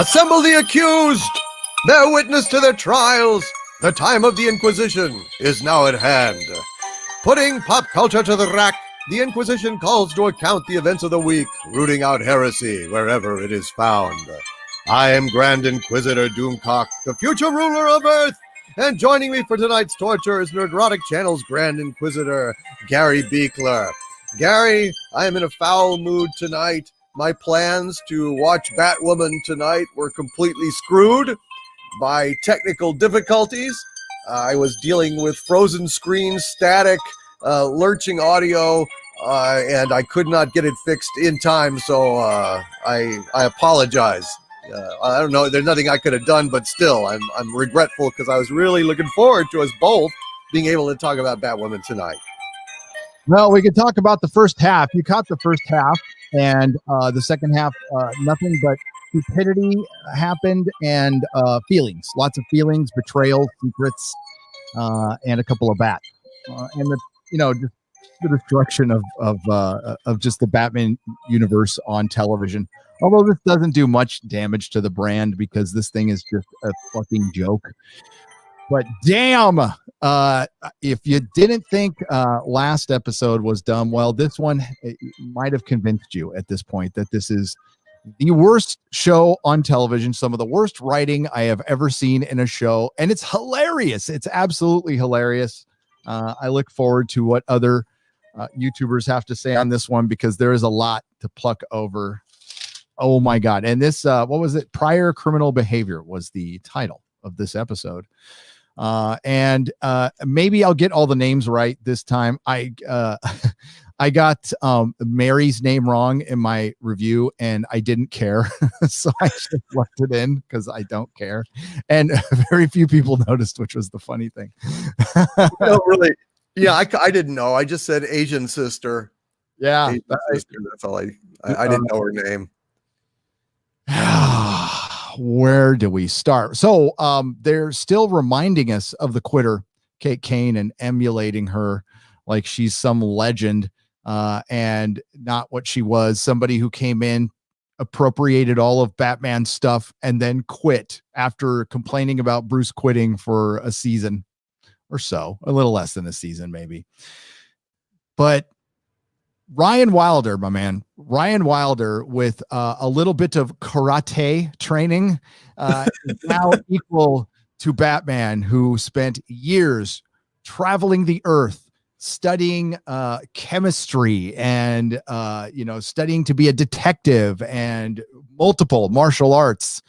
Assemble the accused! Bear witness to their trials! The time of the Inquisition is now at hand. Putting pop culture to the rack, the Inquisition calls to account the events of the week, rooting out heresy wherever it is found. I am Grand Inquisitor Doomcock, the future ruler of Earth, and joining me for tonight's torture is Nerdrotic Channel's Grand Inquisitor, Gary Beekler. Gary, I am in a foul mood tonight. My plans to watch Batwoman tonight were completely screwed by technical difficulties. I was dealing with frozen screen, static, lurching audio, and I could not get it fixed in time, so I apologize. I don't know, there's nothing I could have done, but still, I'm regretful because I was really looking forward to us both being able to talk about Batwoman tonight. Well, we could talk about the first half. You caught the first half, and the second half, nothing but stupidity happened and feelings. Lots of feelings, betrayal, secrets, and a couple of bats. And just the destruction of just the Batman universe on television. Although this doesn't do much damage to the brand because this thing is just a fucking joke. But damn, if you didn't think last episode was dumb, well, this one might have convinced you at this point that this is the worst show on television, some of the worst writing I have ever seen in a show, and it's hilarious. It's absolutely hilarious. I look forward to what other YouTubers have to say on this one because there is a lot to pluck over. Oh my God. And this, what was it? Prior Criminal Behavior was the title of this episode. And maybe I'll get all the names right this time. I got Mary's name wrong in my review and I didn't care. So I just left it in because I don't care. And very few people noticed, which was the funny thing. No, really. Yeah, I didn't know. I just said Asian sister. Yeah. Asian sister. That's all I didn't know her name. Where do we start? So they're still reminding us of the quitter, Kate Kane, and emulating her like she's some legend and not what she was. Somebody who came in, appropriated all of Batman's stuff, and then quit after complaining about Bruce quitting for a season or so, a little less than a season maybe. But Ryan Wilder, my man, Ryan Wilder with a little bit of karate training is now equal to Batman, who spent years traveling the earth, studying chemistry and, studying to be a detective and multiple martial arts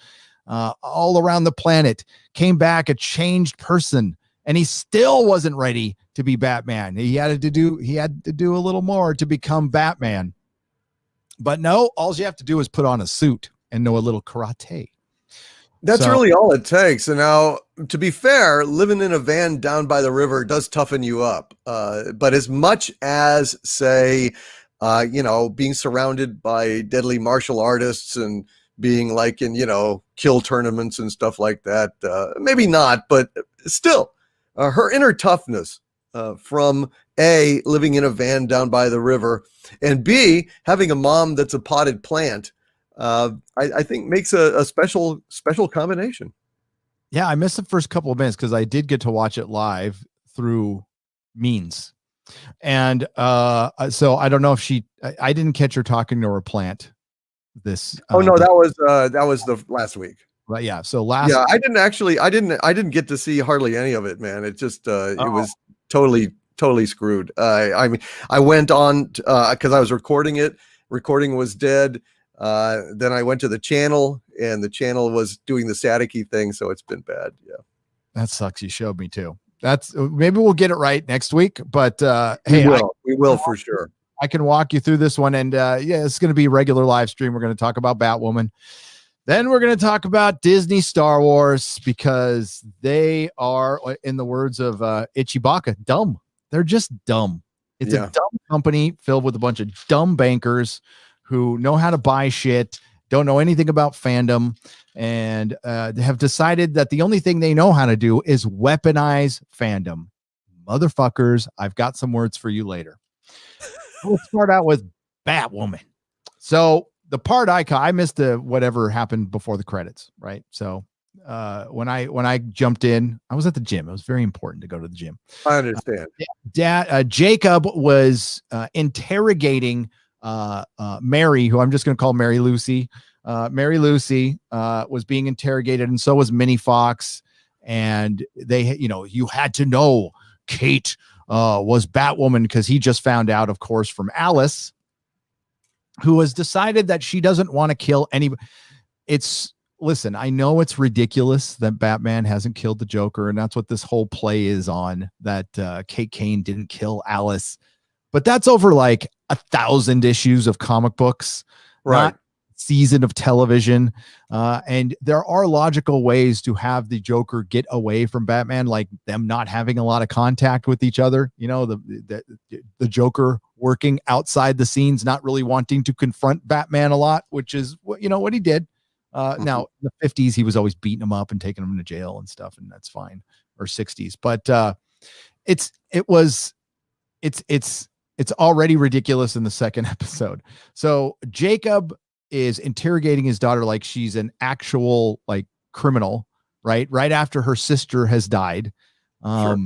all around the planet, came back a changed person, and he still wasn't ready to be Batman. He had to do a little more to become Batman. But no, all you have to do is put on a suit and know a little karate. That's really all it takes. And now, to be fair, living in a van down by the river does toughen you up. But as much as, say, being surrounded by deadly martial artists and being like in, kill tournaments and stuff like that, maybe not, but still, her inner toughness from A, living in a van down by the river, and B, having a mom that's a potted plant, I think makes a special combination. Yeah, I missed the first couple of minutes because I did get to watch it live through Means. And so I don't know if I didn't catch her talking to her plant this. Oh, no, that was the last week. But yeah, so I didn't get to see hardly any of it, man. It just it was totally screwed. I mean, I went on because I was recording it. Recording was dead. Then I went to the channel, and the channel was doing the staticky thing, so it's been bad. Yeah, that sucks. You showed me too. Maybe we'll get it right next week. But we will for sure. I can walk you through this one, and it's going to be a regular live stream. We're going to talk about Batwoman. Then we're going to talk about Disney Star Wars because they are, in the words of Ichibaka, dumb. They're just dumb. It's a dumb company filled with a bunch of dumb bankers who know how to buy shit, don't know anything about fandom, and have decided that the only thing they know how to do is weaponize fandom. Motherfuckers, I've got some words for you later. We'll start out with Batwoman. So the part I missed whatever happened before the credits, right? So when I jumped in, I was at the gym. It was very important to go to the gym. I understand. Jacob was interrogating Mary, who I'm just going to call Mary Lucy. Mary Lucy was being interrogated, and so was Minnie Fox. And they, you had to know Kate was Batwoman, because he just found out, of course, from Alice, who has decided that she doesn't want to kill anybody. Listen, I know it's ridiculous that Batman hasn't killed the Joker, and that's what this whole play is on, that Kate Kane didn't kill Alice. But that's over like 1,000 issues of comic books, right? Not season of television. And there are logical ways to have the Joker get away from Batman, like them not having a lot of contact with each other. The Joker working outside the scenes, not really wanting to confront Batman a lot, which is what he did. Now in the 50s, he was always beating him up and taking him to jail and stuff, and that's fine. Or 60s, but it's already ridiculous in the second episode. So Jacob is interrogating his daughter like she's an actual criminal, right after her sister has died. Sure.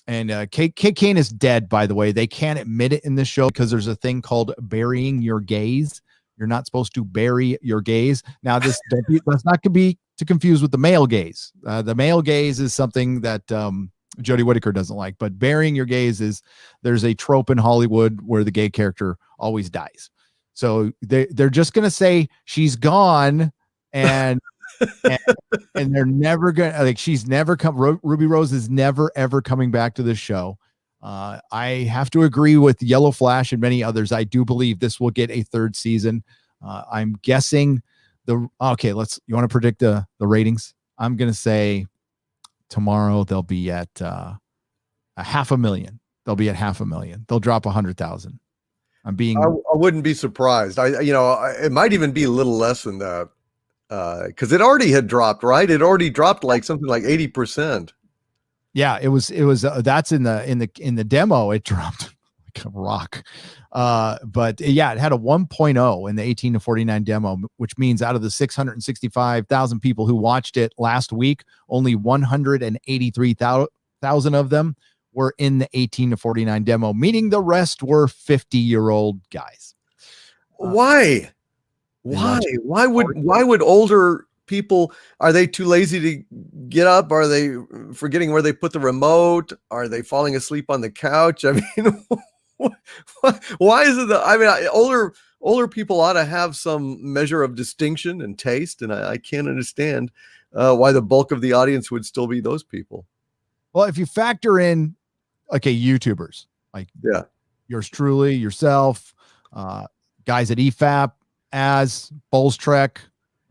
And Kate Kane is dead, by the way. They can't admit it in this show because there's a thing called burying your gaze. You're not supposed to bury your gaze. Now, that's not to be to confuse with the male gaze. The male gaze is something that Jodie Whittaker doesn't like, but burying your gaze is, there's a trope in Hollywood where the gay character always dies. So they're just going to say she's gone, and they're never going to, she's never come. Ruby Rose is never, ever coming back to this show. I have to agree with Yellow Flash and many others. I do believe this will get a third season. I'm guessing you want to predict the ratings? I'm going to say tomorrow they'll be at 500,000. They'll be at 500,000. They'll drop 100,000. I wouldn't be surprised. It might even be a little less than that. Because it already had dropped, right? It already dropped something like 80%. Yeah, it was that's in the demo. It dropped like a rock. But yeah, it had a 1.0 in the 18 to 49 demo, which means out of the 665,000 people who watched it last week, only 183,000 of them were in the 18 to 49 demo, meaning the rest were 50-year-old guys. Why would older people, are they too lazy to get up? Are they forgetting where they put the remote? Are they falling asleep on the couch? I mean, why is it older people ought to have some measure of distinction and taste, and I can't understand why the bulk of the audience would still be those people. Well, if you factor in YouTubers yours truly, yourself, guys at EFAP, as Bulls Trek,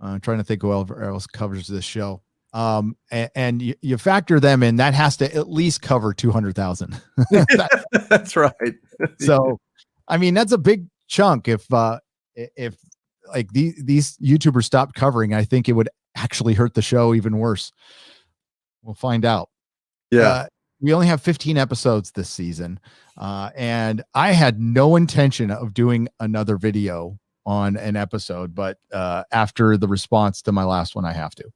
I'm trying to think who else covers this show. And you factor them in, that has to at least cover 200,000. That's right. So, I mean, that's a big chunk. If these YouTubers stopped covering, I think it would actually hurt the show even worse. We'll find out. Yeah. We only have 15 episodes this season. And I had no intention of doing another video on an episode, but after the response to my last one, I have to.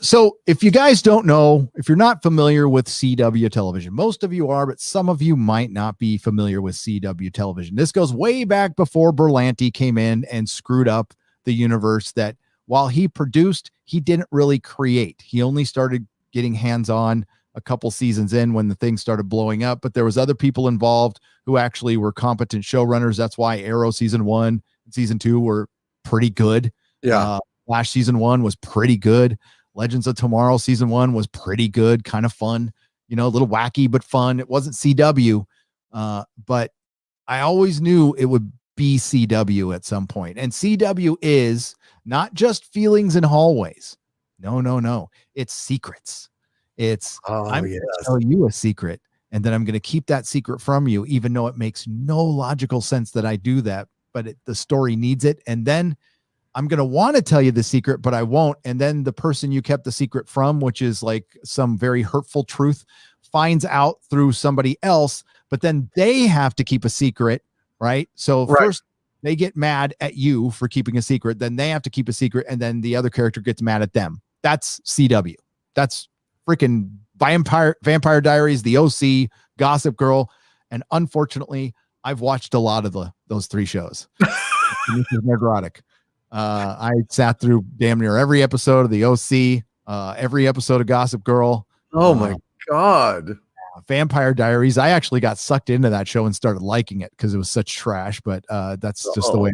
So if you guys don't know, if you're not familiar with CW television, most of you are, but some of you might not be familiar with CW television. This goes way back before Berlanti came in and screwed up the universe that while he produced, he didn't really create. He only started getting hands-on a couple seasons in when the thing started blowing up, but there was other people involved who actually were competent showrunners. That's why Arrow season 1 and season 2 were pretty good. Yeah. Flash season 1 was pretty good. Legends of Tomorrow season 1 was pretty good, kind of fun, a little wacky, but fun. It wasn't CW, but I always knew it would be CW at some point. And CW is not just feelings in hallways. No. It's secrets. I'm going to tell you a secret, and then I'm going to keep that secret from you, even though it makes no logical sense that I do that, but the story needs it. And then I'm going to want to tell you the secret, but I won't. And then the person you kept the secret from, which is like some very hurtful truth, finds out through somebody else, but then they have to keep a secret, right? So they get mad at you for keeping a secret, then they have to keep a secret, and then the other character gets mad at them. That's CW. That's freaking Vampire Diaries, The OC, Gossip Girl, and unfortunately, I've watched a lot of those three shows. This is Nerdrotic. I sat through damn near every episode of The OC, every episode of Gossip Girl. Oh my God. Vampire Diaries. I actually got sucked into that show and started liking it because it was such trash, but that's just the way.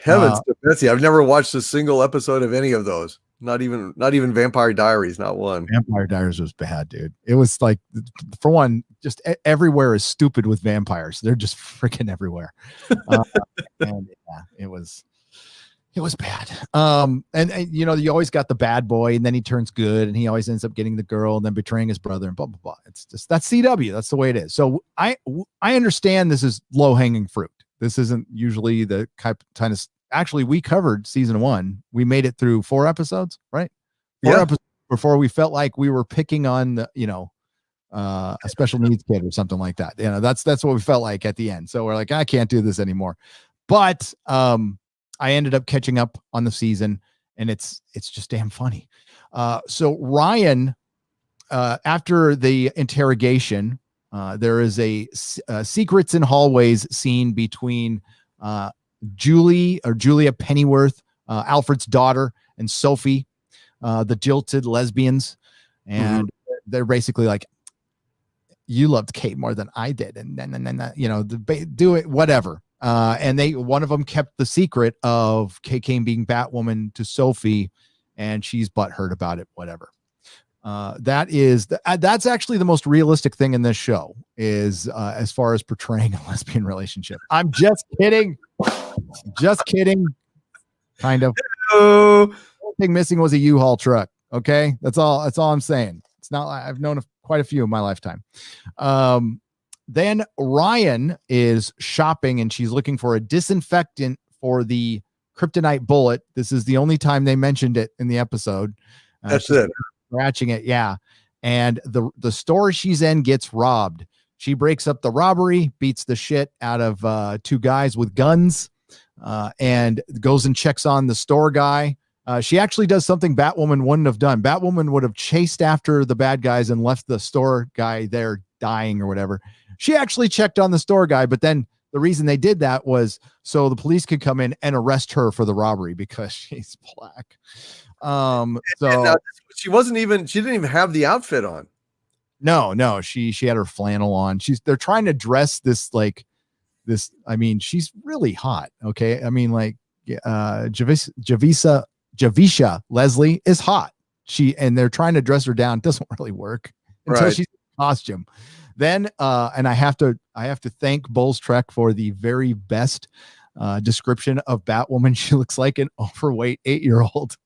Heavens to Betsy. I've never watched a single episode of any of those. Not even Vampire Diaries, not one. Vampire Diaries was bad, dude. It was like, for one, just everywhere is stupid with vampires. They're just freaking everywhere. And yeah, it was bad. And you know, you always got the bad boy, and then he turns good, and he always ends up getting the girl, and then betraying his brother, and blah blah blah. It's just, that's CW. That's the way it is. So I understand this is low hanging fruit. This isn't usually the kind of. Actually, we covered season 1. We made it through 4 episodes, right? 4 episodes before we felt like we were picking on the, a special needs kid or something like that. That's what we felt like at the end. So we're like, I can't do this anymore. But I ended up catching up on the season, and it's just damn funny. So Ryan, after the interrogation, there is a secrets in hallways scene between Julia Pennyworth, Alfred's daughter, and Sophie, the jilted lesbians. And they're basically like, you loved Kate more than I did. And then do it, whatever. And one of them kept the secret of Kate being Batwoman to Sophie, and she's butthurt about it, whatever. That's actually the most realistic thing in this show is as far as portraying a lesbian relationship. I'm just kidding. Kind of. The thing missing was a U-Haul truck. Okay. That's all I'm saying. It's not, I've known quite a few in my lifetime. Then Ryan is shopping, and she's looking for a disinfectant for the kryptonite bullet. This is the only time they mentioned it in the episode. That's it. Scratching it. Yeah. And the store she's in gets robbed. She breaks up the robbery, beats the shit out of 2 guys with guns, and goes and checks on the store guy. She actually does something Batwoman wouldn't have done. Batwoman would have chased after the bad guys and left the store guy there dying or whatever. She actually checked on the store guy, but then the reason they did that was so the police could come in and arrest her for the robbery because she's black. So she didn't even have the outfit on. No, she had her flannel on. They're trying to dress this like this. I mean, she's really hot. Okay. I mean, like, Javisha Leslie is hot. And they're trying to dress her down. It doesn't really work until she's in costume. Then, and I have to thank Bulls Trek for the very best description of Batwoman. She looks like an overweight 8-year-old.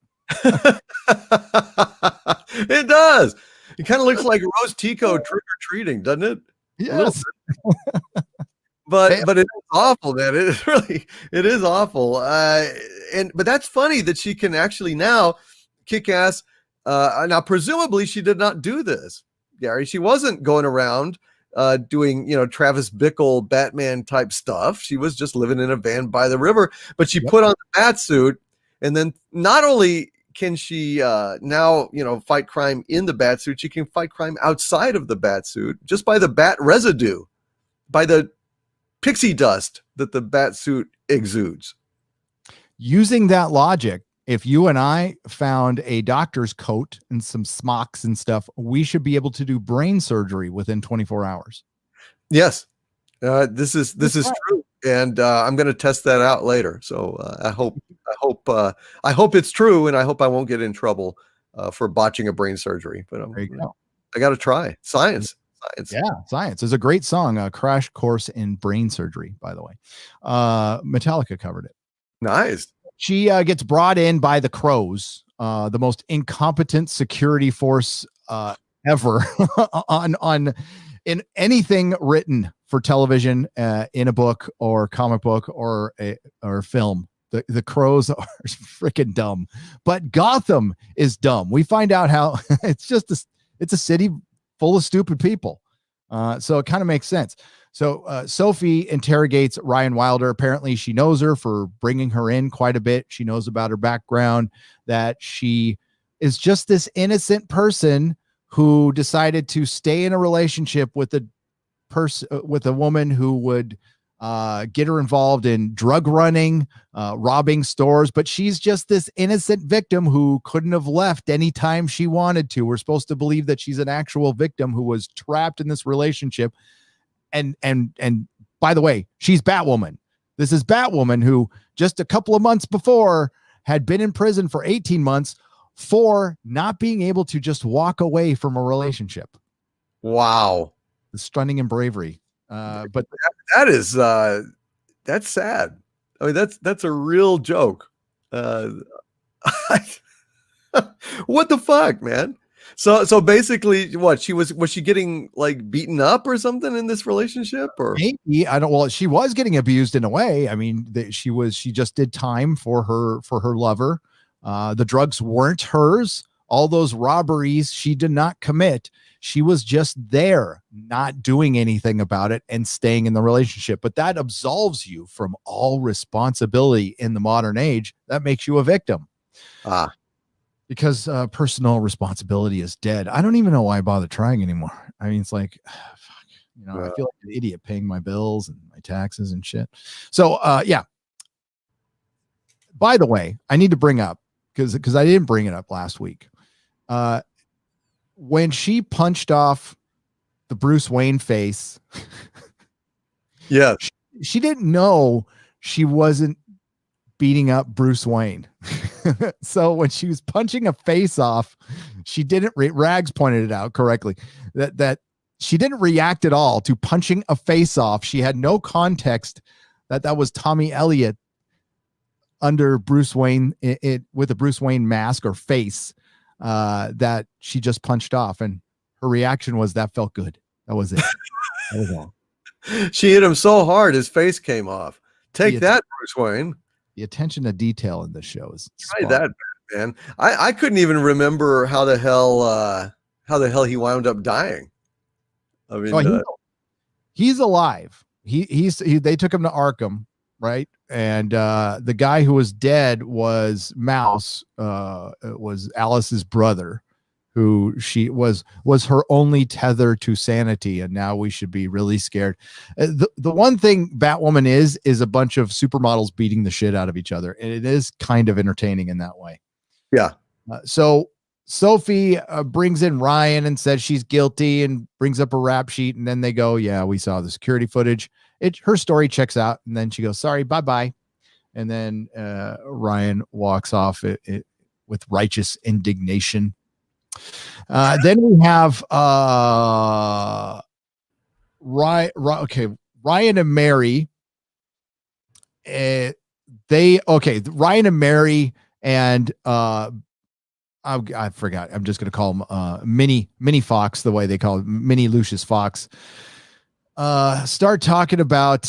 It does. It kind of looks like Rose Tico trick-or-treating, doesn't it? Yes. But it is awful, man. It is awful. But that's funny that she can actually now kick ass. Now, presumably, she did not do this, Gary. She wasn't going around doing, Travis Bickle Batman type stuff. She was just living in a van by the river. But she put on the bat suit, and then not only can she now, fight crime in the bat suit, she can fight crime outside of the bat suit just by the bat residue, by the pixie dust that the bat suit exudes. Using that logic, if you and I found a doctor's coat and some smocks and stuff, we should be able to do brain surgery within 24 hours. Yes. This is true. And I'm going to test that out later. So I hope it's true, and I hope I won't get in trouble for botching a brain surgery. But I got to try science. Yeah, science is a great song. A crash course in brain surgery, by the way. Metallica covered it. Nice. She gets brought in by the Crows, the most incompetent security force ever in anything written for television, in a book or comic book or film. The Crows are freaking dumb, but Gotham is dumb. We find out how it's a city full of stupid people. So it kind of makes sense. So Sophie interrogates Ryan Wilder. Apparently she knows her for bringing her in quite a bit. She knows about her background, that she is just this innocent person who decided to stay in a relationship with a woman who would get her involved in drug running, robbing stores, but she's just this innocent victim who couldn't have left anytime she wanted to. We're supposed to believe that she's an actual victim who was trapped in this relationship. And by the way, she's Batwoman. This is Batwoman, who just a couple of months before had been in prison for 18 months for not being able to just walk away from a relationship. Wow. The stunning and bravery. But that is that's sad. I mean, that's a real joke. What the fuck, man? So basically, what, was she getting like beaten up or something in this relationship, or maybe, I don't. Well, she was getting abused in a way. I mean, she just did time for her lover. The drugs weren't hers. All those robberies she did not commit. She was just there, not doing anything about it and staying in the relationship. But that absolves you from all responsibility in the modern age. That makes you a victim. Because personal responsibility is dead. I don't even know why I bother trying anymore. I mean, it's like, fuck, you know, I feel like an idiot paying my bills and my taxes and shit. So, yeah. By the way, I need to bring up, because I didn't bring it up last week. When she punched off the Bruce Wayne face, yeah, she didn't know she wasn't beating up Bruce Wayne. So when she was punching a face off, she didn't Rags pointed it out correctly, that she didn't react at all to punching a face off. She had no context that was Tommy Elliott under Bruce Wayne, with a Bruce Wayne mask or face, that she just punched off, and her reaction was, that felt good. That was it. That was all. She hit him so hard his face came off. Take that, Bruce Wayne. The attention to detail in this show is try that, man. I couldn't even remember how the hell he wound up dying. I mean, he's alive. They took him to Arkham, right? And the guy who was dead was Mouse. It was Alice's brother, who she was her only tether to sanity, and now we should be really scared. The one thing Batwoman is a bunch of supermodels beating the shit out of each other, and it is kind of entertaining in that way. Yeah. So Sophie brings in Ryan and says she's guilty and brings up a rap sheet, and then they go, yeah, we saw the security footage. Her story checks out, and then she goes, sorry, bye-bye. And then Ryan walks off with righteous indignation. Then we have Ryan and Mary. Ryan and Mary and I forgot. I'm just gonna call him Mini Fox, the way they call it, Mini Lucius Fox. Start talking about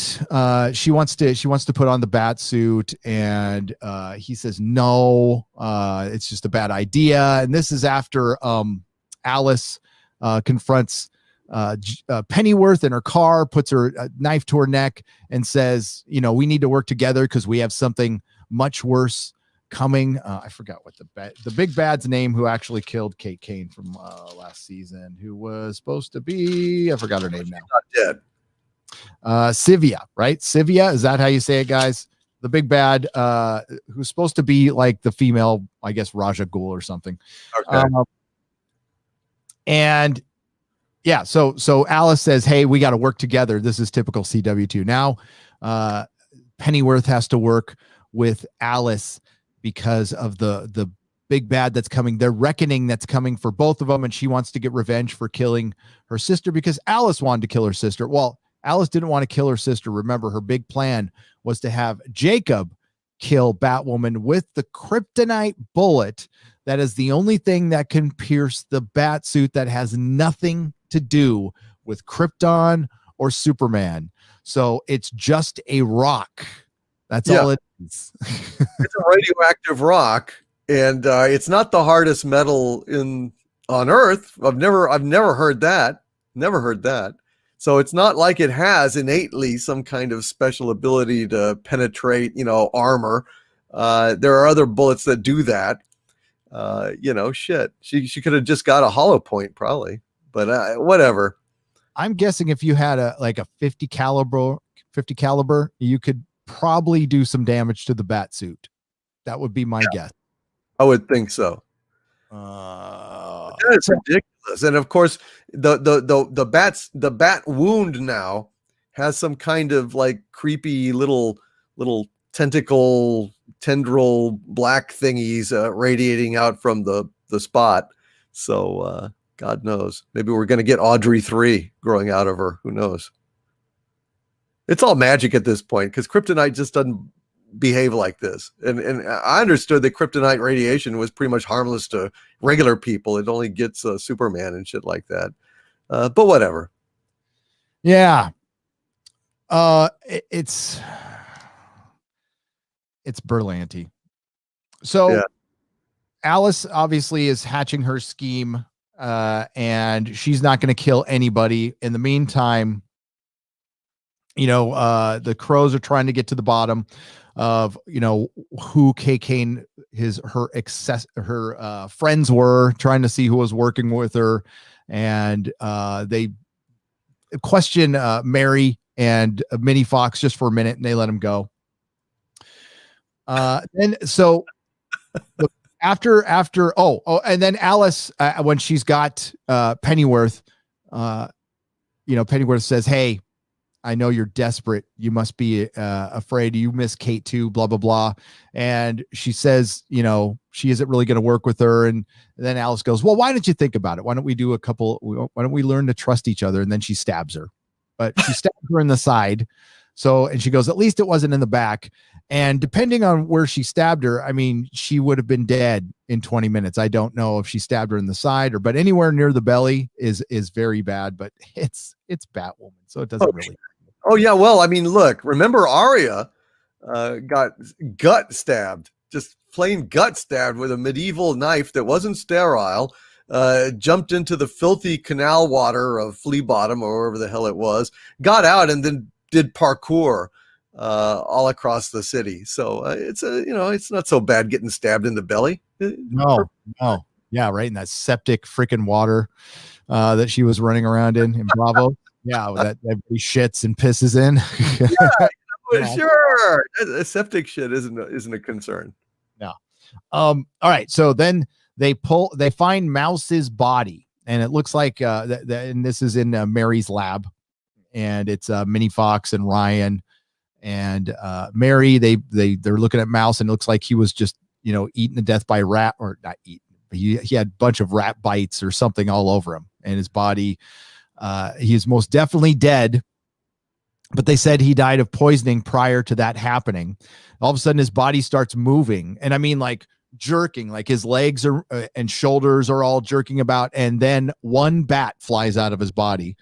she wants to put on the bat suit, and he says no, it's just a bad idea. And this is after Alice confronts Pennyworth in her car, puts her knife to her neck, and says, you know, we need to work together because we have something much worse coming. I forgot what the big bad's name, who actually killed Kate Kane from last season, who was supposed to be, I forgot her name now. Not dead. Sivia, right? Sivia, is that how you say it, guys? The big bad, who's supposed to be like the female, I guess, Raja Ghul or something. Okay. And yeah, so Alice says, hey, we got to work together. This is typical CW2. Now Pennyworth has to work with Alice because of the big bad that's coming, the reckoning that's coming for both of them, and she wants to get revenge for killing her sister because Alice wanted to kill her sister. Well, Alice didn't want to kill her sister. Remember, her big plan was to have Jacob kill Batwoman with the kryptonite bullet. That is the only thing that can pierce the bat suit that has nothing to do with Krypton or Superman. So it's just a rock. That's all it is. It's a radioactive rock, and it's not the hardest metal on Earth. I've never heard that. Never heard that. So it's not like it has innately some kind of special ability to penetrate, armor. There are other bullets that do that. Shit. She could have just got a hollow point probably, but whatever. I'm guessing if you had a 50 caliber, you could probably do some damage to the bat suit. That would be my guess. I would think so. That is ridiculous. And of course, the bat wound now has some kind of like creepy little tentacle tendril black thingies radiating out from the spot. So God knows. Maybe we're going to get Audrey 3 growing out of her. Who knows? It's all magic at this point because kryptonite just doesn't behave like this. And I understood that kryptonite radiation was pretty much harmless to regular people. It only gets Superman and shit like that. But whatever. Yeah. It's Berlanti. So yeah. Alice obviously is hatching her scheme, and she's not going to kill anybody. In the meantime, the Crows are trying to get to the bottom of, who Kane her friends were, trying to see who was working with her. And they question Mary and Minnie Fox just for a minute, and they let him go. And so after, and then Alice, when she's got Pennyworth, Pennyworth says, "Hey, I know you're desperate. You must be afraid. You miss Kate too, blah, blah, blah." And she says, she isn't really going to work with her. And then Alice goes, "Well, why don't you think about it? Why don't we why don't we learn to trust each other?" And then she stabs her, but she stabbed her in the side. So, and she goes, "At least it wasn't in the back." And depending on where she stabbed her, I mean, she would have been dead in 20 minutes. I don't know if she stabbed her in the side but anywhere near the belly is very bad, but it's Batwoman. So it doesn't really. Oh yeah. Well, I mean, look, remember Arya got gut stabbed, just plain gut stabbed with a medieval knife that wasn't sterile, jumped into the filthy canal water of Flea Bottom or wherever the hell it was, got out and then did parkour all across the city. So it's not so bad getting stabbed in the belly. No. Yeah, right. In that septic freaking water that she was running around in Bravo. Yeah, that everybody shits and pisses in. Yeah, sure. Septic shit isn't a concern. No. All right. So then they find Mouse's body, and it looks like and this is in Mary's lab, and it's Minnie Fox and Ryan and Mary. They're looking at Mouse, and it looks like he was just eaten to death by rat, or not eaten. He had a bunch of rat bites or something all over him, and his body. He is most definitely dead, but they said he died of poisoning prior to that happening. All of a sudden his body starts moving, and I mean like jerking, like his legs are and shoulders are all jerking about, and then one bat flies out of his body.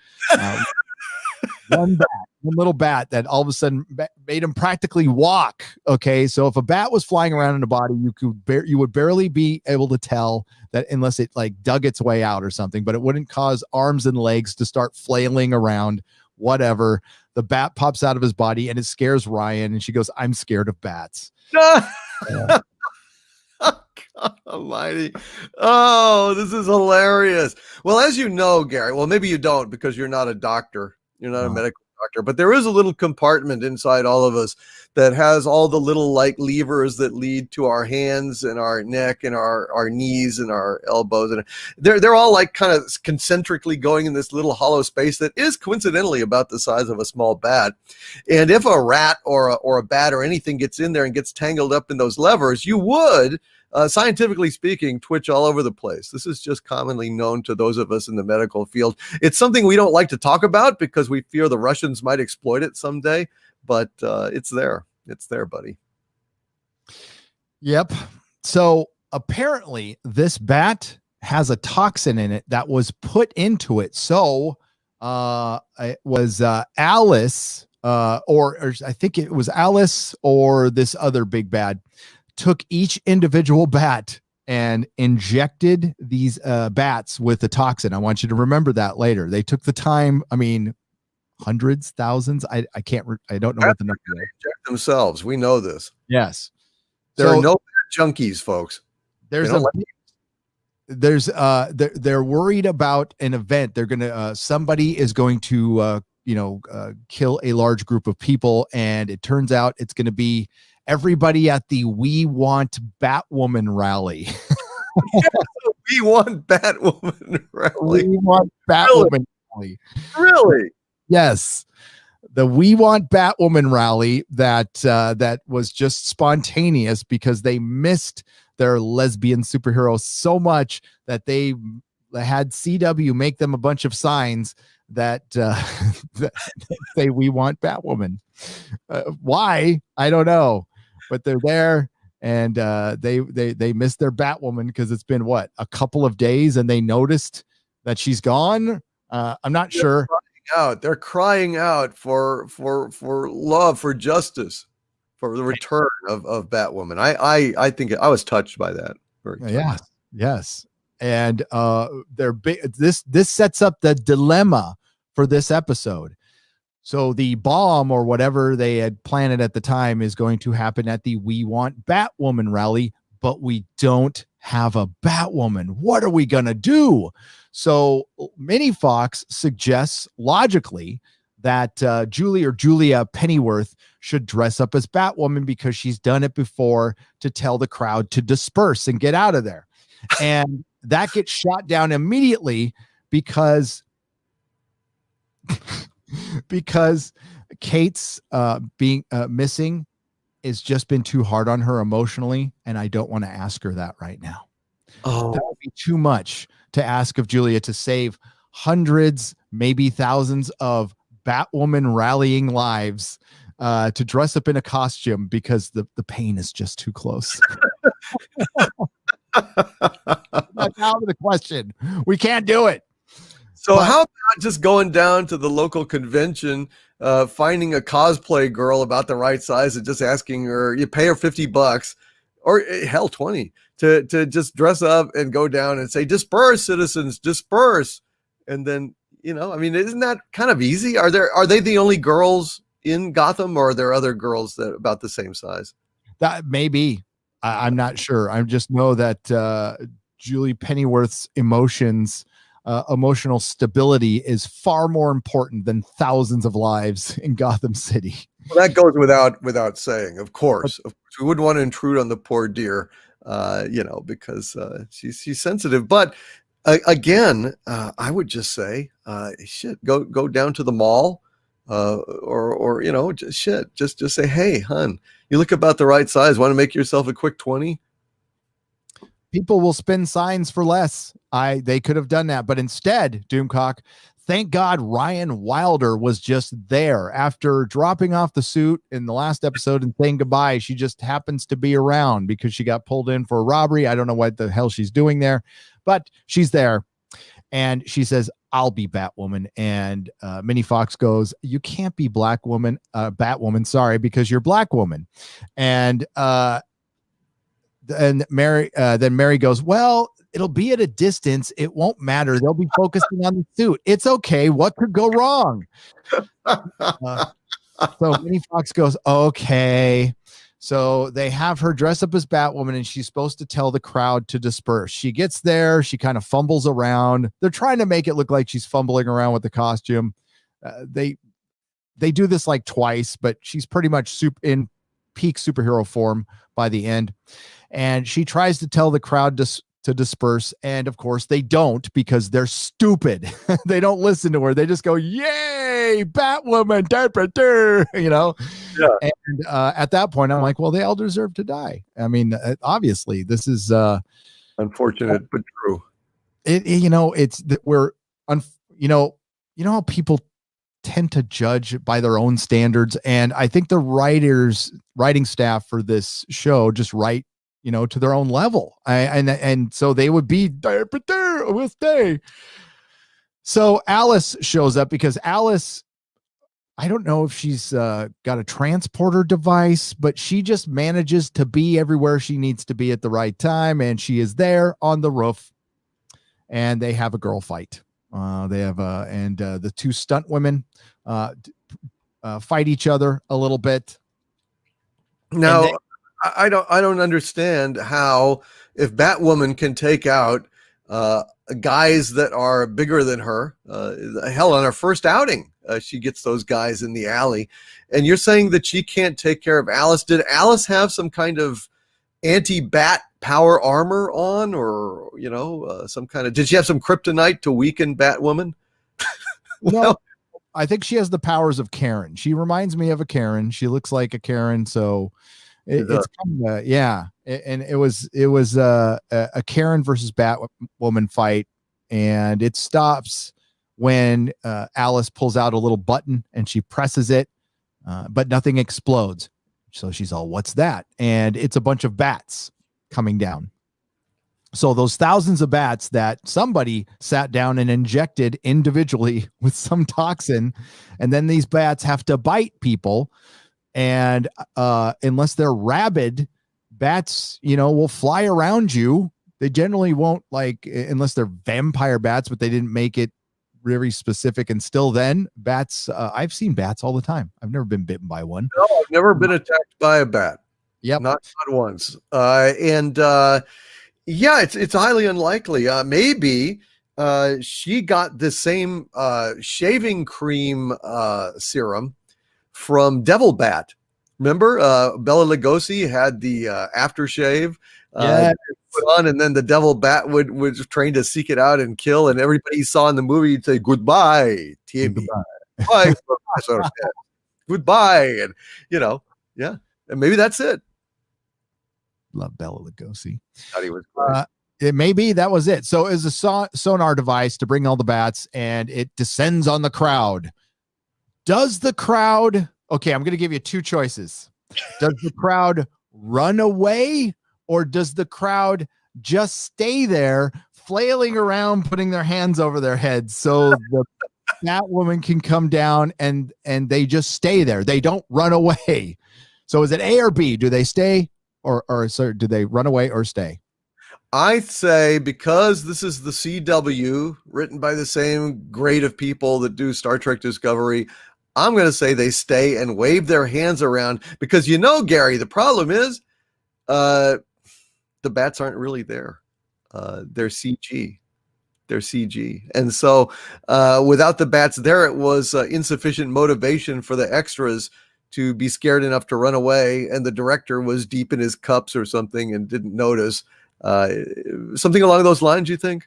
One little bat that all of a sudden made him practically walk. Okay, so if a bat was flying around in a body, you would barely be able to tell that unless it like dug its way out or something, but it wouldn't cause arms and legs to start flailing around. Whatever. The bat pops out of his body and it scares Ryan, and she goes, "I'm scared of bats." God almighty. Oh, this is hilarious. Well, as you know, Gary, well, maybe you don't because you're not a doctor. You're not a medical doctor, but there is a little compartment inside all of us that has all the little like levers that lead to our hands and our neck and our knees and our elbows. And they're all like kind of concentrically going in this little hollow space that is coincidentally about the size of a small bat. And if a rat or a bat or anything gets in there and gets tangled up in those levers, you would, scientifically speaking, twitch all over the place. This is just commonly known to those of us in the medical field. It's something we don't like to talk about because we fear the Russians might exploit it someday, but it's there. It's there, buddy. Yep. So apparently this bat has a toxin in it that was put into it. So it was Alice, or I think it was Alice or this other big bad, took each individual bat and injected these bats with the toxin. I want you to remember that later. They took the time. I mean, hundreds, thousands. I can't. I don't know what the number is. Inject themselves. We know this. Yes, There are no junkies, folks. There's they're worried about an event. They're gonna somebody is going to kill a large group of people, and it turns out it's going to be everybody at the We Want Batwoman rally. We want Batwoman rally. We want Batwoman rally. Really? Yes. The We Want Batwoman rally that was just spontaneous because they missed their lesbian superhero so much that they had CW make them a bunch of signs that say we want Batwoman. Why? I don't know, but they're there, and they missed their Batwoman because it's been a couple of days, and they noticed that she's gone. I'm not sure. They're crying out for love, for justice, for the return of Batwoman. I think I was touched by that. Yes. And they're big. This sets up the dilemma for this episode. So the bomb or whatever they had planned at the time is going to happen at the We Want Batwoman rally, but we don't have a Batwoman. What are we gonna do? So Mini Fox suggests logically that Julia Pennyworth should dress up as Batwoman because she's done it before to tell the crowd to disperse and get out of there. And that gets shot down immediately because Kate's being missing has just been too hard on her emotionally, and I don't want to ask her that right now. Oh, that would be too much to ask of Julia to save hundreds, maybe thousands of Batwoman rallying lives to dress up in a costume because the pain is just too close. That's out of the question. We can't do it. So how about just going down to the local convention, finding a cosplay girl about the right size and just asking her, you pay her $50 or hell 20 to just dress up and go down and say, disperse, citizens, disperse. And then, isn't that kind of easy? Are they the only girls in Gotham, or are there other girls that about the same size? That may be. I'm not sure. I just know that Julie Pennyworth's emotional stability is far more important than thousands of lives in Gotham City. Well, that goes without saying. Of course, we wouldn't want to intrude on the poor dear, because she's sensitive. But again, I would just say, go down to the mall, or just say, hey, hun, you look about the right size. Want to make yourself a quick 20? People will spin signs for less. They could have done that, but instead, Doomcock, thank God Ryan Wilder was just there after dropping off the suit in the last episode and saying goodbye. She just happens to be around because she got pulled in for a robbery. I don't know what the hell she's doing there, but she's there. And she says, I'll be Batwoman. And Mini Fox goes, you can't be Batwoman, sorry, because you're Black Woman. And Mary goes, well, it'll be at a distance. It won't matter. They'll be focusing on the suit. It's okay. What could go wrong? So Mini Fox goes, okay. So they have her dress up as Batwoman, and she's supposed to tell the crowd to disperse. She gets there. She kind of fumbles around. They're trying to make it look like she's fumbling around with the costume. They do this like twice, but she's pretty much in peak superhero form by the end. And she tries to tell the crowd to disperse. And of course they don't, because they're stupid. They don't listen to her. They just go, yay, Batwoman, Yeah. And at that point, I'm like, well, they all deserve to die. I mean, obviously this is unfortunate, but true. It's that we're, how people tend to judge by their own standards. And I think the writing staff for this show just write, to their own level. And so they would be, we'll stay. So Alice shows up because Alice, I don't know if she's got a transporter device, but she just manages to be everywhere she needs to be at the right time. And she is there on the roof, and they have a girl fight. They have and the two stunt women fight each other a little bit. Now, I don't understand how, if Batwoman can take out guys that are bigger than her, hell, on her first outing, she gets those guys in the alley, and you're saying that she can't take care of Alice. Did Alice have some kind of anti-bat power armor on, or some kind of? Did she have some kryptonite to weaken Batwoman? No, I think she has the powers of Karen. She reminds me of a Karen. She looks like a Karen, so it's kind of and it was a Karen versus Batwoman fight, and it stops when Alice pulls out a little button and she presses it, but nothing explodes. So she's all, "What's that?" And it's a bunch of bats coming down. So those thousands of bats that somebody sat down and injected individually with some toxin, and then these bats have to bite people. And unless they're rabid, bats, will fly around you. They generally won't, unless they're vampire bats, but they didn't make it very specific. And still then, bats, I've seen bats all the time. I've never been bitten by one. No, I've never been attacked by a bat. Yep. Not once. Yeah, it's highly unlikely. Maybe she got the same shaving cream serum from Devil Bat. Remember, Bela Lugosi had the aftershave put on, and then the Devil Bat would train to seek it out and kill. And everybody he saw in the movie, he'd say, "Goodbye, Timmy. Goodbye, Professor. Goodbye." And and maybe that's it. Love Bela Lugosi. Thought he was great. It may be that was it. So it's a sonar device to bring all the bats, and it descends on the crowd. Does the crowd? Okay, I'm going to give you two choices. Does the crowd run away, or does the crowd just stay there, flailing around, putting their hands over their heads so the Batwoman can come down, and they just stay there? They don't run away. So is it A or B? Do they stay? Or so do they run away or stay? I say, because this is the CW, written by the same grade of people that do Star Trek Discovery, I'm going to say they stay and wave their hands around, because Gary, the problem is the bats aren't really there. They're CG. And so without the bats there, it was insufficient motivation for the extras to be scared enough to run away, and the director was deep in his cups or something and didn't notice. Something along those lines, you think?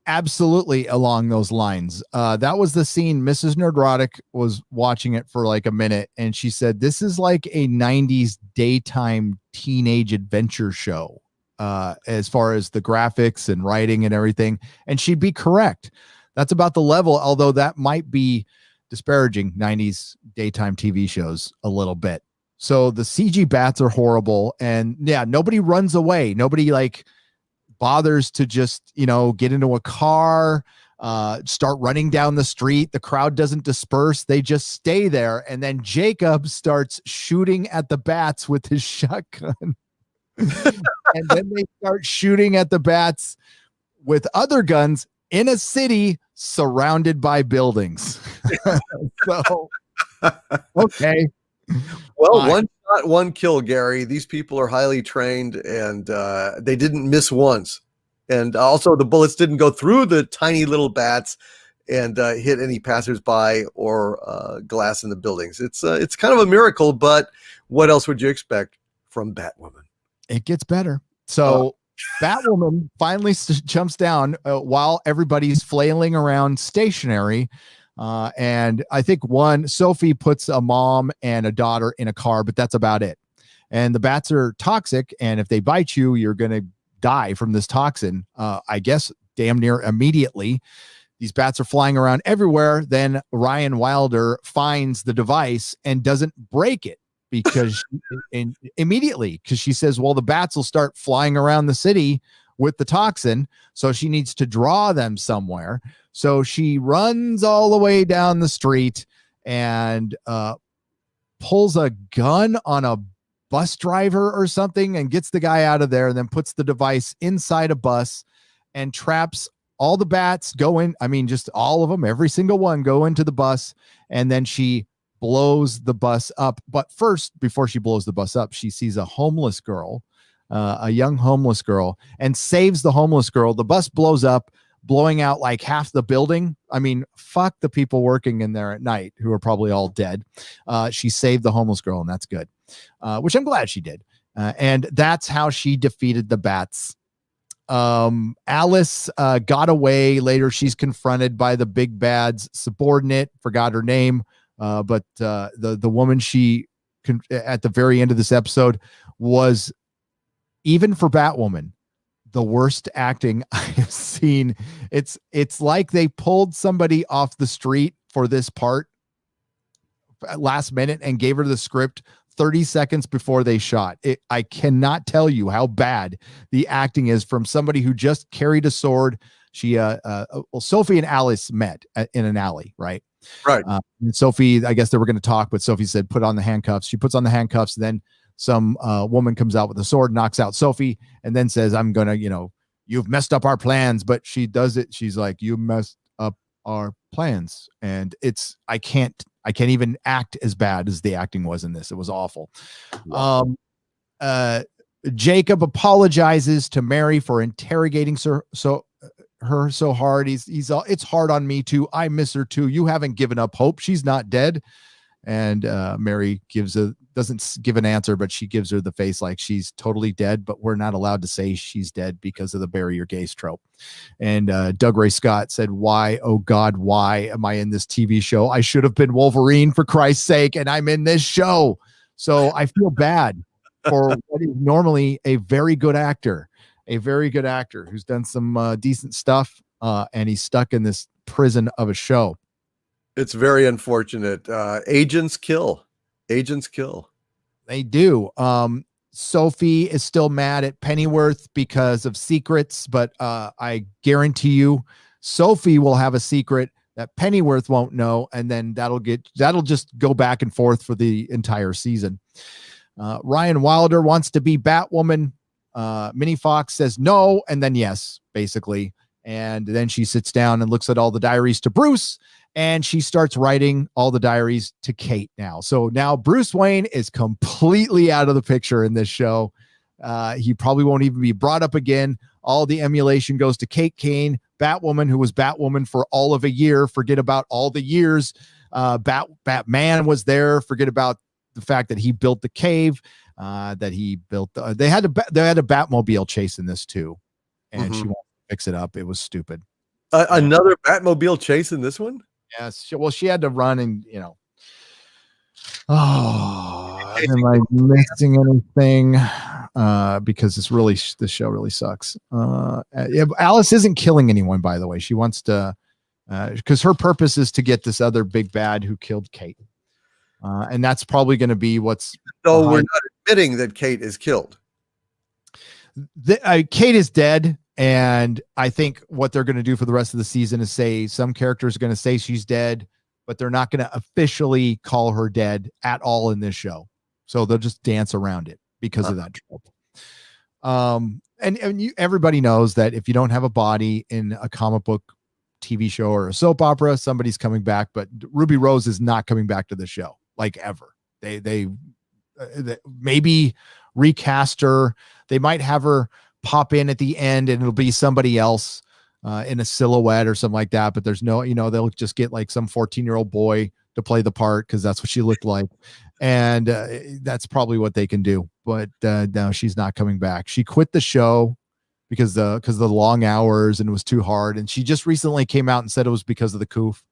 Absolutely along those lines. That was the scene. Mrs. Nerdrotic was watching it for like a minute, and she said, "This is like a 90s daytime teenage adventure show as far as the graphics and writing and everything." And she'd be correct. That's about the level, although that might be disparaging 90s daytime TV shows a little bit. So the CG bats are horrible, and nobody runs away. Nobody bothers to just, get into a car, start running down the street. The crowd doesn't disperse. They just stay there. And then Jacob starts shooting at the bats with his shotgun. And then they start shooting at the bats with other guns in a city surrounded by buildings. So, okay. Well, one shot, one kill, Gary. These people are highly trained, and they didn't miss once. And also, the bullets didn't go through the tiny little bats and hit any passersby or glass in the buildings. It's kind of a miracle, but what else would you expect from Batwoman? It gets better. So Batwoman finally jumps down while everybody's flailing around stationary. And I think Sophie puts a mom and a daughter in a car, but that's about it. And the bats are toxic, and if they bite you, you're going to die from this toxin. I guess damn near immediately. These bats are flying around everywhere. Then Ryan Wilder finds the device and doesn't break it because immediately, because she says, well, the bats will start flying around the city with the toxin, so she needs to draw them somewhere. So she runs all the way down the street and pulls a gun on a bus driver or something and gets the guy out of there, and then puts the device inside a bus and traps all the bats go in. I mean, just all of them, every single one go into the bus, and then she blows the bus up. But first, before she blows the bus up, she sees a homeless girl, a young homeless girl, and saves the homeless girl. The bus blows up, blowing out like half the building. I mean, fuck the people working in there at night who are probably all dead. She saved the homeless girl, and that's good, which I'm glad she did. And that's how she defeated the bats. Alice got away. Later, she's confronted by the big bad's subordinate, forgot her name, but the woman at the very end of this episode was, even for Batwoman, the worst acting I have seen. It's like they pulled somebody off the street for this part last minute and gave her the script 30 seconds before they shot it. I cannot tell you how bad the acting is from somebody who just carried a sword. She Sophie and Alice met in an alley, right? And Sophie, I guess they were going to talk, but Sophie said put on the handcuffs. She puts on the handcuffs, then some woman comes out with a sword, knocks out Sophie, and then says, I'm gonna, you've messed up our plans. But she does it, she's like, you messed up our plans. And I can't even act as bad as the acting was in this. It was awful. Wow. Jacob apologizes to Mary for interrogating her so hard. He's all, it's hard on me too. I miss her too. You haven't given up hope. She's not dead. And Mary doesn't give an answer, but she gives her the face like she's totally dead, but we're not allowed to say she's dead because of the bury your gays trope. And Doug Ray Scott said, why, oh God, why am I in this TV show? I should have been Wolverine, for Christ's sake, and I'm in this show. So I feel bad for what is normally a very good actor who's done some decent stuff, and he's stuck in this prison of a show. It's very unfortunate. Agents kill. They do. Sophie is still mad at Pennyworth because of secrets, but I guarantee you Sophie will have a secret that Pennyworth won't know, and then that'll just go back and forth for the entire season. Ryan Wilder wants to be Batwoman. Minnie Fox says no, and then yes, basically. And then she sits down and looks at all the diaries to Bruce, and she starts writing all the diaries to Kate now. So now Bruce Wayne is completely out of the picture in this show. He probably won't even be brought up again. All the emulation goes to Kate Kane, Batwoman, who was Batwoman for all of a year. Forget about all the years. Batman was there. Forget about the fact that he built the cave, that he built. They had a Batmobile chase in this too, and she wanted to fix it up. It was stupid. Another Batmobile chase in this one? Yes. Well, she had to run, and oh, am I missing anything? Because this show really sucks. Alice isn't killing anyone, by the way. She wants to, because her purpose is to get this other big bad who killed Kate. And that's probably going to be what's. So we're not admitting that Kate is killed. Kate is dead. And I think what they're going to do for the rest of the season is say some characters are going to say she's dead, but they're not going to officially call her dead at all in this show. So they'll just dance around it because of that trope. Everybody knows that if you don't have a body in a comic book TV show or a soap opera, somebody's coming back, but Ruby Rose is not coming back to the show like ever. They maybe recast her. They might have her pop in at the end and it'll be somebody else in a silhouette or something like that. But there's no, they'll just get like some 14-year-old boy to play the part because that's what she looked like. And that's probably what they can do. But no, she's not coming back. She quit the show because of the long hours and it was too hard. And she just recently came out and said it was because of the coof.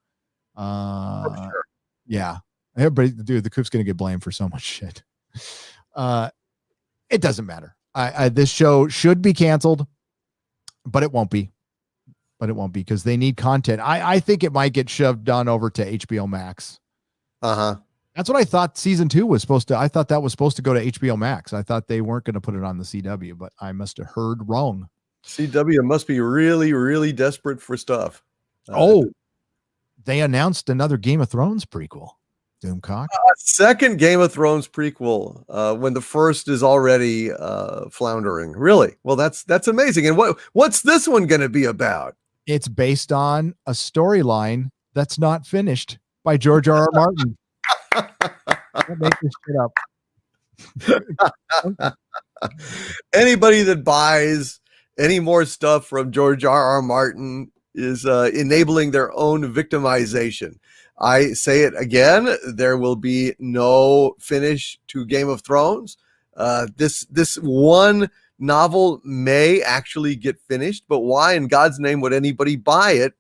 Sure. Yeah. Everybody, dude, the coof's going to get blamed for so much shit. It doesn't matter. This show should be canceled, but it won't be. Because they need content. I think it might get shoved on over to HBO Max. That's what I thought season 2 was supposed to. I thought that was supposed to go to HBO Max. I thought they weren't going to put it on the CW, but I must have heard wrong. CW must be really, really desperate for stuff. They announced another Game of Thrones prequel. Doomcock. Second Game of Thrones prequel, when the first is already floundering. Really? Well, that's amazing. And what's this one going to be about? It's based on a storyline that's not finished by George R. R. Martin. Don't make this shit up. Anybody that buys any more stuff from George R. R. Martin is enabling their own victimization. I say it again, there will be no finish to Game of Thrones. This one novel may actually get finished, but why in God's name would anybody buy it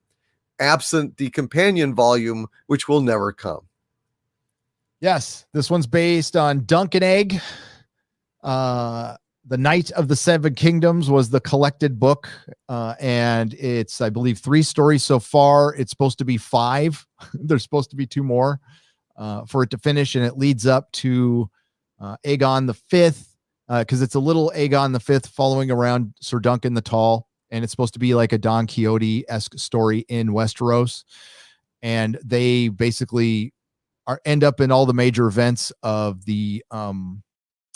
absent the companion volume, which will never come? Yes, this one's based on Dunk and Egg. The Night of the Seven Kingdoms was the collected book, and it's, I believe, 3 stories so far. It's supposed to be 5. There's supposed to be 2 more for it to finish, and it leads up to Aegon the Fifth, because it's a little Aegon the Fifth following around Sir Duncan the Tall, and it's supposed to be like a Don Quixote-esque story in Westeros, and they basically end up in all the major events of the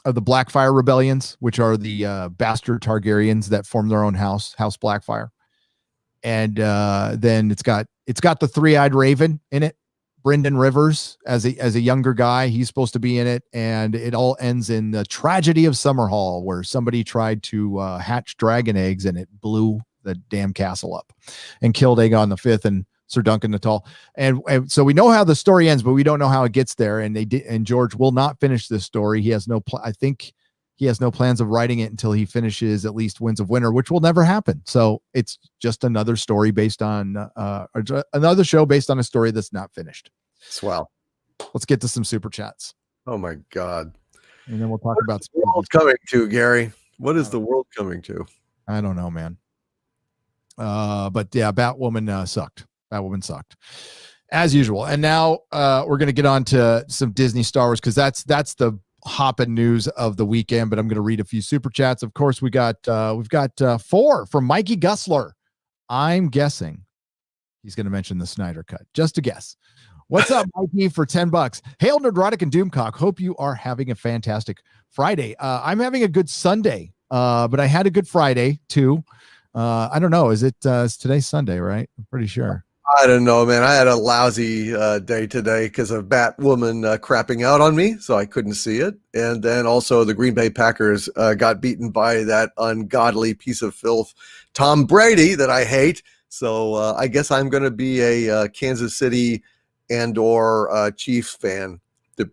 Blackfire rebellions, which are the bastard Targaryens that form their own House Blackfire. And then it's got the 3-eyed raven in it, Brynden Rivers as a younger guy. He's supposed to be in it, and it all ends in the tragedy of Summerhall, where somebody tried to hatch dragon eggs and it blew the damn castle up and killed Aegon the Fifth and Sir Duncan the Tall. And so we know how the story ends, but we don't know how it gets there. And George will not finish this story. He has I think he has no plans of writing it until he finishes at least Winds of Winter, which will never happen. So it's just another story based on another show based on a story that's not finished. Swell. Let's get to some super chats. Oh my God. And then we'll talk about the world coming to, Gary. What is the world coming to? I don't know, man. But yeah, Batwoman sucked. Batwoman sucked as usual. And now we're going to get on to some Disney Star Wars, because that's the hopping news of the weekend. But I'm going to read a few super chats. Of course, we've got 4 from Mikey Gussler. I'm guessing he's going to mention the Snyder Cut. Just a guess. What's up, Mikey, for $10? Hail Nerdrotic and Doomcock. Hope you are having a fantastic Friday. I'm having a good Sunday, but I had a good Friday too. I don't know. Is today's Sunday, right? I'm pretty sure. I don't know, man. I had a lousy day today because of Batwoman crapping out on me, so I couldn't see it. And then also the Green Bay Packers got beaten by that ungodly piece of filth, Tom Brady, that I hate. So I guess I'm going to be a Kansas City and or Chiefs fan,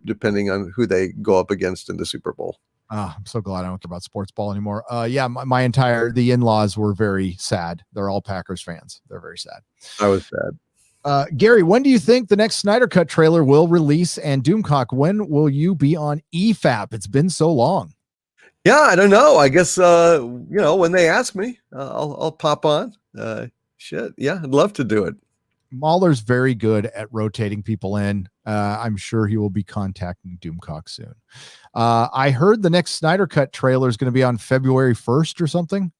depending on who they go up against in the Super Bowl. I'm so glad I don't care about sports ball anymore. Yeah, the in-laws were very sad. They're all Packers fans. They're very sad. I was sad. Gary, when do you think the next Snyder Cut trailer will release? And Doomcock, when will you be on EFAP? It's been so long. Yeah, I don't know. I guess when they ask me, I'll pop on. Shit, yeah, I'd love to do it. Mahler's very good at rotating people in. I'm sure he will be contacting Doomcock soon. I heard the next Snyder Cut trailer is going to be on February 1st or something.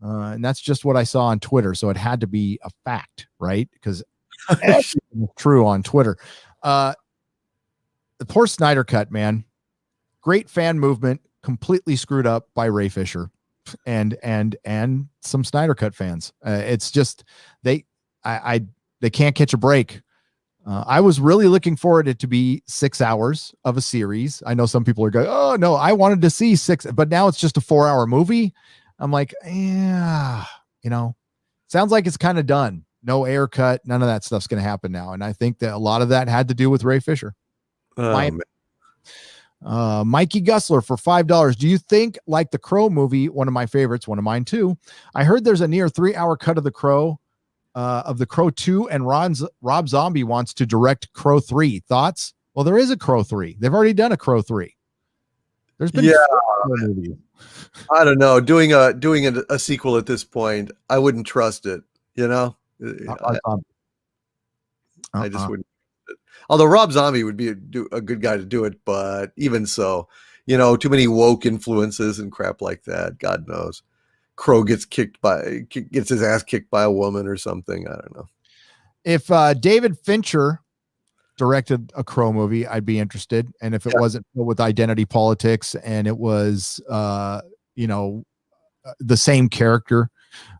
And that's just what I saw on Twitter. So it had to be a fact, right? Because it's true on Twitter. The poor Snyder Cut, man. Great fan movement, completely screwed up by Ray Fisher and some Snyder Cut fans. It's just they can't catch a break. I was really looking forward it to be 6 hours of a series. I know some people are going, oh no, I wanted to see 6, but now it's just a 4-hour movie. I'm like, yeah, sounds like it's kind of done. No air cut. None of that stuff's going to happen now. And I think that a lot of that had to do with Ray Fisher. Mikey Gussler for $5. Do you think, like the Crow movie, one of my favorites, one of mine too, I heard there's a near 3-hour cut of the Crow 2, and Rob Zombie wants to direct Crow 3. Thoughts? Well, there is a Crow 3. They've already done a Crow 3. There's been movies. I don't know. Doing a sequel at this point, I wouldn't trust it. I just wouldn't. Although Rob Zombie would be a good guy to do it, but even so, too many woke influences and crap like that. God knows. Crow gets his ass kicked by a woman or something. I don't know. If David Fincher directed a Crow movie, I'd be interested. And if it wasn't filled with identity politics and it was, the same character,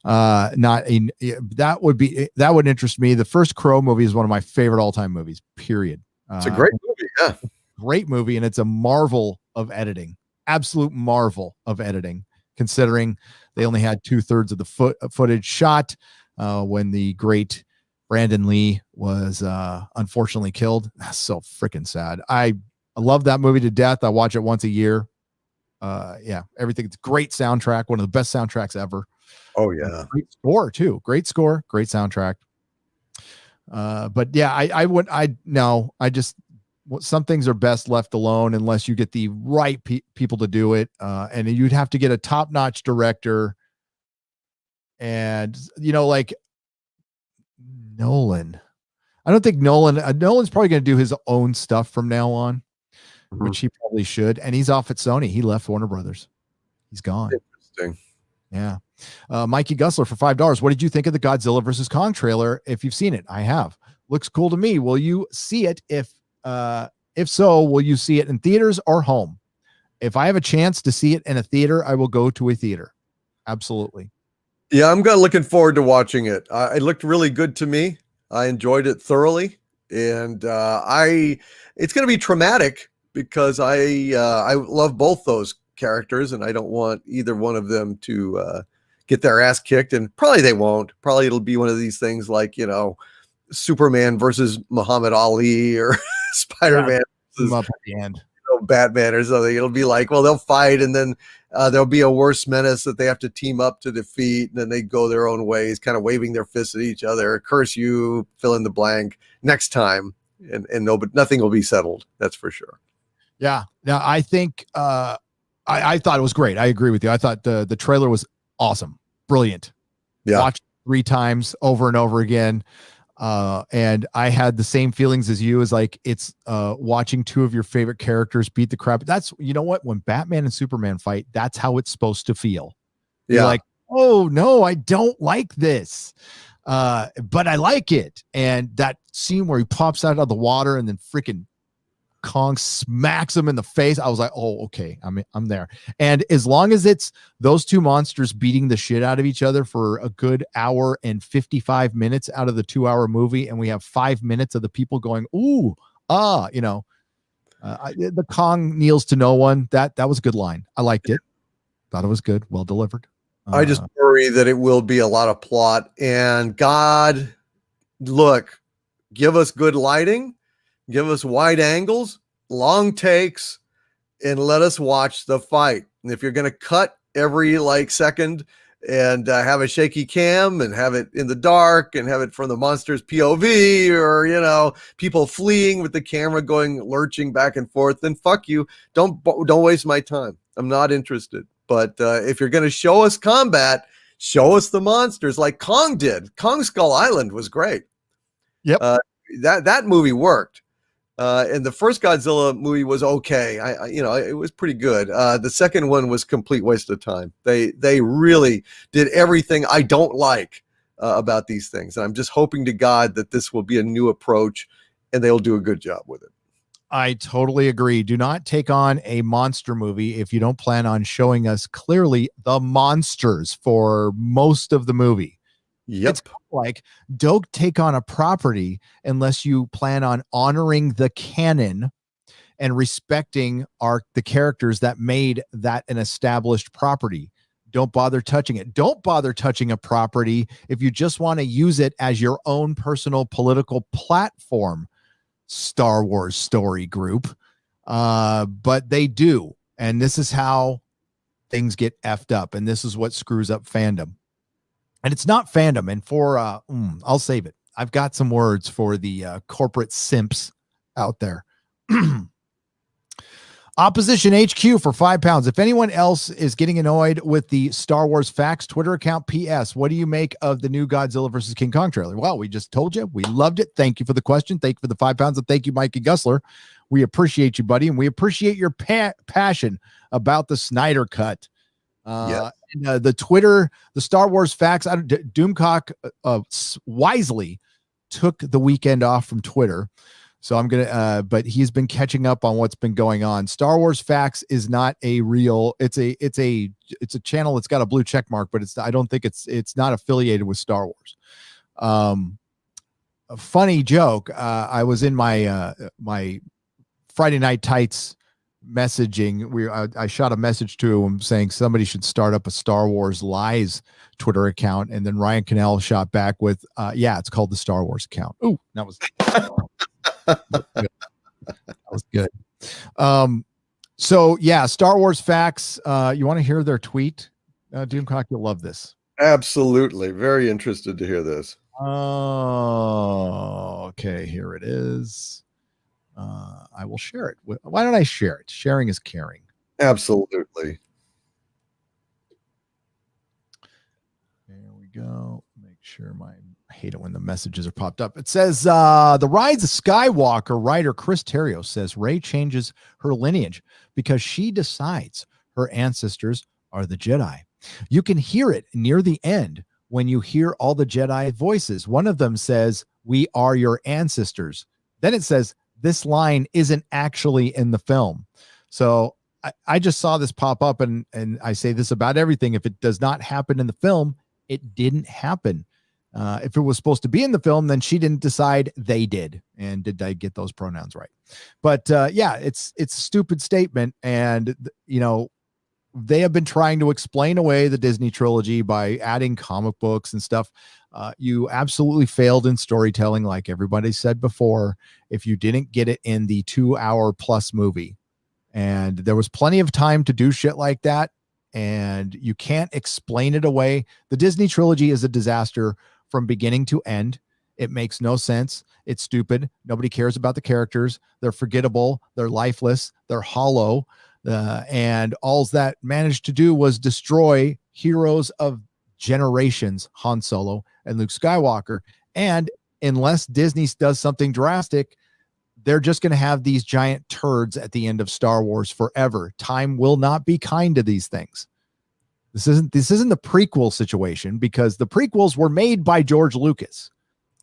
Not a that would interest me. The first Crow movie is one of my favorite all-time movies, period. It's a great movie. Yeah. Great movie, and it's a marvel of editing. Absolute marvel of editing, considering they only had 2/3 of the footage shot when the great Brandon Lee was unfortunately killed. That's so freaking sad. I love that movie to death. I watch it once a year. Yeah, everything. It's great soundtrack, one of the best soundtracks ever. Oh yeah, great score too. Great score, great soundtrack. But yeah, I just some things are best left alone unless you get the right people to do it, and you'd have to get a top-notch director, and like Nolan. I don't think Nolan's probably going to do his own stuff from now on, which he probably should. And he's off at Sony. He left Warner Brothers. He's gone. Interesting. Yeah. Mikey Gussler for $5. What did you think of the Godzilla versus Kong trailer? If you've seen it, I have. Looks cool to me. Will you see it? If so, will you see it in theaters or home? If I have a chance to see it in a theater, I will go to a theater. Absolutely. Yeah, I'm looking forward to watching it. It looked really good to me. I enjoyed it thoroughly, and it's going to be traumatic because I love both those characters, and I don't want either one of them to get their ass kicked, and probably they won't. Probably it'll be one of these things like Superman versus Muhammad Ali or Spider-Man versus up at the end. Batman or something. It'll be like, well, they'll fight, and then there'll be a worse menace that they have to team up to defeat, and then they go their own ways, kind of waving their fists at each other, curse you, fill in the blank next time, and nothing will be settled. That's for sure. Yeah. Now I think I thought it was great. I agree with you. I thought the trailer was awesome, brilliant. Yeah. Watched 3 times over and over again. And I had the same feelings as you, as like it's watching 2 of your favorite characters beat the crap. That's, what, when Batman and Superman fight, that's how it's supposed to feel. Yeah. You're like, oh no, I don't like this. But I like it. And that scene where he pops out of the water and then freaking Kong smacks him in the face, I was like, oh, okay, I'm there. And as long as it's those 2 monsters beating the shit out of each other for a good hour and 55 minutes out of the 2-hour movie, and we have 5 minutes of the people going, ooh, the Kong kneels to no one. That was a good line. I liked it. Thought it was good. Well delivered. I just worry that it will be a lot of plot, and God, look, give us good lighting. Give us wide angles, long takes, and let us watch the fight. And if you're going to cut every second and have a shaky cam and have it in the dark and have it from the monster's POV, or people fleeing with the camera going lurching back and forth, then fuck you. Don't waste my time. I'm not interested. But if you're going to show us combat, show us the monsters like Kong did. Kong Skull Island was great. Yep. That movie worked. And the first Godzilla movie was okay. It was pretty good. The second one was complete waste of time. They really did everything I don't like about these things. And I'm just hoping to God that this will be a new approach and they'll do a good job with it. I totally agree. Do not take on a monster movie if you don't plan on showing us clearly the monsters for most of the movie. Yep. It's like, don't take on a property unless you plan on honoring the canon and respecting the characters that made that an established property. Don't bother touching it. Don't bother touching a property if you just want to use it as your own personal political platform, Star Wars story group. But they do. And this is how things get effed up. And this is what screws up fandom. And it's not fandom. And for, I'll save it. I've got some words for the corporate simps out there. Opposition HQ for £5. If anyone else is getting annoyed with the Star Wars Facts Twitter account, PS, what do you make of the new Godzilla versus King Kong trailer? Well, we just told you. We loved it. Thank you for the question. Thank you for the £5. And thank you, Mikey Gussler. We appreciate you, buddy. And we appreciate your passion about the Snyder Cut. Yes. And, the Twitter, the Star Wars Facts, Doomcock wisely took the weekend off from Twitter. So I'm gonna, but he's been catching up on what's been going on. Star Wars Facts is not a real. It's a channel that's got a blue check mark, but I don't think it's not affiliated with Star Wars. A funny joke. I was in my my Friday Night Tights messaging. I shot a message to him saying somebody should start up a Star Wars Lies Twitter account, and then Ryan Cannell shot back with, "Yeah, it's called the Star Wars account." Ooh, that was. That was good. So yeah, Star Wars Facts. You want to hear their tweet? Doomcock, you'll love this. Absolutely. Very interested to hear this. Oh, okay. Here it is. I will share it. Why don't I share it? Sharing is caring. Absolutely. There we go. Make sure I hate it when the messages are popped up. It says, the Rise of Skywalker writer Chris Terrio says Rey changes her lineage because she decides her ancestors are the Jedi. You can hear it near the end when you hear all the Jedi voices. One of them says, "We are your ancestors." Then it says, this line isn't actually in the film. So I just saw this pop up, and I say this about everything. If it does not happen in the film, it didn't happen. If it was supposed to be in the film, then she didn't decide, they did. And did I get those pronouns right? But yeah, it's a stupid statement. And, you know, they have been trying to explain away the Disney trilogy by adding comic books and stuff. You absolutely failed in storytelling, like everybody said before, if you didn't get it in the 2-hour plus movie. And there was plenty of time to do shit like that. And you can't explain it away. The Disney trilogy is a disaster from beginning to end. It makes no sense. It's stupid. Nobody cares about the characters. They're forgettable. They're lifeless. They're hollow. And all that managed to do was destroy heroes of generations, Han Solo and Luke Skywalker. And unless Disney does something drastic, they're just going to have these giant turds at the end of Star Wars forever. Time will not be kind to these things. This isn't the prequel situation, because the prequels were made by George Lucas.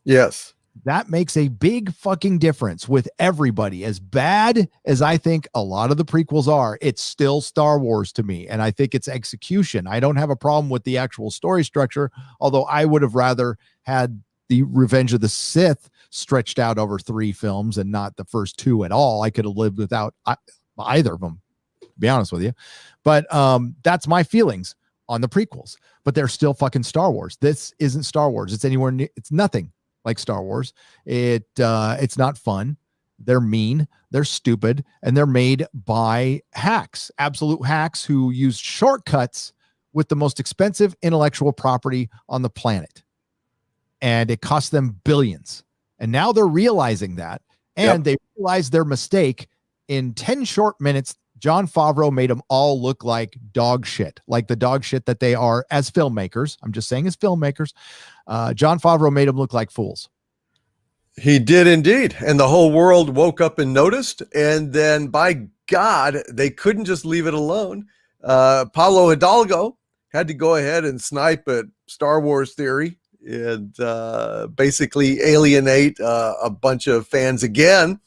Yes. That makes a big fucking difference with everybody. As bad as I think a lot of the prequels are, it's still Star Wars to me. And I think it's execution. I don't have a problem with the actual story structure, although I would have rather had the Revenge of the Sith stretched out over 3 films and not the first 2 at all. I could have lived without either of them, to be honest with you. But that's my feelings on the prequels. But they're still fucking Star Wars. This isn't Star Wars. It's anywhere near, it's nothing like Star Wars. It's not fun. They're mean, they're stupid, and they're made by hacks, absolute hacks who use shortcuts with the most expensive intellectual property on the planet. And it cost them billions. And now they're realizing that, and they realize their mistake. In 10 short minutes, Jon Favreau made them all look like dog shit, like the dog shit that they are as filmmakers. I'm just saying, as filmmakers, Jon Favreau made them look like fools. He did indeed. And the whole world woke up and noticed. And then, by God, they couldn't just leave it alone. Pablo Hidalgo had to go ahead and snipe at Star Wars Theory and basically alienate a bunch of fans again.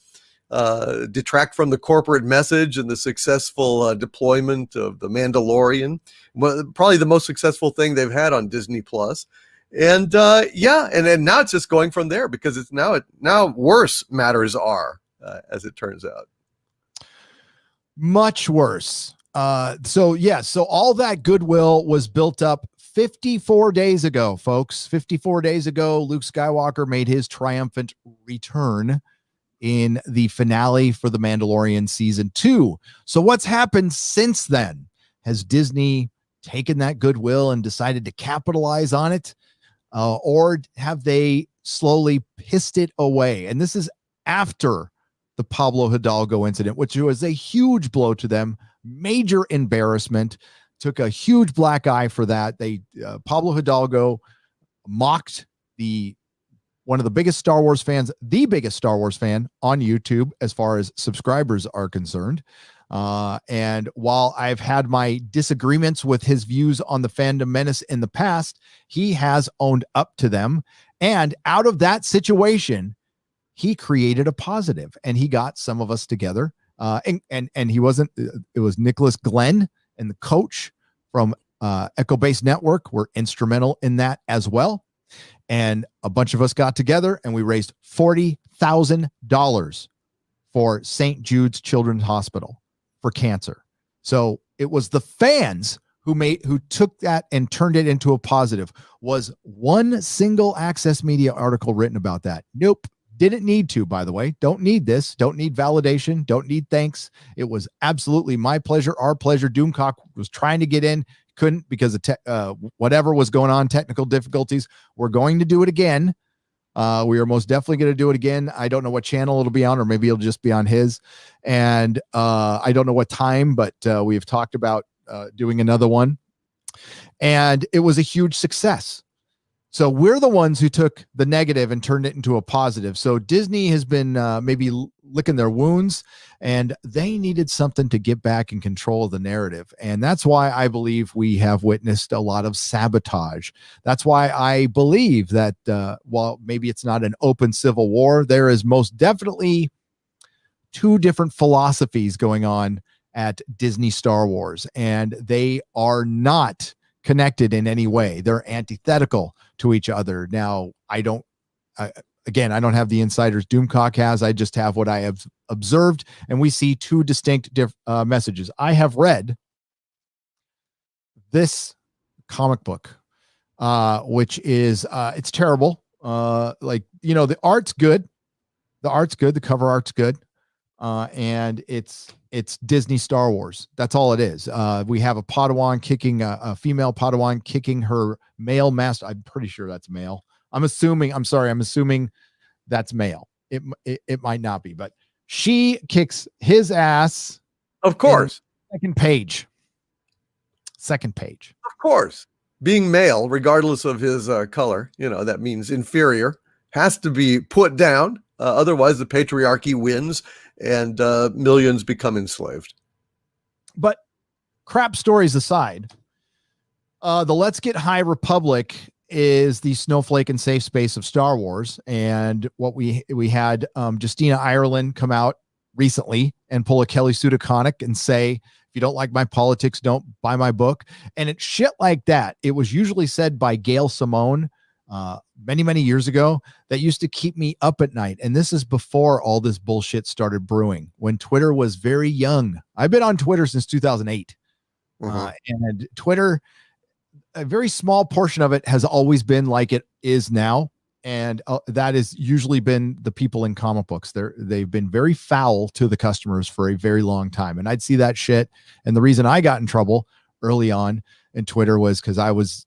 Detract from the corporate message and the successful deployment of The Mandalorian. Well, probably the most successful thing they've had on Disney Plus. And and then now it's just going from there, because it's now worse matters are, as it turns out. Much worse. So all that goodwill was built up 54 days ago, folks. 54 days ago, Luke Skywalker made his triumphant return in the finale for The Mandalorian season 2. So what's happened since then? Has Disney taken that goodwill and decided to capitalize on it? Or have they slowly pissed it away? And this is after the Pablo Hidalgo incident, which was a huge blow to them, major embarrassment, took a huge black eye for that. Pablo Hidalgo mocked one of the biggest Star Wars fans, the biggest Star Wars fan on YouTube, as far as subscribers are concerned. And while I've had my disagreements with his views on the Fandom Menace in the past, he has owned up to them. And out of that situation, he created a positive, and he got some of us together. And he wasn't, it was Nicholas Glenn and the coach from Echo Base Network were instrumental in that as well. And a bunch of us got together and we raised $40,000 for St. Jude's Children's Hospital for cancer. So it was the fans who took that and turned it into a positive. Was one single Access Media article written about that? Nope. Didn't need to, by the way. Don't need this. Don't need validation. Don't need thanks. It was absolutely my pleasure, our pleasure. Doomcock was trying to get in, couldn't because of whatever was going on, technical difficulties. We're going to do it again. We are most definitely going to do it again. I don't know what channel it'll be on, or maybe it'll just be on his. And I don't know what time, but we have talked about doing another one. And it was a huge success. So we're the ones who took the negative and turned it into a positive. So Disney has been maybe licking their wounds, and they needed something to get back in control of the narrative. And that's why I believe we have witnessed a lot of sabotage. That's why I believe that while maybe it's not an open civil war, there is most definitely two different philosophies going on at Disney Star Wars, and they are not connected in any way. They're antithetical to each other. Now, I don't have the insiders Doomcock has. I just have what I have observed, and we see two distinct messages. I have read this comic book, which is it's terrible. The art's good. The cover art's good. And it's Disney Star Wars. That's all it is. We have a Padawan kicking a female Padawan kicking her male master. I'm pretty sure that's male. I'm assuming that's male. It might not be, but she kicks his ass. Of course. Second page. Of course. Being male, regardless of his color, that means inferior, has to be put down. Otherwise, the patriarchy wins and millions become enslaved. But crap stories aside, the Let's Get High Republic is the snowflake and safe space of Star Wars. And what we had Justina Ireland come out recently and pull a Kelly Sue DeConnick and say, if you don't like my politics, don't buy my book. And it's shit like that. It was usually said by Gail Simone many years ago that used to keep me up at night. And this is before all this bullshit started brewing, when Twitter was very young. I've been on Twitter since 2008. And Twitter, a very small portion of it has always been like it is now. And that has usually been the people in comic books. They've been very foul to the customers for a very long time. And I'd see that shit. And the reason I got in trouble early on in Twitter was because I was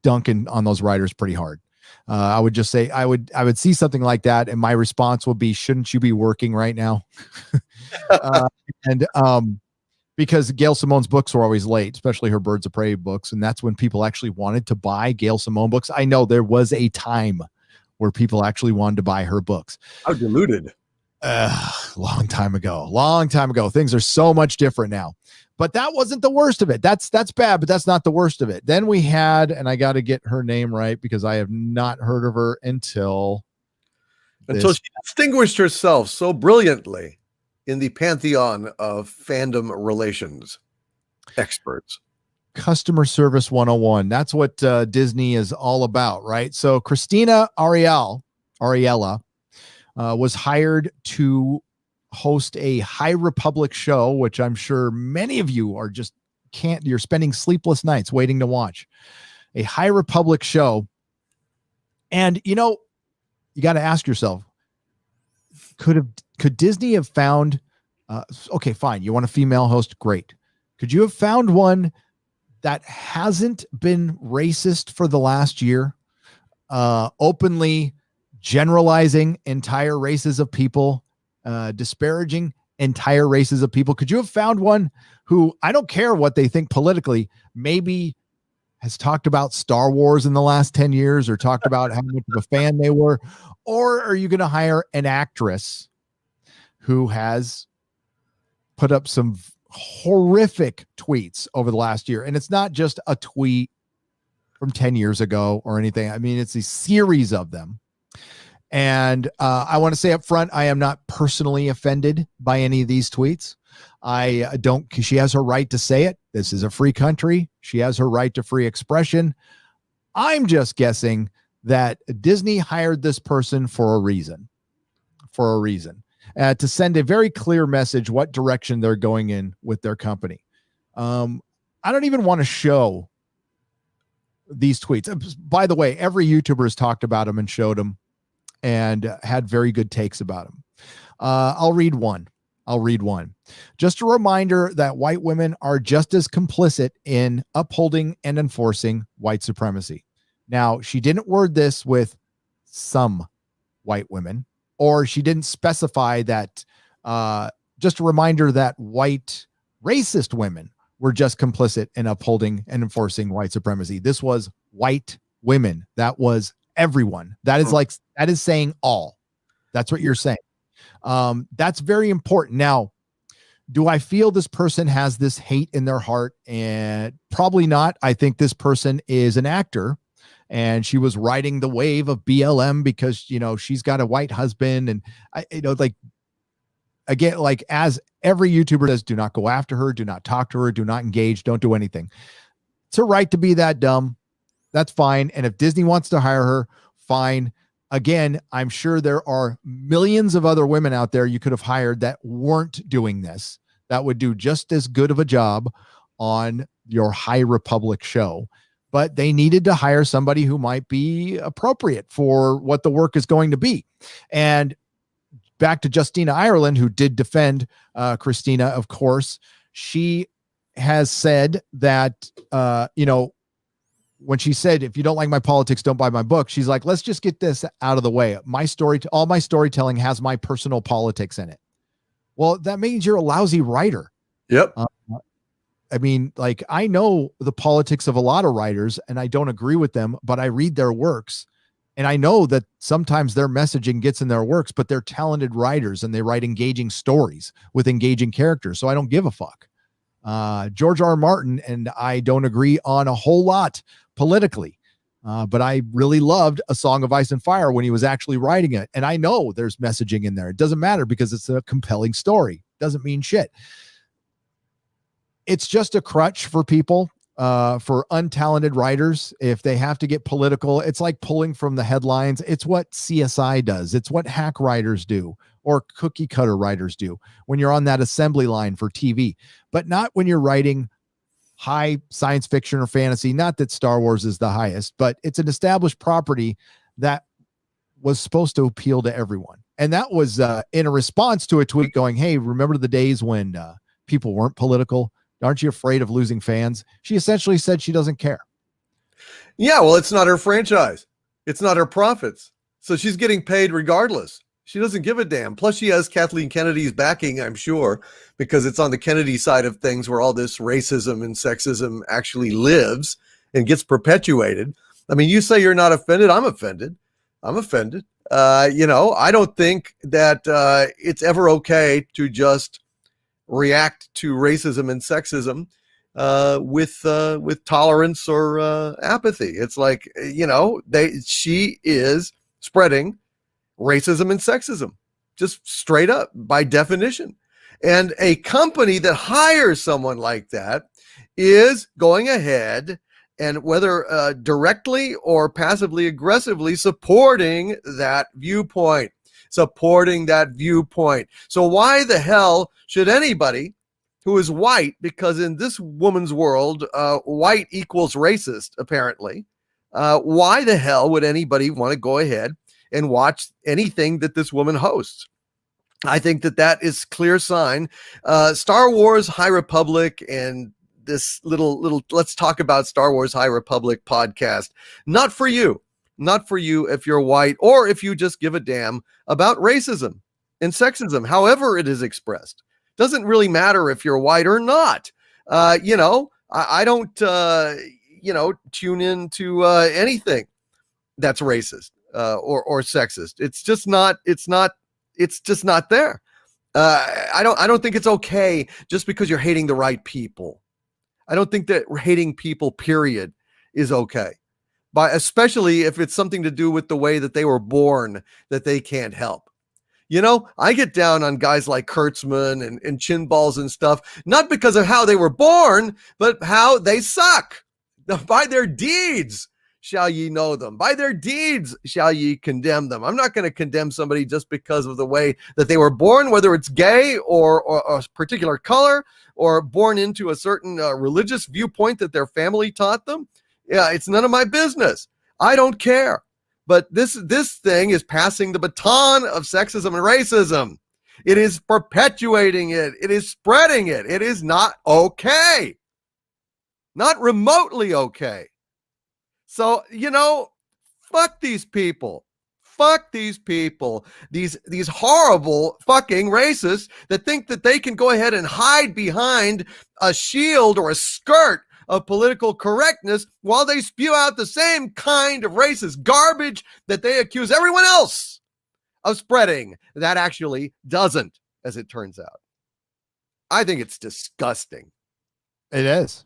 dunking on those writers pretty hard. I would just say I would see something like that, and my response would be, shouldn't you be working right now? Because Gail Simone's books were always late, especially her Birds of Prey books, and that's when people actually wanted to buy Gail Simone books. I know there was a time where people actually wanted to buy her books. How deluded. Long time ago. Things are so much different now. But that wasn't the worst of it. That's bad, but that's not the worst of it. Then we had, and I got to get her name right because I have not heard of her until she distinguished herself so brilliantly in the pantheon of fandom relations experts. Customer Service 101. That's what Disney is all about, right? So Christina Ariella was hired to host a High Republic show, which I'm sure many of you are you're spending sleepless nights waiting to watch. A High Republic show. And you got to ask yourself, could Disney have found okay, fine, you want a female host, great. Could you have found one that hasn't been racist for the last year, openly generalizing entire races of people, disparaging entire races of people? Could you have found one who, I don't care what they think politically, maybe has talked about Star Wars in the last 10 years or talked about how much of a fan they were? Or are you going to hire an actress who has put up some horrific tweets over the last year? And it's not just a tweet from 10 years ago or anything. I mean, it's a series of them. And I want to say up front, I am not personally offended by any of these tweets. I don't, she has her right to say it. This is a free country. She has her right to free expression. I'm just guessing that Disney hired this person for a reason, to send a very clear message what direction they're going in with their company. I don't even want to show these tweets. By the way, every YouTuber has talked about them and showed them and had very good takes about them. I'll read one. Just a reminder that white women are just as complicit in upholding and enforcing white supremacy. Now, she didn't word this with some white women, or she didn't specify that. Just a reminder that white racist women were just complicit in upholding and enforcing white supremacy. This was white women. That was everyone. That is saying all. That's what you're saying. That's very important. Now, do I feel this person has this hate in their heart? And probably not. I think this person is an actor, and she was riding the wave of BLM because, she's got a white husband. And as every YouTuber does, do not go after her, do not talk to her, do not engage, don't do anything. It's her right to be that dumb. That's fine. And if Disney wants to hire her, fine. Again, I'm sure there are millions of other women out there you could have hired that weren't doing this, that would do just as good of a job on your High Republic show. But they needed to hire somebody who might be appropriate for what the work is going to be. And back to Justina Ireland, who did defend Christina, of course, she has said that, when she said, if you don't like my politics, don't buy my book, she's like, let's just get this out of the way. All my storytelling has my personal politics in it. Well, that means you're a lousy writer. Yep. I know the politics of a lot of writers, and I don't agree with them, but I read their works, and I know that sometimes their messaging gets in their works, but they're talented writers and they write engaging stories with engaging characters. So I don't give a fuck. George R. R. Martin and I don't agree on a whole lot politically, but I really loved A Song of Ice and Fire when he was actually writing it. And I know there's messaging in there. It doesn't matter because it's a compelling story. Doesn't mean shit. It's just a crutch for people, for untalented writers. If they have to get political, it's like pulling from the headlines. It's what CSI does. It's what hack writers do, or cookie cutter writers do when you're on that assembly line for TV, but not when you're writing high science fiction or fantasy. Not that Star Wars is the highest, but it's an established property that was supposed to appeal to everyone. And that was in a response to a tweet going, hey, remember the days when people weren't political? Aren't you afraid of losing fans? She essentially said she doesn't care. Yeah, well, it's not her franchise. It's not her profits. So she's getting paid regardless. She doesn't give a damn. Plus, she has Kathleen Kennedy's backing, I'm sure, because it's on the Kennedy side of things where all this racism and sexism actually lives and gets perpetuated. I mean, you say you're not offended. I'm offended. I don't think that it's ever okay to just react to racism and sexism with tolerance or apathy. It's like, she is spreading racism and sexism, just straight up by definition. And a company that hires someone like that is going ahead and, whether directly or passively aggressively, supporting that viewpoint. So why the hell should anybody who is white, because in this woman's world, white equals racist, apparently, why the hell would anybody want to go ahead and watch anything that this woman hosts? I think that is clear sign. Star Wars High Republic and this little let's talk about Star Wars High Republic podcast. Not for you if you're white, or if you just give a damn about racism and sexism, however it is expressed. Doesn't really matter if you're white or not. I don't tune into anything that's racist or sexist. It's just not there. I don't think it's okay just because you're hating the right people. I don't think that hating people, period, is okay. especially if it's something to do with the way that they were born that they can't help. You know, I get down on guys like Kurtzman and chin balls and stuff, not because of how they were born, but how they suck. By their deeds shall ye know them. By their deeds shall ye condemn them. I'm not going to condemn somebody just because of the way that they were born, whether it's gay or a particular color or born into a certain religious viewpoint that their family taught them. Yeah, it's none of my business. I don't care. But this thing is passing the baton of sexism and racism. It is perpetuating it. It is spreading it. It is not okay. Not remotely okay. So, you know, fuck these people. Fuck these people. These horrible fucking racists that think that they can go ahead and hide behind a shield or a skirt of political correctness while they spew out the same kind of racist garbage that they accuse everyone else of spreading that actually doesn't, as it turns out. I think it's disgusting. It is.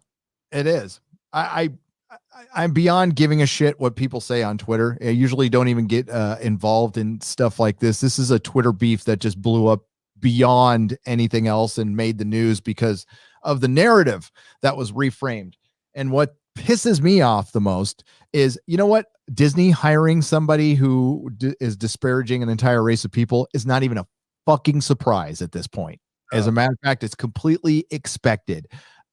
It is. I'm beyond giving a shit what people say on Twitter. I usually don't even get involved in stuff like this. This is a Twitter beef that just blew up beyond anything else and made the news because of the narrative that was reframed. And what pisses me off the most is, you know what? Disney hiring somebody who is disparaging an entire race of people is not even a fucking surprise at this point. As a matter of fact, it's completely expected.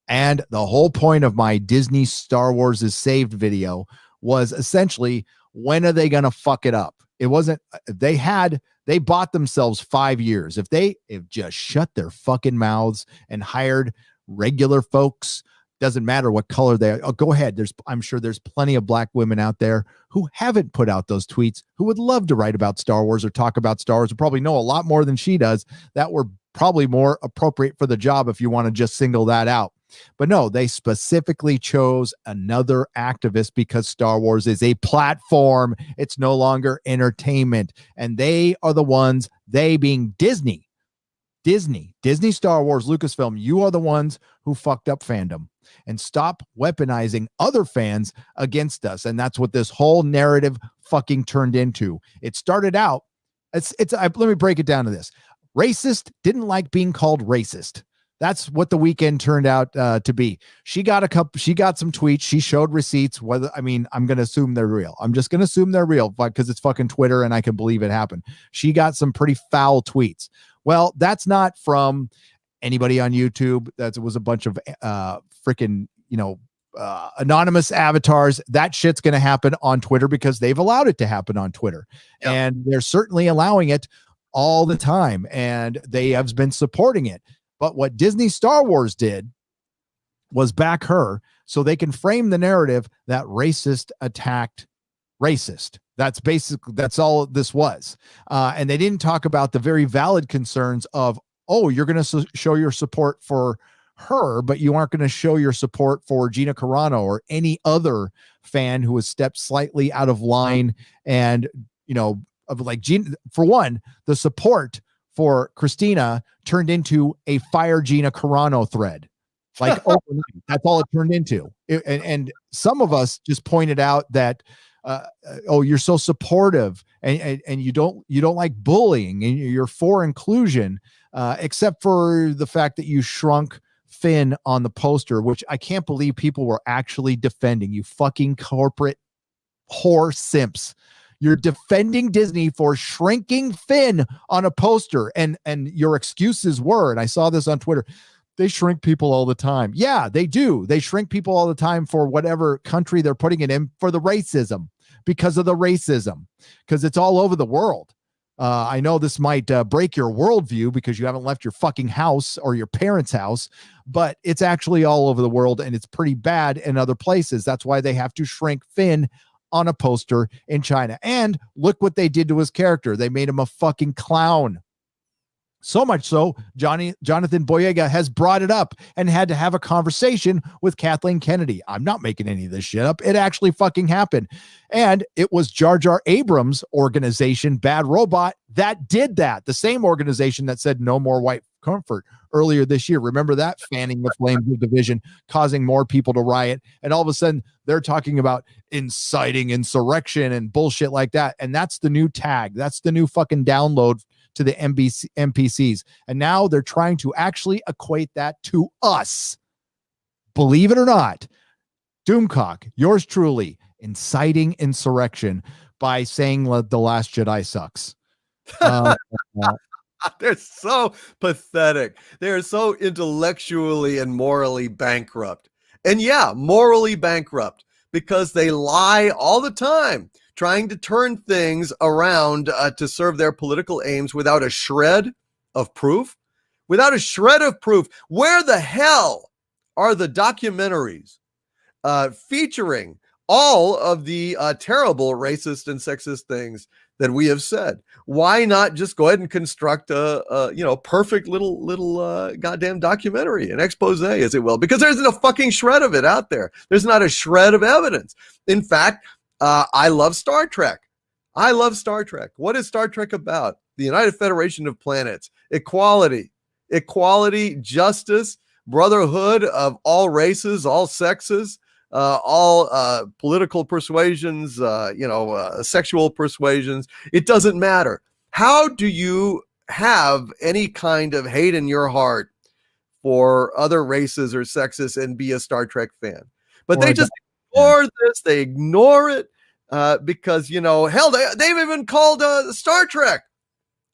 And the whole point of my Disney Star Wars is saved video was essentially, when are they going to fuck it up? It wasn't, they bought themselves 5 years. If they just shut their fucking mouths and hired regular folks, doesn't matter what color they are. Oh, go ahead. I'm sure there's plenty of black women out there who haven't put out those tweets, who would love to write about Star Wars or talk about Star Wars, who probably know a lot more than she does, that were probably more appropriate for the job if you want to just single that out. But no, they specifically chose another activist because Star Wars is a platform. It's no longer entertainment. And they are the ones, they being Disney, Star Wars, Lucasfilm, you are the ones who fucked up fandom, and stop weaponizing other fans against us. And that's what this whole narrative fucking turned into. It started out, let me break it down to this. Racist didn't like being called racist. That's what the weekend turned out to be. She got some tweets. She showed receipts. I'm going to assume they're real. I'm just going to assume they're real because it's fucking Twitter and I can believe it happened. She got some pretty foul tweets. Well, that's not from anybody on YouTube. That was a bunch of freaking, anonymous avatars. That shit's going to happen on Twitter because they've allowed it to happen on Twitter. Yep. And they're certainly allowing it all the time. And they have been supporting it. But what Disney Star Wars did was back her so they can frame the narrative that racist attacked racist. That's all this was. And they didn't talk about the very valid concerns of, oh, you're going to show your support for her, but you aren't going to show your support for Gina Carano or any other fan who has stepped slightly out of line. And, of like Gina, for one, the support for Christina turned into a fire Gina Carano thread. Like overnight. That's all it turned into. And some of us just pointed out that, you're so supportive and you don't like bullying and you're for inclusion, except for the fact that you shrunk Finn on the poster, which I can't believe people were actually defending. You fucking corporate whore simps. You're defending Disney for shrinking Finn on a poster, and your excuses were, and I saw this on Twitter, they shrink people all the time. Yeah, they do. They shrink people all the time for whatever country they're putting it in, for the racism, because of the racism, because it's all over the world. I know this might break your worldview because you haven't left your fucking house or your parents' house, but it's actually all over the world, and it's pretty bad in other places. That's why they have to shrink Finn on a poster in China. And look what they did to his character. They made him a fucking clown. So much so, Jonathan Boyega has brought it up and had to have a conversation with Kathleen Kennedy. I'm not making any of this shit up. It actually fucking happened. And it was Jar Jar Abrams' organization, Bad Robot, that did that. The same organization that said no more white comfort earlier this year. Remember that? Fanning the flames of division, causing more people to riot. And all of a sudden they're talking about inciting insurrection and bullshit like that. And that's the new tag. That's the new fucking download to the NPCs. And now they're trying to actually equate that to us. Believe it or not, Doomcock, yours truly, inciting insurrection by saying The Last Jedi sucks. They're so pathetic. They're so intellectually and morally bankrupt. And yeah, morally bankrupt because they lie all the time, trying to turn things around to serve their political aims without a shred of proof. Without a shred of proof. Where the hell are the documentaries featuring all of the terrible racist and sexist things that we have said? Why not just go ahead and construct a perfect little goddamn documentary, an expose, as it will? Because there isn't a fucking shred of it out there. There's not a shred of evidence. In fact, I love Star Trek. I love Star Trek. What is Star Trek about? The United Federation of Planets, equality, justice, brotherhood of all races, all sexes, all political persuasions, sexual persuasions. It doesn't matter. How do you have any kind of hate in your heart for other races or sexes and be a Star Trek fan? But they just ignore this. They ignore it because, hell, they've even called Star Trek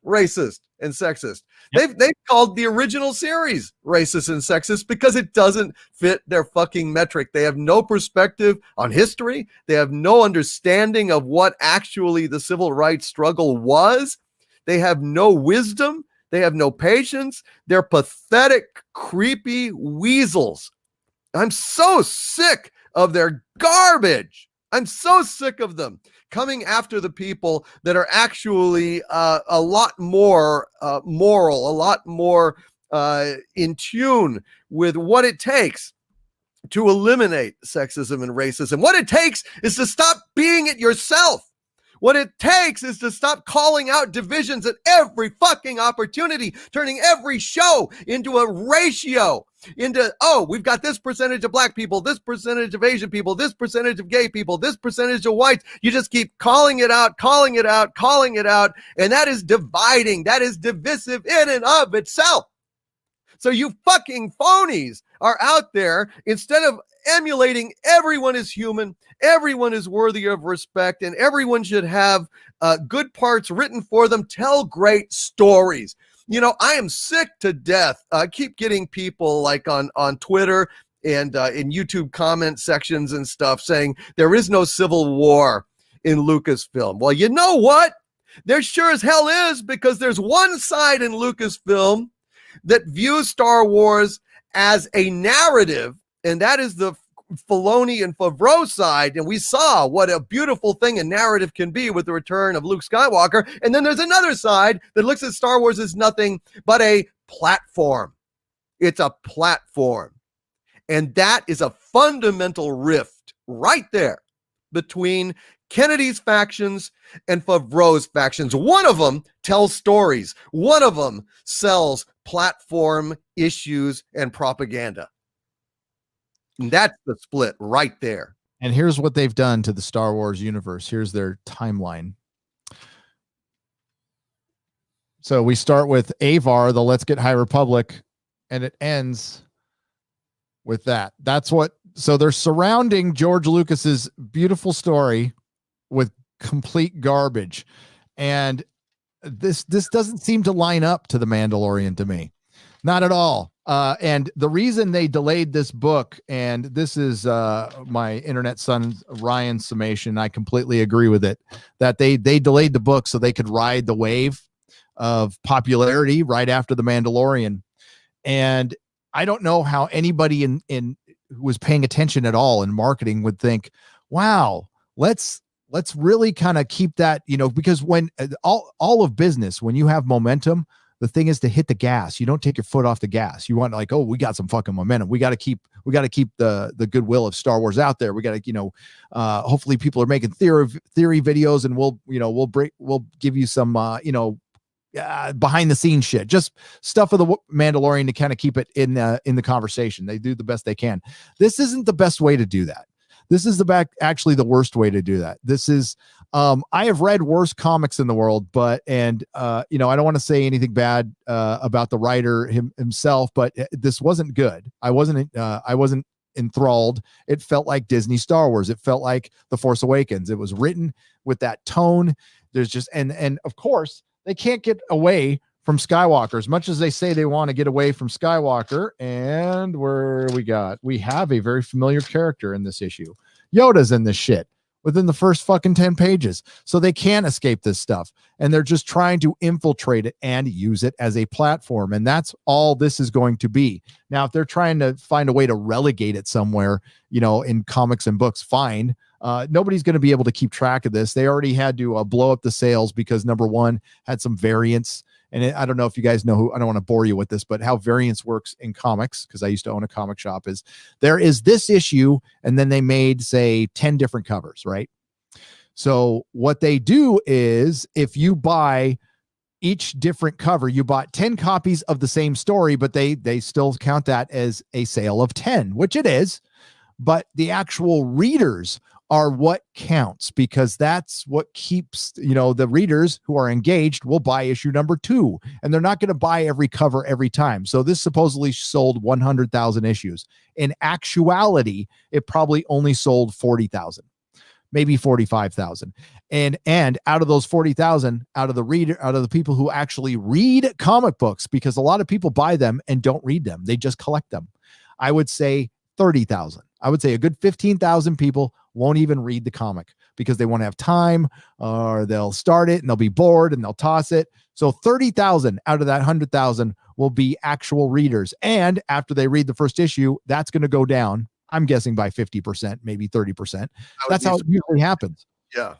racist and sexist. Yep. They've called the original series racist and sexist because it doesn't fit their fucking metric. They have no perspective on history. They have no understanding of what actually the civil rights struggle was. They have no wisdom. They have no patience. They're pathetic, creepy weasels. I'm so sick of their garbage. I'm so sick of them coming after the people that are actually a lot more moral, a lot more in tune with what it takes to eliminate sexism and racism. What it takes is to stop being it yourself. What it takes is to stop calling out divisions at every fucking opportunity, turning every show into a ratio, into, we've got this percentage of black people, this percentage of Asian people, this percentage of gay people, this percentage of whites. You just keep calling it out, and that is dividing. That is divisive in and of itself. So you fucking phonies are out there, instead of emulating everyone is human, everyone is worthy of respect, and everyone should have good parts written for them. Tell great stories. I am sick to death. I keep getting people like on Twitter and in YouTube comment sections and stuff saying there is no civil war in Lucasfilm. Well, you know what? There sure as hell is, because there's one side in Lucasfilm that views Star Wars as a narrative, and that is the Filoni and Favreau side. And we saw what a beautiful thing a narrative can be with the return of Luke Skywalker. And then there's another side that looks at Star Wars as nothing but a platform. It's a platform. And that is a fundamental rift right there between Kennedy's factions and Favreau's factions. One of them tells stories. One of them sells platform issues and propaganda. And that's the split right there. And here's what they've done to the Star Wars universe. Here's their timeline. So we start with Avar, the Let's Get High Republic, and it ends with that. So they're surrounding George Lucas's beautiful story with complete garbage. And this doesn't seem to line up to The Mandalorian to me. Not at all. And the reason they delayed this book, and this is my internet son Ryan's summation, I completely agree with it, that they delayed the book so they could ride the wave of popularity right after The Mandalorian. And I don't know how anybody in who was paying attention at all in marketing would think, wow, let's really kind of keep that, because when all of business, when you have momentum, the thing is to hit the gas. You don't take your foot off the gas. You want we got some fucking momentum. We got to keep the goodwill of Star Wars out there. We got to, hopefully people are making theory videos, and we'll give you some, behind the scenes shit, just stuff of the Mandalorian to kind of keep it in the conversation. They do the best they can. This isn't the best way to do that. This is actually the worst way to do that. This is, I have read worse comics in the world, but, I don't want to say anything bad about the writer himself, but this wasn't good. I wasn't enthralled. It felt like Disney Star Wars. It felt like The Force Awakens. It was written with that tone. There's just, and of course, they can't get away from Skywalker as much as they say they want to get away from Skywalker. And we have a very familiar character in this issue. Yoda's in this shit within the first fucking 10 pages. So they can't escape this stuff. And they're just trying to infiltrate it and use it as a platform. And that's all this is going to be. Now, if they're trying to find a way to relegate it somewhere, in comics and books, fine. Nobody's going to be able to keep track of this. They already had to blow up the sales because number one had some variants. And I don't know if you guys know I don't want to bore you with this, but how variance works in comics, because I used to own a comic shop, is there is this issue, and then they made, say, 10 different covers, right? So what they do is if you buy each different cover, you bought 10 copies of the same story, but they still count that as a sale of 10, which it is. But the actual readers are what counts, because that's what keeps, the readers who are engaged will buy issue number 2, and they're not going to buy every cover every time. So this supposedly sold 100,000 issues. In actuality, it probably only sold 40,000, maybe 45,000. And out of those 40,000, out of the people who actually read comic books, because a lot of people buy them and don't read them, they just collect them, I would say 30,000. I would say a good 15,000 people won't even read the comic because they won't have time, or they'll start it and they'll be bored and they'll toss it. So 30,000 out of that 100,000 will be actual readers. And after they read the first issue, that's going to go down, I'm guessing, by 50%, maybe 30%. That's how it usually happens. Yeah.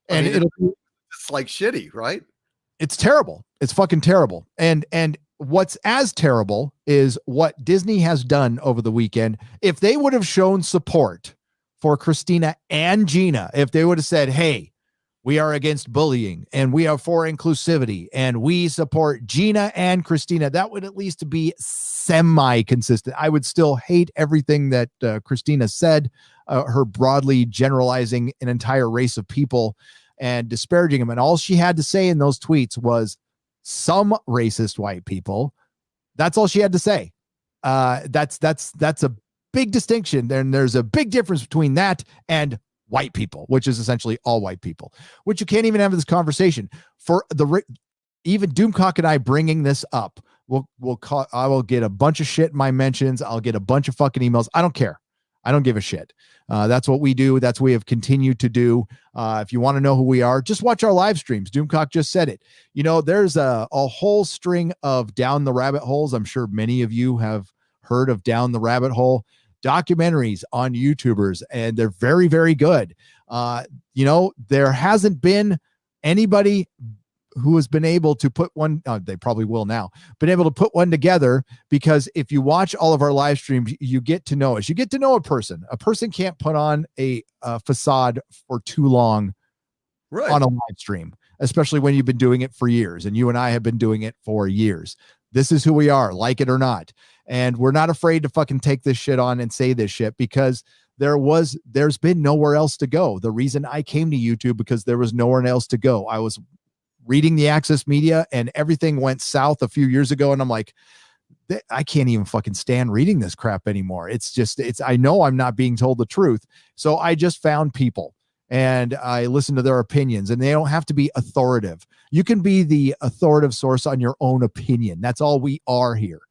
And it's like shitty, right? It's terrible. It's fucking terrible. And what's as terrible is what Disney has done over the weekend. If they would have shown support for Christina and Gina, if they would have said, hey, we are against bullying and we are for inclusivity and we support Gina and Christina, that would at least be semi-consistent. I would still hate everything that Christina said, her broadly generalizing an entire race of people and disparaging them. And all she had to say in those tweets was some racist white people. That's all she had to say. That's a big distinction. And there's a big difference between that and white people, which is essentially all white people, which you can't even have this conversation. For even Doomcock and I bringing this up, I will get a bunch of shit in my mentions. I'll get a bunch of fucking emails. I don't care. I don't give a shit. That's what we do. That's what we have continued to do. If you want to know who we are, just watch our live streams. Doomcock just said it. There's a whole string of Down the Rabbit Holes. I'm sure many of you have heard of Down the Rabbit Hole documentaries on YouTubers, and they're very, very good. There hasn't been anybody who has been able to put one, they probably will now, been able to put one together, because if you watch all of our live streams, you get to know us. You get to know a person. A person can't put on a facade for too long on a live stream, especially when you've been doing it for years, and you and I have been doing it for years. This is who we are, like it or not. And we're not afraid to fucking take this shit on and say this shit, because there's been nowhere else to go. The reason I came to YouTube, because there was nowhere else to go. I was reading the Access Media and everything went south a few years ago. And I'm like, I can't even fucking stand reading this crap anymore. I know I'm not being told the truth. So I just found people and I listened to their opinions, and they don't have to be authoritative. You can be the authoritative source on your own opinion. That's all we are here.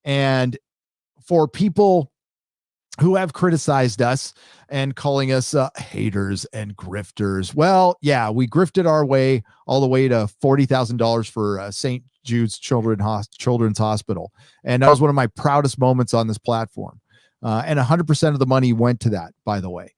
And for people who have criticized us and calling us haters and grifters, well, yeah, we grifted our way all the way to $40,000 for St. Jude's Children's Hospital. And that was one of my proudest moments on this platform. And 100% of the money went to that, by the way.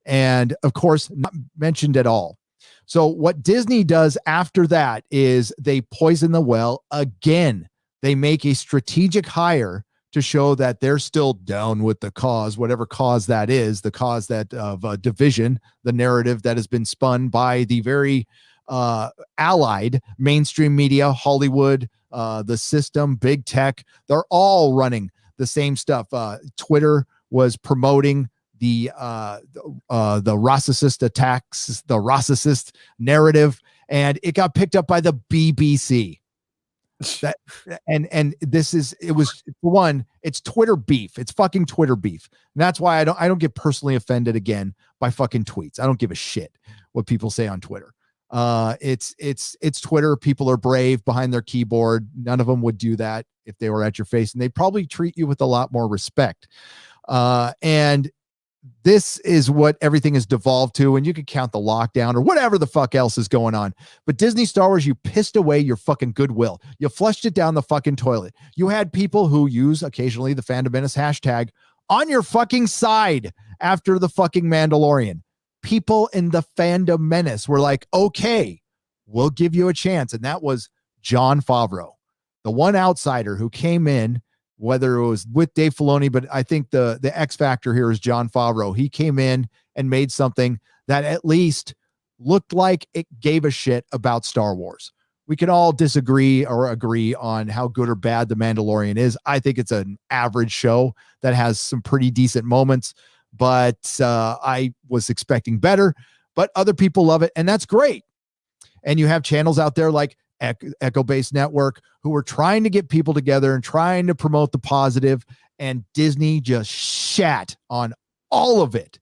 And of course, not mentioned at all. So what Disney does after that is they poison the well again. They make a strategic hire to show that they're still down with the cause, whatever cause that is, the cause that of division, the narrative that has been spun by the very allied mainstream media, Hollywood, the system, big tech, they're all running the same stuff. Twitter was promoting the racist attacks, the racist narrative, and it got picked up by the BBC. That and this is, it was, for one, it's Twitter beef. It's fucking Twitter beef. And that's why I don't get personally offended again by fucking tweets. I don't give a shit what people say on Twitter. It's Twitter. People are brave behind their keyboard. None of them would do that if they were at your face, and they'd probably treat you with a lot more respect. And this is what everything has devolved to, and you could count the lockdown or whatever the fuck else is going on. But Disney Star Wars, you pissed away your fucking goodwill. You flushed it down the fucking toilet. You had people who use occasionally the Fandom Menace hashtag on your fucking side after the fucking Mandalorian. People in the Fandom Menace were like, okay, we'll give you a chance. And that was Jon Favreau, the one outsider who came in, whether it was with Dave Filoni, but I think the X factor here is Jon Favreau. He came in and made something that at least looked like it gave a shit about Star Wars. We can all disagree or agree on how good or bad The Mandalorian is. I think it's an average show that has some pretty decent moments, but I was expecting better, but other people love it, and that's great. And you have channels out there like Echo Base Network who are trying to get people together and trying to promote the positive, and Disney just shat on all of it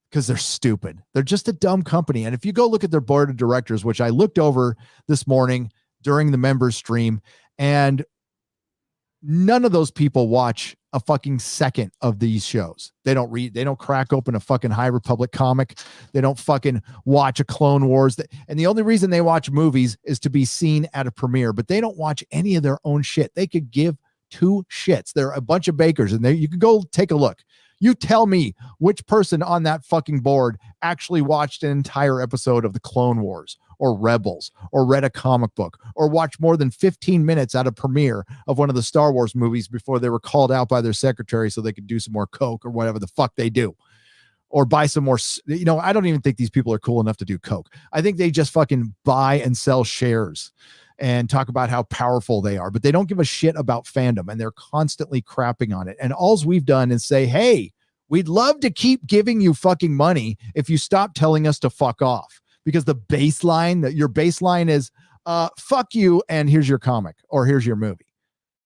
because they're stupid. They're just a dumb company. And if you go look at their board of directors, which I looked over this morning during the members stream, and none of those people watch a fucking second of these shows. They don't read, they don't crack open a fucking High Republic comic. They don't fucking watch a Clone Wars. And the only reason they watch movies is to be seen at a premiere, but they don't watch any of their own shit. They could give two shits. They're a bunch of bakers, and you can go take a look. You tell me which person on that fucking board actually watched an entire episode of the Clone Wars or Rebels or read a comic book or watched more than 15 minutes at a premiere of one of the Star Wars movies before they were called out by their secretary so they could do some more coke or whatever the fuck they do, or buy some more. I don't even think these people are cool enough to do coke. I think they just fucking buy and sell shares and talk about how powerful they are, but they don't give a shit about fandom, and they're constantly crapping on it. And alls we've done is say, hey, we'd love to keep giving you fucking money if you stop telling us to fuck off, because the baseline, that your baseline is fuck you and here's your comic or here's your movie.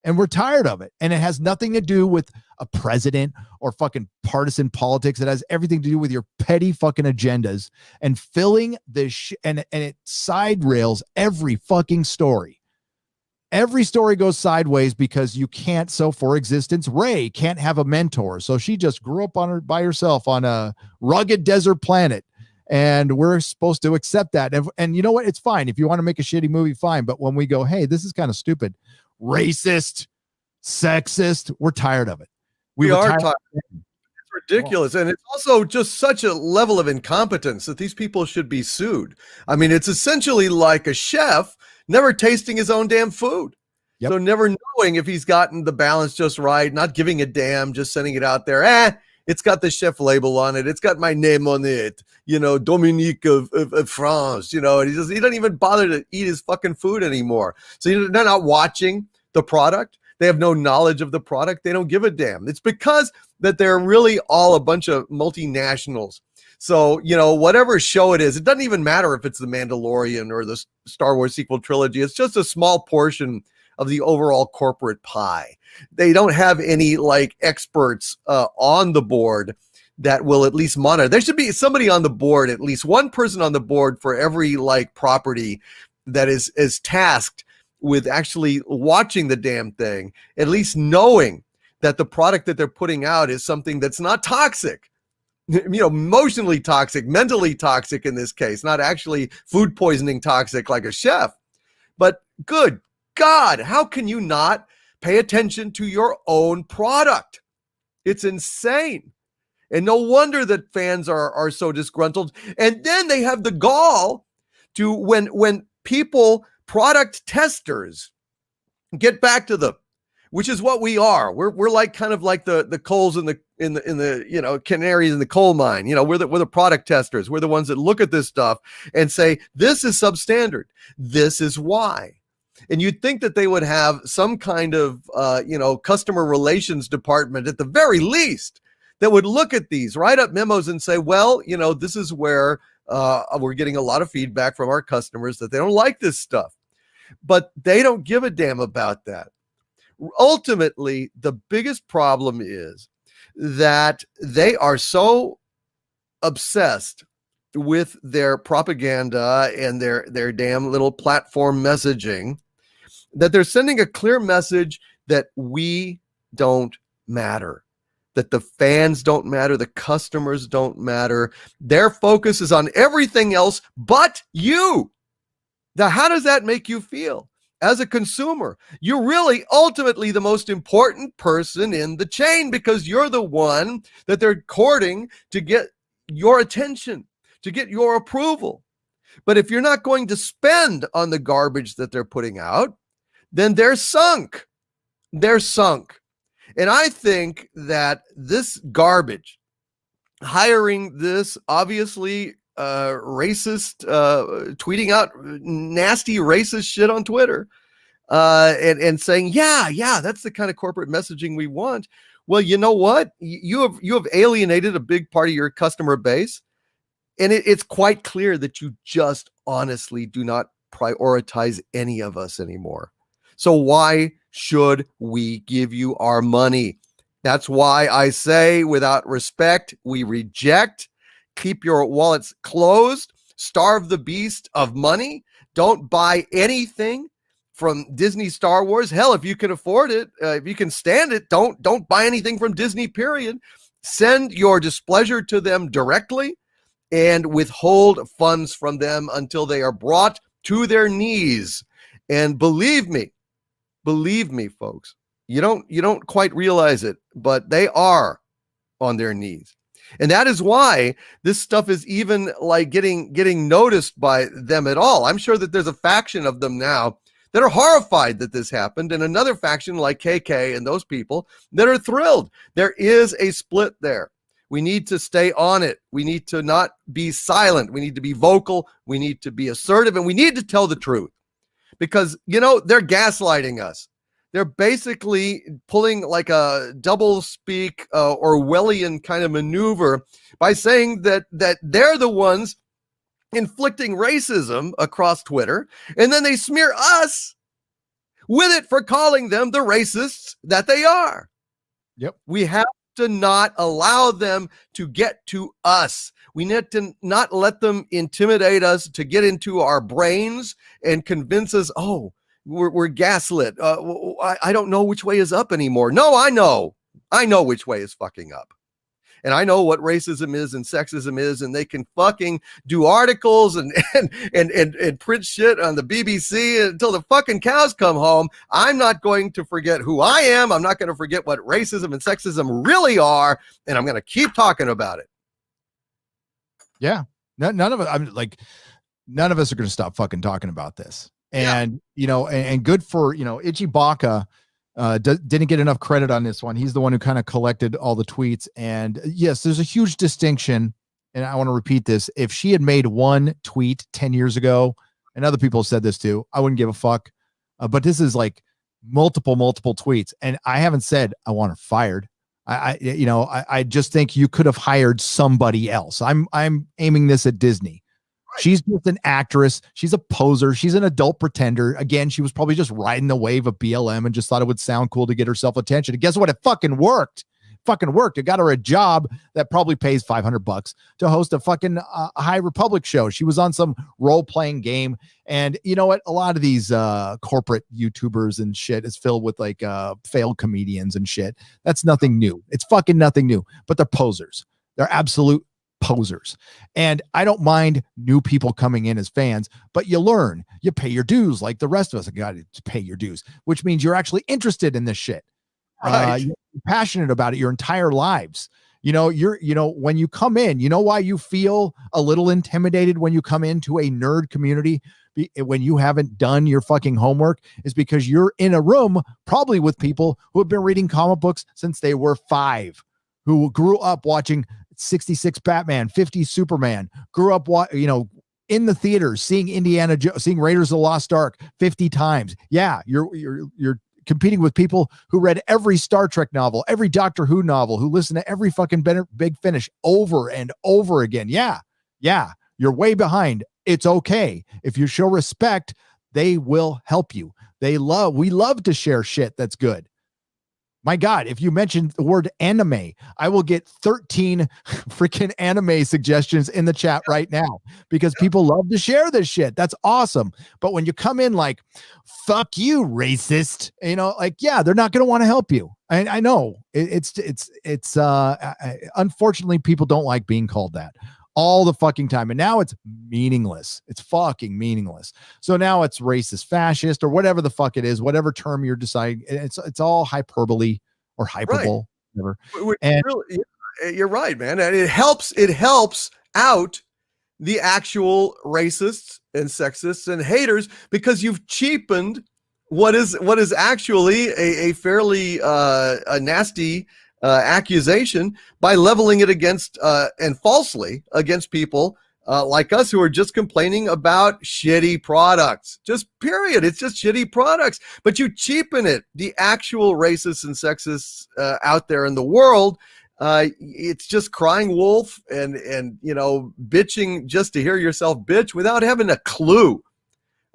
And we're tired of it. And it has nothing to do with a president or fucking partisan politics. It has everything to do with your petty fucking agendas and filling this and it side rails every fucking story. Every story goes sideways because you can't. So for existence, Rey can't have a mentor. So she just grew up by herself on a rugged desert planet. And we're supposed to accept that. And you know what? It's fine. If you want to make a shitty movie, fine. But when we go, hey, this is kind of stupid, racist, sexist, we're tired of it. We are tired. It's ridiculous. And it's also just such a level of incompetence that these people should be sued. I mean, it's essentially like a chef never tasting his own damn food. Yep. So never knowing if he's gotten the balance just right, not giving a damn, just sending it out there. It's got the chef label on it. It's got my name on it, Dominique of France, and he doesn't even bother to eat his fucking food anymore. So they're not watching the product. They have no knowledge of the product. They don't give a damn. It's because that they're really all a bunch of multinationals. So, whatever show it is, it doesn't even matter if it's The Mandalorian or the Star Wars sequel trilogy. It's just a small portion of the overall corporate pie. They don't have any experts on the board that will at least monitor. There should be somebody on the board, at least one person on the board for every property that is tasked with actually watching the damn thing, at least knowing that the product that they're putting out is something that's not toxic, emotionally toxic, mentally toxic in this case, not actually food poisoning toxic like a chef. But good God, how can you not pay attention to your own product? It's insane. And no wonder that fans are so disgruntled. And then they have the gall to, when people, product testers, get back to them which is what we are. We're like kind of like the coals in the canaries in the coal mine. We're the product testers. We're the ones that look at this stuff and say, this is substandard. This is why. And you'd think that they would have some kind of customer relations department at the very least that would look at these, write up memos and say, well, this is where we're getting a lot of feedback from our customers that they don't like this stuff. But they don't give a damn about that. Ultimately, the biggest problem is that they are so obsessed with their propaganda and their damn little platform messaging that they're sending a clear message that we don't matter, that the fans don't matter, the customers don't matter. Their focus is on everything else but you. Now, how does that make you feel? As a consumer, you're really ultimately the most important person in the chain because you're the one that they're courting to get your attention, to get your approval. But if you're not going to spend on the garbage that they're putting out, then they're sunk. They're sunk. And I think that this garbage, hiring this obviously racist, tweeting out nasty racist shit on Twitter, and saying, yeah, that's the kind of corporate messaging we want. Well, you know what? You have alienated a big part of your customer base, and it's quite clear that you just honestly do not prioritize any of us anymore. So why should we give you our money? That's why I say, without respect, we reject. Keep your wallets closed. Starve the beast of money. Don't buy anything from Disney Star Wars. Hell, if you can afford it, if you can stand it, don't buy anything from Disney, period. Send your displeasure to them directly and withhold funds from them until they are brought to their knees. And believe me, folks, you don't quite realize it, but they are on their knees. And that is why this stuff is even like getting noticed by them at all. I'm sure that there's a faction of them now that are horrified that this happened, and another faction like KK and those people that are thrilled. There is a split there. We need to stay on it. We need to not be silent. We need to be vocal. We need to be assertive, and we need to tell the truth. Because, they're gaslighting us. They're basically pulling like a double speak Orwellian kind of maneuver by saying that they're the ones inflicting racism across Twitter, and then they smear us with it for calling them the racists that they are. Yep. We have to not allow them to get to us. We need to not let them intimidate us, to get into our brains and convince us, oh, we're gaslit. I don't know which way is up anymore. No, I know which way is fucking up. And I know what racism is and sexism is, and they can fucking do articles and print shit on the BBC until the fucking cows come home. I'm not going to forget who I am. I'm not going to forget what racism and sexism really are, and I'm going to keep talking about it. Yeah, none of us. I'm like, none of us are going to stop fucking talking about this. And and good for Itchy Baka. Didn't get enough credit on this one. He's the one who kind of collected all the tweets. And yes, there's a huge distinction. And I want to repeat this. If she had made one tweet 10 years ago, and other people said this too, I wouldn't give a fuck. But this is like multiple tweets. And I haven't said I want her fired. I just think you could have hired somebody else. I'm aiming this at Disney. She's just an actress. She's a poser. She's an adult pretender. Again, she was probably just riding the wave of BLM and just thought it would sound cool to get herself attention. And guess what? It fucking worked. It got her a job that probably pays $500 to host a fucking High Republic show. She was on some role-playing game. And you know what? A lot of these corporate YouTubers and shit is filled with like failed comedians and shit. That's nothing new. It's fucking nothing new. But they're posers. They're absolute posers. And I don't mind new people coming in as fans, but you learn, you pay your dues like the rest of us. You got to pay your dues, which means you're actually interested in this shit. Right. You're passionate about it your entire lives. When you come in, you know why you feel a little intimidated when you come into a nerd community? when you haven't done your fucking homework is because you're in a room probably with people who have been reading comic books since they were 5, who grew up watching 66 Batman, 50 Superman, grew up, in the theaters, seeing seeing Raiders of the Lost Ark 50 times. Yeah, you're competing with people who read every Star Trek novel, every Doctor Who novel, who listen to every fucking Big Finish over and over again. Yeah, you're way behind. It's okay. If you show respect, they will help you. We love to share shit that's good. My God, if you mention the word anime, I will get 13 freaking anime suggestions in the chat right now because people love to share this shit. That's awesome. But when you come in like, fuck you, racist, they're not going to want to help you. I know it's unfortunately, people don't like being called that all the fucking time. And now it's meaningless. It's fucking meaningless. So now it's racist, fascist, or whatever the fuck it is, whatever term you're deciding. It's all hyperbole or hyperbole. Right. Whatever. And really, you're right, man. And it helps out the actual racists and sexists and haters because you've cheapened what is actually a fairly a nasty accusation by leveling it against and falsely against people like us who are just complaining about shitty products. Just period. It's just shitty products. But you cheapen it. The actual racists and sexists out there in the world, it's just crying wolf and bitching just to hear yourself bitch without having a clue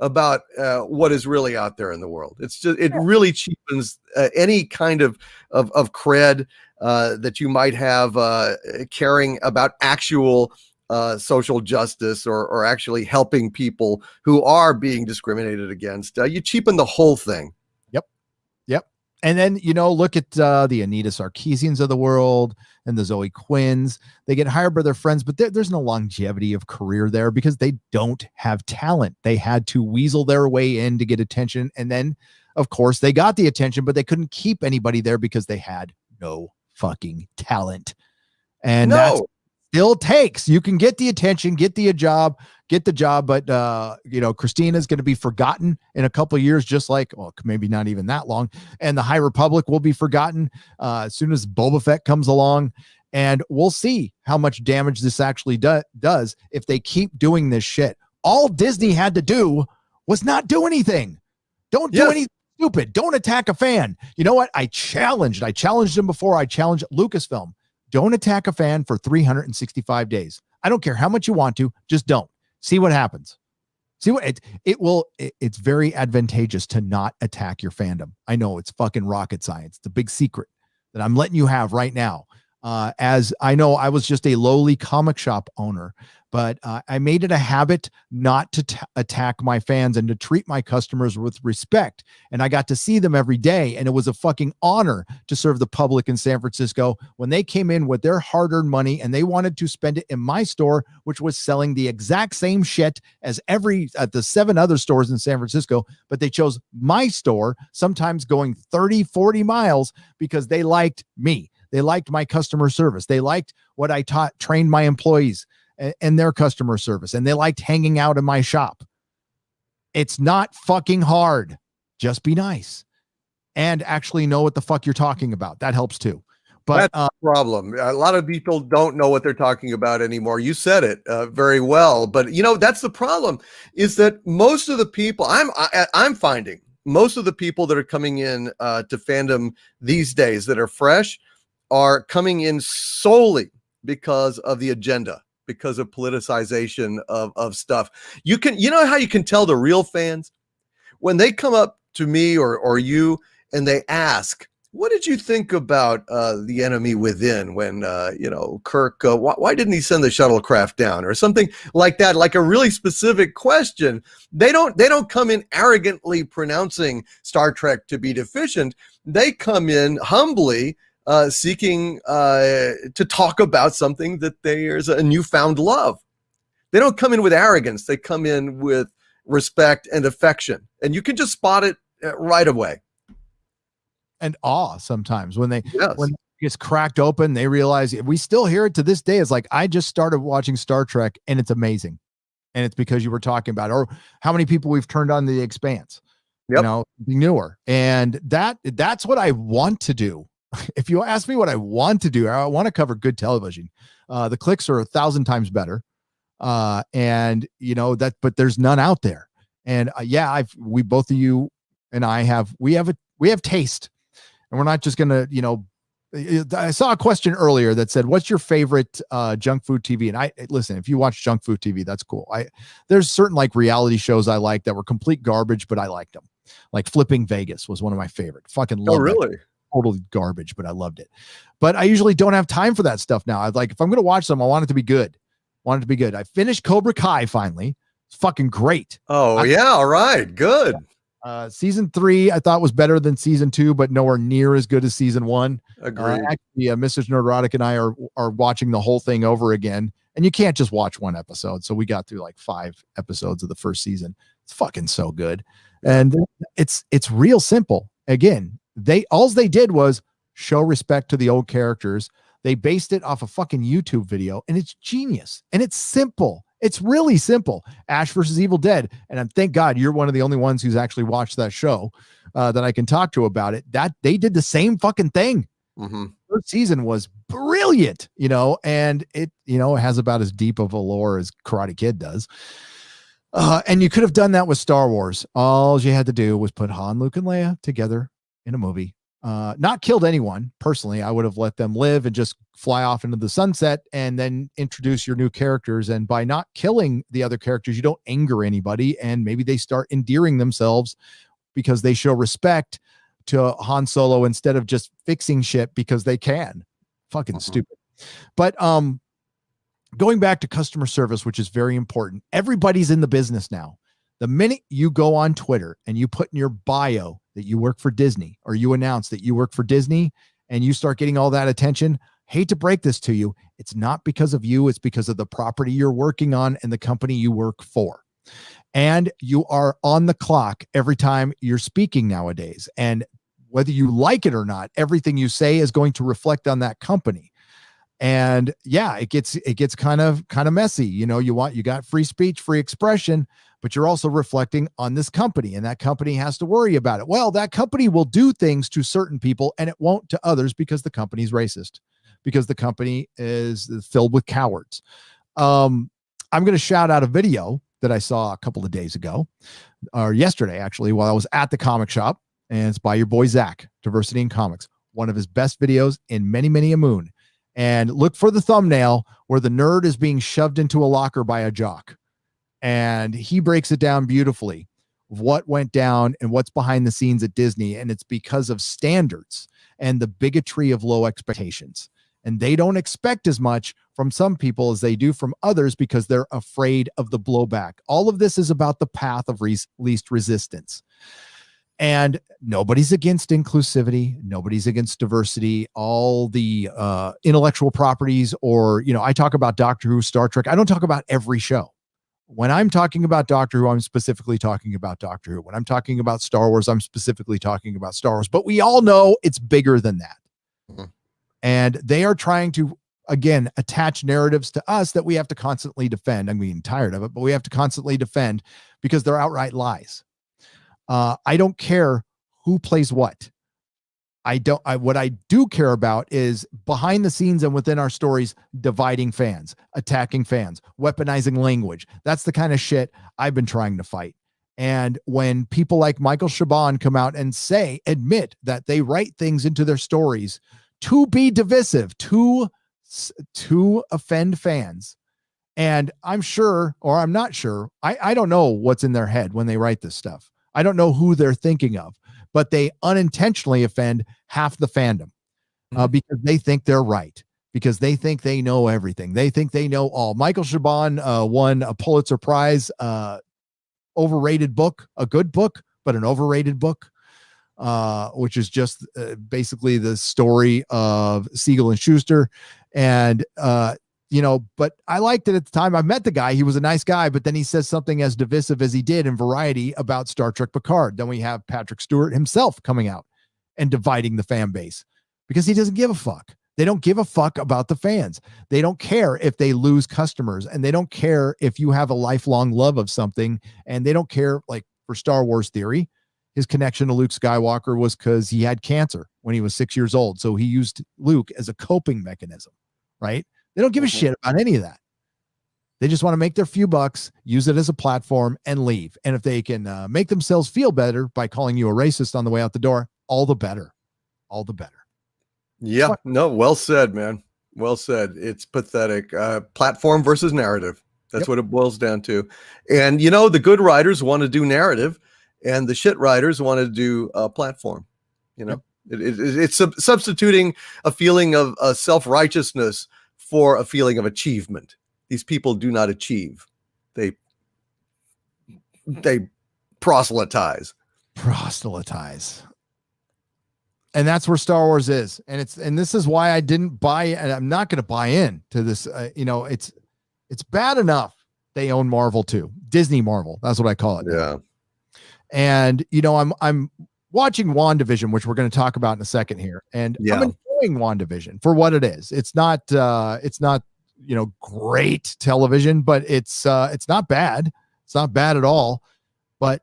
about what is really out there in the world. It really cheapens any kind of cred that you might have caring about actual social justice or actually helping people who are being discriminated against. You cheapen the whole thing. Yep. And then, look at the Anita Sarkeesians of the world and the Zoe Quinns. They get hired by their friends, but there's no longevity of career there because they don't have talent. They had to weasel their way in to get attention. And then, of course, they got the attention, but they couldn't keep anybody there because they had no fucking talent. And that's still takes. You can get the attention, get the job, but Christina's going to be forgotten in a couple of years, just like, well, maybe not even that long. And the High Republic will be forgotten as soon as Boba Fett comes along. And we'll see how much damage this actually does if they keep doing this shit. All Disney had to do was not do anything. Don't do anything stupid. Don't attack a fan. You know what? I challenged him before. I challenged Lucasfilm. Don't attack a fan for 365 days. I don't care how much you want to, just don't. See what happens. See what it's very advantageous to not attack your fandom. I know it's fucking rocket science. It's a big secret that I'm letting you have right now. As I know, I was just a lowly comic shop owner, but I made it a habit not to attack my fans and to treat my customers with respect. And I got to see them every day. And it was a fucking honor to serve the public in San Francisco when they came in with their hard-earned money and they wanted to spend it in my store, which was selling the exact same shit as at the 7 other stores in San Francisco. But they chose my store, sometimes going 30, 40 miles because they liked me. They liked my customer service. They liked what I trained my employees and their customer service. And they liked hanging out in my shop. It's not fucking hard. Just be nice and actually know what the fuck you're talking about. That helps too. But that's the problem. A lot of people don't know what they're talking about anymore. You said it very well, but that's the problem is that most of the people I'm finding most of the people that are coming in to fandom these days that are fresh are coming in solely because of the agenda, because of politicization of stuff. You know how you can tell the real fans when they come up to me or you and they ask, what did you think about The Enemy Within when Kirk why didn't he send the shuttlecraft down or something like that, like a really specific question. They don't come in arrogantly pronouncing Star Trek to be deficient. They come in humbly seeking to talk about something that there's a newfound love. They don't come in with arrogance. They come in with respect and affection. And you can just spot it right away. And awe sometimes when it gets cracked open, they realize we still hear it to this day. It's like, I just started watching Star Trek and it's amazing. and it's because you were talking about it. Or how many people we've turned on The Expanse, Yep. you know, newer. And that's what I want to do. If you ask me what I want to do, I want to cover good television. The clicks are 1,000 times better. And you know that, but there's none out there. And we both of you and I have taste, and we're not just gonna, you know. I saw a question earlier that said, "What's your favorite junk food TV?" And I listen. If you watch junk food TV, that's cool. There's certain like reality shows I like that were complete garbage, but I liked them. Like Flipping Vegas was one of my favorite. Fucking love. Oh, really? That. Totally garbage, but I loved it. But I usually don't have time for that stuff now. Like if I'm gonna watch them, I want it to be good. I finished Cobra Kai finally. It's fucking great. Oh, yeah. All right. Good. Season 3 I thought was better than season 2, but nowhere near as good as season 1. Agreed. Actually, Mrs. Nerdrotic and I are watching the whole thing over again, and you can't just watch one episode. So we got through like 5 episodes of the first season. It's fucking so good, and it's real simple. Again, all they did was show respect to the old characters. They based it off a fucking YouTube video, and it's genius, and it's simple. It's really simple. Ash versus Evil Dead. And thank God you're one of the only ones who's actually watched that show that I can talk to about it. That they did the same fucking thing. Mm-hmm. Third season was brilliant, you know, and it, you know, has about as deep of a lore as Karate Kid does. And you could have done that with Star Wars. All you had to do was put Han, Luke, and Leia together in a movie. Not killed anyone. Personally, I would have let them live and just fly off into the sunset and then introduce your new characters. And by not killing the other characters, you don't anger anybody. And maybe they start endearing themselves because they show respect to Han Solo instead of just fixing shit because they can. Fucking stupid. But going back to customer service, which is very important. Everybody's in the business now. The minute you go on Twitter and you put in your bio that you work for Disney, or you announce that you work for Disney, and you start getting all that attention, hate to break this to you, it's not because of you, it's because of the property you're working on and the company you work for. And you are on the clock every time you're speaking nowadays. And whether you like it or not, everything you say is going to reflect on that company. And yeah, it gets kind of messy. You know, you got free speech, free expression, but you're also reflecting on this company, and that company has to worry about it. Well, that company will do things to certain people and it won't to others because the company's racist, because the company is filled with cowards. I'm going to shout out a video that I saw a couple of days ago, or yesterday, actually, while I was at the comic shop, and it's by your boy, Zach, Diversity in Comics, one of his best videos in many, many a moon. And look for the thumbnail where the nerd is being shoved into a locker by a jock. And he breaks it down beautifully, what went down and what's behind the scenes at Disney. And it's because of standards and the bigotry of low expectations. And they don't expect as much from some people as they do from others because they're afraid of the blowback. All of this is about the path of least resistance. And nobody's against inclusivity. Nobody's against diversity. All the intellectual properties, or, you know, I talk about Doctor Who, Star Trek. I don't talk about every show. When I'm talking about Doctor Who, I'm specifically talking about Doctor Who. When I'm talking about Star Wars, I'm specifically talking about Star Wars. But we all know it's bigger than that. Mm-hmm. And they are trying to, again, attach narratives to us that we have to constantly defend. I'm getting tired of it, but we have to constantly defend because they're outright lies. I don't care who plays what. What I do care about is behind the scenes and within our stories, dividing fans, attacking fans, weaponizing language. That's the kind of shit I've been trying to fight. And when people like Michael Chabon come out and admit that they write things into their stories to be divisive, to offend fans. And I'm sure, or I'm not sure, I don't know what's in their head when they write this stuff. I don't know who they're thinking of, but they unintentionally offend half the fandom because they think they're right, because they think they know everything. They think they know all. Michael Chabon won a Pulitzer Prize, overrated book, a good book, but an overrated book, which is just basically the story of Siegel and Schuster. And, you know, but I liked it at the time. I met the guy. He was a nice guy, but then he says something as divisive as he did in Variety about Star Trek Picard. Then we have Patrick Stewart himself coming out and dividing the fan base because he doesn't give a fuck. They don't give a fuck about the fans. They don't care if they lose customers, and they don't care if you have a lifelong love of something, and they don't care. Like for Star Wars theory, his connection to Luke Skywalker was because he had cancer when he was 6 years old. So he used Luke as a coping mechanism, right? They don't give a shit about any of that. They just want to make their few bucks, use it as a platform, and leave. And if they can make themselves feel better by calling you a racist on the way out the door, all the better. All the better. Yeah, no, well said, man. Well said. It's pathetic. Platform versus narrative. That's what it boils down to. And, you know, the good writers want to do narrative, and the shit writers want to do platform. You know, it's substituting a feeling of self-righteousness for a feeling of achievement. These people do not achieve. They proselytize. And that's where Star Wars is. And this is why I didn't buy, and I'm not going to buy in to this. You know, it's bad enough they own Marvel too. Disney Marvel. That's what I call it. Yeah. And, you know, I'm watching WandaVision, which we're going to talk about in a second here. And I'm enjoying WandaVision for what it is. It's not, you know, great television, but it's not bad. It's not bad at all. But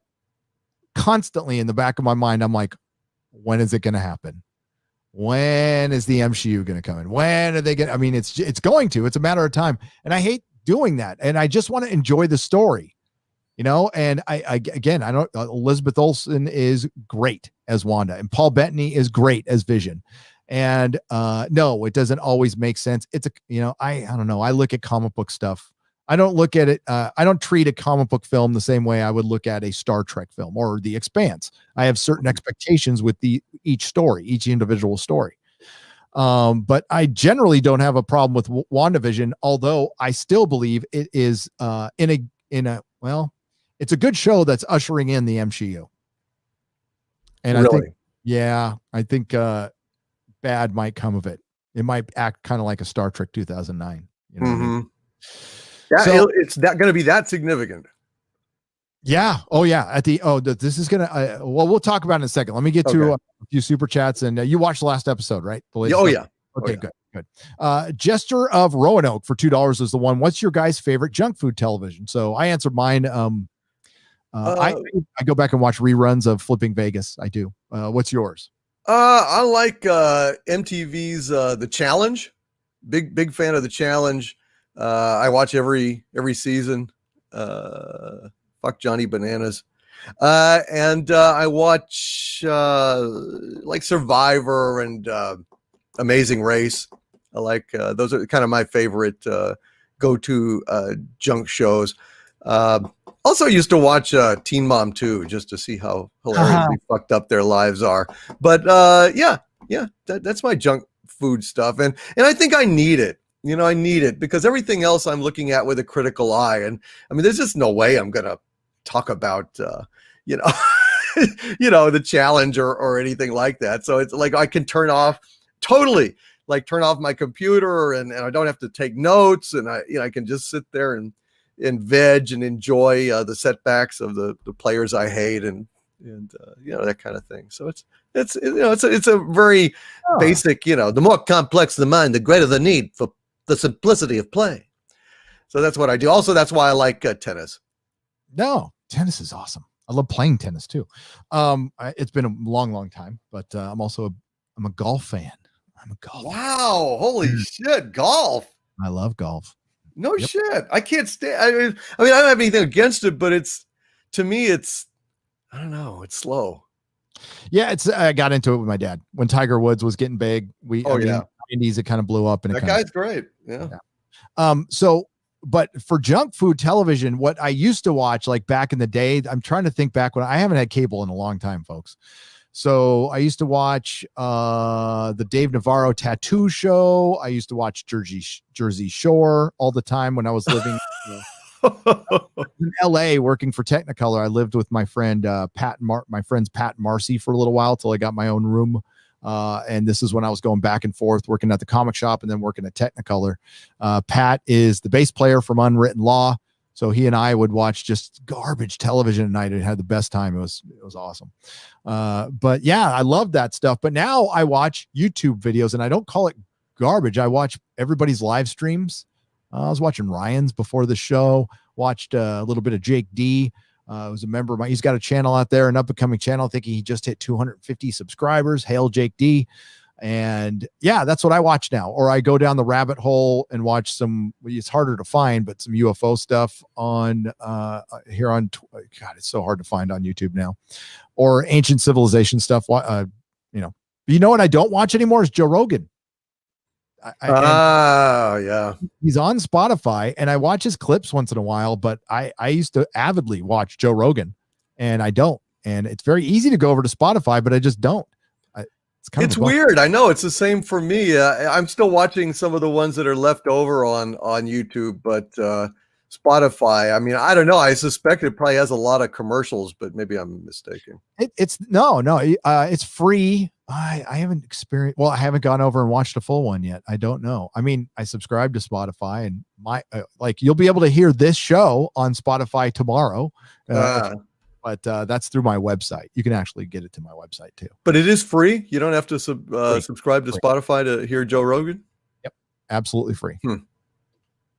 constantly in the back of my mind, I'm like, when is it going to happen? When is the MCU going to come in? When are they going to, I mean, it's going to, it's a matter of time. And I hate doing that. And I just want to enjoy the story, you know? And I don't, Elizabeth Olsen is great as Wanda, and Paul Bettany is great as Vision. And no, it doesn't always make sense. It's I don't know. I look at comic book stuff. I don't look at it. I don't treat a comic book film the same way I would look at a Star Trek film or The Expanse. I have certain expectations with each individual story. But I generally don't have a problem with WandaVision, although I still believe it is it's a good show that's ushering in the MCU. And really? I think bad might come of it. It might act kind of like a Star Trek 2009. You know what I mean? It's going to be that significant. Yeah. Oh yeah. This is going to, we'll talk about it in a second. Let me get to a few super chats, and you watched the last episode, right? Yeah. Okay, good. Jester of Roanoke for $2 is the one. What's your guys' favorite junk food television? So I answered mine. I go back and watch reruns of Flipping Vegas. I do. What's yours? I like MTV's The Challenge. Big fan of The Challenge. I watch every season. Fuck Johnny Bananas. And I watch like Survivor and Amazing Race. I like those are kind of my favorite go-to junk shows. Also used to watch Teen Mom 2 just to see how hilariously fucked up their lives are. But that's my junk food stuff. And I think I need it. You know, I need it because everything else I'm looking at with a critical eye. And I mean, there's just no way I'm going to talk about, The Challenge or anything like that. So it's like I can turn off my computer and I don't have to take notes, and I can just sit there and veg and enjoy the setbacks of the players I hate and that kind of thing. So it's a very basic, the more complex the mind, the greater the need for the simplicity of play. So that's what I do. Also, that's why I like tennis. No, tennis is awesome. I love playing tennis too. It's been a long time, but I'm a golf fan. I'm a golf. Wow. Holy shit. Golf. I love golf. No shit. I can't stand. I mean, I don't have anything against it, but to me, I don't know. It's slow. Yeah. I got into it with my dad when Tiger Woods was getting big. Indies, it kind of blew up, and that guy's great. Yeah. But for junk food television, what I used to watch, like back in the day, I'm trying to think back when I haven't had cable in a long time, folks. So I used to watch the Dave Navarro tattoo show. I used to watch Jersey Shore all the time when I was living in LA working for Technicolor. I lived with my friend my friends Pat and Marcy for a little while till I got my own room. And this is when I was going back and forth working at the comic shop and then working at Technicolor. Pat is the bass player from Unwritten Law. So he and I would watch just garbage television at night and had the best time. It was awesome. But yeah, I love that stuff. But now I watch YouTube videos, and I don't call it garbage. I watch everybody's live streams. I was watching Ryan's before the show, watched a little bit of Jake D. Was a member of mine. He's got a channel out there, an up-and-coming channel. I think he just hit 250 subscribers. Hail Jake D. And yeah, that's what I watch now. Or I go down the rabbit hole and watch some, it's harder to find, but some UFO stuff on here on, God, it's so hard to find on YouTube now. Or ancient civilization stuff. You know what I don't watch anymore is Joe Rogan. Yeah. He's on Spotify and I watch his clips once in a while, but I used to avidly watch Joe Rogan and I don't. And it's very easy to go over to Spotify, but I just don't. It's weird. I know it's the same for me. I'm still watching some of the ones that are left over on YouTube, but Spotify, I mean, I don't know. I suspect it probably has a lot of commercials, but maybe I'm mistaken. It's free. I haven't experienced, well, I haven't gone over and watched a full one yet. I don't know. I mean, I subscribe to Spotify and you'll be able to hear this show on Spotify tomorrow. But that's through my website. You can actually get it to my website too. But it is free. You don't have to subscribe to Spotify to hear Joe Rogan. Yep, absolutely free.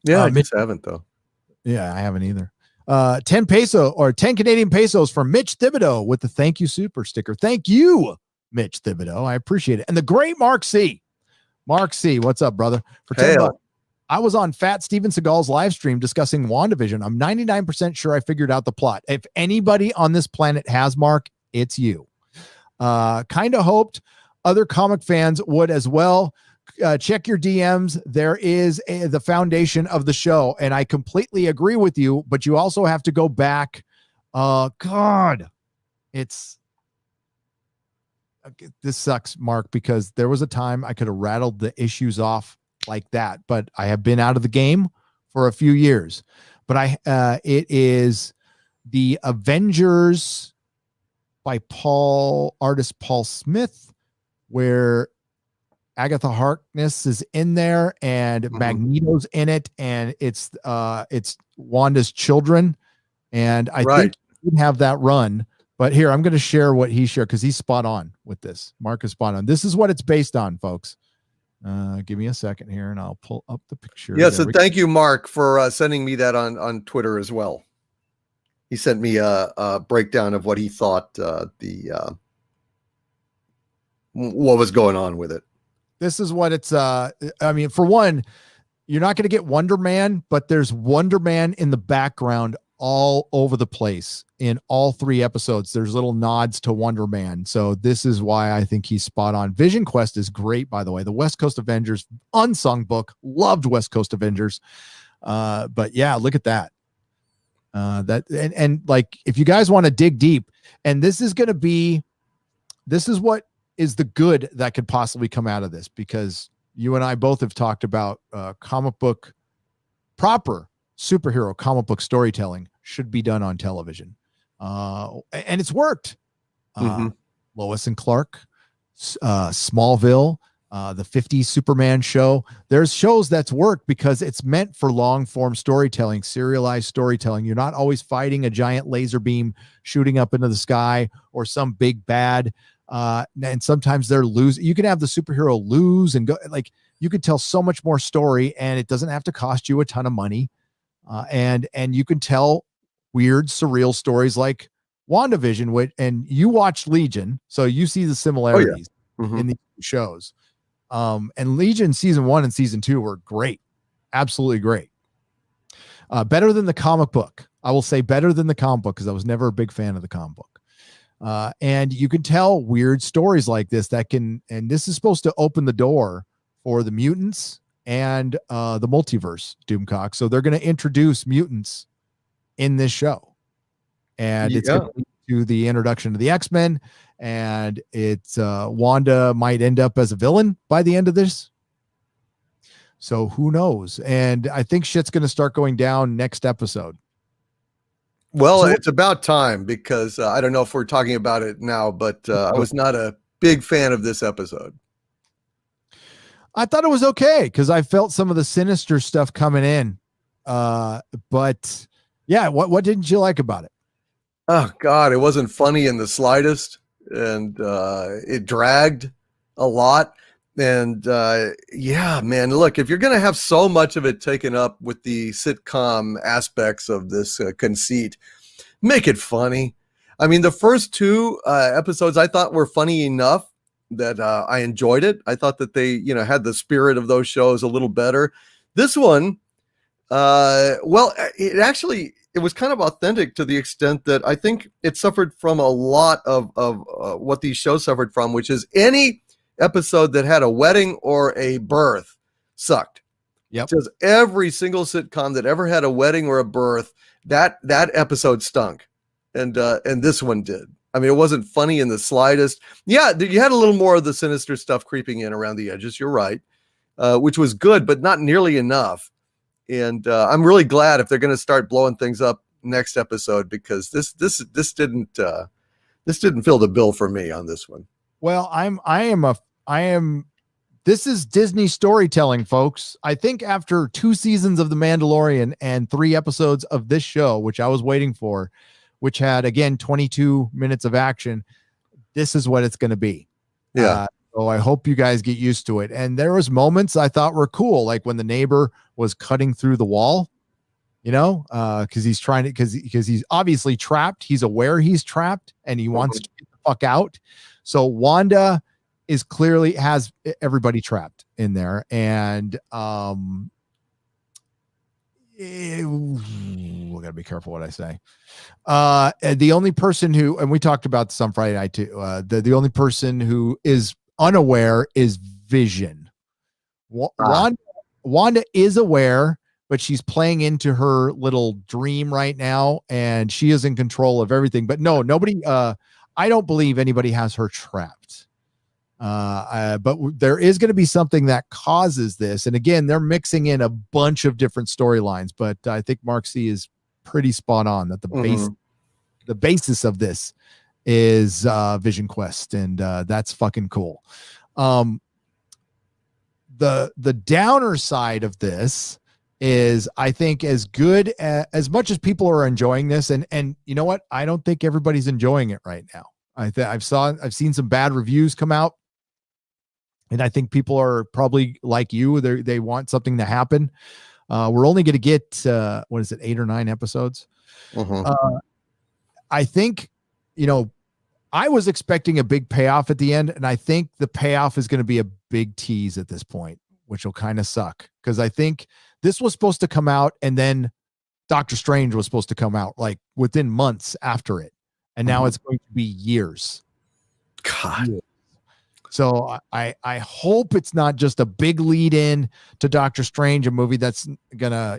Yeah, I just haven't though. Yeah, I haven't either. 10 Canadian pesos from Mitch Thibodeau with the thank you super sticker. Thank you, Mitch Thibodeau. I appreciate it. And the great Mark C. Mark C, what's up, brother? For 10 bucks. I was on Fat Steven Seagal's live stream discussing WandaVision. I'm 99% sure I figured out the plot. If anybody on this planet has, Mark, it's you. Kind of hoped other comic fans would as well. Check your DMs. There is the foundation of the show, and I completely agree with you, but you also have to go back. God, this sucks, Mark, because there was a time I could have rattled the issues off like that, but I have been out of the game for a few years. But it is the Avengers by artist Paul Smith, where Agatha Harkness is in there and Magneto's in it, and it's Wanda's children, and I think he didn't have that run. But here, I'm going to share what he shared because he's spot on with this. Mark is spot on. This is what it's based on, folks. Give me a second here and I'll pull up the picture. Yes, and thank you, Mark, for sending me that on Twitter as well. He sent me a breakdown of what he thought what was going on with it. This is what it's I mean, for one, you're not going to get Wonder Man, but there's Wonder Man in the background all over the place in all 3 episodes. There's little nods to Wonder Man. So this is why I think he's spot on. Vision Quest is great, by the way. The West Coast Avengers unsung book. Loved West Coast Avengers. But yeah, look at that. And like, if you guys want to dig deep, and this is what is the good that could possibly come out of this, because you and I both have talked about proper superhero comic book storytelling should be done on television. And it's worked. Lois and Clark, Smallville, the 50s Superman show. There's shows that's worked because it's meant for long form storytelling, serialized storytelling. You're not always fighting a giant laser beam shooting up into the sky or some big bad. And sometimes they're losing. You can have the superhero lose and go, like, you could tell so much more story, and it doesn't have to cost you a ton of money. And you can tell weird, surreal stories like WandaVision, and you watched Legion, so you see the similarities in these shows. And Legion season 1 and season 2 were great, absolutely great. Better than the comic book. I will say better than the comic book because I was never a big fan of the comic book. And you can tell weird stories like this and this is supposed to open the door for the mutants and the multiverse, Doomcock. So they're going to introduce mutants in this show, and it's going to lead to the introduction of the X-Men, and it's Wanda might end up as a villain by the end of this. So who knows? And I think shit's going to start going down next episode. Well, it's about time, because I don't know if we're talking about it now, but I was not a big fan of this episode. I thought it was okay because I felt some of the sinister stuff coming in. But yeah, what didn't you like about it? Oh God, it wasn't funny in the slightest, and it dragged a lot. And yeah, man, look, if you're going to have so much of it taken up with the sitcom aspects of this conceit, make it funny. I mean, the first two episodes I thought were funny enough that I enjoyed it. I thought that they, had the spirit of those shows a little better. This one, well, it was kind of authentic to the extent that I think it suffered from a lot of what these shows suffered from, which is any episode that had a wedding or a birth sucked. Yep. Just every single sitcom that ever had a wedding or a birth, that episode stunk. And this one did. I mean, it wasn't funny in the slightest. Yeah, you had a little more of the sinister stuff creeping in around the edges. You're right, which was good, but not nearly enough. And I'm really glad if they're going to start blowing things up next episode, because this didn't fill the bill for me on this one. Well, this is Disney storytelling, folks. I think after 2 seasons of The Mandalorian and 3 episodes of this show, which I was waiting for, which had, again, 22 minutes of action, this is what it's going to be. Yeah. So I hope you guys get used to it. And there was moments I thought were cool, like when the neighbor was cutting through the wall, because he's trying to, because he's obviously trapped. He's aware he's trapped and he wants to get the fuck out. So Wanda is clearly has everybody trapped in there. And we gotta be careful what I say. And the only person who, and we talked about this on Friday night too, the only person who is unaware is Vision. Wanda is aware, but she's playing into her little dream right now, and she is in control of everything. But no, nobody, I don't believe anybody has her trapped. But there is going to be something that causes this. And again, they're mixing in a bunch of different storylines, but I think Mark C is pretty spot on that the basis of this is Vision Quest, and that's fucking cool. The downer side of this is, I think, as good as much as people are enjoying this, and you know what, I don't think everybody's enjoying it right now. I've seen some bad reviews come out, and I think people are probably like you. They want something to happen. We're only going to get 8 or 9 episodes. I think, I was expecting a big payoff at the end, and I think the payoff is going to be a big tease at this point, which will kind of suck, because I think this was supposed to come out, and then Doctor Strange was supposed to come out like within months after it, and now it's going to be years. God. So I hope it's not just a big lead in to Doctor Strange, a movie that's gonna,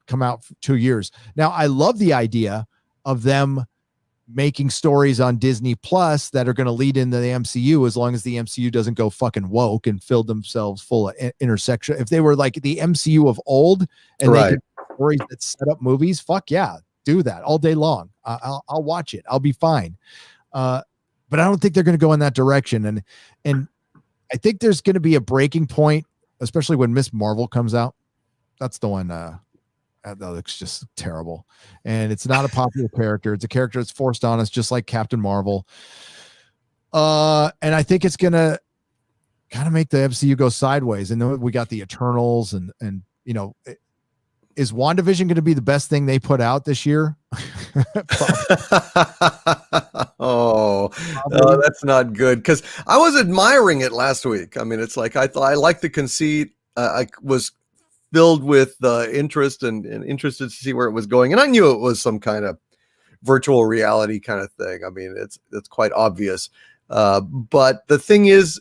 come out for 2 years. Now, I love the idea of them making stories on Disney Plus that are going to lead into the MCU, as long as the MCU doesn't go fucking woke and fill themselves full of intersection. If they were like the MCU of old and they could stories that set up movies, fuck yeah, do that all day long. I'll watch it. I'll be fine. But I don't think they're going to go in that direction. And I think there's going to be a breaking point, especially when Miss Marvel comes out. That's the one. That looks just terrible. And it's not a popular character. It's a character that's forced on us, just like Captain Marvel. And I think it's going to kind of make the MCU go sideways. And then we got the Eternals and is WandaVision going to be the best thing they put out this year? Oh, that's not good, because I was admiring it last week. I mean, it's like I liked the conceit. I was filled with interest and interested to see where it was going, and I knew it was some kind of virtual reality kind of thing. I mean, it's quite obvious. But the thing is,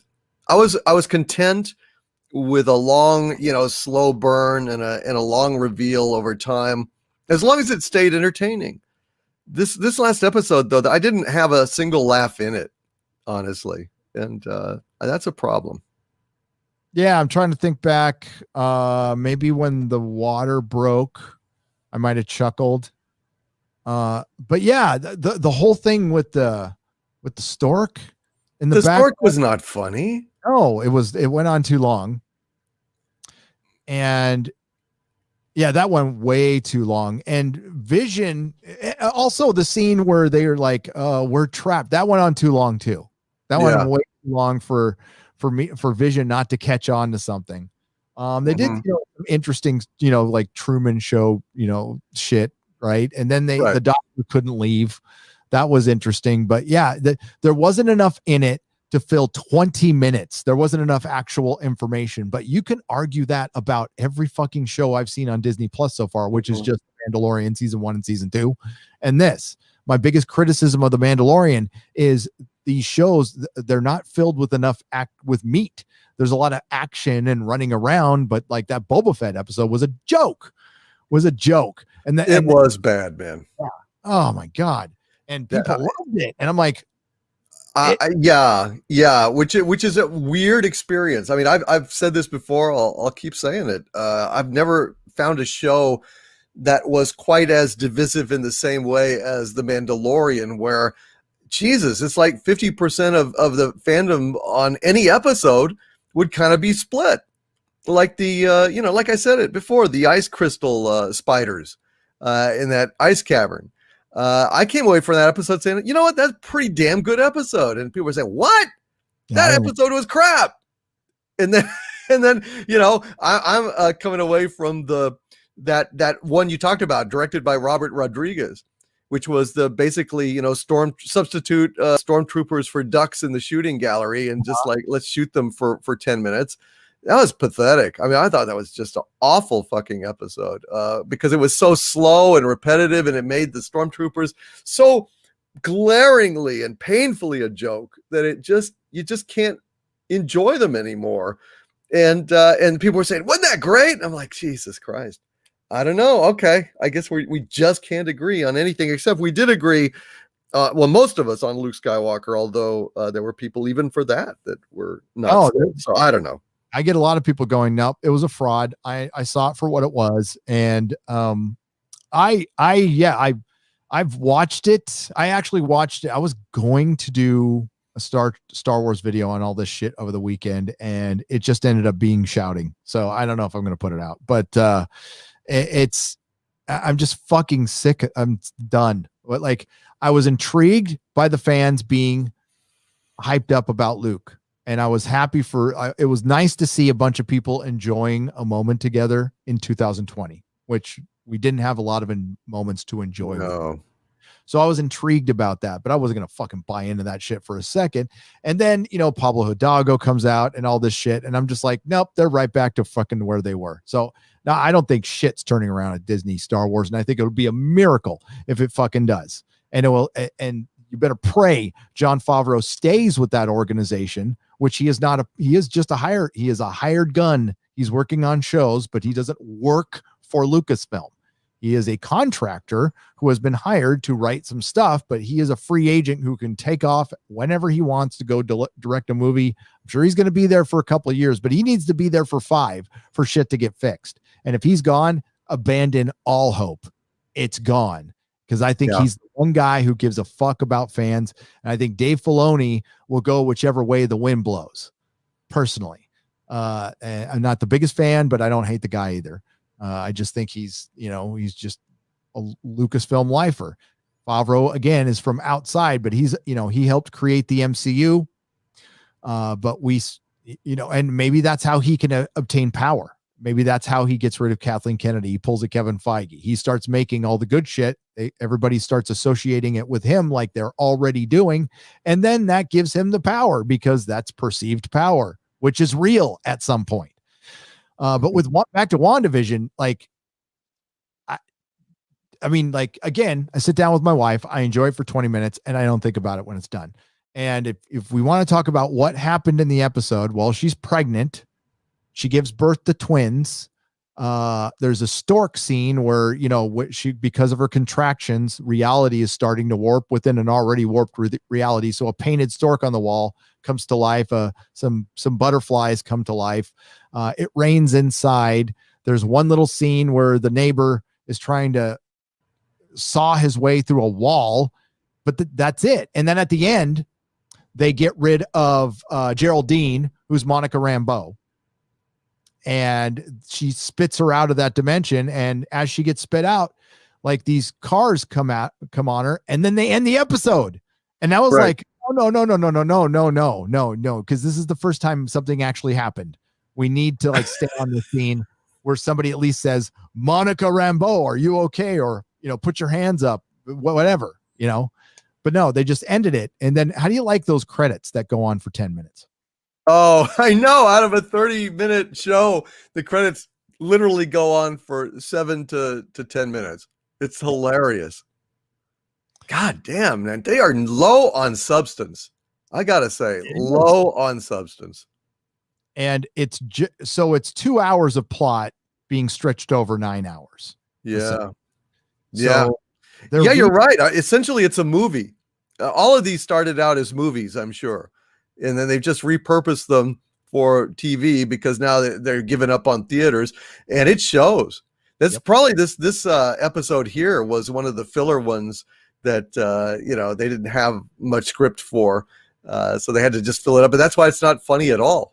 I was content with a long, slow burn and a long reveal over time, as long as it stayed entertaining. This last episode, though, I didn't have a single laugh in it, honestly, and that's a problem. Yeah, I'm trying to think back. Maybe when the water broke, I might have chuckled. But yeah, the whole thing with the stork in the back, stork was not funny. No, it went on too long. And yeah, that went way too long. And Vision, also the scene where they are like, we're trapped. That went on too long too. That went way too long for for Vision not to catch on to something. They did, some interesting, like Truman Show, shit, right? And then the doctor couldn't leave. That was interesting, but yeah, there wasn't enough in it to fill 20 minutes. There wasn't enough actual information, but you can argue that about every fucking show I've seen on Disney Plus so far, which is just Mandalorian season 1 and season 2. And my biggest criticism of the Mandalorian is these shows, they're not filled with enough with meat. There's a lot of action and running around, but like that Boba Fett episode was a joke. And it was bad, man. Yeah. Oh my God. And people loved it. And I'm like, which is a weird experience. I mean, I've said this before. I'll keep saying it. I've never found a show that was quite as divisive in the same way as The Mandalorian, where Jesus, it's like 50% of the fandom on any episode would kind of be split. Like like I said it before, the ice crystal spiders in that ice cavern. I came away from that episode saying, you know what, that's a pretty damn good episode. And people were saying, what? That episode was crap. And then, I'm coming away from that one you talked about, directed by Robert Rodriguez, which was basically substitute stormtroopers for ducks in the shooting gallery and just like, let's shoot them for 10 minutes. That was pathetic. I mean, I thought that was just an awful fucking episode because it was so slow and repetitive, and it made the stormtroopers so glaringly and painfully a joke that you just can't enjoy them anymore. And people were saying, wasn't that great? I'm like, Jesus Christ. I don't know. Okay. I guess we just can't agree on anything, except we did agree. Most of us on Luke Skywalker, although there were people even for that were not. So I don't know. I get a lot of people going, nope, it was a fraud. I saw it for what it was. And I've watched it. I actually watched it. I was going to do a Star Wars video on all this shit over the weekend, and it just ended up being shouting. So I don't know if I'm going to put it out, but I'm just fucking sick. I'm done. But like, I was intrigued by the fans being hyped up about Luke. And I was happy it was nice to see a bunch of people enjoying a moment together in 2020, which we didn't have a lot of moments to enjoy. No. So I was intrigued about that, but I wasn't going to fucking buy into that shit for a second. And then, Pablo Hidalgo comes out and all this shit. And I'm just like, nope, they're right back to fucking where they were. So now I don't think shit's turning around at Disney Star Wars. And I think it would be a miracle if it fucking does. And it will. And you better pray Jon Favreau stays with that organization, which he is not. He is just he is a hired gun. He's working on shows, but he doesn't work for Lucasfilm. He is a contractor who has been hired to write some stuff, but he is a free agent who can take off whenever he wants to go direct a movie. I'm sure he's going to be there for a couple of years, but he needs to be there for 5 for shit to get fixed. And if he's gone, abandon all hope. It's gone. Because I think he's the one guy who gives a fuck about fans. And I think Dave Filoni will go whichever way the wind blows, personally. I'm not the biggest fan, but I don't hate the guy either. I just think he's just a Lucasfilm lifer. Favreau, again, is from outside, but he helped create the MCU. But and maybe that's how he can obtain power. Maybe that's how he gets rid of Kathleen Kennedy. He pulls a Kevin Feige. He starts making all the good shit. Everybody starts associating it with him like they're already doing. And then that gives him the power because that's perceived power, which is real at some point. But back to WandaVision, like, I mean, like, again, I sit down with my wife. I enjoy it for 20 minutes and I don't think about it when it's done. And if we want to talk about what happened in the episode, well, she's pregnant. She gives birth to twins. There's a stork scene where, because of her contractions, reality is starting to warp within an already warped reality. So a painted stork on the wall comes to life. Some butterflies come to life. It rains inside. There's one little scene where the neighbor is trying to saw his way through a wall, but that's it. And then at the end, they get rid of Geraldine, who's Monica Rambeau. And she spits her out of that dimension. And as she gets spit out, like, these cars come on her, and then they end the episode. And that was like, no, because this is the first time something actually happened. We need to like stay on the scene where somebody at least says, Monica Rambeau, are you okay? Or, put your hands up, whatever, but no, they just ended it. And then how do you like those credits that go on for 10 minutes? Oh, I know. Out of a 30-minute show, the credits literally go on for 7 to 10 minutes. It's hilarious. God damn, man. They are low on substance. I got to say, low on substance. And it's so it's 2 hours of plot being stretched over 9 hours. Yeah. So yeah, you're right. Essentially, it's a movie. All of these started out as movies, I'm sure. And then they've just repurposed them for TV because now they're giving up on theaters, and it shows. That's probably this episode here was one of the filler ones that they didn't have much script for, so they had to just fill it up. But that's why it's not funny at all.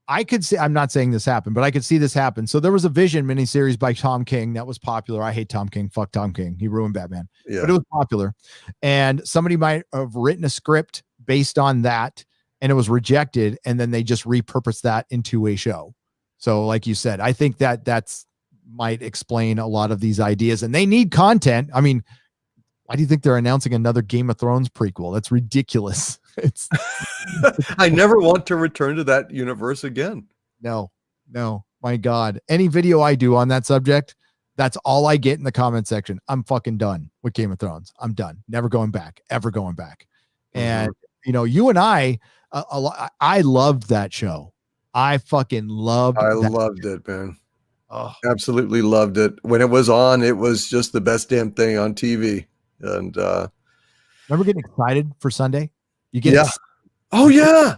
I could see, I'm not saying this happened, but I could see this happen. So there was a Vision miniseries by Tom King that was popular. I hate Tom King. Fuck Tom King. He ruined Batman. Yeah. But it was popular. And somebody might have written a script based on that, and it was rejected. And then they just repurposed that into a show. So like you said, I think that's might explain a lot of these ideas. And they need content. I mean, why do you think they're announcing another Game of Thrones prequel? That's ridiculous. It's I never want to return to that universe again. No, my God. Any video I do on that subject, that's all I get in the comment section. I'm fucking done with Game of Thrones. I'm done. Never going back, ever going back. And, you and I loved that show. I fucking loved it. I loved it, man. Oh, absolutely loved it. When it was on, it was just the best damn thing on TV. And remember getting excited for Sunday? You get Oh yeah.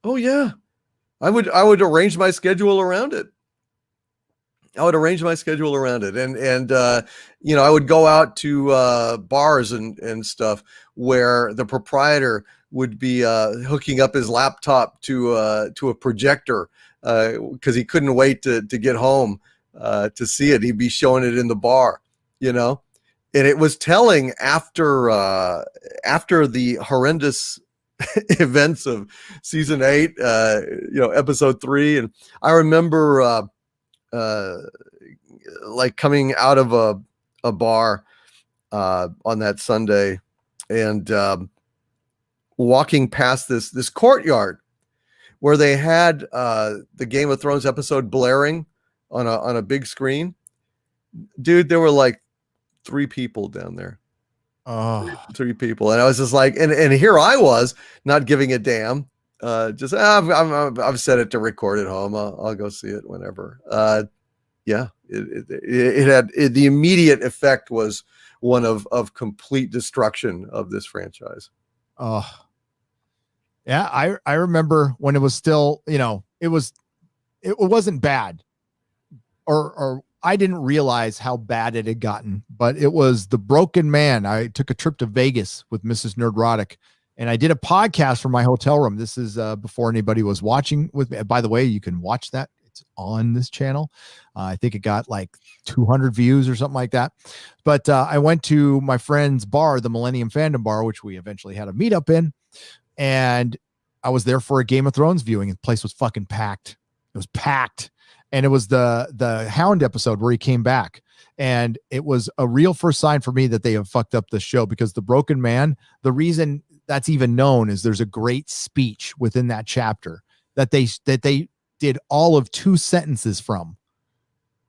Oh yeah. I would arrange my schedule around it. And I would go out to bars and stuff where the proprietor would be hooking up his laptop to a projector because he couldn't wait to get home to see it. He'd be showing it in the bar, And it was telling after the horrendous events of season 8, episode 3. And I remember like coming out of a bar on that Sunday and walking past this courtyard where they had the Game of Thrones episode blaring on a big screen. Dude, there were like 3 people down there. Oh, 3 people. And I was just like, and here I was not giving a damn. Just I've set it to record at home. I'll go see it whenever. It had the immediate effect was one of complete destruction of this franchise. Oh, yeah. I remember when it was still, it wasn't bad, or I didn't realize how bad it had gotten, but it was The Broken Man. I took a trip to Vegas with Mrs. Nerdrotic, and I did a podcast from my hotel room. This is before anybody was watching with me. By the way, you can watch that. It's on this channel. I think it got like 200 views or something like that. But I went to my friend's bar, the Millennium Fandom bar, which we eventually had a meetup in. And I was there for a Game of Thrones viewing. The place was fucking packed. It was packed. And it was the Hound episode where he came back. And it was a real first sign for me that they have fucked up the show, because The Broken Man, the reason that's even known is there's a great speech within that chapter that they did all of 2 sentences from,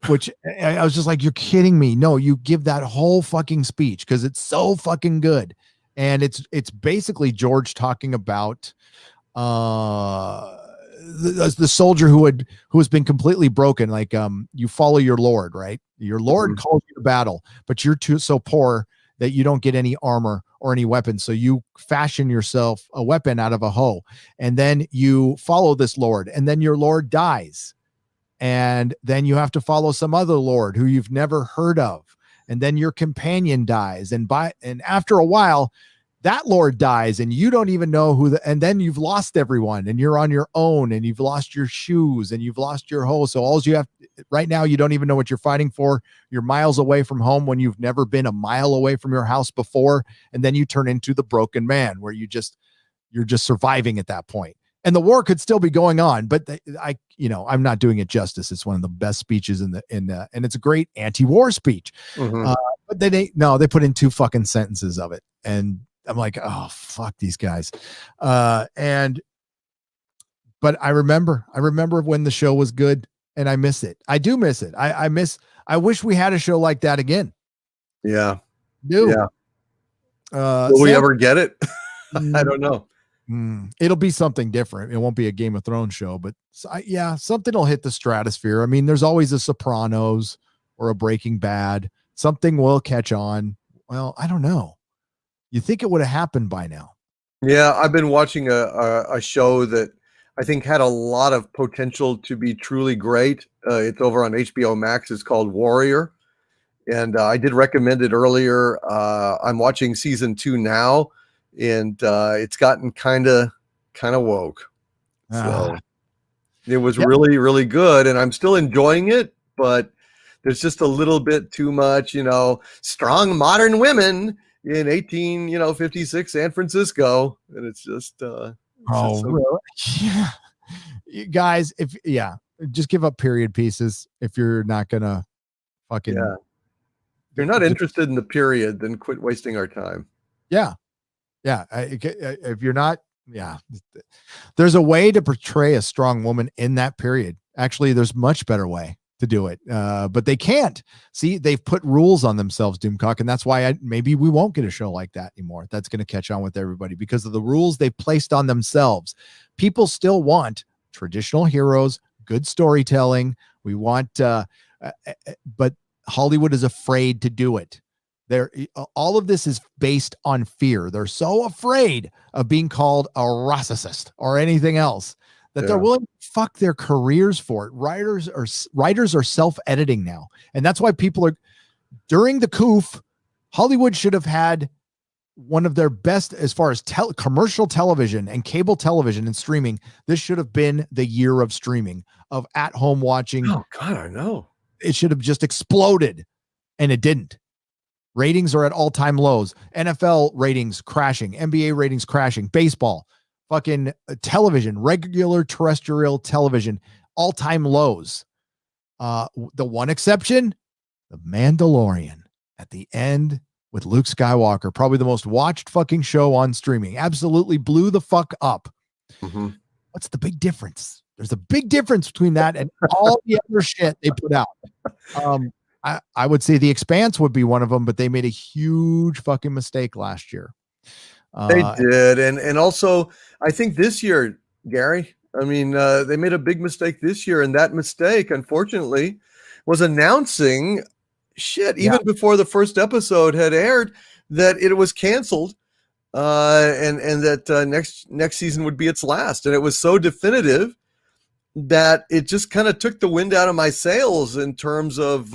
which I was just like, you're kidding me. No, you give that whole fucking speech because it's so fucking good. And it's basically George talking about the soldier who has been completely broken. Like, you follow your lord, right? Your lord calls you to battle, but you're so poor that you don't get any armor or any weapons. So you fashion yourself a weapon out of a hoe, and then you follow this lord, and then your lord dies. And then you have to follow some other lord who you've never heard of. And then your companion dies. And after a while, that lord dies and you don't even know and then you've lost everyone and you're on your own and you've lost your shoes and you've lost your hoe. So all you have right now, you don't even know what you're fighting for. You're miles away from home when you've never been a mile away from your house before. And then you turn into the broken man where you're just surviving at that point. And the war could still be going on, but I'm not doing it justice. It's one of the best speeches and it's a great anti-war speech. Mm-hmm. But they put in 2 fucking sentences of it. And I'm like, oh, fuck these guys. But I remember when the show was good and I miss it. I do miss it. I wish we had a show like that again. Yeah. Dude. Yeah. Will we ever get it? I don't know. It'll be something different. It won't be a Game of Thrones show, but something will hit the stratosphere. I mean, there's always a Sopranos or a Breaking Bad. Something will catch on. Well, I don't know. You think it would have happened by now? Yeah, I've been watching a show that I think had a lot of potential to be truly great. It's over on HBO Max. It's called Warrior, and I did recommend it earlier. I'm watching season 2 now, and it's gotten kind of woke. So it was really, really good, and I'm still enjoying it, but there's just a little bit too much, strong modern women in 1856 San Francisco, and it's just really? Yeah, you guys, just give up period pieces if you're not gonna fucking if you're not interested in the period, then quit wasting our time. If you're not, there's a way to portray a strong woman in that period. Actually, there's much better way to do it, but they can't. See, they've put rules on themselves, Doomcock, and that's why maybe we won't get a show like that anymore. That's going to catch on with everybody because of the rules they placed on themselves. People still want traditional heroes, good storytelling. We want, but Hollywood is afraid to do it. All of this is based on fear. They're so afraid of being called a racist or anything else that they're willing to fuck their careers for it. Writers are self-editing now. And that's why people are, during the coup, Hollywood should have had one of their best as far as commercial television and cable television and streaming. This should have been the year of streaming, of at-home watching. Oh, God, I know. It should have just exploded, and it didn't. Ratings are at all-time lows. NFL ratings crashing. NBA ratings crashing. Baseball. Fucking television, regular terrestrial television, all-time lows. The one exception, The Mandalorian at the end with Luke Skywalker, probably the most watched fucking show on streaming. Absolutely blew the fuck up. Mm-hmm. What's the big difference? There's a big difference between that and all the other shit they put out. I would say The Expanse would be one of them, but they made a huge fucking mistake last year. They did. And also, I think this year, Gary, I mean, they made a big mistake this year. And that mistake, unfortunately, was announcing even before the first episode had aired, that it was canceled and that next season would be its last. And it was so definitive that it just kind of took the wind out of my sails in terms of,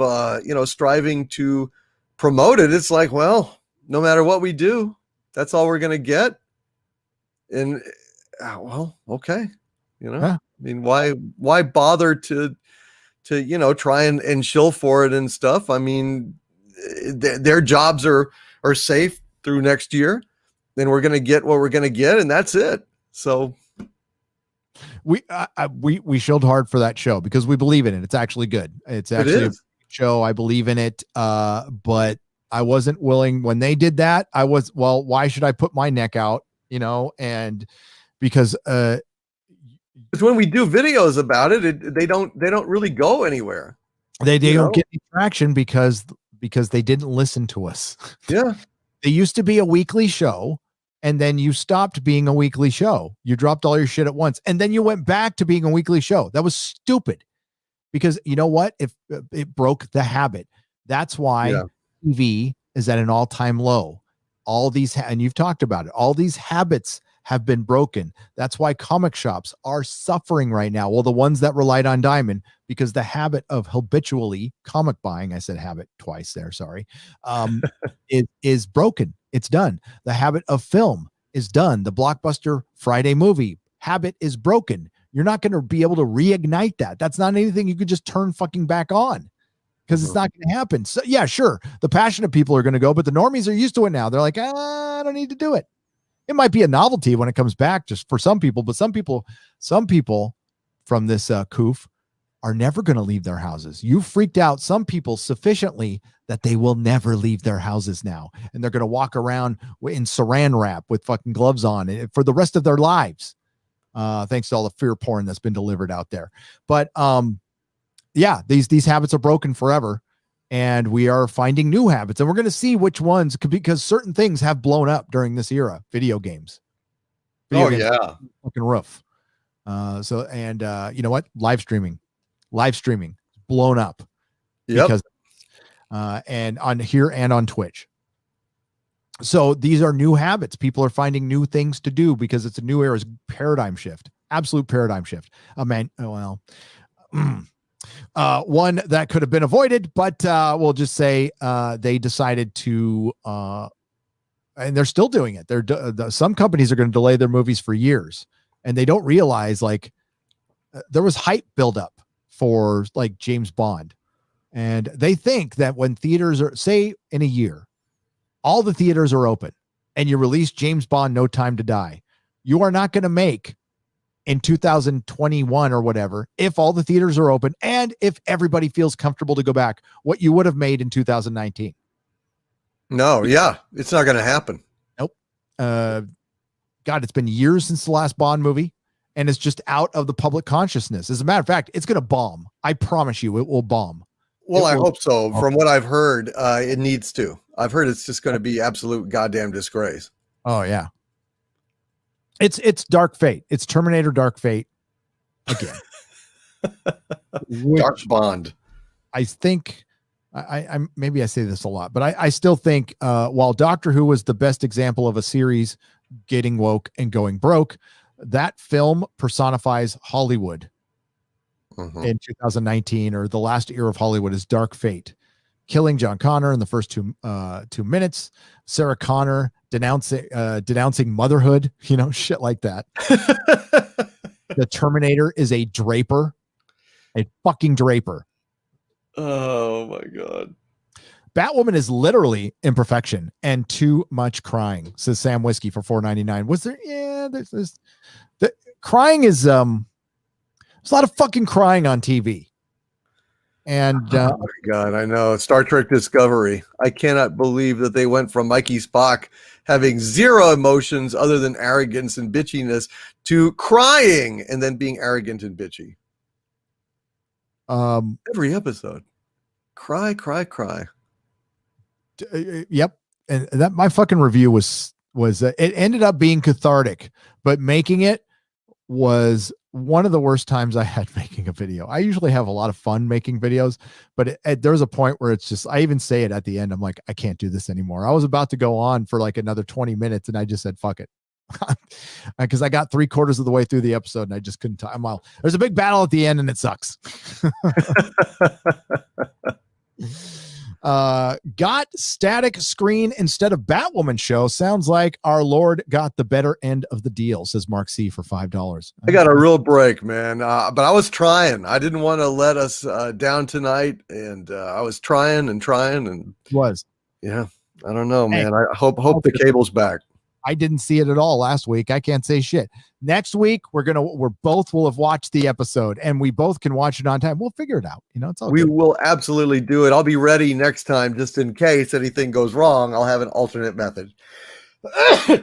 striving to promote it. It's like, well, no matter what we do, that's all we're going to get. And okay. I mean, why bother to try and shill for it and stuff? I mean, their jobs are safe through next year, then we're going to get what we're going to get. And that's it. So we shilled hard for that show because we believe in it. It's actually good. It's actually a show. I believe in it. But I wasn't willing when they did that. Why should I put my neck out, and because when we do videos about it, they don't really go anywhere. They don't get any traction because they didn't listen to us. Yeah. They used to be a weekly show, and then you stopped being a weekly show. You dropped all your shit at once, and then you went back to being a weekly show. That was stupid because you know what? If it broke the habit. That's why TV is at an all-time low. All these, and you've talked about it, all these habits have been broken. That's why comic shops are suffering right now. Well, the ones that relied on Diamond, because the habit of habitually comic buying, I said habit twice there, sorry, is broken. It's done. The habit of film is done. The blockbuster Friday movie habit is broken. You're not going to be able to reignite that. That's not anything you could just turn fucking back on, because it's not going to happen. So yeah, sure, the passionate people are going to go, but the normies are used to it now. They're like, I don't need to do it. It might be a novelty when it comes back, just for some people, but some people from this coof are never going to leave their houses. You freaked out some people sufficiently that they will never leave their houses now, and they're going to walk around in saran wrap with fucking gloves on for the rest of their lives. Thanks to all the fear porn that's been delivered out there. But yeah, these habits are broken forever, and we are finding new habits, and we're going to see which ones, because certain things have blown up during this era. Video games. Fucking roof. So you know what? Live streaming blown up. Yep. Because and on here and on Twitch. So these are new habits. People are finding new things to do because it's a new era's paradigm shift. Absolute paradigm shift. One that could have been avoided, but we'll just say they decided to, and they're still doing it. Some companies are going to delay their movies for years, and they don't realize, like, there was hype buildup for like James Bond, and they think that when theaters are, say, in a year, all the theaters are open, and you release James Bond: No Time to Die, you are not going to make in 2021 or whatever, if all the theaters are open and if everybody feels comfortable to go back, what you would have made in 2019. No, yeah, it's not going to happen. Nope. God, it's been years since the last Bond movie, and it's just out of the public consciousness. As a matter of fact, it's going to bomb. I promise you, it will bomb. Well, I hope so. From what I've heard, it needs to. I've heard it's just going to be absolute goddamn disgrace. Oh yeah. It's Dark Fate. It's Terminator Dark Fate again. Dark Bond. I think I maybe I say this a lot, but I still think while Doctor Who was the best example of a series getting woke and going broke, that film personifies Hollywood in 2019, or the last era of Hollywood is Dark Fate. Killing John Connor in the first 2 minutes, Sarah Connor denouncing motherhood, shit like that. The Terminator is a draper, a fucking draper. Oh my God. Batwoman is literally imperfection and too much crying, says Sam Whiskey for $4.99. Was there? Yeah, there's the crying is there's a lot of fucking crying on TV. And oh my God, I know. Star Trek Discovery. I cannot believe that they went from Mikey Spock having zero emotions other than arrogance and bitchiness to crying and then being arrogant and bitchy. Every episode. Cry. Yep. And that my fucking review was it ended up being cathartic, but making it was one of the worst times I had making a video. I usually have a lot of fun making videos, but there's a point where it's just, I even say it at the end. I'm like, I can't do this anymore. I was about to go on for like another 20 minutes and I just said, fuck it. Because I got 3/4 of the way through the episode and I just couldn't time. Well, there's a big battle at the end and it sucks. Got static screen instead of Batwoman show. Sounds like our Lord got the better end of the deal, says Mark C for $5. I got a real break, man. But I was trying. I didn't want to let us down tonight, and I was trying and yeah. I don't know, man. Hey, I hope the cable's back. I didn't see it at all last week. I can't say shit. Next week we're both will have watched the episode and we both can watch it on time. We'll figure it out. It's all we good. Will absolutely do it. I'll be ready next time just in case anything goes wrong. I'll have an alternate method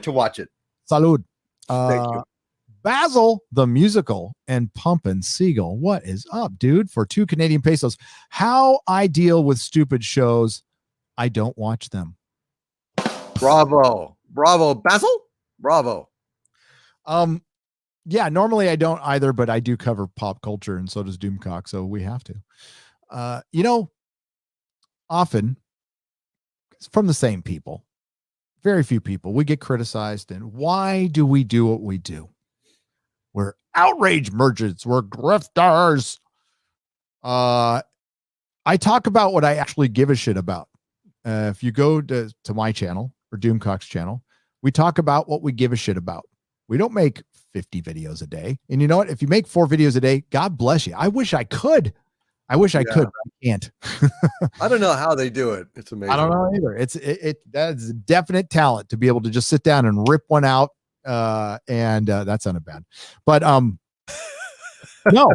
to watch it. Salud. Thank you. Basil the musical and Pumpin' Seagull. What is up, dude? For 2 Canadian pesos. How I deal with stupid shows. I don't watch them. Bravo, Basil. Bravo. Yeah, normally I don't either, but I do cover pop culture and so does Doomcock, so we have to. Often it's from the same people. Very few people. We get criticized. And why do we do what we do? We're outrage merchants. We're grifters. I talk about what I actually give a shit about. If you go to my channel or Doomcock's channel, we talk about what we give a shit about. We don't make 50 videos a day. And you know what? If you make 4 videos a day, God bless you. I wish I could. I could, but I can't. I don't know how they do it. It's amazing. I don't know either. That's a definite talent to be able to just sit down and rip one out. And that sounded bad, but no.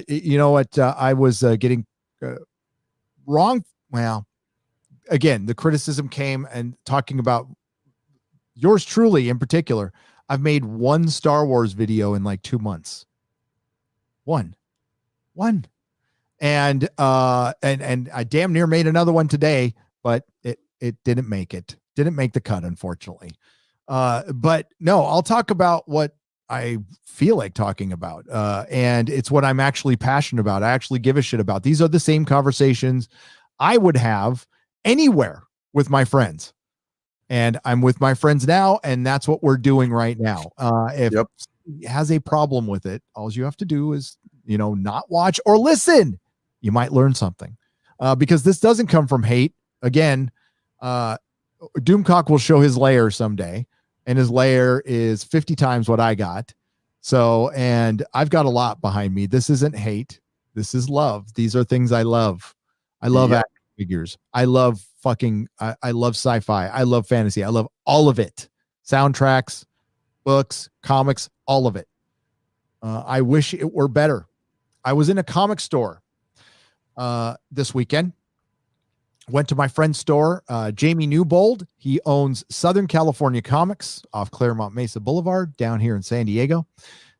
You know what? I was getting wrong. Well, again, the criticism came and talking about yours truly in particular. I've made 1 Star Wars video in like 2 months. One. And I damn near made another one today, but it didn't make it. Didn't make the cut, unfortunately. But no, I'll talk about what I feel like talking about. And it's what I'm actually passionate about. I actually give a shit about. These are the same conversations I would have anywhere with my friends. And I'm with my friends now, and that's what we're doing right now. If he has a problem with it, all you have to do is, not watch or listen. You might learn something, because this doesn't come from hate. Again, Doomcock will show his layer someday, and his layer is 50 times what I got. So, and I've got a lot behind me. This isn't hate. This is love. These are things I love. I love action figures. I love I love sci-fi. I love fantasy. I love all of it. Soundtracks, books, comics, all of it. I wish it were better. I was in a comic store this weekend. Went to my friend's store, Jamie Newbold. He owns Southern California Comics off Claremont Mesa Boulevard down here in San Diego.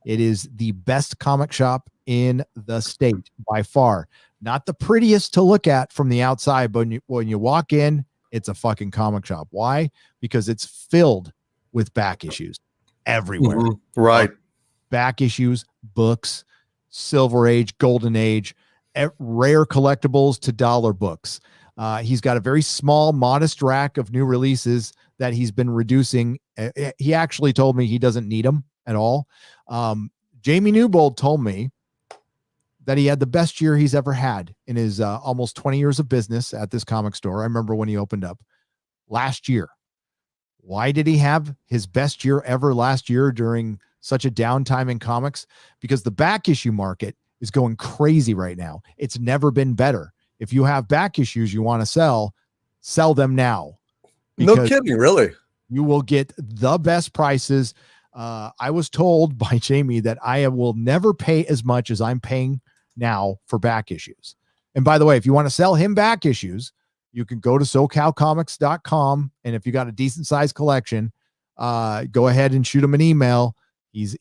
It is the best comic shop in the state by far. Not the prettiest to look at from the outside, but when you walk in, it's a fucking comic shop. Why? Because it's filled with back issues everywhere. Mm-hmm. Right. Back issues, books, Silver Age, Golden Age, rare collectibles to dollar books. He's got a very small, modest rack of new releases that he's been reducing. He actually told me he doesn't need them at all. Jamie Newbold told me that he had the best year he's ever had in his almost 20 years of business at this comic store. I remember when he opened up last year. Why did he have his best year ever last year during such a downtime in comics? Because the back issue market is going crazy right now. It's never been better. If you have back issues you want to sell them now. No kidding, really. You will get the best prices. I was told by Jamie that I will never pay as much as I'm paying now for back issues. And by the way, if you want to sell him back issues, you can go to SoCalComics.com. And if you got a decent sized collection, go ahead and shoot him an email. He's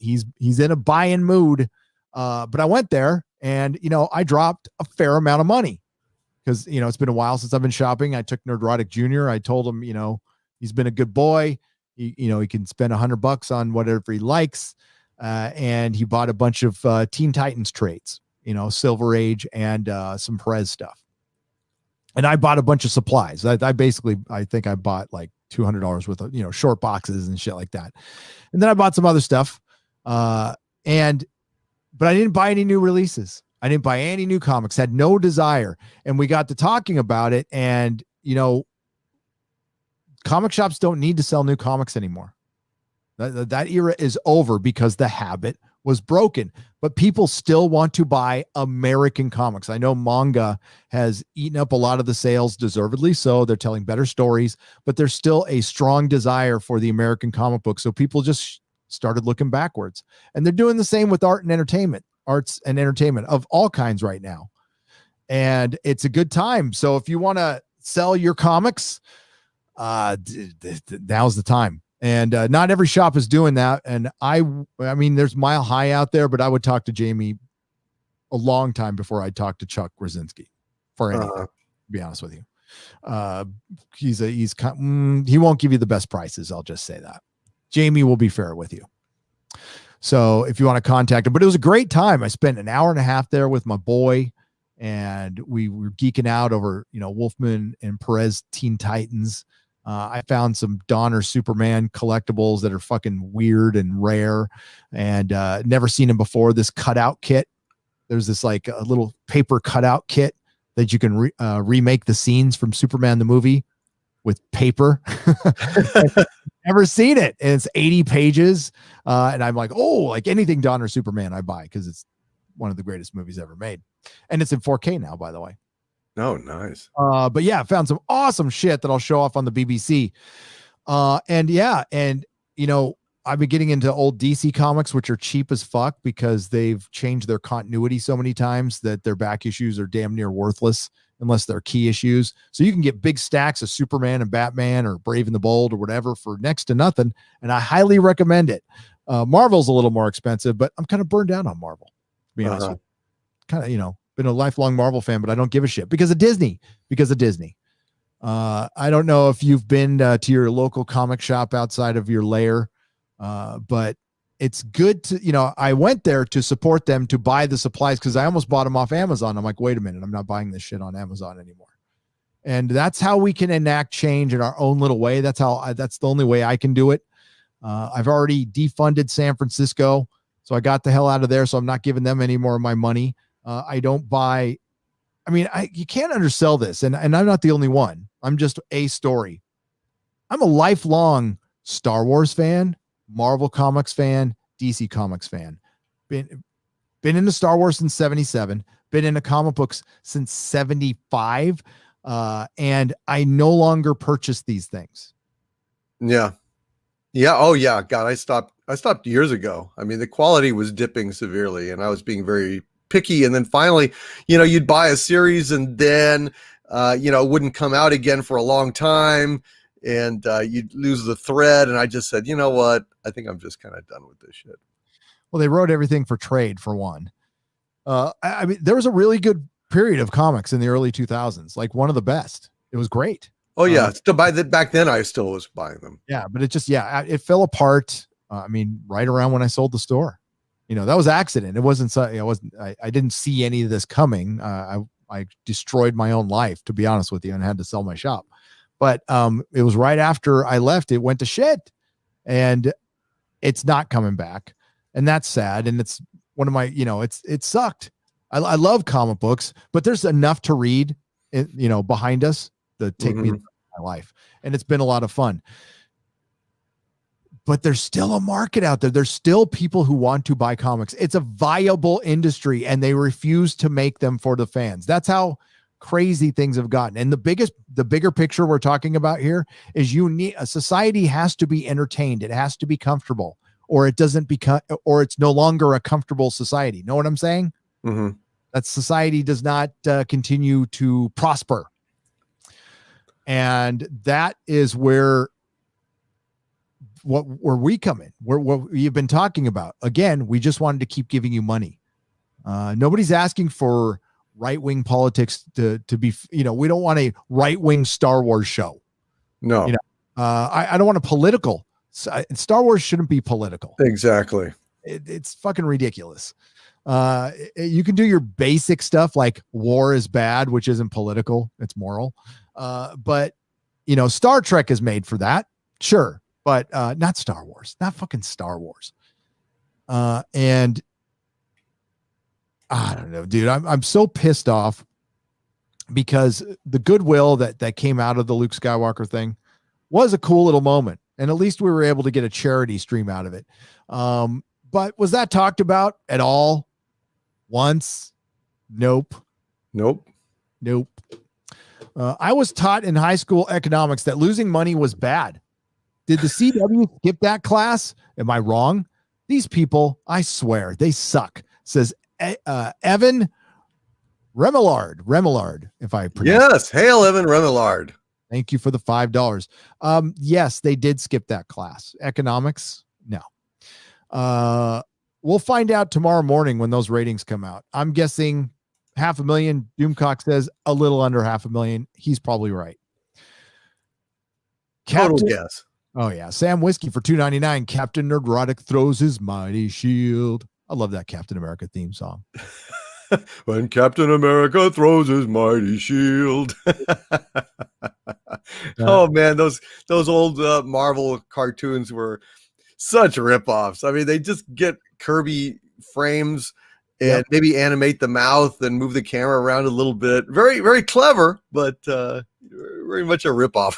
in a buying mood. But I went there and, I dropped a fair amount of money because, it's been a while since I've been shopping. I took Nerdrotic Jr. I told him, he's been a good boy. He can spend $100 on whatever he likes. And he bought a bunch of Teen Titans trades, Silver Age and some Perez stuff. And I bought a bunch of supplies. I think I bought like $200 worth of, short boxes and shit like that. And then I bought some other stuff. But I didn't buy any new releases. I didn't buy any new comics, had no desire. And we got to talking about it. And, comic shops don't need to sell new comics anymore. That era is over because the habit was broken, but people still want to buy American comics. I know manga has eaten up a lot of the sales, deservedly so. They're telling better stories, but there's still a strong desire for the American comic book. So people just started looking backwards, and they're doing the same with arts and entertainment of all kinds right now. And it's a good time. So if you want to sell your comics, now's the time. And not every shop is doing that. And I mean, there's Mile High out there, but I would talk to Jamie a long time before I'd talk to Chuck Krasinski for anything, to be honest with you. He won't give you the best prices. I'll just say that. Jamie will be fair with you. So if you want to contact him, but it was a great time. I spent an hour and a half there with my boy, and we were geeking out over, Wolfman and Perez Teen Titans. I found some Donner Superman collectibles that are fucking weird and rare, and never seen them before. This cutout kit. There's this like a little paper cutout kit that you can remake the scenes from Superman the movie with paper. Never seen it. And it's 80 pages. And I'm like, oh, like anything Donner Superman I buy because it's one of the greatest movies ever made. And it's in 4K now, by the way. Oh, nice. But yeah, I found some awesome shit that I'll show off on the BBC. And you know, I've been getting into old DC comics, which are cheap as fuck because they've changed their continuity so many times that their back issues are damn near worthless unless they're key issues. So you can get big stacks of Superman and Batman or Brave and the Bold or whatever for next to nothing. And I highly recommend it. Marvel's a little more expensive, but I'm kind of burned out on Marvel, to be honest with you. Kind of, you know, been a lifelong Marvel fan, but I don't give a shit because of Disney. I don't know if you've been to your local comic shop outside of your lair, but it's good to, you know, I went there to support them to buy the supplies because I almost bought them off Amazon. I'm like, wait a minute, I'm not buying this shit on Amazon anymore. And that's how we can enact change in our own little way. That's the only way I can do it. I've already defunded San Francisco, so I got the hell out of there. So I'm not giving them any more of my money. I don't buy. I mean, you can't undersell this, and I'm not the only one. I'm just a story. I'm a lifelong Star Wars fan, Marvel Comics fan, DC Comics fan. Been into Star Wars since 77. Been into comic books since 75, and I no longer purchase these things. Yeah. Oh yeah. God, I stopped years ago. I mean, the quality was dipping severely, and I was being very picky. And then finally, you know, you'd buy a series and then, you know, it wouldn't come out again for a long time, and you'd lose the thread. And I just said, you know what? I think I'm just kind of done with this shit. Well, they wrote everything for trade for one. I mean, there was a really good period of comics in the early 2000s, like one of the best. It was great. Oh yeah. Back then I still was buying them. Yeah. But it fell apart. I mean, right around when I sold the store. You know, that was accident. It wasn't, I didn't see any of this coming. I destroyed my own life, to be honest with you, and had to sell my shop. But it was right after I left, it went to shit, and it's not coming back. And that's sad. And it's one of my, you know, it sucked. I love comic books, but there's enough to read, you know, behind us to take me through my life. And it's been a lot of fun. But there's still a market out there. There's still people who want to buy comics. It's a viable industry, and they refuse to make them for the fans. That's how crazy things have gotten. And the bigger picture we're talking about here is a society has to be entertained. It has to be comfortable, or it doesn't become, or it's no longer a comfortable society. Know what I'm saying? Mm-hmm. That society does not continue to prosper. And that is where we come in, what you've been talking about. Again, we just wanted to keep giving you money. Nobody's asking for right-wing politics to be, you know, we don't want a right-wing Star Wars show. No, you know, I don't want a political. Star Wars shouldn't be political. Exactly. It's fucking ridiculous. You can do your basic stuff like war is bad, which isn't political. It's moral. But you know, Star Trek is made for that. Sure. But not Star Wars, not fucking Star Wars. And I don't know, dude, I'm so pissed off because the goodwill that came out of the Luke Skywalker thing was a cool little moment. And at least we were able to get a charity stream out of it. But was that talked about at all once? Nope. I was taught in high school economics that losing money was bad. Did the CW skip that class? Am I wrong? These people, I swear, they suck. Says Evan Remillard, if I pronounce. Yes, hail Evan Remillard. Thank you for the $5. Yes, they did skip that class. Economics, no. We'll find out tomorrow morning when those ratings come out. I'm guessing 500,000. Doomcock says a little under 500,000. He's probably right. Total guess. Oh yeah, Sam Whiskey for $2.99. Captain Nerdrotic throws his mighty shield. I love that Captain America theme song. When Captain America throws his mighty shield. Oh man, those old Marvel cartoons were such ripoffs. I mean, they just get Kirby frames and maybe animate the mouth and move the camera around a little bit. Very, very clever, but very much a ripoff.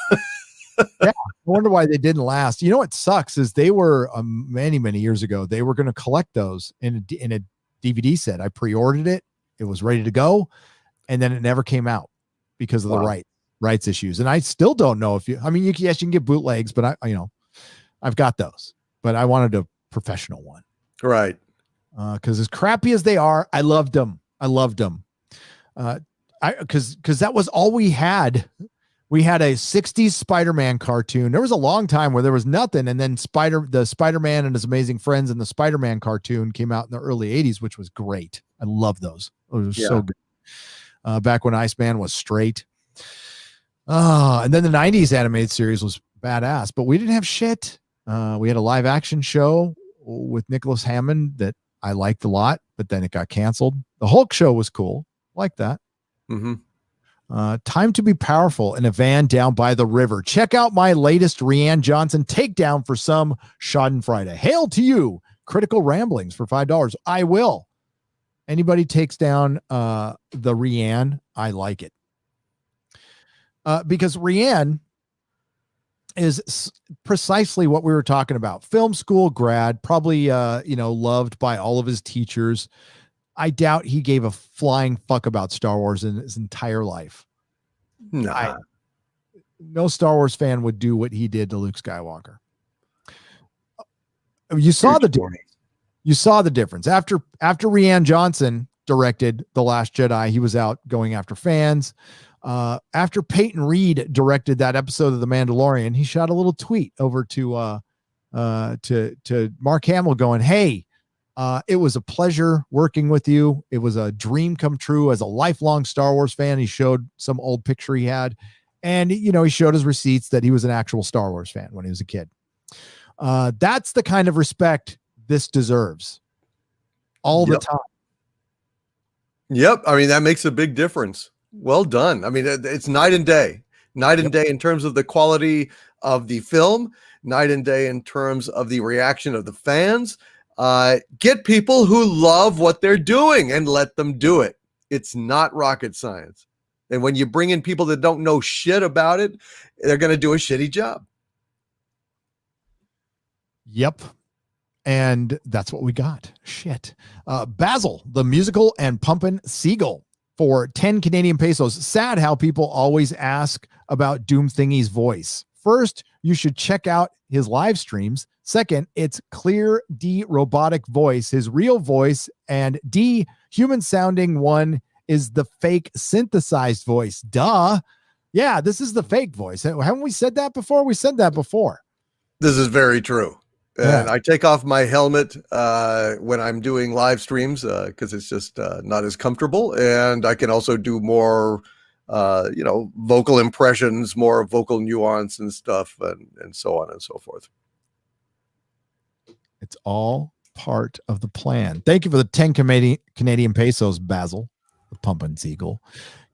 Yeah, I wonder why they didn't last. You know what sucks is they were many, many years ago. They were going to collect those in a DVD set. I pre-ordered it. It was ready to go, and then it never came out because of the rights issues. And I still don't know if you. I mean, yes, you can get bootlegs, but I've got those. But I wanted a professional one, right? Because as crappy as they are, I loved them. Because that was all we had. We had a 60s Spider-Man cartoon. There was a long time where there was nothing. And then the Spider-Man and His Amazing Friends and the Spider-Man cartoon came out in the early 80s, which was great. I love those. It was so good. Back when Iceman was straight. And then the 90s animated series was badass, but we didn't have shit. We had a live action show with Nicholas Hammond that I liked a lot, but then it got canceled. The Hulk show was cool. Like that. Mm-hmm. Time to be powerful in a van down by the river. Check out my latest Rianne Johnson takedown for some Schadenfreude. Hail to you. Critical ramblings for $5. I will. Anybody takes down the Rianne, I like it. Because Rianne is precisely what we were talking about. Film school grad, probably loved by all of his teachers. I doubt he gave a flying fuck about Star Wars in his entire life. Nah. No Star Wars fan would do what he did to Luke Skywalker. You saw the difference. You saw the difference. After Rianne Johnson directed The Last Jedi, he was out going after fans. After Peyton Reed directed that episode of The Mandalorian, he shot a little tweet over to Mark Hamill going, "Hey, it was a pleasure working with you. It was a dream come true as a lifelong Star Wars fan." He showed some old picture he had, and he showed his receipts that he was an actual Star Wars fan when he was a kid. That's the kind of respect this deserves all the time. Yep. I mean, that makes a big difference. Well done. I mean, it's night and day in terms of the quality of the film, night and day in terms of the reaction of the fans. Get people who love what they're doing and let them do it. It's not rocket science. And when you bring in people that don't know shit about it, they're going to do a shitty job. Yep. And that's what we got. Shit. Basil, the musical, and Pumpin' Seagull for 10 Canadian pesos. Sad how people always ask about Doom Thingy's voice. First, you should check out his live streams. Second, it's clear D robotic voice, his real voice, and D human sounding one is the fake synthesized voice. Duh. Yeah, this is the fake voice. Haven't we said that before? We said that before. This is very true. And I take off my helmet when I'm doing live streams because it's just not as comfortable. And I can also do more, vocal impressions, more vocal nuance and stuff, and so on and so forth. It's all part of the plan. Thank you for the 10 Canadian pesos, Basil, the Pumpin' Seagull.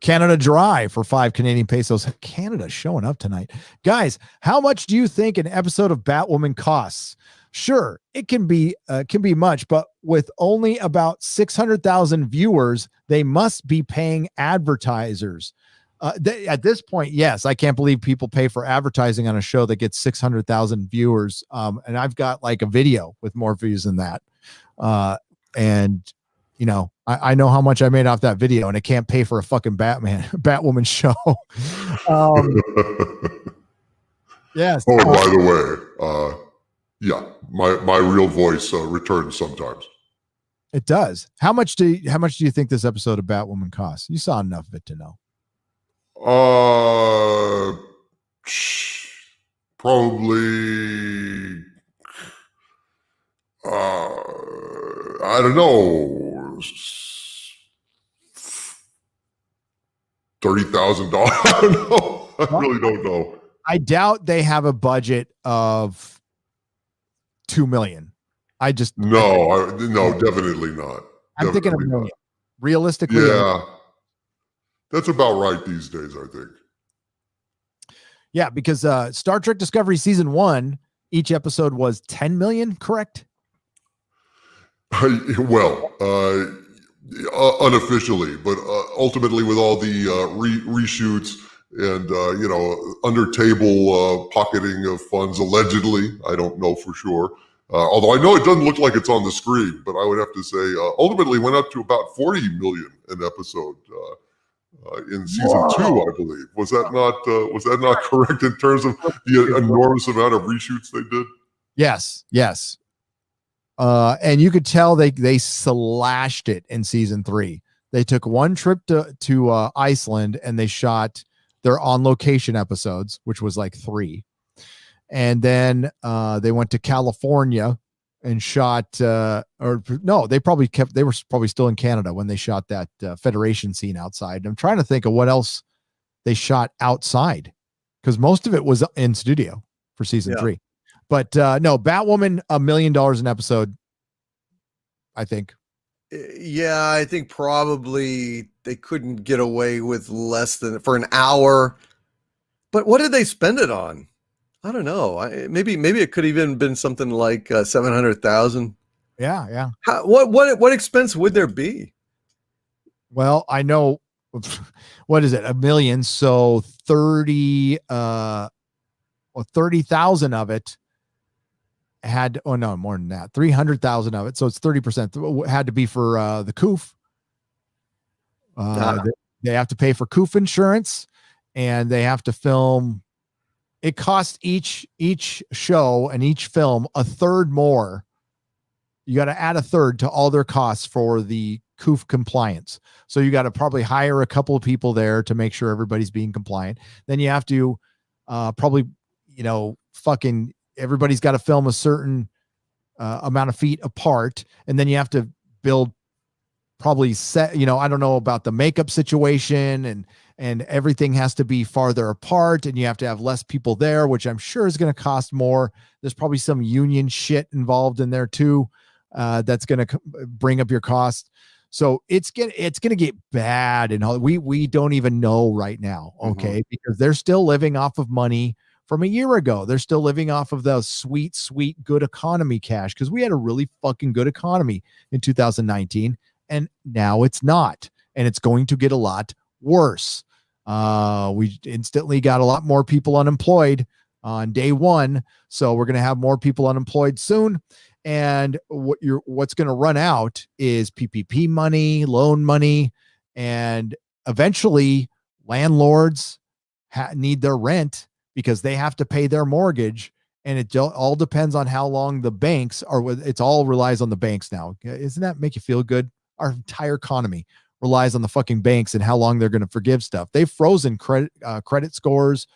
Canada Dry for 5 Canadian pesos. Canada showing up tonight. Guys, how much do you think an episode of Batwoman costs? Sure, it can be much, but with only about 600,000 viewers, they must be paying advertisers. At this point, yes, I can't believe people pay for advertising on a show that gets 600,000 viewers. And I've got like a video with more views than that. I know how much I made off that video, and it can't pay for a fucking Batwoman show. Yes. Oh, by the way, yeah, my real voice returns sometimes. It does. How much do you think this episode of Batwoman costs? You saw enough of it to know. Probably. I don't know. $30,000. I don't know. I really don't know. I doubt they have a budget of $2 million. No, definitely not. I'm thinking $1 million. realistically. Yeah, that's about right these days, I think. Yeah, because Star Trek Discovery season 1, each episode was 10 million, correct? Well, unofficially, but ultimately with all the reshoots and under table pocketing of funds, allegedly, I don't know for sure. Although I know it doesn't look like it's on the screen, but I would have to say ultimately went up to about 40 million an episode in season 2, I believe. Was that not correct in terms of the enormous amount of reshoots they did? Yes. And you could tell they slashed it in season 3. They took one trip to Iceland and they shot their on location episodes, which was like 3. And then they went to California and shot they were probably still in Canada when they shot that Federation scene outside. I'm trying to think of what else they shot outside, because most of it was in studio for season 3. But no, Batwoman, $1 million an episode, I think. Yeah, I think probably they couldn't get away with less than for an hour. But what did they spend it on? I don't know. Maybe it could even been something like 700,000. Yeah. What expense would there be? Well, I know. What is it? $1 million. So 30,000 of it had, oh no, more than that, 300,000 of it. So it's 30% had to be for the COOF. They have to pay for COOF insurance, and they have to film. It costs each show and each film a third more. You got to add a third to all their costs for the COOF compliance. So you got to probably hire a couple of people there to make sure everybody's being compliant. Then you have to probably, fucking everybody's got to film a certain amount of feet apart. And then you have to build probably set, I don't know about the makeup situation, and everything has to be farther apart, and you have to have less people there, which I'm sure is going to cost more. There's probably some union shit involved in there too. That's going to bring up your cost. So it's going to get bad. And we don't even know right now. Okay. Because they're still living off of money from a year ago. They're still living off of the sweet good economy cash, because we had a really fucking good economy in 2019, and now it's not, and it's going to get a lot worse. We instantly got a lot more people unemployed on day 1. So we're going to have more people unemployed soon. And what's going to run out is PPP money, loan money, and eventually landlords need their rent because they have to pay their mortgage. And it all depends on how long the banks are. It's all relies on the banks now. Isn't that make you feel good? Our entire economy relies on the fucking banks and how long they're going to forgive stuff. They've frozen credit scores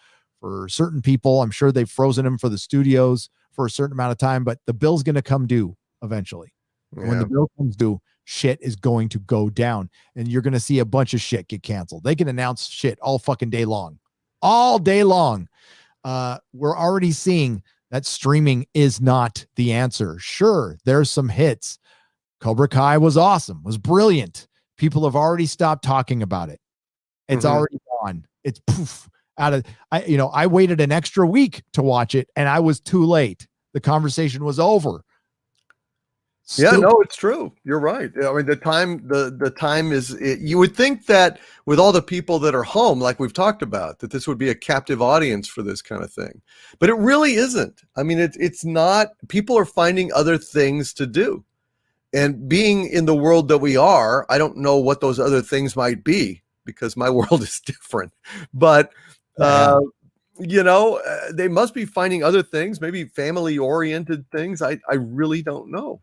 for certain people. I'm sure they've frozen them for the studios for a certain amount of time, but the bill's going to come due eventually. Yeah. When the bill comes due, shit is going to go down, and you're going to see a bunch of shit get canceled. They can announce shit all fucking day long, all day long. We're already seeing that streaming is not the answer. Sure, there's some hits. Cobra Kai was awesome, was brilliant. People have already stopped talking about it. It's already gone. It's poof out of, I waited an extra week to watch it, and I was too late. The conversation was over. Yeah, no, it's true. You're right. I mean, the time is, you would think that with all the people that are home, like we've talked about, that this would be a captive audience for this kind of thing, but it really isn't. I mean, it's not. People are finding other things to do. And being in the world that we are, I don't know what those other things might be, because my world is different. But, they must be finding other things, maybe family-oriented things. I really don't know.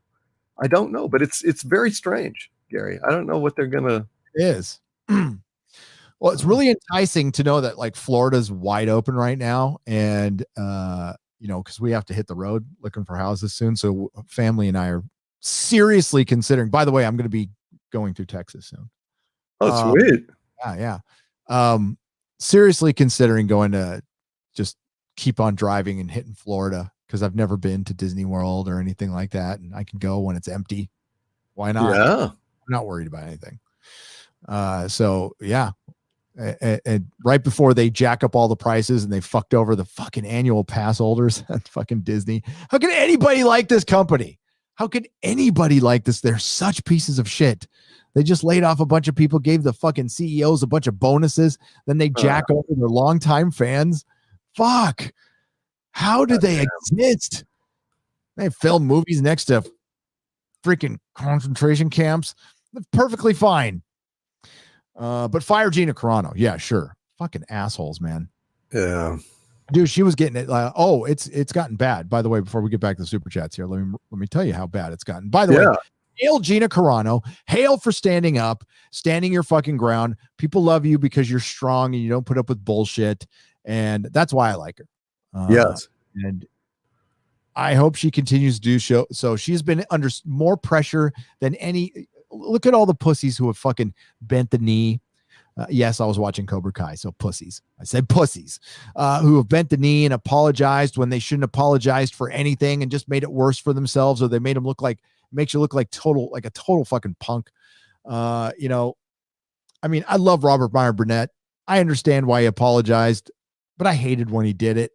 I don't know. But it's very strange, Gary. I don't know what they're going to... It is. Well, it's really enticing to know that, like, Florida's wide open right now. And, because we have to hit the road looking for houses soon. So family and I are seriously considering. By the way, I'm going to be going through Texas soon. Oh, sweet. Yeah. Seriously considering going to just keep on driving and hitting Florida, because I've never been to Disney World or anything like that, and I can go when it's empty. Why not? Yeah. I'm not worried about anything. So yeah. And right before they jack up all the prices and they fucked over the fucking annual pass holders at fucking Disney. How can anybody like this company? How can anybody like this? They're such pieces of shit. They just laid off a bunch of people, gave the fucking CEOs a bunch of bonuses. Then they jack over their longtime fans. Fuck. How do they exist? They film movies next to freaking concentration camps. That's perfectly fine. But fire Gina Carano. Yeah, sure. Fucking assholes, man. Yeah. Dude, she was getting it. It's gotten bad. By the way, before we get back to the super chats here, let me tell you how bad it's gotten. By the way, hail Gina Carano. Hail for standing up, standing your fucking ground. People love you because you're strong and you don't put up with bullshit. And that's why I like her. Yes. And I hope she continues to do show. So she's been under more pressure than any. Look at all the pussies who have fucking bent the knee. Yes, I was watching Cobra Kai, so pussies. I said pussies who have bent the knee and apologized when they shouldn't apologized for anything and just made it worse for themselves, or they made them makes you look like a total fucking punk. I mean, I love Robert Meyer Burnett. I understand why he apologized, but I hated when he did it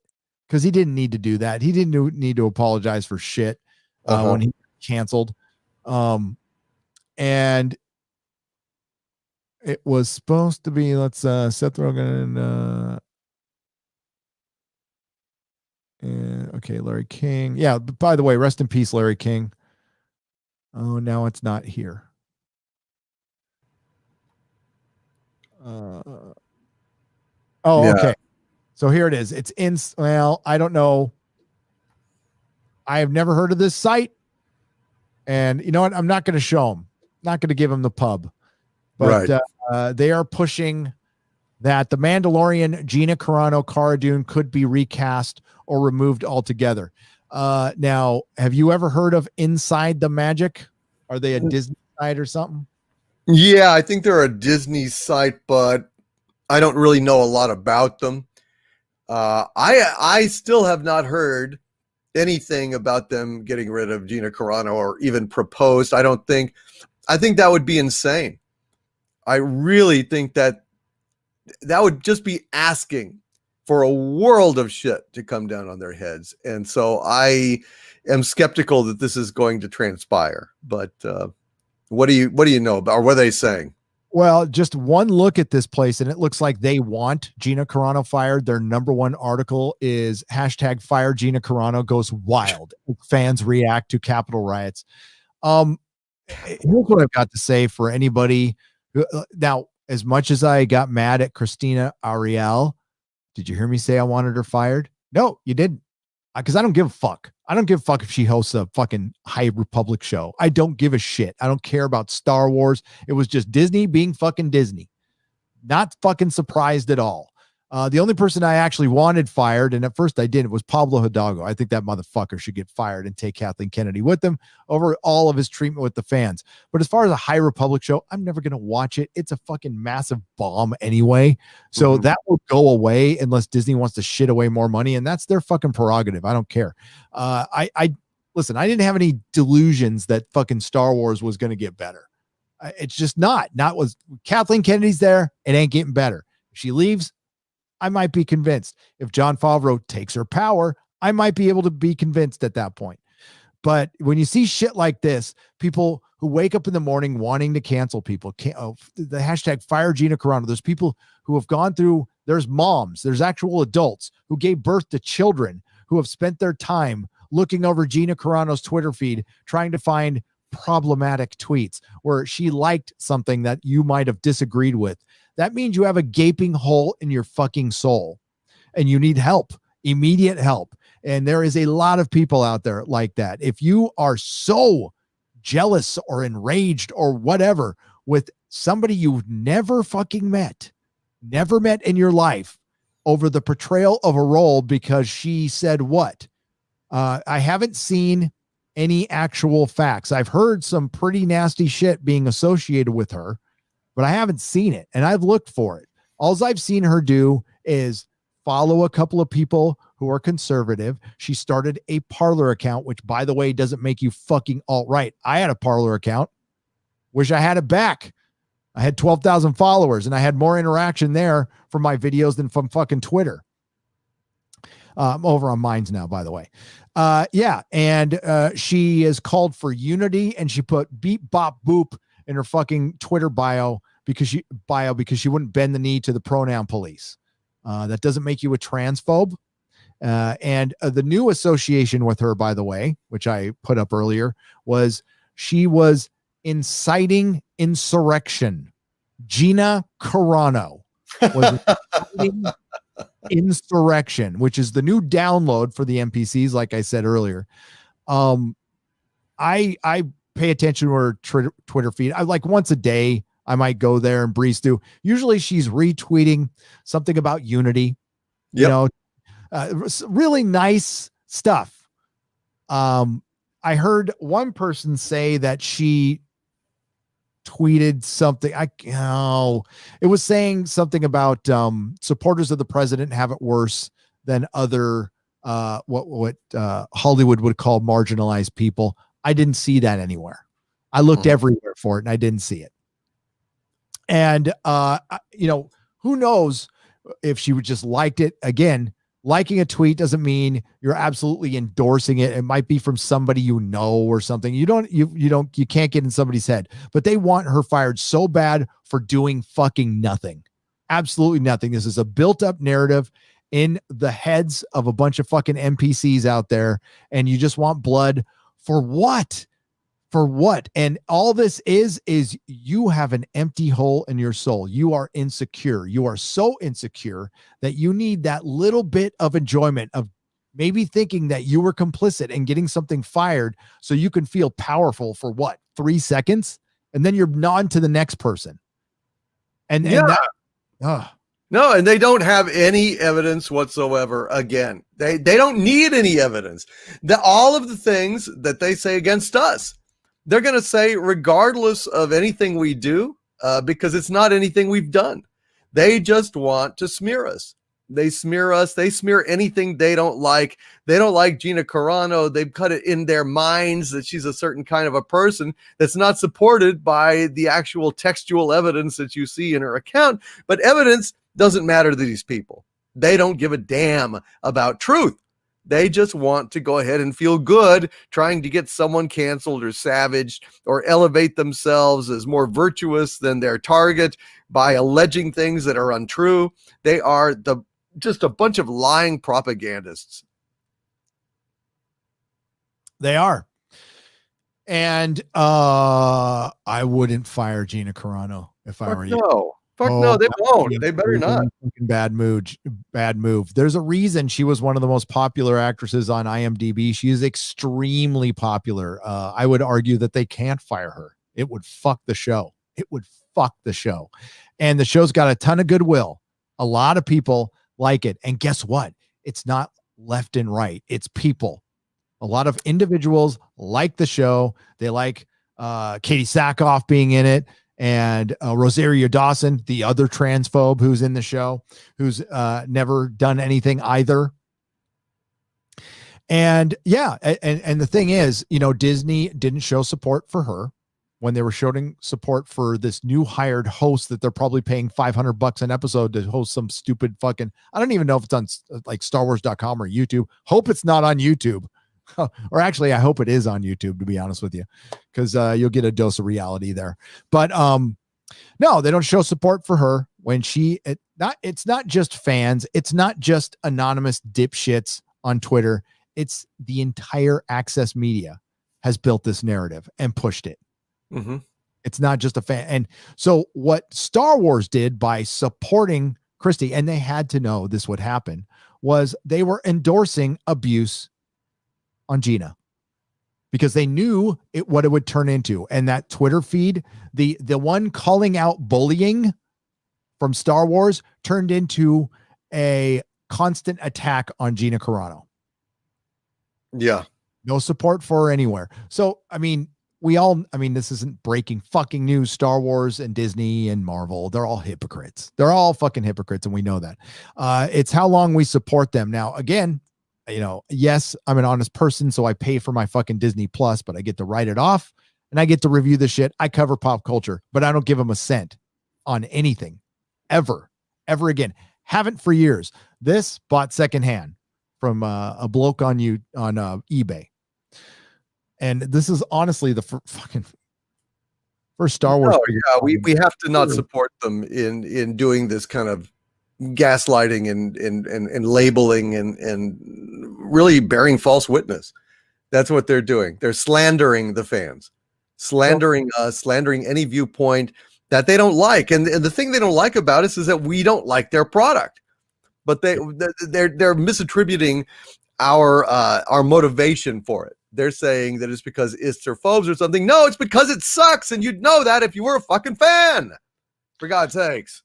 because he didn't need to do that. He didn't need to apologize for shit when he canceled. And it was supposed to be, Seth Rogen and okay, Larry King. Yeah, but by the way, rest in peace, Larry King. Oh, now it's not here. Okay. So here it is. It's in, well, I don't know. I have never heard of this site. And you know what? I'm not going to show them. Not going to give them the pub. But they are pushing that the Mandalorian Gina Carano Cara Dune could be recast or removed altogether. Now, have you ever heard of Inside the Magic? Are they a Disney site or something? Yeah, I think they're a Disney site, but I don't really know a lot about them. I still have not heard anything about them getting rid of Gina Carano or even proposed. I think that would be insane. I really think that would just be asking for a world of shit to come down on their heads. And so I am skeptical that this is going to transpire. But what do you know about, or what are they saying? Well, just one look at this place, and it looks like they want Gina Carano fired. Their number one article is hashtag fire Gina Carano goes wild. Fans react to Capitol riots. Here's what I've got to say for anybody who, now, as much as I got mad at Christina Ariel, did you hear me say I wanted her fired? No, you didn't. Because I don't give a fuck. I don't give a fuck if she hosts a fucking High Republic show. I don't give a shit. I don't care about Star Wars. It was just Disney being fucking Disney. Not fucking surprised at all. The only person I actually wanted fired, and at first I didn't, was Pablo Hidalgo. I think that motherfucker should get fired and take Kathleen Kennedy with him over all of his treatment with the fans. But as far as a High Republic show, I'm never going to watch it. It's a fucking massive bomb anyway. So that will go away unless Disney wants to shit away more money, and that's their fucking prerogative. I don't care. Listen, I didn't have any delusions that fucking Star Wars was going to get better. It's just not was Kathleen Kennedy's there. It ain't getting better. If she leaves, I might be convinced. If Jon Favreau takes her power, I might be able to be convinced at that point. But when you see shit like this, people who wake up in the morning wanting to cancel people, the hashtag fire Gina Carano, there's people who have gone through, there's moms, there's actual adults who gave birth to children who have spent their time looking over Gina Carano's Twitter feed, trying to find problematic tweets where she liked something that you might have disagreed with. That means you have a gaping hole in your fucking soul and you need help, immediate help. And there is a lot of people out there like that. If you are so jealous or enraged or whatever with somebody you've never fucking met in your life over the portrayal of a role because she said what? I haven't seen any actual facts. I've heard some pretty nasty shit being associated with her, but I haven't seen it, and I've looked for it. All I've seen her do is follow a couple of people who are conservative. She started a Parler account, which, by the way, doesn't make you fucking alt-right. I had a Parler account. Wish I had it back. I had 12,000 followers, and I had more interaction there from my videos than from fucking Twitter. I'm over on Minds now, by the way. Yeah, and she is called for unity, and she put beep bop boop in her fucking Twitter bio because she wouldn't bend the knee to the pronoun police. That doesn't make you a transphobe. And the new association with her, by the way, which I put up earlier, was she was inciting insurrection. Gina Carano was inciting insurrection, which is the new download for the NPCs, like I said earlier. I pay attention to her Twitter feed. I like once a day, I might go there and breeze through. Usually she's retweeting something about unity, you know, really nice stuff. I heard one person say that she tweeted something. It was saying something about supporters of the president have it worse than other what Hollywood would call marginalized people. I didn't see that anywhere. I looked everywhere for it and I didn't see it. And who knows if she would just liked it. Again, liking a tweet doesn't mean you're absolutely endorsing it. It might be from somebody you know or something. You can't get in somebody's head, but they want her fired so bad for doing fucking nothing. Absolutely nothing. This is a built-up narrative in the heads of a bunch of fucking NPCs out there, and you just want blood for what? For what? And all this is you have an empty hole in your soul. You are insecure. You are so insecure that you need that little bit of enjoyment of maybe thinking that you were complicit and getting something fired so you can feel powerful for what? 3 seconds? And then you're on to the next person. And no, and they don't have any evidence whatsoever. Again, they don't need any evidence. All of the things that they say against us, they're going to say regardless of anything we do, because it's not anything we've done. They just want to smear us. They smear us. They smear anything they don't like. They don't like Gina Carano. They've cut it in their minds that she's a certain kind of a person that's not supported by the actual textual evidence that you see in her account. But evidence doesn't matter to these people. They don't give a damn about truth. They just want to go ahead and feel good trying to get someone canceled or savaged or elevate themselves as more virtuous than their target by alleging things that are untrue. They are just a bunch of lying propagandists. They are. And I wouldn't fire Gina Carano if I were you. No. Fuck no, they won't. They better not. Bad move. There's a reason she was one of the most popular actresses on IMDb. She is extremely popular. I would argue that they can't fire her. It would fuck the show. And the show's got a ton of goodwill. A lot of people like it. And guess what? It's not left and right. It's people. A lot of individuals like the show. They like Katie Sackhoff being in it. And Rosario Dawson, the other transphobe who's in the show, who's never done anything either. And yeah, and the thing is, Disney didn't show support for her when they were showing support for this new hired host that they're probably paying $500 an episode to host some stupid fucking, I don't even know if it's on like StarWars.com or YouTube. Hope it's not on YouTube. Or actually, I hope it is on YouTube, to be honest with you, because you'll get a dose of reality there. But no, they don't show support for her when it's not just fans. It's not just anonymous dipshits on Twitter. It's the entire Access media has built this narrative and pushed it. Mm-hmm. It's not just a fan. And so what Star Wars did by supporting Christie, and they had to know this would happen, was they were endorsing abuse on Gina because they knew what it would turn into. And that Twitter feed, the one calling out bullying from Star Wars turned into a constant attack on Gina Carano. Yeah. No support for her anywhere. So, this isn't breaking fucking news. Star Wars and Disney and Marvel, they're all hypocrites. They're all fucking hypocrites. And we know that. It's how long we support them. Now, again, yes, I'm an honest person, so I pay for my fucking Disney Plus, but I get to write it off and I get to review the shit. I cover pop culture, but I don't give them a cent. on anything ever again. Haven't for years. This bought secondhand from a bloke on eBay. And this is honestly the fucking first Star Wars. Oh, yeah, we have to not support them in doing this kind of gaslighting and labeling and really bearing false witness. That's what they're doing. They're slandering the fans, slandering us, slandering any viewpoint that they don't like. And the thing they don't like about us is that we don't like their product. But they're misattributing our motivation for it. They're saying that it's because it's or phobes or something. No, it's because it sucks, and you'd know that if you were a fucking fan. For God's sakes.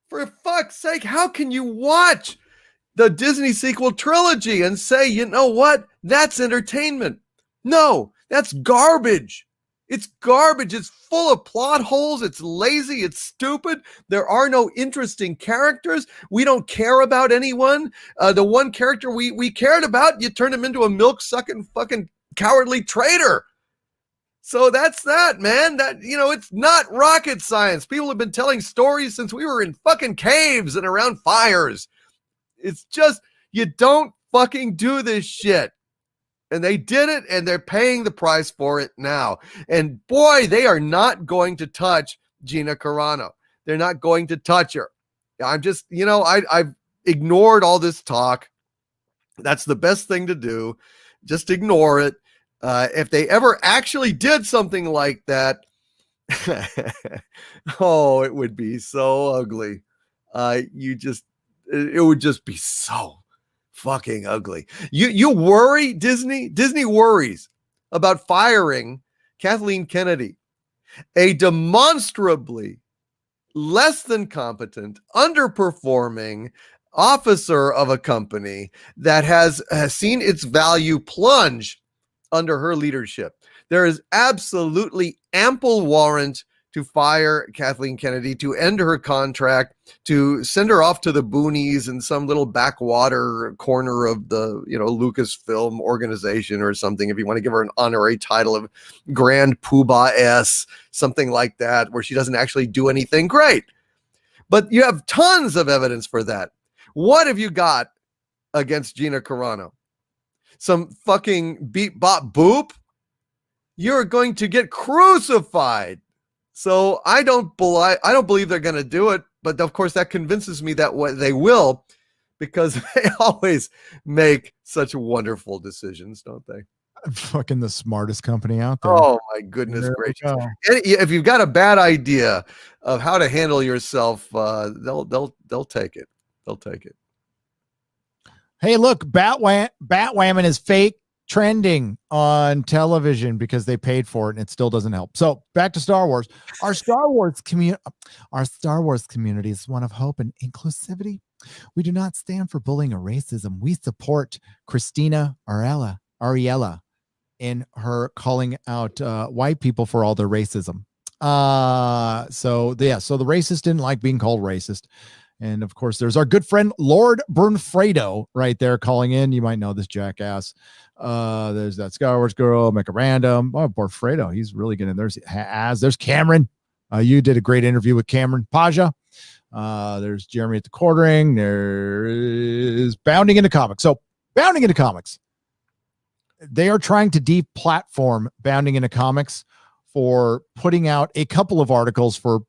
For fuck's sake, how can you watch the Disney sequel trilogy and say, you know what? That's entertainment. No, that's garbage. It's garbage. It's full of plot holes. It's lazy. It's stupid. There are no interesting characters. We don't care about anyone. The one character we cared about, you turned him into a milk-sucking fucking cowardly traitor. So that's that, man. That, it's not rocket science. People have been telling stories since we were in fucking caves and around fires. It's just, you don't fucking do this shit. And they did it, and they're paying the price for it now. And boy, they are not going to touch Gina Carano. They're not going to touch her. I'm just, I've ignored all this talk. That's the best thing to do. Just ignore it. If they ever actually did something like that, oh, it would be so ugly. It would just be so fucking ugly. You worry, Disney? Disney worries about firing Kathleen Kennedy, a demonstrably less than competent, underperforming officer of a company that has seen its value plunge under her leadership. There is absolutely ample warrant to fire Kathleen Kennedy, to end her contract, to send her off to the boonies in some little backwater corner of the, Lucasfilm organization or something. If you want to give her an honorary title of Grand Poobah S, something like that, where she doesn't actually do anything great. But you have tons of evidence for that. What have you got against Gina Carano? Some fucking beep bop boop? You're going to get crucified. So I don't believe they're going to do it, but of course that convinces me that they will, because they always make such wonderful decisions, don't they? Fucking the smartest company out there. Oh my goodness gracious! If you've got a bad idea of how to handle yourself, they'll take it. They'll take it. Hey, look, Batwoman is fake trending on television because they paid for it and it still doesn't help. So back to Star Wars. Our Star Wars community is one of hope and inclusivity. We do not stand for bullying or racism. We support Christina Ariella in her calling out white people for all their racism. So the racist didn't like being called racist. And of course, there's our good friend Lord Bernfredo right there calling in. You might know this jackass. There's that Star Wars girl, make a random. Oh, Bernfredo, he's really good. And there's Cameron. You did a great interview with Cameron Paja. There's Jeremy at the quartering. There is Bounding into Comics. So Bounding into Comics, they are trying to deplatform Bounding into Comics for putting out a couple of articles for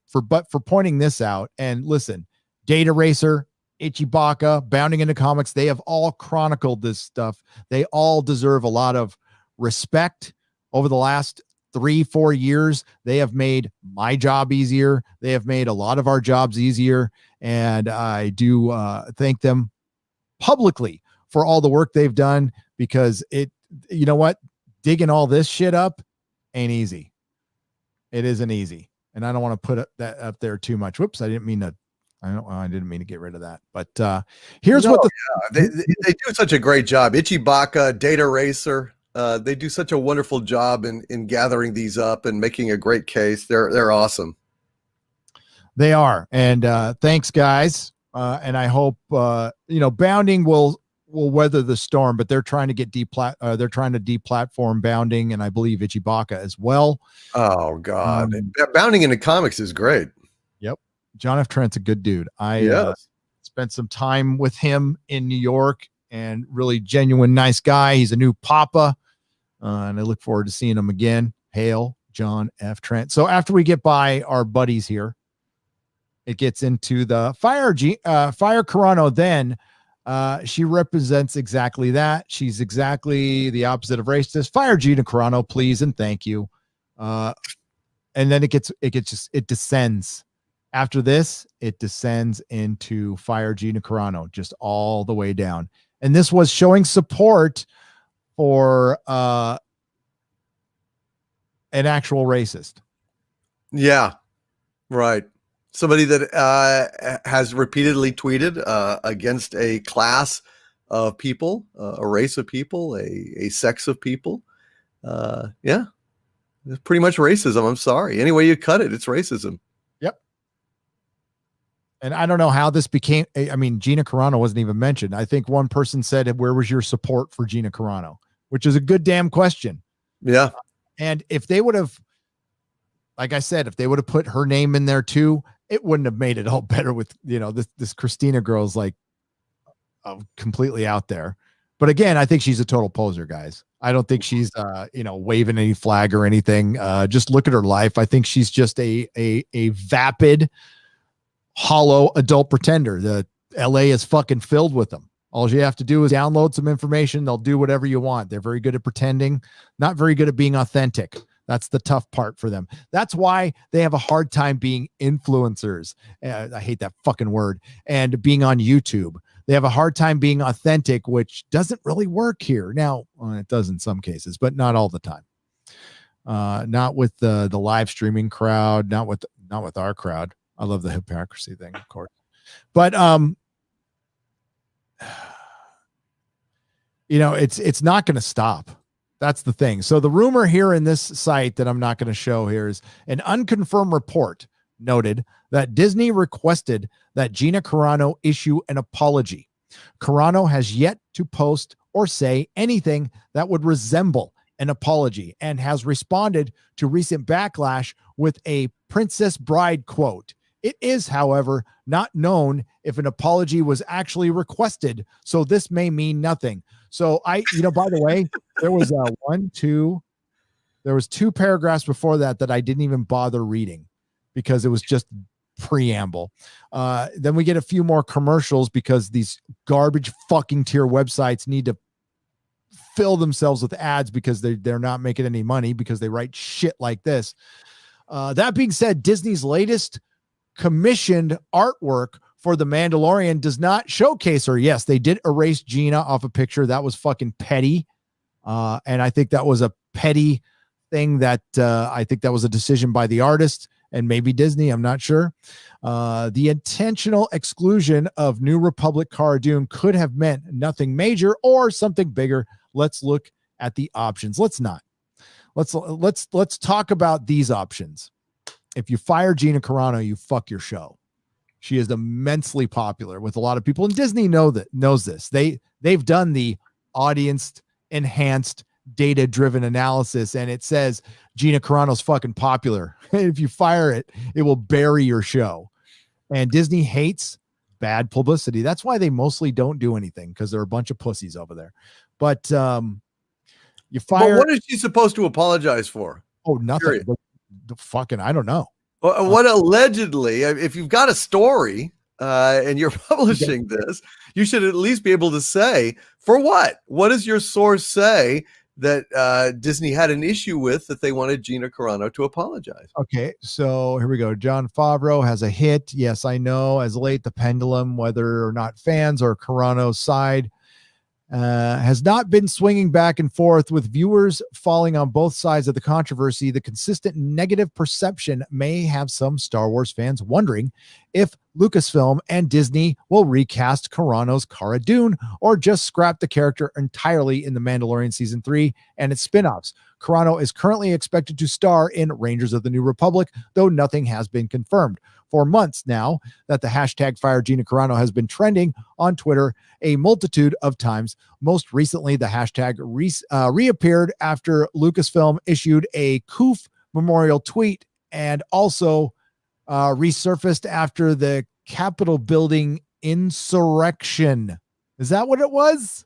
pointing this out. And listen, Data Racer, Ichibaka, Bounding into Comics, they have all chronicled this stuff. They all deserve a lot of respect. Over the last 3-4 years, they have made my job easier. They have made a lot of our jobs easier. And I do thank them publicly for all the work they've done, because you know what? Digging all this shit up ain't easy. It isn't easy. And I don't want to put that up there too much. Whoops, I didn't mean to get rid of that. But they do such a great job. Ichibaka, Data Racer, they do such a wonderful job in gathering these up and making a great case. They're awesome. They are. And thanks, guys. And I hope Bounding will will weather the storm, but they're trying to get deplatform Bounding, and I believe Ichibaka as well. Oh God, Bounding into comics is great. Yep, John F. Trent's a good dude. I spent some time with him in New York, and really genuine, nice guy. He's a new papa, and I look forward to seeing him again. Hail John F. Trent. So after we get by our buddies here, it gets into the Fire Carano. Then she represents exactly that. She's exactly the opposite of racist. Fire Gina Carano, please and thank you. And then it descends. After this, it descends into Fire Gina Carano, just all the way down. And this was showing support for an actual racist. Yeah, right. Somebody that has repeatedly tweeted against a class of people, a race of people, a sex of people. Yeah, it's pretty much racism. I'm sorry. Any way you cut it, it's racism. Yep. And I don't know how this became. I mean, Gina Carano wasn't even mentioned. I think one person said, "Where was your support for Gina Carano?" Which is a good damn question. Yeah. And if they would have, like I said, if they would have put her name in there too, it wouldn't have made it all better with, this Christina girl's like completely out there. But again, I think she's a total poser, guys. I don't think she's, waving any flag or anything. Just look at her life. I think she's just a vapid, hollow adult pretender. The LA is fucking filled with them. All you have to do is download some information. They'll do whatever you want. They're very good at pretending, not very good at being authentic. That's the tough part for them. That's why they have a hard time being influencers. I hate that fucking word. And being on YouTube. They have a hard time being authentic, which doesn't really work here. Now, it does in some cases, but not all the time. Not with the live streaming crowd, not with our crowd. I love the hypocrisy thing, of course. But it's not going to stop. That's the thing. So the rumor here in this site that I'm not going to show here is an unconfirmed report noted that Disney requested that Gina Carano issue an apology. Carano has yet to post or say anything that would resemble an apology and has responded to recent backlash with a Princess Bride quote. It is, however, not known if an apology was actually requested, so this may mean nothing. So by the way, there was there was 2 paragraphs before that I didn't even bother reading because it was just preamble. Then we get a few more commercials because these garbage fucking tier websites need to fill themselves with ads because they're not making any money because they write shit like this. That being said, Disney's latest commissioned artwork for The Mandalorian does not showcase her. Yes, they did erase Gina off a picture. That was fucking petty. And I think that was a petty thing that I think that was a decision by the artist and maybe Disney. I'm not sure. The intentional exclusion of New Republic Cara Dune could have meant nothing major or something bigger. Let's look at the options. Let's not. Let's talk about these options. If you fire Gina Carano, you fuck your show. She is immensely popular with a lot of people, and Disney knows this. They've done the audience enhanced data driven analysis, and it says Gina Carano's fucking popular. If you fire it, it will bury your show. And Disney hates bad publicity. That's why they mostly don't do anything, because they're a bunch of pussies over there. But you fire. But what is she supposed to apologize for? Oh, nothing. Fucking, I don't know. What allegedly, if you've got a story and you're publishing this, you should at least be able to say for what? What does your source say that Disney had an issue with that they wanted Gina Carano to apologize? Okay, so here we go. Jon Favreau has a hit. Yes, I know. As late, the pendulum, whether or not fans or Carano's side, has not been swinging back and forth, with viewers falling on both sides of the controversy. The consistent negative perception may have some Star Wars fans wondering if Lucasfilm and Disney will recast Carano's Cara Dune or just scrap the character entirely in The Mandalorian Season 3 and its spin-offs. Carano is currently expected to star in Rangers of the New Republic, though nothing has been confirmed. For months now that the hashtag Fire Gina Carano has been trending on Twitter a multitude of times. Most recently, the hashtag reappeared after Lucasfilm issued a Koof memorial tweet and also resurfaced after the Capitol building insurrection. Is that what it was?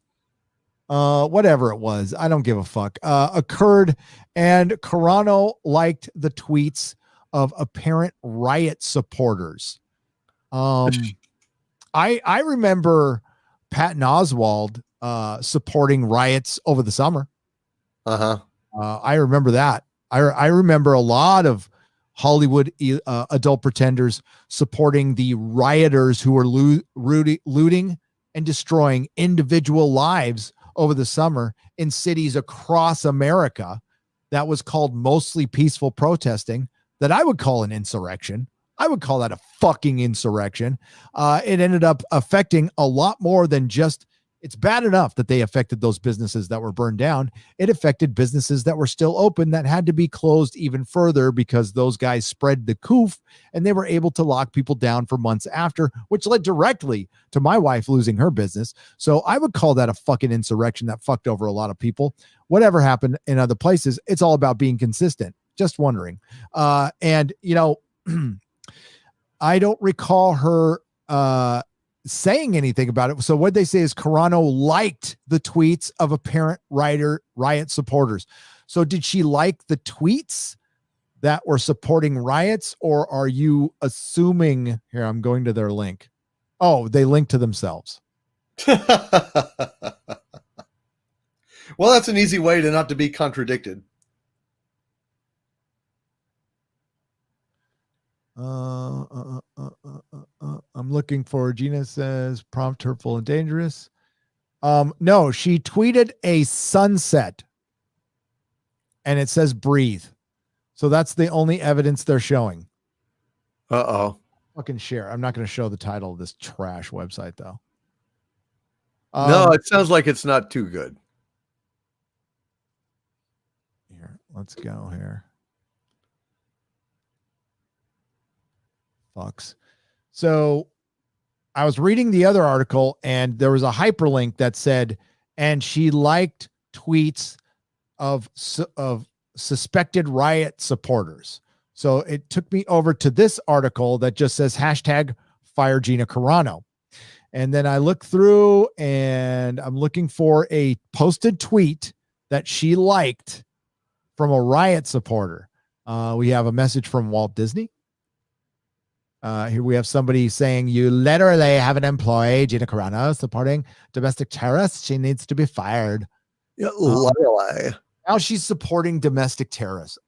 Whatever it was, I don't give a fuck. Occurred, and Carano liked the tweets of apparent riot supporters. I remember Patton Oswalt supporting riots over the summer. I remember that. I remember a lot of Hollywood adult pretenders supporting the rioters who were looting and destroying individual lives over the summer in cities across America. That was called mostly peaceful protesting that I would call an insurrection. I would call that a fucking insurrection. It ended up affecting a lot more than just, it's bad enough that they affected those businesses that were burned down. It affected businesses that were still open that had to be closed even further because those guys spread the coof and they were able to lock people down for months after, which led directly to my wife losing her business. So I would call that a fucking insurrection that fucked over a lot of people. Whatever happened in other places, it's all about being consistent. Just wondering. And, you know, I don't recall her saying anything about it. So what they say is Carano liked the tweets of apparent riot supporters. So did she like the tweets that were supporting riots, or are you assuming here? I'm going to their link. Oh, they link to themselves. Well, that's an easy way to not to be contradicted. I'm looking for, Gina says, prompt, hurtful, and dangerous. No, she tweeted a sunset and it says breathe. So that's the only evidence they're showing. Fucking share. I'm not going to show the title of this trash website though. No, it sounds like it's not too good. Here, let's go here. Fucks. So I was reading the other article and there was a hyperlink that said, and she liked tweets of suspected riot supporters. So it took me over to this article that just says hashtag Fire Gina Carano. And then I look through and I'm looking for a posted tweet that she liked from a riot supporter. We have a message from Walt Disney. Here we have somebody saying, you literally have an employee, Gina Carano, supporting domestic terrorists. She needs to be fired. Yeah, literally. Now she's supporting domestic terrorists.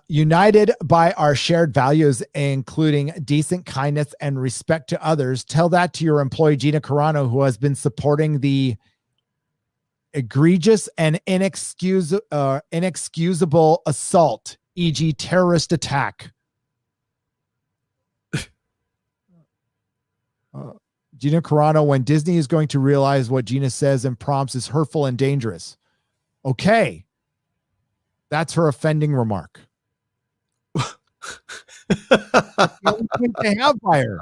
United by our shared values, including decent kindness and respect to others. Tell that to your employee, Gina Carano, who has been supporting the egregious and inexcusable assault, e.g. terrorist attack. Gina Carano, when Disney is going to realize what Gina says and prompts is hurtful and dangerous. Okay. That's her offending remark. They have by her.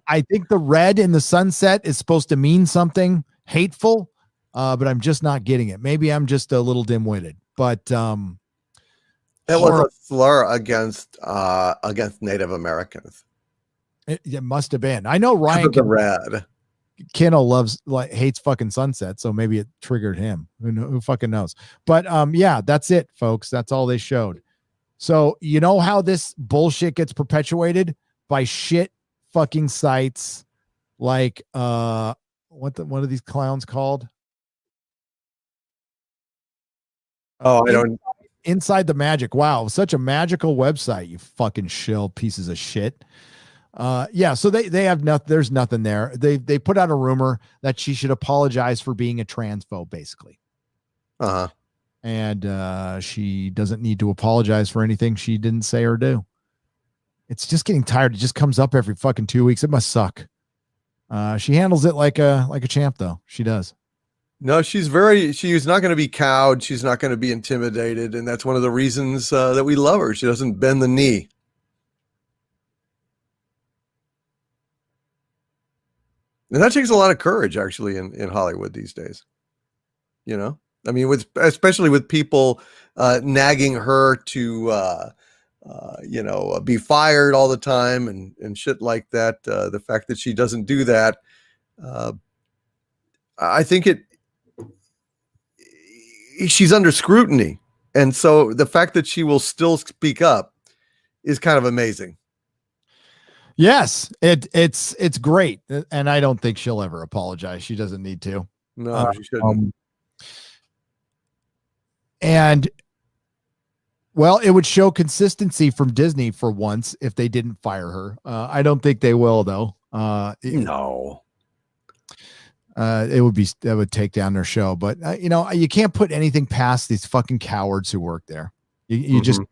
I think the red in the sunset is supposed to mean something hateful, but I'm just not getting it. Maybe I'm just a little dim-witted, but it was a slur against Native Americans. It must have been. I know Ryan Kinnell hates fucking sunset, so maybe it triggered him. Who fucking knows? But yeah, that's it, folks. That's all they showed. So you know how this bullshit gets perpetuated by shit fucking sites like what are these clowns called? Oh, I don't. Inside the Magic. Wow, such a magical website. You fucking shill pieces of shit. Yeah, so they have nothing. There's nothing there. They put out a rumor that she should apologize for being a transphobe, basically. And she doesn't need to apologize for anything she didn't say or do. It's just getting tired. It just comes up every fucking 2 weeks. It must suck. She handles it like a champ, though. She does. No, she's not going to be cowed. She's not going to be intimidated. And that's one of the reasons that we love her. She doesn't bend the knee. And that takes a lot of courage, actually, in Hollywood these days. You know, I mean, especially with people nagging her to, be fired all the time and shit like that. The fact that she doesn't do that, I think she's under scrutiny. And so the fact that she will still speak up is kind of amazing. Yes, it's great. And I don't think she'll ever apologize. She doesn't need to. No, she shouldn't. And well, it would show consistency from Disney for once if they didn't fire her. I don't think they will, though. No. That would take down their show. But you can't put anything past these fucking cowards who work there. You just can't.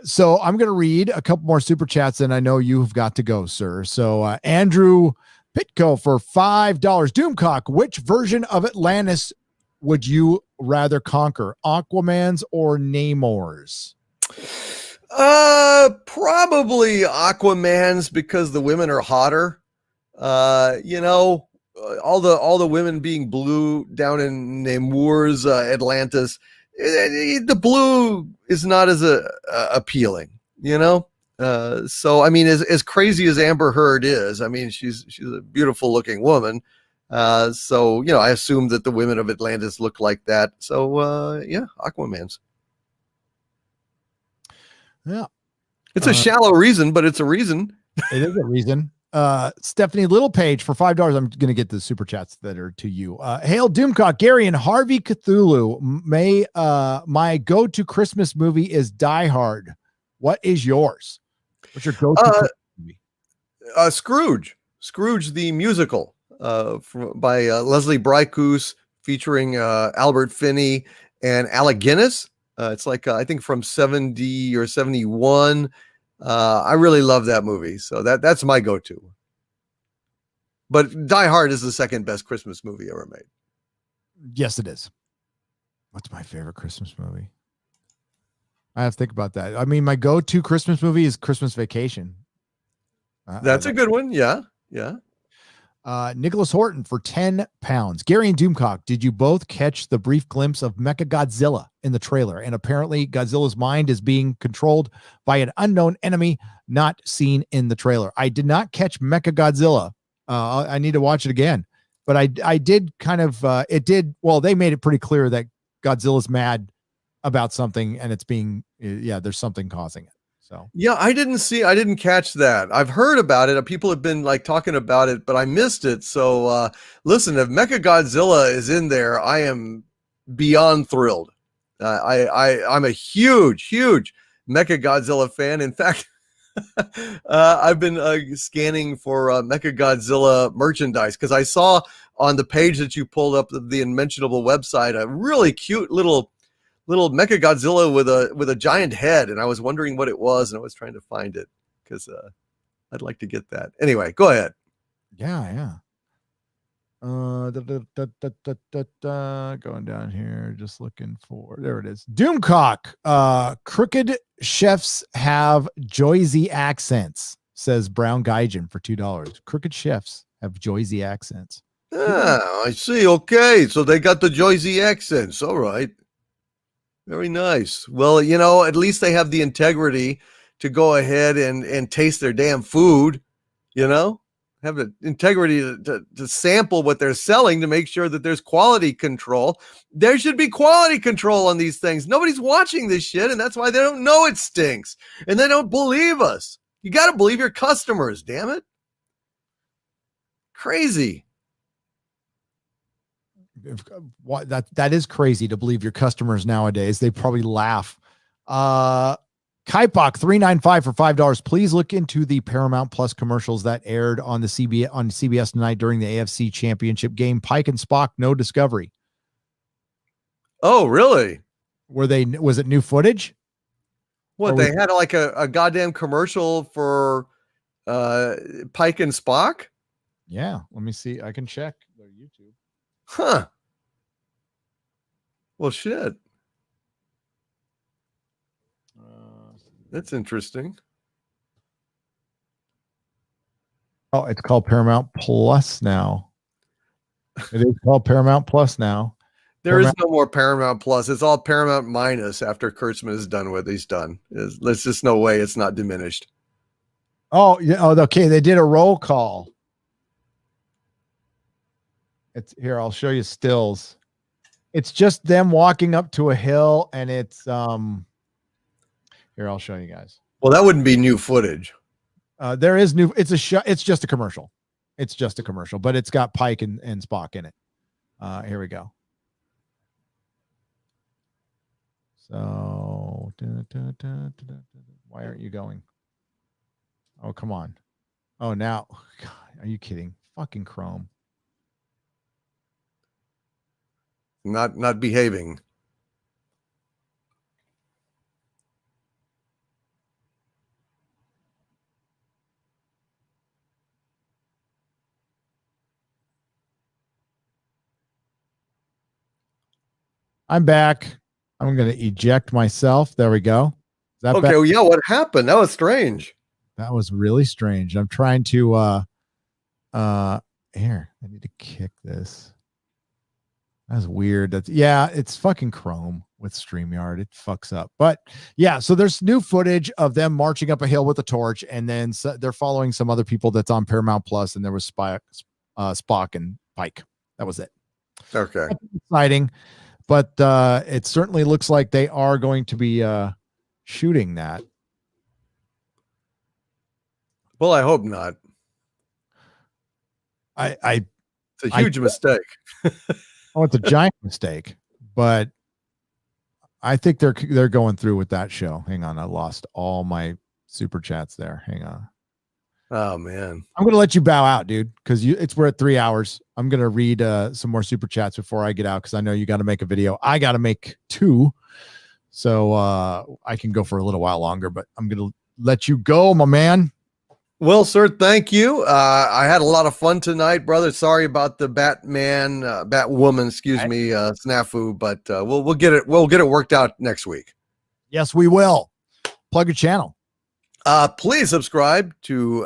So I'm going to read a couple more super chats, and I know you've got to go, sir. So Andrew Pitko for $5. Doomcock, which version of Atlantis would you rather conquer, Aquaman's or Namor's? Probably Aquaman's, because the women are hotter. All the women being blue down in Namor's Atlantis, the blue is not as appealing, so I mean, as crazy as Amber Heard is, I mean, she's a beautiful looking woman, so I assume that the women of Atlantis look like that. So Aquaman's. Yeah, it's a shallow reason, but it's a reason. It is a reason. Stephanie Littlepage for $5. I'm going to get the super chats that are to you. Hail Doomcock, Gary and Harvey Cthulhu. My go-to Christmas movie is Die Hard. What is yours? What's your go-to movie? Scrooge the musical, by Leslie Bricusse, featuring Albert Finney and Alec Guinness. It's like I think from 70 or 71. I really love that movie, so that's my go-to. But Die Hard is the second best Christmas movie ever made. Yes, it is. What's my favorite Christmas movie? I have to think about that. I mean, my go-to Christmas movie is Christmas Vacation. That's a good one. Yeah. Nicholas Horton for £10. Gary and Doomcock, did you both catch the brief glimpse of Mechagodzilla in the trailer? And apparently Godzilla's mind is being controlled by an unknown enemy not seen in the trailer. I did not catch Mechagodzilla. I need to watch it again. But I did kind of, they made it pretty clear that Godzilla's mad about something, and it's being, there's something causing it. So yeah, I didn't catch that. I've heard about it. People have been like talking about it, but I missed it. So listen, if Mechagodzilla is in there, I am beyond thrilled. I'm a huge Mechagodzilla fan. In fact, I've been scanning for Mechagodzilla merchandise, because I saw on the page that you pulled up the Unmentionable website a really cute little Mechagodzilla with a giant head, and I was wondering what it was, and I was trying to find it because I'd like to get that. Anyway, go ahead. Yeah. Going down here, just looking for, there it is. Doomcock, crooked chefs have Joyzy accents, says Brown Gaijin for $2. Crooked chefs have Joyzy accents. Ah, I see. Okay, so they got the Joyzy accents. All right. Very nice. Well, at least they have the integrity to go ahead and taste their damn food, have the integrity to sample what they're selling to make sure that there's quality control. There should be quality control on these things. Nobody's watching this shit, and that's why they don't know it stinks, and they don't believe us. You got to believe your customers, damn it. Crazy. That is crazy to believe your customers nowadays. They probably laugh. Kaipok 395 for $5. Please look into the Paramount Plus commercials that aired on CBS tonight during the AFC Championship game. Pike and Spock, no discovery. Oh, really? Was it new footage? What, they had like a goddamn commercial for Pike and Spock? Yeah, let me see. I can check their YouTube. Huh. Well, shit. That's interesting. Oh, it's called Paramount Plus now. It is called Paramount Plus now. There is no more Paramount Plus. It's all Paramount minus after Kurtzman is done with. He's done. There's just no way it's not diminished. Oh, yeah. Oh, okay. They did a roll call. It's here. I'll show you stills. It's just them walking up to a hill, and it's here. I'll show you guys. Well, that wouldn't be new footage. There is new. It's a show. It's just a commercial. It's just a commercial, but it's got Pike and Spock in it. Here we go. So, why aren't you going? Oh, come on. Oh, now, God, are you kidding? Fucking Chrome. Not behaving. I'm back. I'm going to eject myself. There we go. Is that okay? Well, yeah. What happened? That was strange. That was really strange. I'm trying to here. I need to kick this. That's weird. It's fucking Chrome with StreamYard. It fucks up. But yeah, so there's new footage of them marching up a hill with a torch, and then they're following some other people that's on Paramount Plus, and there was Spock and Pike. That was it. Okay. That's exciting. But it certainly looks like they are going to be shooting that. Well, I hope not. It's a huge mistake. Oh, it's a giant mistake. But I think they're going through with that show. Hang on, I lost all my super chats there. Hang on. Oh man, I'm gonna let you bow out, dude, because we're at 3 hours. I'm gonna read some more super chats before I get out because I know you got to make a video. I got to make 2, so I can go for a little while longer. But I'm gonna let you go, my man. Well, sir, thank you. I had a lot of fun tonight, brother. Sorry about the Batwoman, snafu, but we'll get it. We'll get it worked out next week. Yes, we will. Plug your channel. Please subscribe to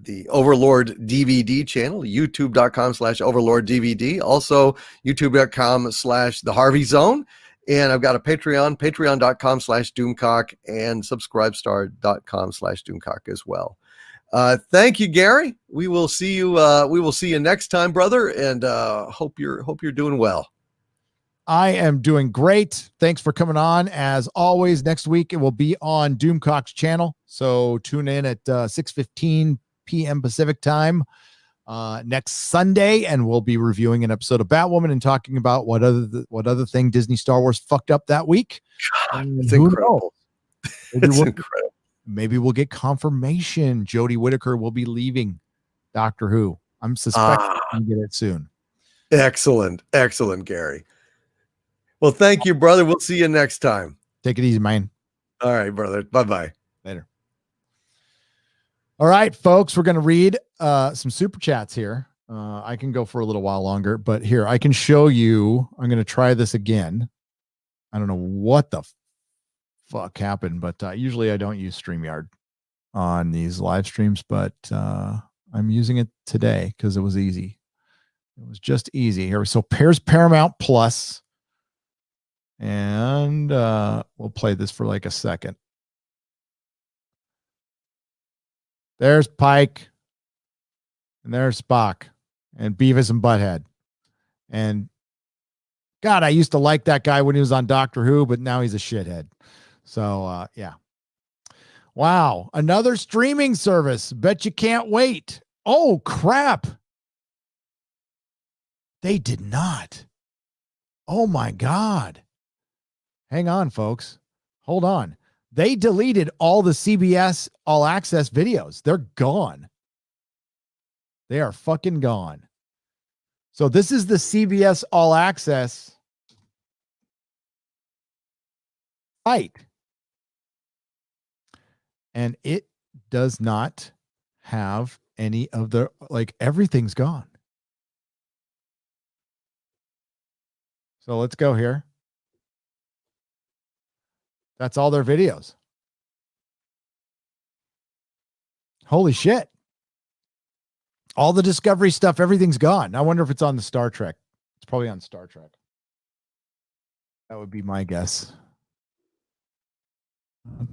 the Overlord DVD channel, youtube.com/Overlord DVD. Also, youtube.com/The Harvey Zone. And I've got a Patreon, patreon.com/Doomcock, and subscribestar.com/Doomcock as well. Thank you, Gary. We will see you. We will see you next time, brother. And hope you're doing well. I am doing great. Thanks for coming on. As always, next week it will be on Doomcock's channel. So tune in at 6:15 p.m. Pacific time next Sunday, and we'll be reviewing an episode of Batwoman and talking about what other thing Disney Star Wars fucked up that week. God, it's incredible. It's incredible. Maybe we'll get confirmation Jodie Whittaker will be leaving Doctor Who. I'm suspecting we'll get it soon. Excellent, Gary. Well, thank you, brother. We'll see you next time. Take it easy, man. All right, brother. Bye-bye. Later. All right, folks, we're going to read some super chats here. I can go for a little while longer, but here, I can show you. I'm going to try this again. I don't know what the fuck happened, but usually I don't use StreamYard on these live streams, but I'm using it today because it was easy. It was just easy. Here, so here's Paramount Plus. And we'll play this for like a second. There's Pike. And there's Spock. And Beavis and Butthead. And God, I used to like that guy when he was on Doctor Who, but now he's a shithead. So, yeah. Wow. Another streaming service. Bet you can't wait. Oh, crap. They did not. Oh, my God. Hang on, folks. Hold on. They deleted all the CBS All Access videos. They're gone. They are fucking gone. So this is the CBS All Access site. and it does not have any of the, like, everything's gone. So let's go here. That's all their videos. Holy shit. All the Discovery stuff, everything's gone. I wonder if it's on the Star Trek. It's probably on Star Trek. That would be my guess. I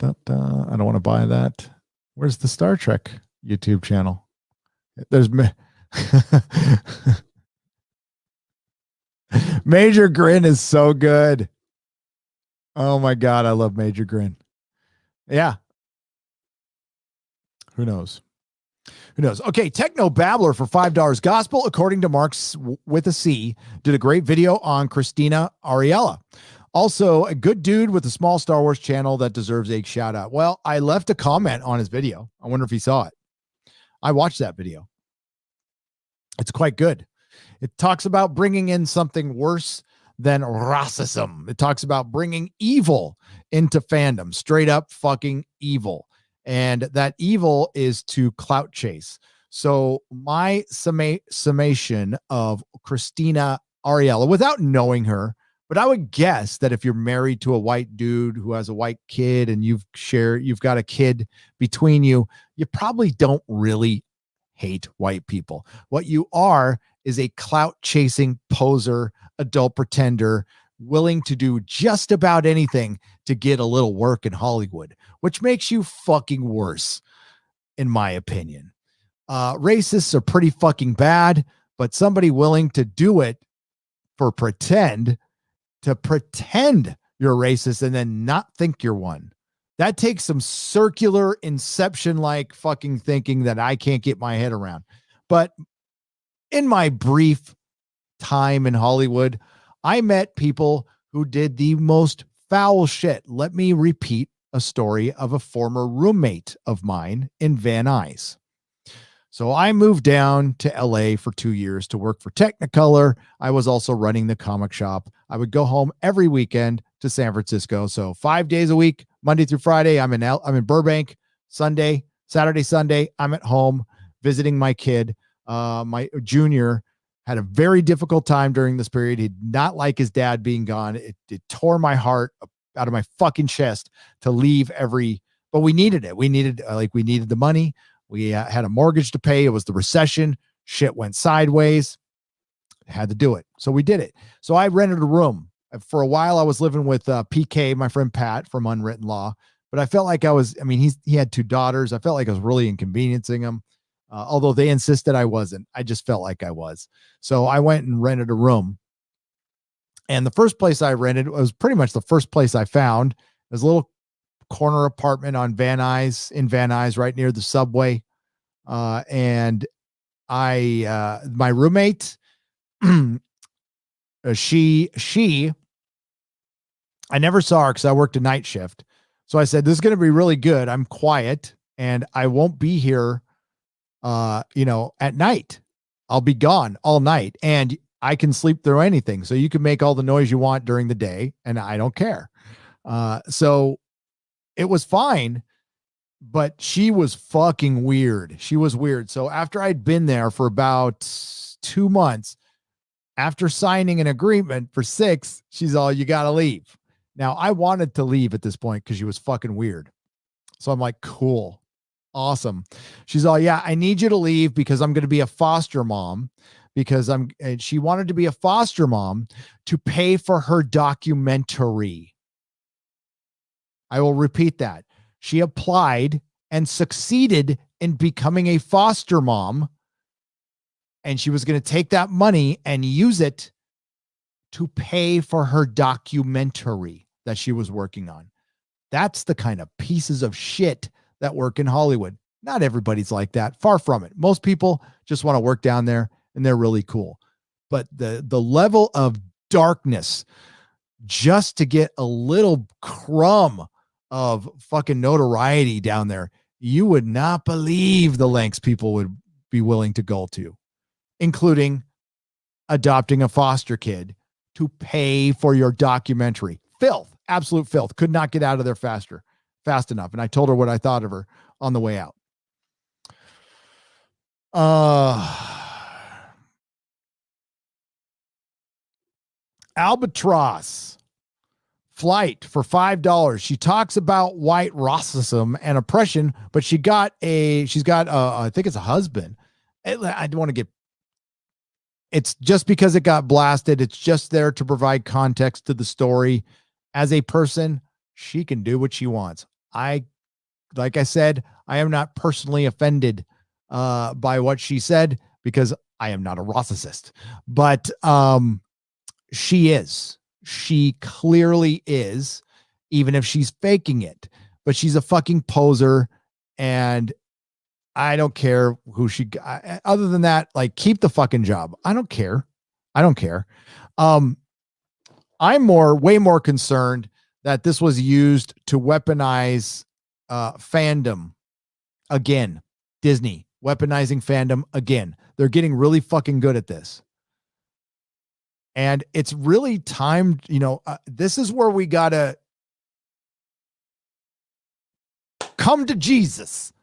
don't want to buy that. Where's the Star Trek YouTube channel? There's Major Grin is so good. Oh my God, I love Major Grin. Yeah. Who knows? Who knows? Okay, Techno Babbler for $5. Gospel, according to Marks with a C, did a great video on Christina Ariella. Also, a good dude with a small Star Wars channel that deserves a shout out. Well, I left a comment on his video. I wonder if he saw it. I watched that video. It's quite good. It talks about bringing in something worse than racism. It talks about bringing evil into fandom, straight up fucking evil. And that evil is to clout chase. So my summation of Christina Ariella, without knowing her, but I would guess that if you're married to a white dude who has a white kid and you've got a kid between you, you probably don't really hate white people. What you are is a clout chasing poser, adult pretender, willing to do just about anything to get a little work in Hollywood, which makes you fucking worse, in my opinion. Racists are pretty fucking bad, but somebody willing to do it for pretend you're racist and then not think you're one. That takes some circular inception-like fucking thinking that I can't get my head around. But in my brief time in Hollywood, I met people who did the most foul shit. Let me repeat a story of a former roommate of mine in Van Nuys. So I moved down to LA for 2 years to work for Technicolor. I was also running the comic shop. I would go home every weekend to San Francisco. So 5 days a week, Monday through Friday, I'm in Burbank. Saturday, Sunday, I'm at home visiting my kid. My junior had a very difficult time during this period. He did not like his dad being gone. It tore my heart out of my fucking chest to leave but we needed it. We needed the money. We had a mortgage to pay. It was the recession. Shit went sideways. Had to do it. So we did it. So I rented a room. For a while, I was living with PK, my friend Pat from Unwritten Law. But I felt like he had 2 daughters. I felt like I was really inconveniencing him. Although they insisted I wasn't. I just felt like I was. So I went and rented a room. And the first place I rented was pretty much the first place I found. It was a little corner apartment on Van Nuys, right near the subway. And my roommate, she, I never saw her because I worked a night shift. So I said, this is going to be really good. I'm quiet and I won't be here, at night. I'll be gone all night and I can sleep through anything. So you can make all the noise you want during the day and I don't care. So it was fine, but she was fucking weird. She was weird. So after I'd been there for about 2 months, after signing an agreement for 6, she's all, you got to leave. Now I wanted to leave at this point because she was fucking weird. So I'm like, cool. Awesome. She's all, yeah, I need you to leave because I'm going to be a foster mom and she wanted to be a foster mom to pay for her documentary. I will repeat that. She applied and succeeded in becoming a foster mom. And she was going to take that money and use it to pay for her documentary that she was working on. That's the kind of pieces of shit that work in Hollywood. Not everybody's like that. Far from it. Most people just want to work down there and they're really cool. But the level of darkness just to get a little crumb of fucking notoriety down there, you would not believe the lengths people would be willing to go to, including adopting a foster kid to pay for your documentary. Filth, absolute filth. Could not get out of there faster. fast enough. And I told her what I thought of her on the way out. Albatross flight for $5. She talks about white racism and oppression, but she's got I think it's a husband. I don't want to get, it's just because it got blasted. It's just there to provide context to the story. As a person, she can do what she wants. Like I said, I am not personally offended by what she said because I am not a racist, but she clearly is, even if she's faking it, but she's a fucking poser. And I don't care who she got. Other than that, like, keep the fucking job. I don't care. I'm way more concerned that this was used to weaponize fandom again. Disney weaponizing fandom again. They're getting really fucking good at this. And it's really time, this is where we got to come to Jesus.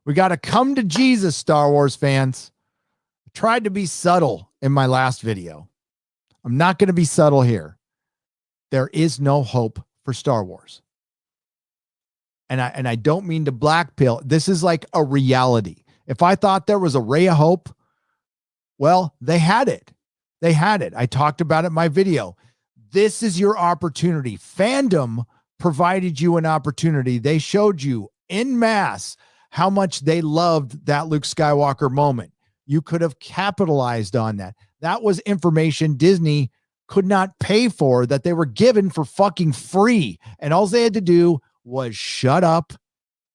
We got to come to Jesus, Star Wars fans. I tried to be subtle in my last video. I'm not going to be subtle here. There is no hope for Star Wars. And I don't mean to black pill. This is like a reality. If I thought there was a ray of hope, well, they had it. I talked about it in my video. This is your opportunity. Fandom provided you an opportunity. They showed you en masse how much they loved that Luke Skywalker moment. You could have capitalized on that. That was information Disney could not pay for, that they were given for fucking free. And all they had to do was shut up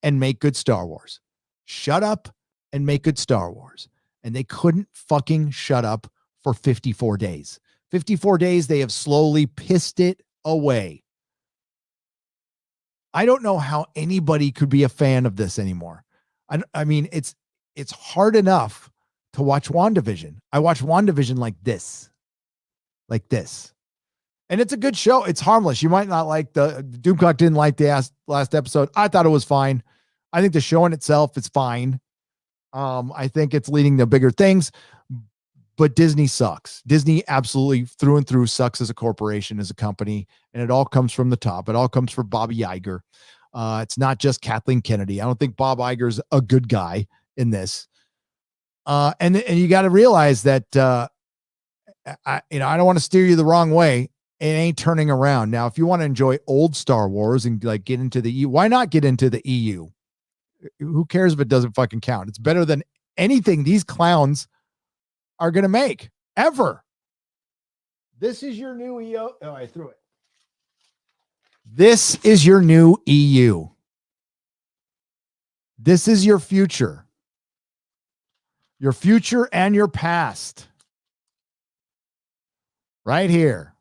and make good Star Wars. Shut up and make good Star Wars. And they couldn't fucking shut up for 54 days. 54 days, they have slowly pissed it away. I don't know how anybody could be a fan of this anymore. I mean, it's hard enough to watch WandaVision. I watch WandaVision like this. And it's a good show. It's harmless. You might not like Doomcock didn't like the last episode. I thought it was fine. I think the show in itself is fine. I think it's leading to bigger things, but Disney sucks. Disney absolutely through and through sucks as a corporation, as a company, and it all comes from the top. It all comes from Bobby Iger. It's not just Kathleen Kennedy. I don't think Bob Iger's a good guy in this. And you got to realize that, I don't want to steer you the wrong way. It ain't turning around. Now, if you want to enjoy old Star Wars and like get into the EU, why not get into the EU? Who cares if it doesn't fucking count? It's better than anything these clowns are going to make ever. This is your new EU. Oh, I threw it. This is your new EU. This is your future. Your future and your past. Right here.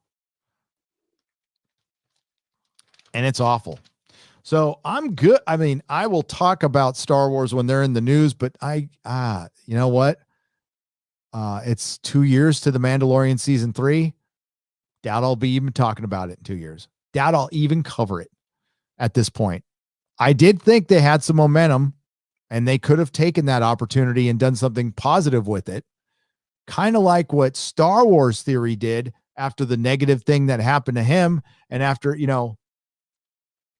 And it's awful. So I'm good. I mean, I will talk about Star Wars when they're in the news, but you know what? It's 2 years to The Mandalorian season 3. Doubt I'll be even talking about it in 2 years. Doubt I'll even cover it at this point. I did think they had some momentum and they could have taken that opportunity and done something positive with it. Kind of like what Star Wars Theory did after the negative thing that happened to him. And after,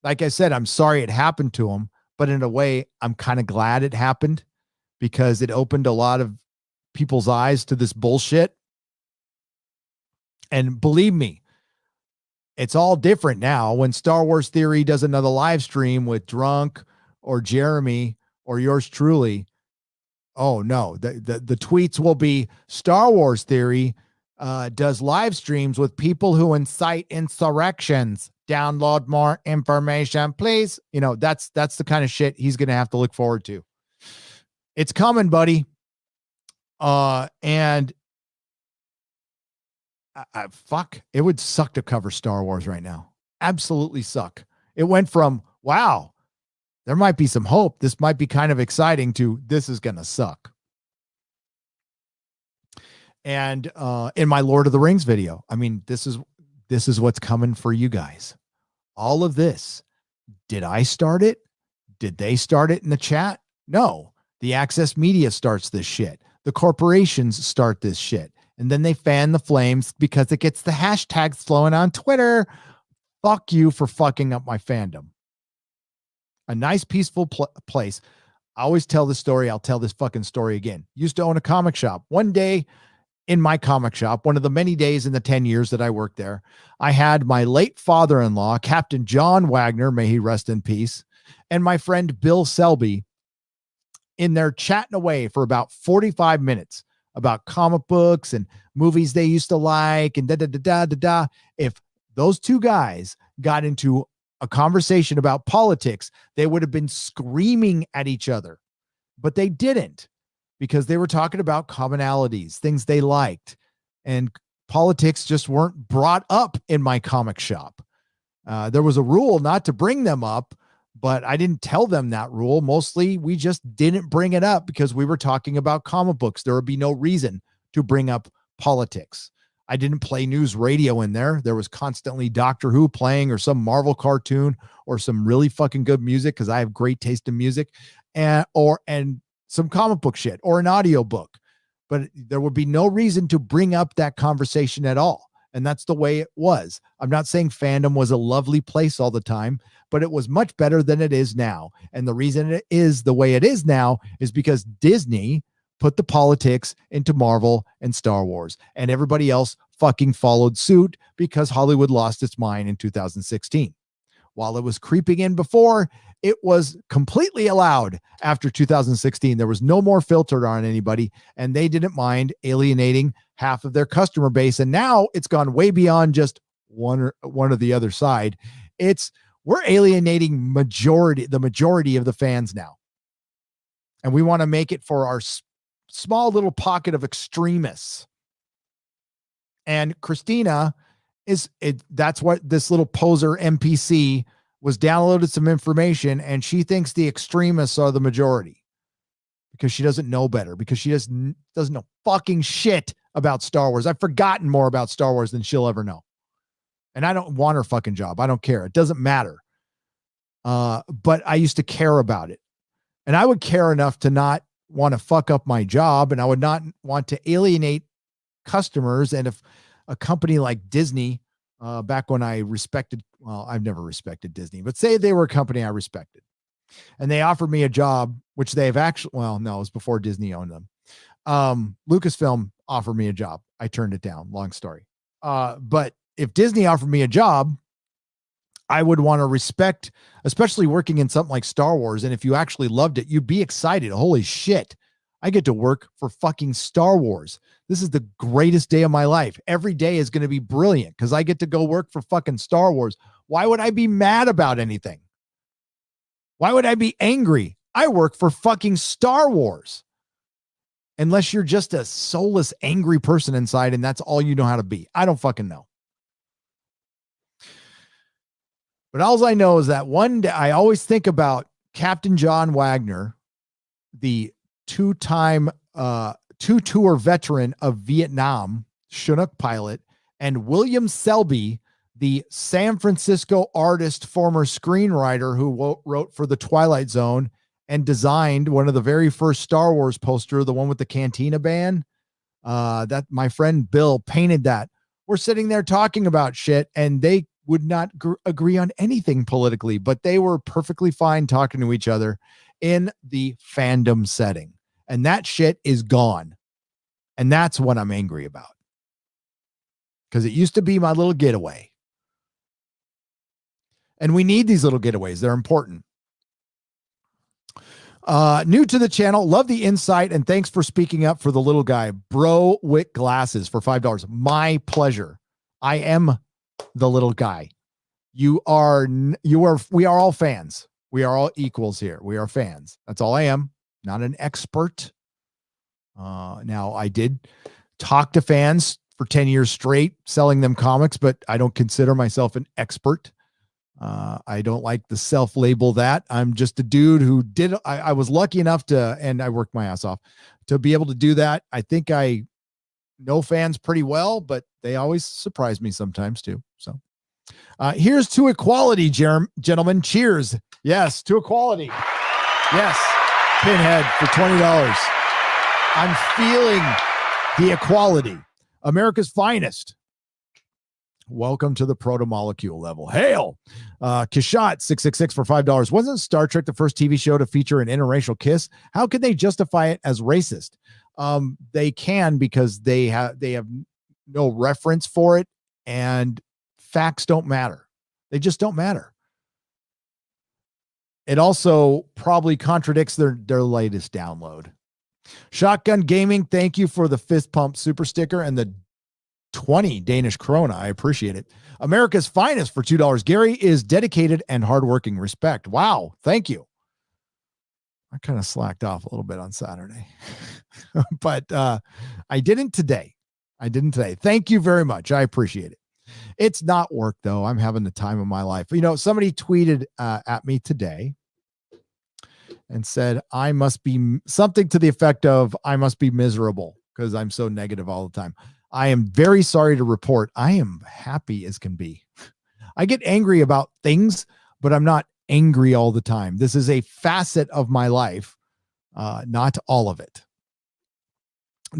like I said, I'm sorry it happened to him, but in a way, I'm kind of glad it happened because it opened a lot of people's eyes to this bullshit. And believe me, it's all different now. When Star Wars Theory does another live stream with Drunk or Jeremy or yours truly, oh no, the tweets will be Star Wars Theory does live streams with people who incite insurrections. Download more information, please. That's the kind of shit he's going to have to look forward to. It's coming, buddy. And fuck, it would suck to cover Star Wars right now. Absolutely suck. It went from, wow, there might be some hope, this might be kind of exciting, to this is going to suck. And in my Lord of the Rings video, I mean, this is what's coming for you guys. All of this Did I start it? Did they start it in the chat? No. The Access Media starts this shit. The corporations start this shit. And then they fan the flames because it gets the hashtags flowing on Twitter. Fuck you for fucking up my fandom. A nice, peaceful place. I always tell this story. I'll tell this fucking story again. Used to own a comic shop. One day in my comic shop, one of the many days in the 10 years that I worked there, I had my late father-in-law, Captain John Wagner, may he rest in peace, and my friend Bill Selby in there chatting away for about 45 minutes about comic books and movies they used to like and da-da-da-da-da-da. If those two guys got into a conversation about politics, they would have been screaming at each other, but they didn't because they were talking about commonalities, things they liked, and politics just weren't brought up in my comic shop. There was a rule not to bring them up, but I didn't tell them that rule. Mostly we just didn't bring it up because we were talking about comic books. There would be no reason to bring up politics. I didn't play news radio in there. There was constantly Doctor Who playing or some Marvel cartoon or some really fucking good music because I have great taste in music and some comic book shit or an audio book. But there would be no reason to bring up that conversation at all. And that's the way it was. I'm not saying fandom was a lovely place all the time, but it was much better than it is now. And the reason it is the way it is now is because Disney put the politics into Marvel and Star Wars, and everybody else fucking followed suit because Hollywood lost its mind in 2016. While it was creeping in before, it was completely allowed after 2016. There was no more filter on anybody, and they didn't mind alienating half of their customer base. And now it's gone way beyond just one or the other side. We're alienating the majority of the fans now. And we want to make it for our small little pocket of extremists. And Christina that's what this little poser NPC was downloaded some information, and she thinks the extremists are the majority because she doesn't know better, because she doesn't know fucking shit about Star Wars. I've forgotten more about Star Wars than she'll ever know. And I don't want her fucking job. I don't care. It doesn't matter. But I used to care about it. And I would care enough to not want to fuck up my job, and I would not want to alienate customers. And if a company like Disney, back when I respected, well, I've never respected Disney, but say they were a company I respected and they offered me a job, which they've actually, well, no, it was before Disney owned them. Lucasfilm offered me a job. I turned it down. Long story. But if Disney offered me a job, I would want to respect, especially working in something like Star Wars. And if you actually loved it, you'd be excited. Holy shit. I get to work for fucking Star Wars. This is the greatest day of my life. Every day is going to be brilliant because I get to go work for fucking Star Wars. Why would I be mad about anything? Why would I be angry? I work for fucking Star Wars. Unless you're just a soulless, angry person inside and that's all you know how to be. I don't fucking know. But all I know is that one day I always think about Captain John Wagner, the two-tour veteran of Vietnam, Chinook pilot, and William Selby, the San Francisco artist, former screenwriter who wrote for The Twilight Zone and designed one of the very first Star Wars poster, the one with the Cantina band. That my friend Bill painted that. We're sitting there talking about shit, and they would not agree on anything politically, but they were perfectly fine talking to each other in the fandom setting. And that shit is gone. And that's what I'm angry about. Because it used to be my little getaway. And we need these little getaways. They're important. New to the channel, love the insight, and thanks for speaking up for the little guy. Bro Wick Glasses for $5. My pleasure. I am the little guy. We are all fans. We are all equals here. We are fans. That's all I am. Not an expert. Now I did talk to fans for 10 years straight, selling them comics, but I don't consider myself an expert. I don't like the self-label that. I'm just a dude who I was lucky enough and I worked my ass off to be able to do that. I think I know fans pretty well, but they always surprise me sometimes too. So Here's to equality, gentlemen. Cheers. Yes, to equality. Yes. Pinhead for $20. I'm feeling the equality. America's finest. Welcome to the proto-molecule level. Hail! Kishot 666 for $5. Wasn't Star Trek the first TV show to feature an interracial kiss? How can they justify it as racist? They can, because they have no reference for it, and facts don't matter. They just don't matter. It also probably contradicts their latest download. Shotgun Gaming, thank you for the fist pump super sticker and the 20 Danish krona. I appreciate it. America's finest for $2. Gary is dedicated and hardworking. Respect. Wow. Thank you. I kind of slacked off a little bit on Saturday, but I didn't today. Thank you very much. I appreciate it. It's not work though. I'm having the time of my life. You know, somebody tweeted at me today and said, I must be something to the effect of, I must be miserable because I'm so negative all the time. I am very sorry to report I am happy as can be. I get angry about things, but I'm not angry all the time. This is a facet of my life, not all of it.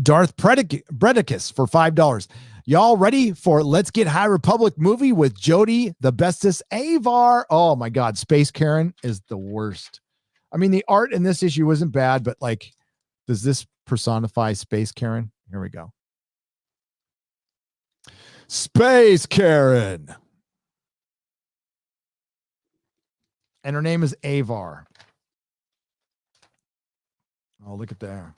Darth Predicus for $5. Y'all ready for Let's Get High Republic movie with Jodie, the bestest Avar? Oh my God, Space Karen is the worst. I mean, the art in this issue wasn't bad, but like, does this personify Space Karen? Here we go. Space Karen. And her name is Avar. Oh, look at there.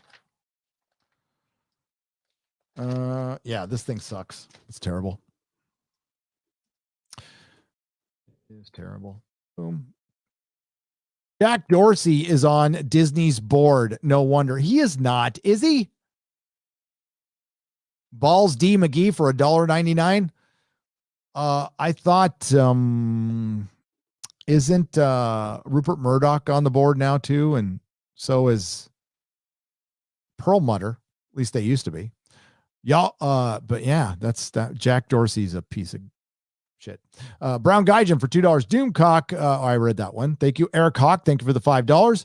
Yeah, this thing sucks. It's terrible. It is terrible. Boom. Jack Dorsey is on Disney's board. No wonder. He is not, is he? Balls D McGee for $1.99. I thought, isn't Rupert Murdoch on the board now too? And so is Perlmutter. At least they used to be. Y'all, but yeah, that's that. Jack Dorsey's a piece of shit. Brown Gaijin for $2. Doomcock. I read that one. Thank you. Eric Hawk. Thank you for the $5.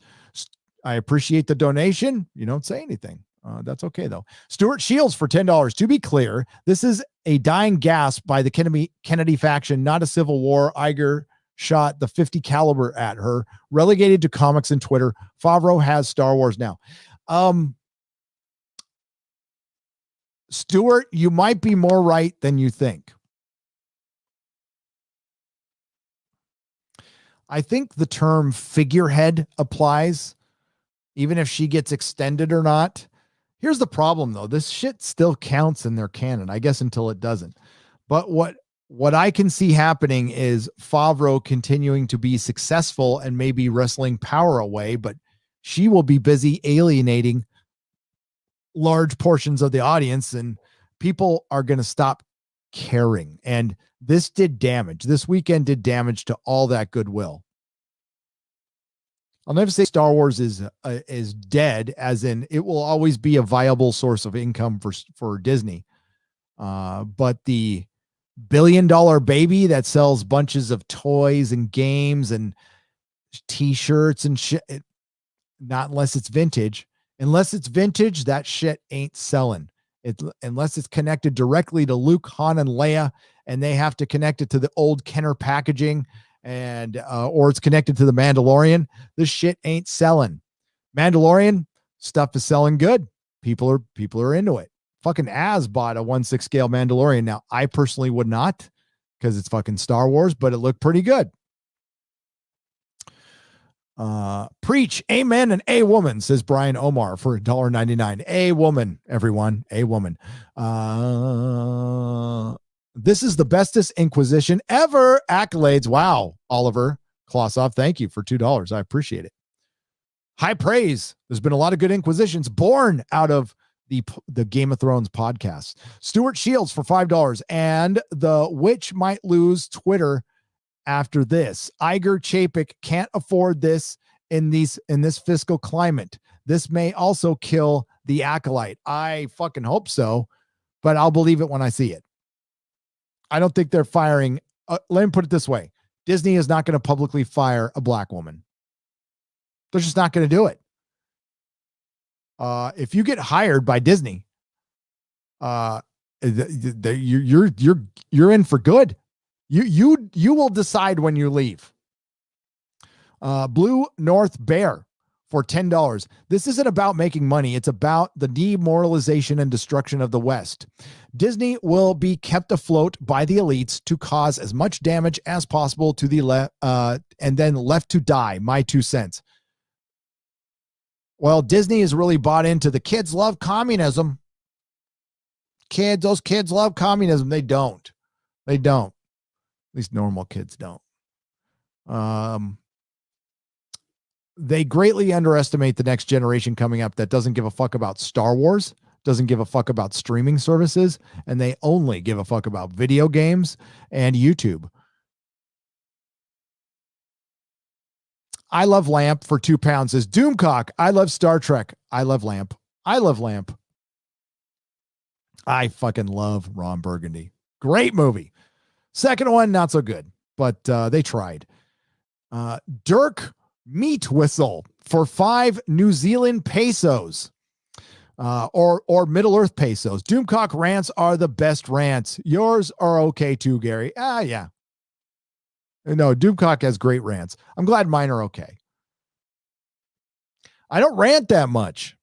I appreciate the donation. You don't say anything. That's okay though. Stuart Shields for $10. To be clear, this is a dying gasp by the Kennedy faction, not a civil war. Iger shot the .50 caliber at her, relegated to comics and Twitter. Favreau has Star Wars now. Stuart, you might be more right than you think. I think the term figurehead applies, even if she gets extended or not. Here's the problem, though. This shit still counts in their canon, I guess, until it doesn't. But what I can see happening is Favreau continuing to be successful and maybe wrestling power away, but she will be busy alienating large portions of the audience, and people are going to stop caring. And this did damage. This weekend did damage to all that goodwill. I'll never say Star Wars is dead, as in it will always be a viable source of income for Disney. But the billion-dollar baby that sells bunches of toys and games and T-shirts and shit, not unless it's vintage. Unless it's vintage, that shit ain't selling. Unless it's connected directly to Luke, Han, and Leia, and they have to connect it to the old Kenner packaging, and or it's connected to the Mandalorian. This shit ain't selling. Mandalorian stuff is selling good. People are into it. Fucking Az bought a 1/6 scale Mandalorian. Now, I personally would not, because it's fucking Star Wars, but it looked pretty good. Preach, amen, and a woman, says Brian Omar for $1.99. A woman, everyone, a woman. This is the bestest Inquisition ever. Accolades. Wow, Oliver Klossoff, thank you for $2. I appreciate it. High praise. There's been a lot of good Inquisitions born out of the Game of Thrones podcast. Stuart Shields for $5. And the witch might lose Twitter after this. Iger Chapek can't afford this in this fiscal climate. This may also kill the Acolyte. I fucking hope so, but I'll believe it when I see it. I don't think they're firing let me put it this way. Disney is not going to publicly fire a black woman. They're just not going to do it. If you get hired by Disney, you're in for good. You will decide when you leave. Blue North Bear for $10. This isn't about making money. It's about the demoralization and destruction of the West. Disney will be kept afloat by the elites to cause as much damage as possible to the left, and then left to die. My 2 cents. Well, Disney is really bought into the kids love communism. Those kids love communism. They don't. At least normal kids don't. They greatly underestimate the next generation coming up that doesn't give a fuck about Star Wars, doesn't give a fuck about streaming services, and they only give a fuck about video games and YouTube. I love Lamp for £2 says Doomcock. I love Star Trek. I love Lamp. I fucking love Ron Burgundy. Great movie. Second one, not so good, but they tried. Dirk Meat Whistle for 5 New Zealand pesos, or Middle Earth pesos. Doomcock rants are the best rants. Yours are okay too, Gary. Yeah. No, Doomcock has great rants. I'm glad mine are okay. I don't rant that much.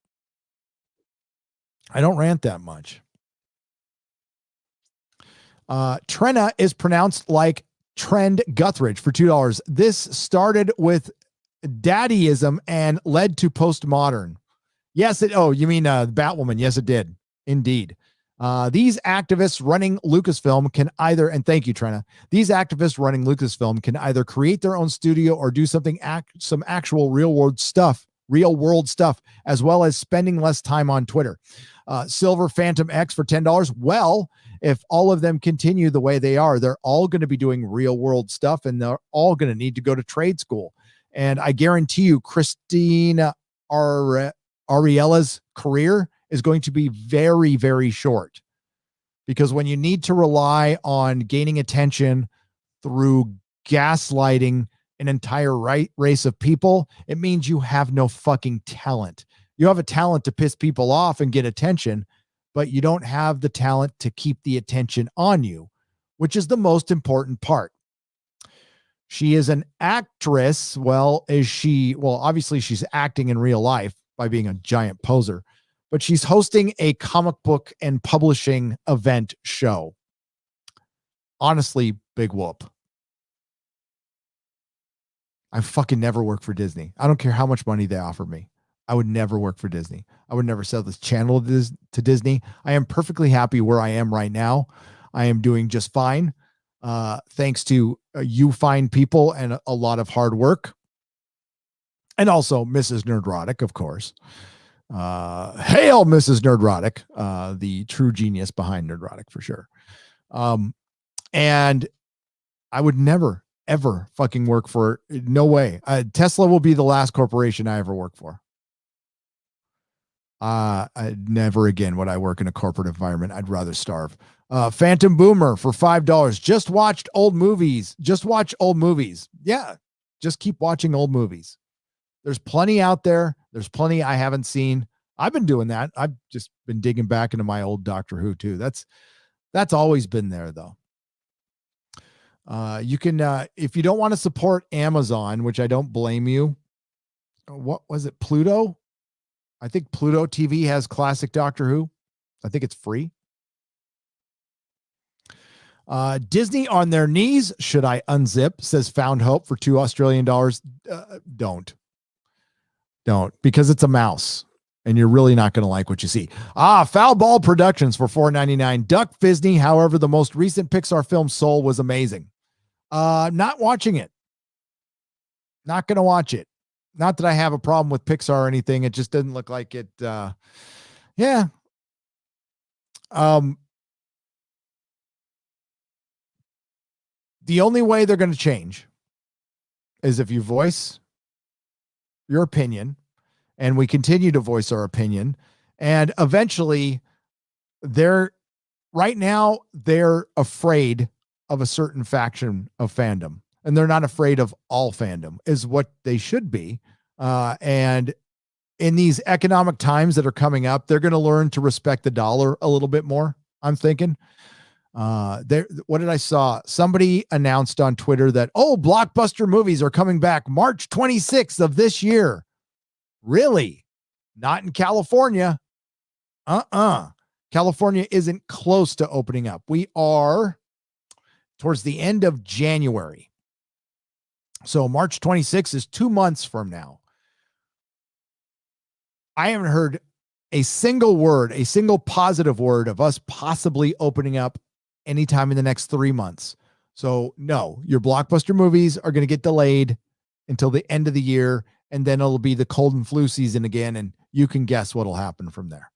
Trenna is pronounced like Trend Guthridge for $2. This started with daddyism and led to postmodern. Yes, you mean Batwoman? Yes, it did. Indeed. These activists running Lucasfilm can either, and thank you, Trenna, these activists running Lucasfilm can either create their own studio or do some actual real world stuff, as well as spending less time on Twitter. Silver Phantom X for $10. Well, if all of them continue the way they are, they're all going to be doing real world stuff, and they're all going to need to go to trade school. And I guarantee you, Christina Ariella's career is going to be very, very short, because when you need to rely on gaining attention through gaslighting an entire race of people, it means you have no fucking talent. You have a talent to piss people off and get attention, but you don't have the talent to keep the attention on you, which is the most important part. She is an actress. Well, obviously she's acting in real life by being a giant poser, but she's hosting a comic book and publishing event show. Honestly, big whoop. I fucking never work for Disney. I don't care how much money they offer me. I would never work for Disney. I would never sell this channel to Disney. I am perfectly happy where I am right now. I am doing just fine. Thanks to you fine people and a lot of hard work. And also Mrs. Nerdrotic, of course. Hail Mrs. Nerdrotic, the true genius behind Nerdrotic for sure. And I would never, ever fucking work for, no way. Tesla will be the last corporation I ever work for. Never again would I work in a corporate environment. I'd rather starve. Phantom Boomer for $5. Just watch old movies. Yeah. Just keep watching old movies. There's plenty out there. There's plenty I haven't seen. I've been doing that. I've just been digging back into my old Doctor Who too. That's always been there though. You can, if you don't want to support Amazon, which I don't blame you. What was it? Pluto? I think Pluto TV has classic Doctor Who. I think it's free. Disney on their knees. Should I unzip? Says Found Hope for $2 Australian. Don't, because it's a mouse and you're really not going to like what you see. Foul Ball Productions for $4.99. Duck Disney. However, the most recent Pixar film Soul was amazing. Not watching it. Not going to watch it. Not that I have a problem with Pixar or anything. It just didn't look like it. Yeah. The only way they're going to change is if you voice your opinion and we continue to voice our opinion. And eventually right now they're afraid of a certain faction of fandom, and they're not afraid of all fandom, is what they should be. And in these economic times that are coming up, they're going to learn to respect the dollar a little bit more, I'm thinking. What did I saw? Somebody announced on Twitter that, blockbuster movies are coming back March 26th of this year. Really? Not in California. California isn't close to opening up. We are towards the end of January. So March 26th is 2 months from now. I haven't heard a single word, a single positive word of us possibly opening up anytime in the next 3 months. So no, your blockbuster movies are going to get delayed until the end of the year, and then it'll be the cold and flu season again, and you can guess what'll happen from there.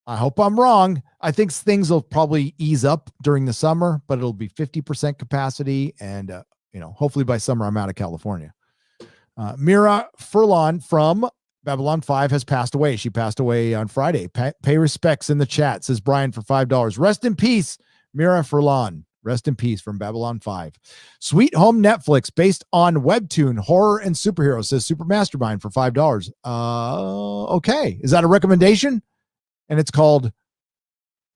I hope I'm wrong. I think things will probably ease up during the summer, but it'll be 50% capacity, and hopefully by summer I'm out of California. Mira Furlan from Babylon 5 has passed away. She passed away on Friday. Pay respects in the chat, says Brian for $5. Rest in peace, Mira Furlan. Rest in peace from Babylon 5. Sweet Home Netflix, based on webtoon, horror, and superheroes, says Super Mastermind for $5. Okay. Is that a recommendation? And it's called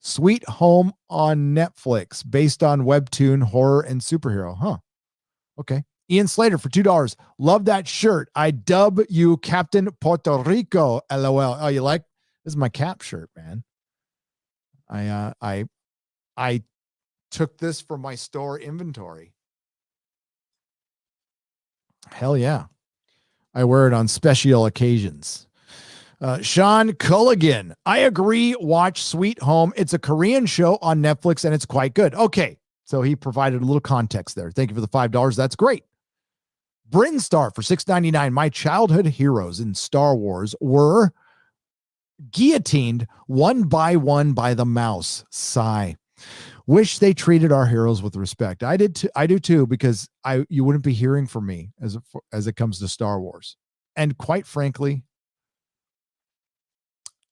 Sweet Home on Netflix, based on webtoon, horror, and superhero. Huh. Okay. Ian Slater for $2. Love that shirt. I dub you Captain Puerto Rico. LOL. Oh, you like? This is my cap shirt, man. I took this from my store inventory. Hell yeah. I wear it on special occasions. Sean Culligan. I agree. Watch Sweet Home. It's a Korean show on Netflix and it's quite good. Okay. So he provided a little context there. Thank you for the $5. That's great. Brinstar for $6.99. My childhood heroes in Star Wars were guillotined one by one by the mouse. Sigh. Wish they treated our heroes with respect. I do too, because you wouldn't be hearing from me as it comes to Star Wars. And quite frankly,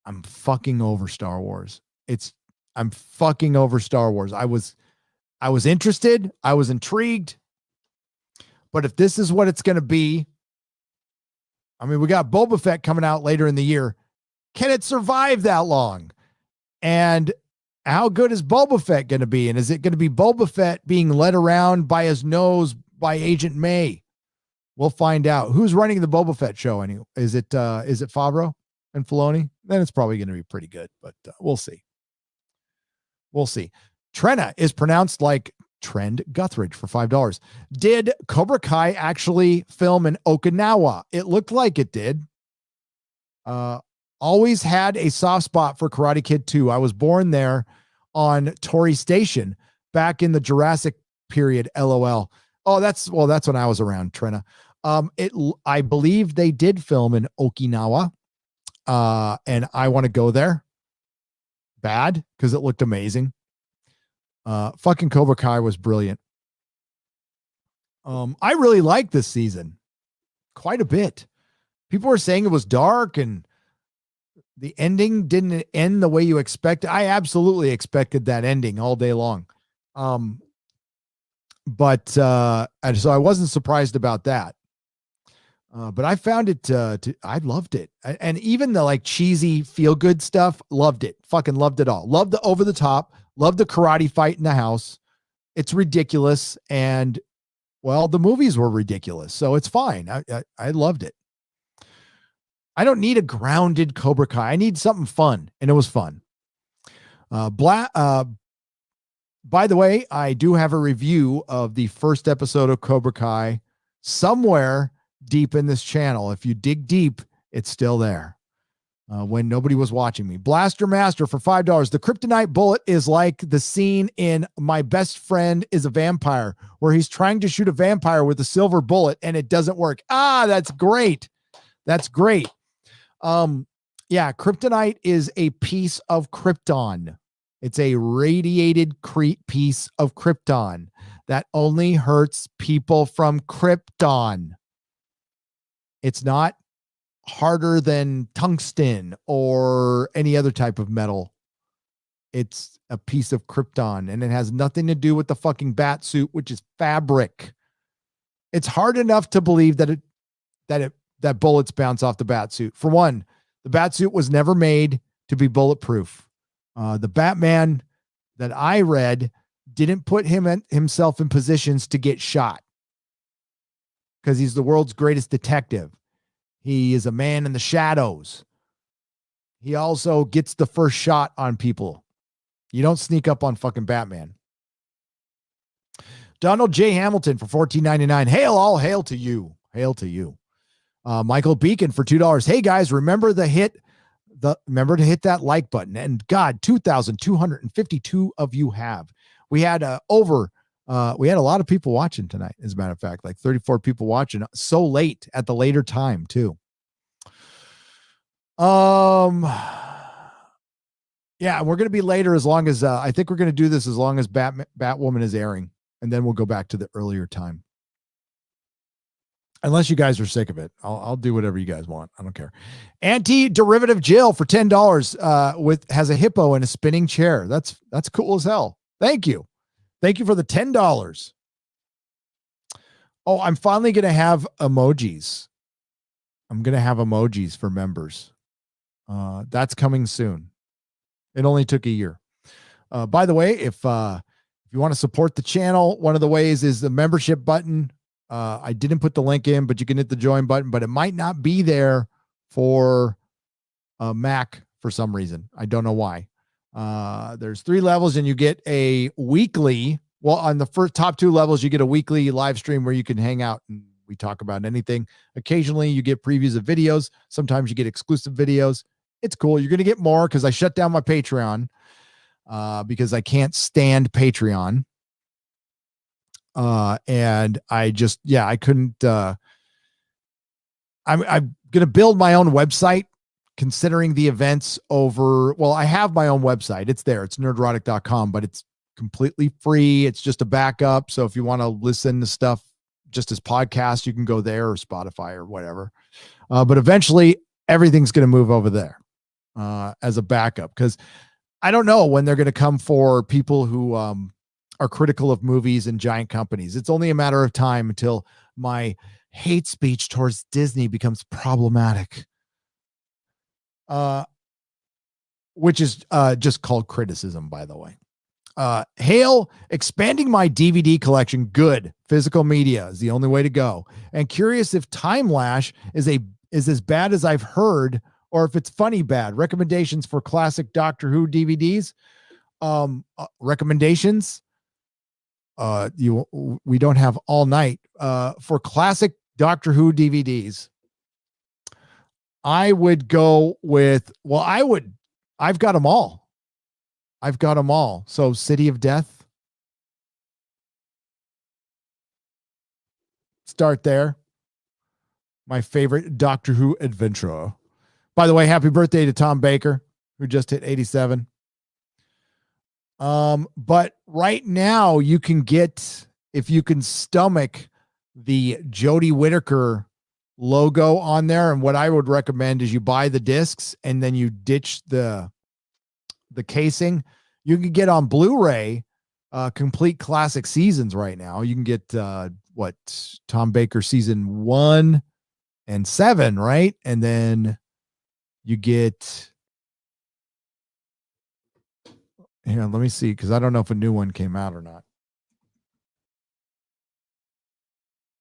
I'm fucking over Star Wars. I'm fucking over Star Wars. I was interested. I was intrigued. But if this is what it's going to be, I mean, we got Boba Fett coming out later in the year. Can it survive that long? And how good is Boba Fett going to be? And is it going to be Boba Fett being led around by his nose by Agent May? We'll find out. Who's running the Boba Fett show anyway? Is it Favreau and Filoni? Then it's probably going to be pretty good, but we'll see. We'll see. Trenna is pronounced like Trend Guthridge for $5. Did Cobra Kai actually film in Okinawa? It looked like it did. Always had a soft spot for Karate Kid 2. I was born there on Torii Station back in the Jurassic period. LOL. Oh, that's when I was around, Trenna. I believe they did film in Okinawa. And I want to go there bad because it looked amazing. Fucking Cobra Kai was brilliant. I really liked this season quite a bit. People were saying it was dark and the ending didn't end the way you expected. I absolutely expected that ending all day long. And so I wasn't surprised about that. But I found it, I loved it. And even the like cheesy feel good stuff, loved it. Fucking loved it all. Loved the over the top, loved the karate fight in the house. It's ridiculous. And well, the movies were ridiculous. So it's fine. I loved it. I don't need a grounded Cobra Kai. I need something fun. And it was fun. By the way, I do have a review of the first episode of Cobra Kai somewhere deep in this channel. If you dig deep, it's still there. When nobody was watching me. Blaster Master for $5. The kryptonite bullet is like the scene in My Best Friend is a Vampire, where he's trying to shoot a vampire with a silver bullet and it doesn't work. That's great. That's great. Yeah, kryptonite is a piece of krypton. It's a radiated piece of krypton that only hurts people from Krypton. It's not harder than tungsten or any other type of metal. it's a piece of Krypton, and it has nothing to do with the fucking bat suit, which is fabric. It's hard enough to believe that bullets bounce off the bat suit. For one, the bat suit was never made to be bulletproof. The Batman that I read didn't put himself in positions to get shot because he's the world's greatest detective. He is a man in the shadows. He also gets the first shot on people. You don't sneak up on fucking Batman. Donald J. Hamilton for $14.99. Hail all, hail to you. Hail to you. Michael Beacon for $2. Hey guys, remember to hit that like button. And God, 2,252 of you have. We had a lot of people watching tonight, as a matter of fact, like 34 people watching so late at the later time too. Yeah, we're going to be later as long as I think we're going to do this as long as Batwoman is airing, and then we'll go back to the earlier time. Unless you guys are sick of it, I'll do whatever you guys want. I don't care. Anti-derivative Jill for $10 has a hippo and a spinning chair. That's cool as hell. Thank you for the $10. Oh, I'm finally going to have emojis. I'm going to have emojis for members. That's coming soon. It only took a year. By the way, if you want to support the channel, one of the ways is the membership button. I didn't put the link in, but you can hit the join button, but it might not be there for Mac for some reason. I don't know why. There's 3 levels and you get a weekly. Well, on the first top 2 levels, you get a weekly live stream where you can hang out and we talk about anything. Occasionally you get previews of videos. Sometimes you get exclusive videos. It's cool. You're going to get more because I shut down my Patreon because I can't stand Patreon. And I couldn't, I'm going to build my own website considering the events over. Well, I have my own website. It's there. It's nerdrotic.com, but it's completely free. It's just a backup. So if you want to listen to stuff just as podcasts, you can go there or Spotify or whatever. But eventually everything's going to move over there as a backup because I don't know when they're going to come for people who are critical of movies and giant companies. It's only a matter of time until my hate speech towards Disney becomes problematic, which is just called criticism, by the way. Hail, expanding my DVD collection. Good. Physical media is the only way to go. And curious if Time Lash is as bad as I've heard, or if it's funny bad. Recommendations for classic Doctor Who DVDs. Recommendations. We don't have all night. For classic Doctor Who DVDs, I would go with, I've got them all. So City of Death. Start there. My favorite Doctor Who adventure. By the way, happy birthday to Tom Baker, who just hit 87. But right now you can get, if you can stomach the Jodie Whittaker logo on there. And what I would recommend is you buy the discs and then you ditch the casing. You can get on Blu-ray, complete classic seasons right now. You can get, Tom Baker season 1 and 7, right? And then you get, here, let me see, because I don't know if a new one came out or not.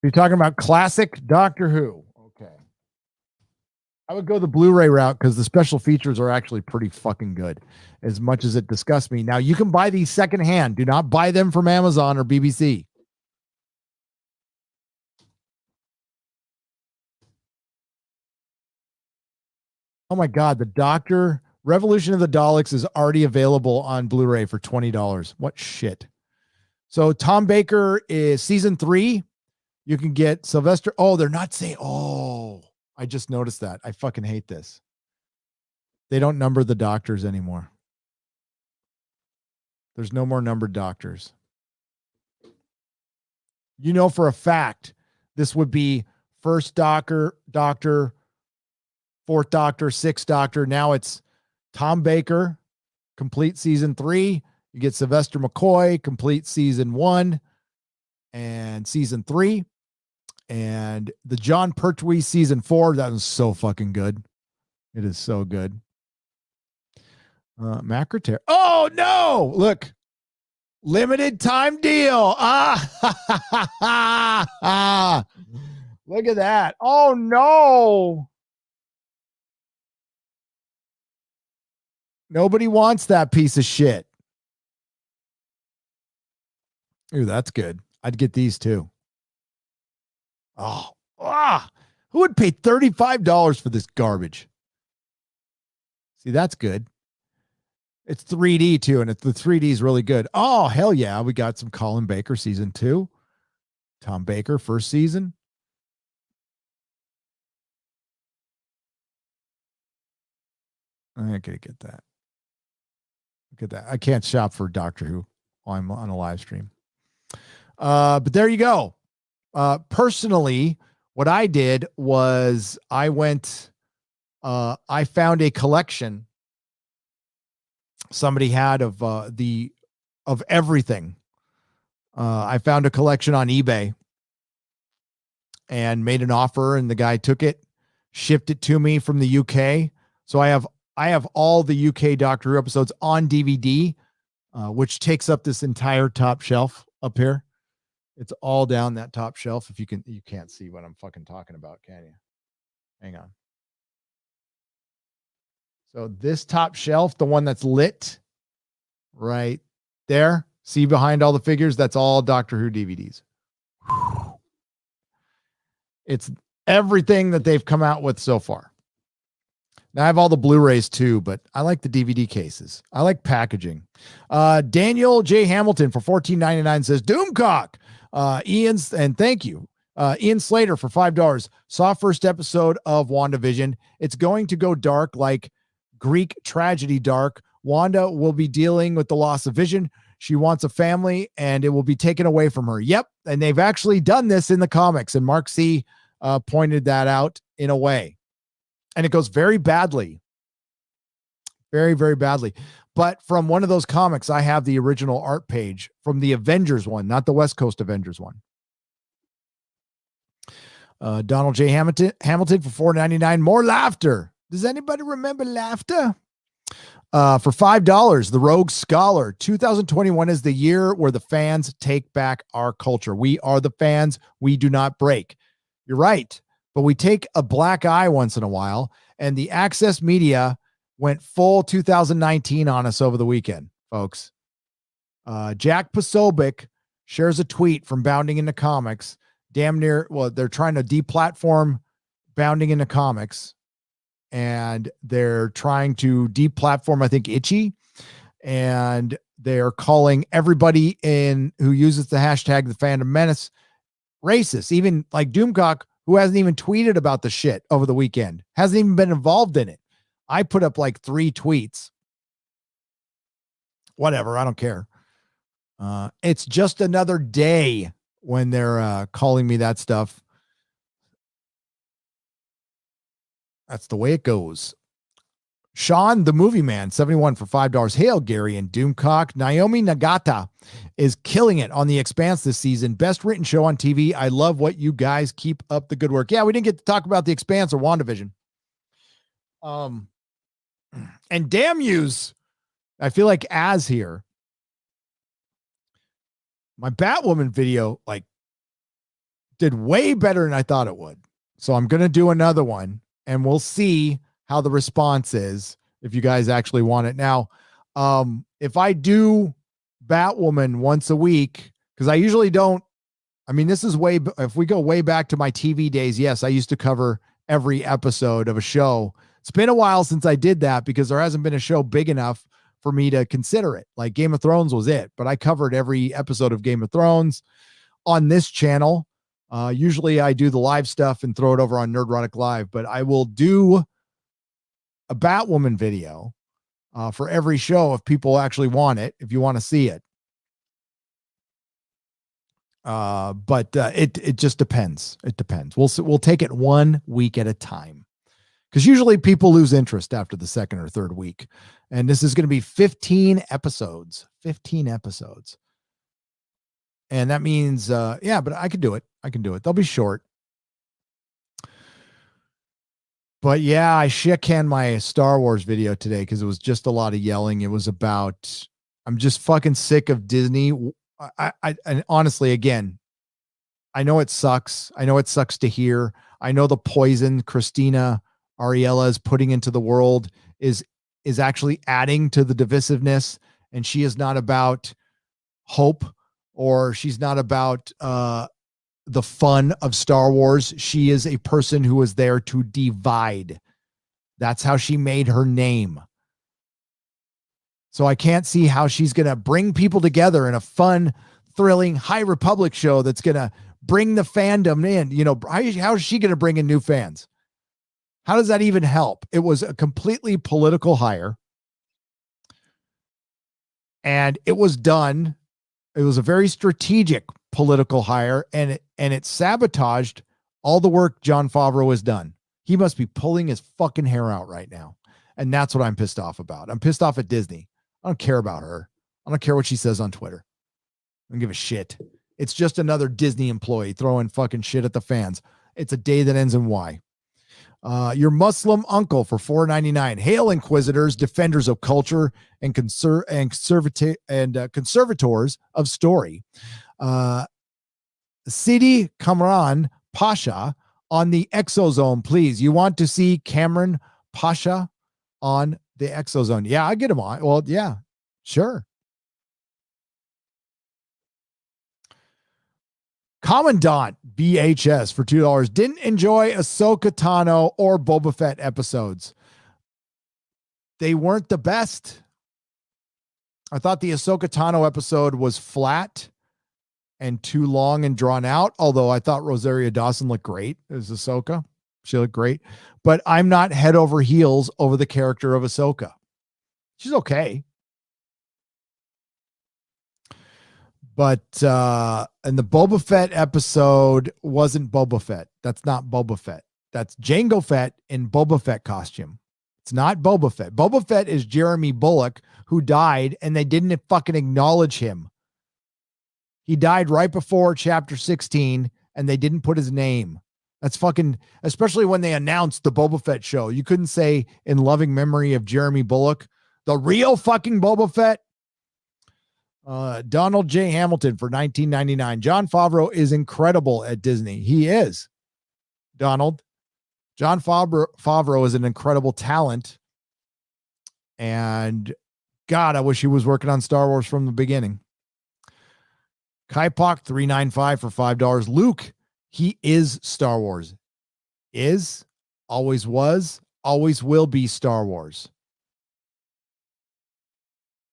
You're talking about classic Doctor Who. Okay. I would go the Blu-ray route because the special features are actually pretty fucking good, as much as it disgusts me. Now, you can buy these secondhand. Do not buy them from Amazon or BBC. Oh my God, the Doctor Revolution of the Daleks is already available on Blu-ray for $20. What shit? So Tom Baker is season 3. You can get Sylvester. Oh, they're not saying. Oh, I just noticed that. I fucking hate this. They don't number the doctors anymore. There's no more numbered doctors. You know for a fact this would be first doctor, 4th Doctor, 6th Doctor. Now it's Tom Baker, complete season 3. You get Sylvester McCoy, complete season 1 and season 3. And the John Pertwee season 4, that was so fucking good. It is so good. Macrotear. Oh no! Look, limited time deal. Look at that. Oh no! Nobody wants that piece of shit. Ooh, that's good. I'd get these too. Who would pay $35 for this garbage? See, that's good. It's 3D too, and the 3D is really good. Oh, hell yeah. We got some Colin Baker season 2. Tom Baker, first season. I gotta get that. Look at that. I can't shop for Doctor Who while I'm on a live stream. But there you go. Personally, what I did was I found a collection somebody had of everything. I found a collection on eBay and made an offer, and the guy took it, shipped it to me from the UK. So I have all the UK Doctor Who episodes on DVD, which takes up this entire top shelf up here. It's all down that top shelf. If you can't see what I'm fucking talking about, can you? Hang on. So this top shelf, the one that's lit right there, see behind all the figures, that's all Doctor Who DVDs. It's everything that they've come out with so far. Now I have all the Blu-rays too, but I like the DVD cases. I like packaging. Daniel J. Hamilton for $14.99 says, Doomcock. Ian's, and thank you. Ian Slater for $5. Saw first episode of WandaVision. It's going to go dark like Greek tragedy dark. Wanda will be dealing with the loss of vision. She wants a family and it will be taken away from her. Yep. And they've actually done this in the comics, and Mark C pointed that out in a way. And it goes very badly. Very, very badly. But from one of those comics, I have the original art page from the Avengers one, not the West Coast Avengers one. Donald J. Hamilton for $4.99. More laughter. Does anybody remember laughter? For $5, The Rogue Scholar. 2021 is the year where the fans take back our culture. We are the fans. We do not break. You're right. But we take a black eye once in a while, and the Access Media went full 2019 on us over the weekend, folks. Jack Posobiec shares a tweet from Bounding into Comics. Damn near, well, they're trying to deplatform Bounding into Comics, and they're trying to deplatform, I think, Itchy, and they're calling everybody who uses the hashtag the Fandom Menace racist. Even like Doomcock, who hasn't even tweeted about the shit over the weekend, hasn't even been involved in it. I put up like 3 tweets. Whatever, I don't care. It's just another day when they're calling me that stuff. That's the way it goes. Sean, the movie man, 71 for $5. Hail, Gary and Doomcock. Naomi Nagata is killing it on The Expanse this season. Best written show on TV. I love what you guys keep up the good work. Yeah, we didn't get to talk about The Expanse or WandaVision. And damn yous, I feel like Az here. My Batwoman video did way better than I thought it would. So I'm going to do another one, and we'll see how the response is if you guys actually want it. Now, if I do Batwoman once a week, because I usually don't, this is if we go way back to my TV days, yes, I used to cover every episode of a show. It's been a while since I did that because there hasn't been a show big enough for me to consider it. Like Game of Thrones was it, but I covered every episode of Game of Thrones on this channel. Usually I do the live stuff and throw it over on Nerdrotic Live, but I will do a Batwoman video for every show if people actually want it, if you want to see it. But it just depends. It depends. We'll take it 1 week at a time, because usually people lose interest after the second or third week. And this is going to be 15 episodes. 15 episodes. And that means, yeah, but I can do it. I can do it. They'll be short. But yeah, I shit-canned my Star Wars video today because it was just a lot of yelling. It was about, I'm just fucking sick of Disney. And honestly, again, I know it sucks. I know it sucks to hear. I know the poison Christina Ariella is putting into the world is actually adding to the divisiveness, and she is not about hope, or she's not about the fun of Star Wars. She is a person who is there to divide. That's how she made her name. So I can't see how she's going to bring people together in a fun, thrilling High Republic show that's going to bring the fandom in. You know, how is she going to bring in new fans? How does that even help? It was a completely political hire. And it was done. It was a very strategic political hire, and it sabotaged all the work Jon Favreau has done. He must be pulling his fucking hair out right now. And that's what I'm pissed off about. I'm pissed off at Disney. I don't care about her. I don't care what she says on Twitter. I don't give a shit. It's just another Disney employee throwing fucking shit at the fans. It's a day that ends in Y. Your Muslim uncle for $4.99. Hail Inquisitors, defenders of culture, and conservators of story. Sidi Kamran Pasha on the Exozone, please. You want to see Cameron Pasha on the Exozone? Yeah, I get him on. Well, yeah, sure. Commandant BHS for $2. Didn't enjoy Ahsoka Tano or Boba Fett episodes. They weren't the best. I thought the Ahsoka Tano episode was flat and too long and drawn out, although I thought Rosario Dawson looked great as Ahsoka. She looked great. But I'm not head over heels over the character of Ahsoka. She's okay. But and the Boba Fett episode wasn't Boba Fett. That's not Boba Fett. That's Jango Fett in Boba Fett costume. It's not Boba Fett. Boba Fett is Jeremy Bullock, who died, and they didn't fucking acknowledge him. He died right before chapter 16, and they didn't put his name. That's fucking, especially when they announced the Boba Fett show. You couldn't say in loving memory of Jeremy Bullock, the real fucking Boba Fett. Donald J. Hamilton for $19.99. Jon Favreau is incredible at Disney. He is. Donald. Jon Favreau is an incredible talent. And God, I wish he was working on Star Wars from the beginning. Kaipak $3.95 for $5. Luke, he is Star Wars. Is, always was, always will be Star Wars.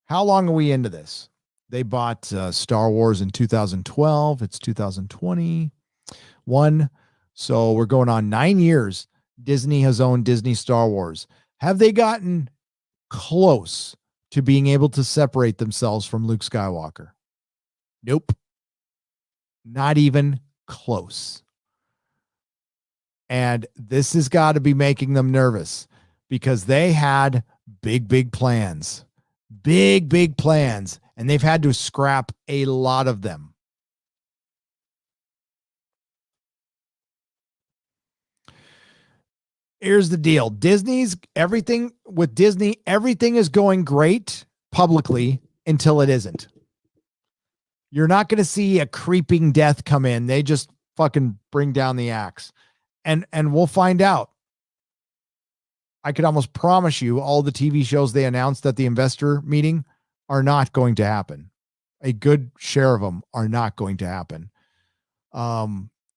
How long are we into this? They bought Star Wars in 2012. It's 2021. So we're going on 9 years. Disney has owned Disney Star Wars. Have they gotten close to being able to separate themselves from Luke Skywalker? Nope. Not even close. And this has got to be making them nervous because they had big plans. Big plans. And they've had to scrap a lot of them. Here's the deal. Everything is going great publicly until it isn't. You're not going to see a creeping death come in. They just fucking bring down the axe. And we'll find out. I could almost promise you all the TV shows they announced at the investor meeting are not going to happen. A good share of them are not going to happen.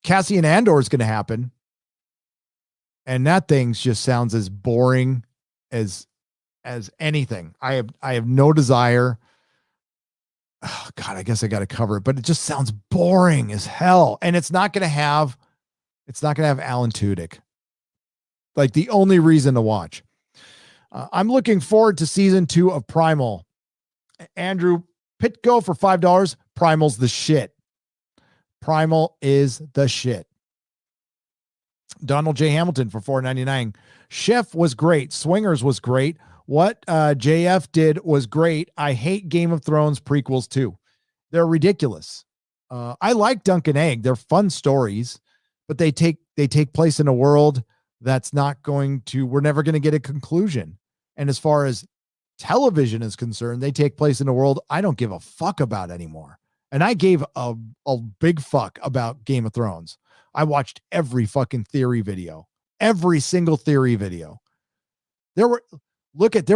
Cassian Andor is going to happen. And that thing just sounds as boring as anything. I have no desire. Oh, God, I guess I got to cover it, but it just sounds boring as hell. And it's not going to have Alan Tudyk. Like the only reason to watch. I'm looking forward to season 2 of Primal. Andrew Pitko for $5. Primal's the shit. Primal is the shit. Donald J. Hamilton for $4.99. Chef was great. Swingers was great. What JF did was great. I hate Game of Thrones prequels too. They're ridiculous. I like Dunk and Egg. They're fun stories, but they take place in a world that's not going to, we're never going to get a conclusion. And as far as television is concerned, they take place in a world I don't give a fuck about anymore. And I gave a big fuck about Game of Thrones. I watched every fucking theory video, every single theory video. There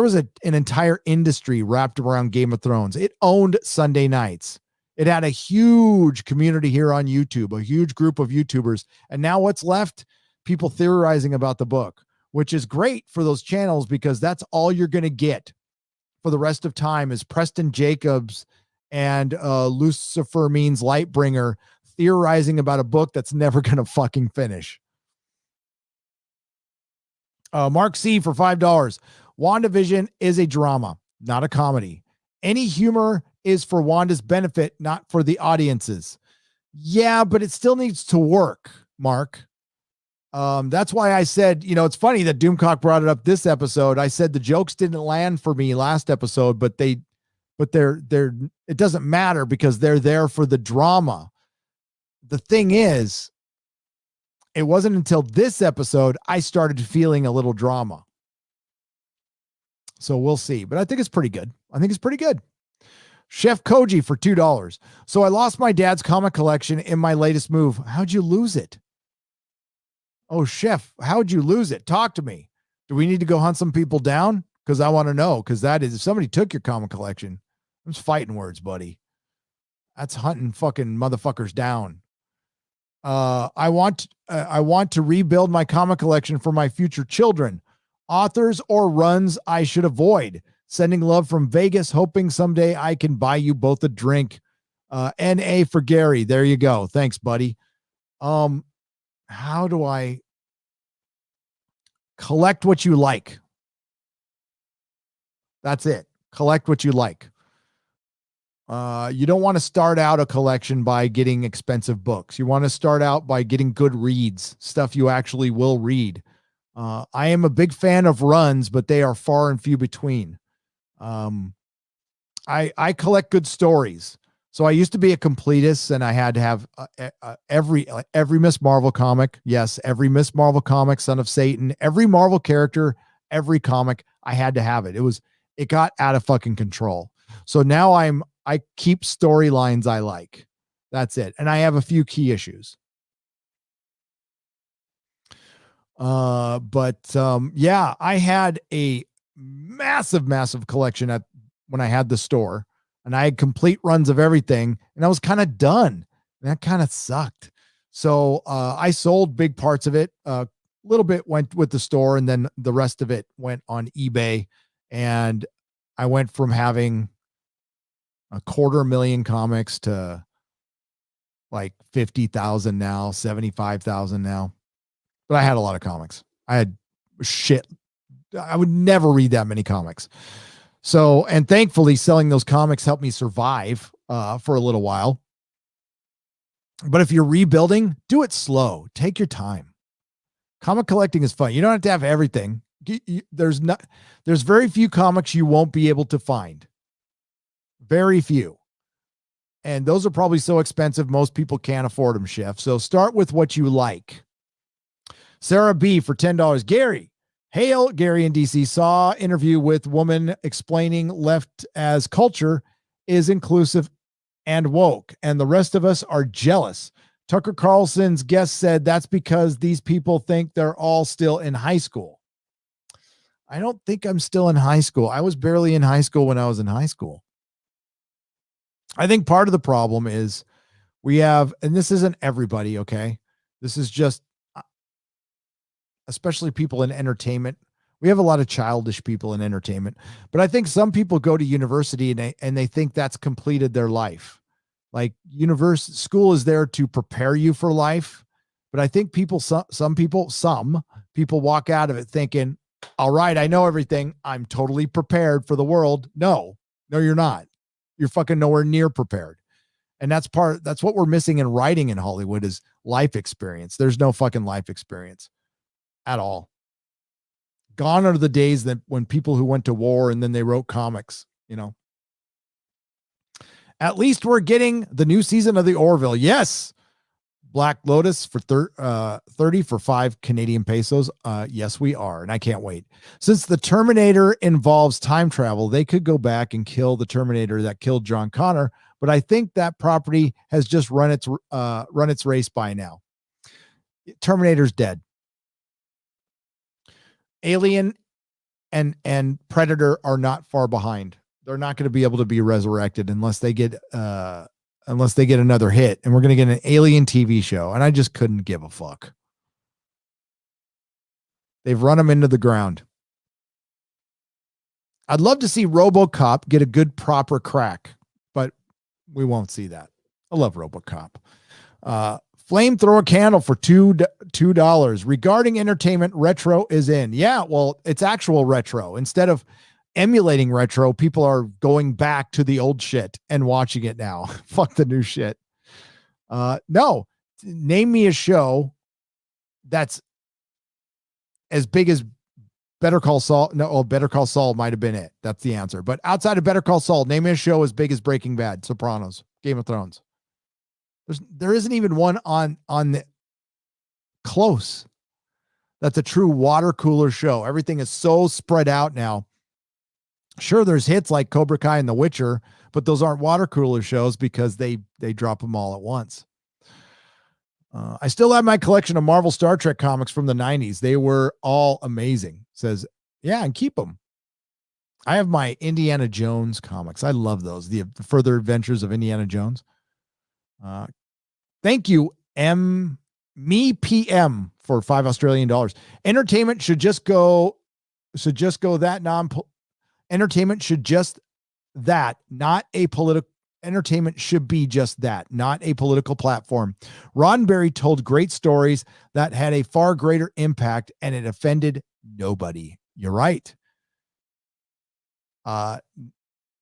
was an entire industry wrapped around Game of Thrones. It owned Sunday nights. It had a huge community here on YouTube, a huge group of YouTubers. And now what's left? People theorizing about the book, which is great for those channels because that's all you're going to get for the rest of time is Preston Jacobs and Lucifer Means Lightbringer theorizing about a book that's never going to fucking finish. Mark C for $5. WandaVision is a drama, not a comedy. Any humor is for Wanda's benefit, not for the audience's. Yeah, but it still needs to work, Mark. That's why I said, it's funny that Doomcock brought it up this episode. I said the jokes didn't land for me last episode, but they're it doesn't matter because they're there for the drama. The thing is, it wasn't until this episode I started feeling a little drama. So we'll see, but I think it's pretty good. Chef Koji for $2. So I lost my dad's comic collection in my latest move. How'd you lose it? Oh, Chef, how'd you lose it? Talk to me. Do we need to go hunt some people down? Because I want to know, because that is, if somebody took your comic collection, that's fighting words, buddy. That's hunting fucking motherfuckers down. I want to rebuild my comic collection for my future children. Authors or runs I should avoid. Sending love from Vegas, hoping someday I can buy you both a drink. NA for Gary. There you go. Thanks, buddy. How do I collect what you like? That's it. Collect what you like. You don't want to start out a collection by getting expensive books. You want to start out by getting good reads, stuff you actually will read. I am a big fan of runs, but they are far and few between. I collect good stories. So I used to be a completist and I had to have every Miss Marvel comic. Yes, every Miss Marvel comic, Son of Satan, every Marvel character, every comic, I had to have it. It got out of fucking control. So now I keep storylines I like. That's it. And I have a few key issues. Yeah, I had a massive collection when I had the store, and I had complete runs of everything, and I was kind of done. And that kind of sucked. So I sold big parts of it. A little bit went with the store, and then the rest of it went on eBay. And I went from having 250,000 comics to like 50,000 now, 75,000 now. But I had a lot of comics. I had shit. I would never read that many comics. So, and thankfully selling those comics helped me survive for a little while. But if you're rebuilding, do it slow. Take your time. Comic collecting is fun. You don't have to have everything. There's very few comics you won't be able to find. Very few. And those are probably so expensive, most people can't afford them, Chef. So start with what you like. Sarah B for $10. Gary, hail. Gary in DC saw interview with woman explaining left as culture is inclusive and woke, and the rest of us are jealous. Tucker Carlson's guest said that's because these people think they're all still in high school. I don't think I'm still in high school. I was barely in high school when I was in high school. I think part of the problem is we have, and this isn't everybody, okay? This is just, especially people in entertainment. We have a lot of childish people in entertainment, but I think some people go to university and they think that's completed their life. Like school is there to prepare you for life. But I think some people walk out of it thinking, all right, I know everything. I'm totally prepared for the world. No, you're not. You're fucking nowhere near prepared. And that's what we're missing in writing in Hollywood is life experience. There's no fucking life experience at all. Gone are the days that when people who went to war and then they wrote comics, At least we're getting the new season of the Orville. Yes. Black Lotus for 30 for 5 Canadian pesos. Yes, we are. And I can't wait. Since the Terminator involves time travel, they could go back and kill the Terminator that killed John Connor. But I think that property has just run its race by now. Terminator's dead. Alien and Predator are not far behind. They're not going to be able to be resurrected unless they get another hit, and we're going to get an Alien TV show. And I just couldn't give a fuck. They've run them into the ground. I'd love to see RoboCop get a good proper crack, but we won't see that. I love RoboCop. Flamethrower candle for $2. Regarding entertainment, retro is in. Yeah, well, it's actual retro. Instead of emulating retro, people are going back to the old shit and watching it now. Fuck the new shit. No, name me a show that's as big as Better Call Saul. No, Better Call Saul might have been it. That's the answer. But outside of Better Call Saul, name me a show as big as Breaking Bad, Sopranos, Game of Thrones. There isn't even one on the close. That's a true water cooler show. Everything is so spread out now. Sure, there's hits like Cobra Kai and The Witcher, but those aren't water cooler shows because they drop them all at once. I still have my collection of Marvel Star Trek comics from the 90s. They were all amazing. Says, yeah, and keep them. I have my Indiana Jones comics. I love those. The Further Adventures of Indiana Jones. Thank you, MEPM, for $5 Australian. Entertainment should just go that entertainment should just that, not a political. Entertainment should be just that, not a political platform. Roddenberry told great stories that had a far greater impact, and it offended nobody. You're right.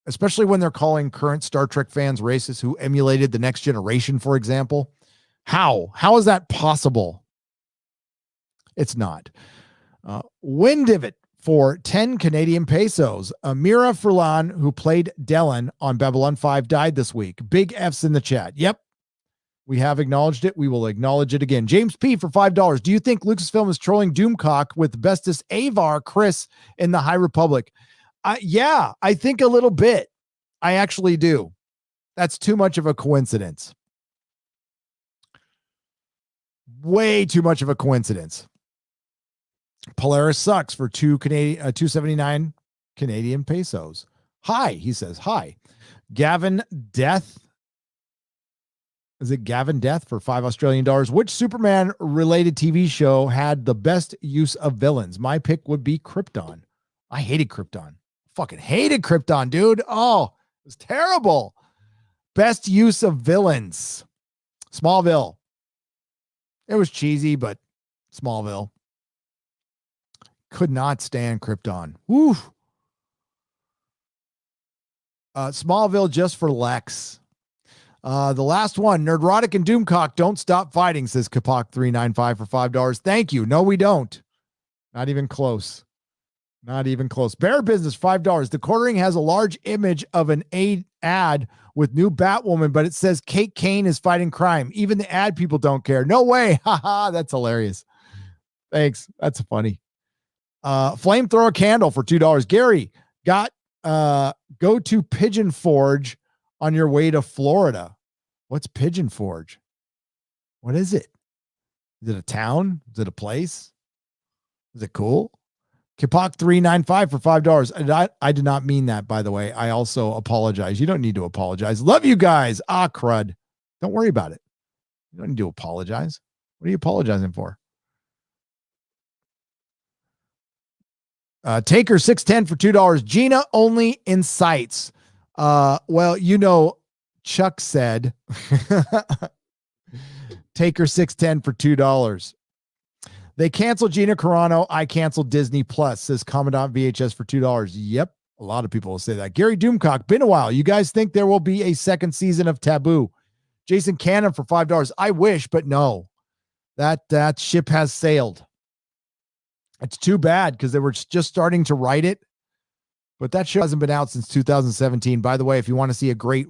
Especially when they're calling current Star Trek fans racist who emulated The Next Generation, for example. How is that possible? It's not. Windivot for 10 Canadian pesos. Amira Furlan, who played Dellen on Babylon 5, died this week. Big F's in the chat. Yep. We have acknowledged it. We will acknowledge it again. James P. for $5. Do you think Lucasfilm is trolling Doomcock with bestest Avar Chris in the High Republic? Yeah, I think a little bit. I actually do. That's too much of a coincidence. Way too much of a coincidence. Polaris sucks for 279 Canadian pesos. Hi, he says. Hi. Gavin Death. Is it Gavin Death for $5 Australian? Which Superman related TV show had the best use of villains? My pick would be Krypton. I hated Krypton. Fucking hated Krypton, dude. Oh, it was terrible. Best use of villains. Smallville. It was cheesy, but Smallville. Could not stand Krypton. Woo. Smallville just for Lex. The last one, Nerdrotic and Doomcock don't stop fighting, says Kapak395 for $5. Thank you. No, we don't. Not even close. Not even close. Bear Business, $5. The quartering has a large image of an ad with new Batwoman, but it says Kate Kane is fighting crime. Even the ad people don't care. No way. Haha, that's hilarious. Thanks. That's funny. Flamethrower candle for $2. Gary, go to Pigeon Forge on your way to Florida. What's Pigeon Forge? What is it? Is it a town? Is it a place? Is it cool? Kapak395 for $5. I did not mean that, by the way. I also apologize. You don't need to apologize. Love you guys. Crud. Don't worry about it. You don't need to apologize. What are you apologizing for? Taker 610 for $2. Gina only incites. Well, Chuck said Taker 610 for $2. They canceled Gina Carano. I canceled Disney Plus, says Commandant VHS for $2. Yep. A lot of people will say that. Gary Doomcock, been a while. You guys think there will be a second season of Taboo? Jason Cannon for $5. I wish, but no. That ship has sailed. It's too bad because they were just starting to write it. But that show hasn't been out since 2017. By the way, if you want to see a great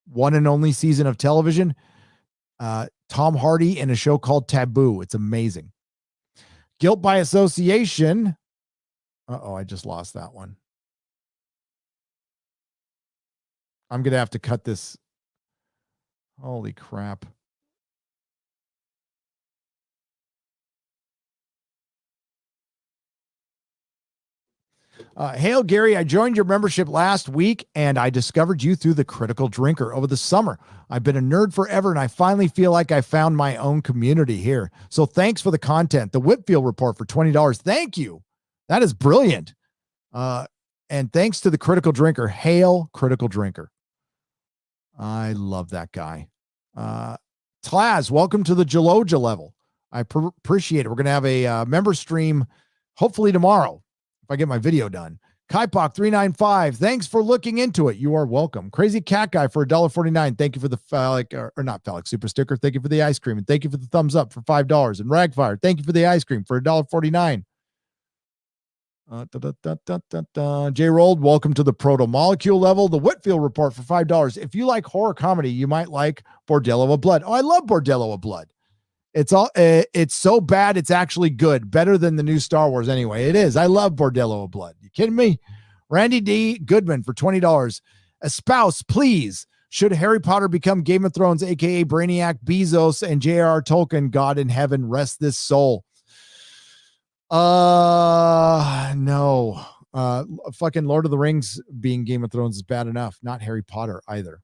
one and only season of television, Tom Hardy in a show called Taboo. It's amazing. Guilt by association. Uh-oh, I just lost that one. I'm going to have to cut this. Holy crap. Hail, Gary. I joined your membership last week, and I discovered you through the Critical Drinker over the summer. I've been a nerd forever, and I finally feel like I found my own community here. So thanks for the content. The Whitfield Report for $20. Thank you. That is brilliant. And thanks to the Critical Drinker. Hail, Critical Drinker. I love that guy. Tlaz, welcome to the Jaloja level. I appreciate it. We're going to have a member stream hopefully tomorrow if I get my video done. Kaipak395, thanks for looking into it. You are welcome. Crazy Cat Guy for $1.49. Thank you for the phallic, or not phallic, super sticker. Thank you for the ice cream. And thank you for the thumbs up for $5. And Ragfire, thank you for the ice cream for $1.49. J. Rolled, welcome to the Proto Molecule level. The Whitfield Report for $5. If you like horror comedy, you might like Bordello of Blood. Oh, I love Bordello of Blood. It's so bad it's actually good. Better than the new Star Wars anyway. It is. I love Bordello of Blood. You kidding me? Randy D. Goodman for $20. Espouse, please. Should Harry Potter become Game of Thrones, aka Brainiac, Bezos, and J.R.R. Tolkien, God in heaven, rest this soul? No. Fucking Lord of the Rings being Game of Thrones is bad enough. Not Harry Potter either.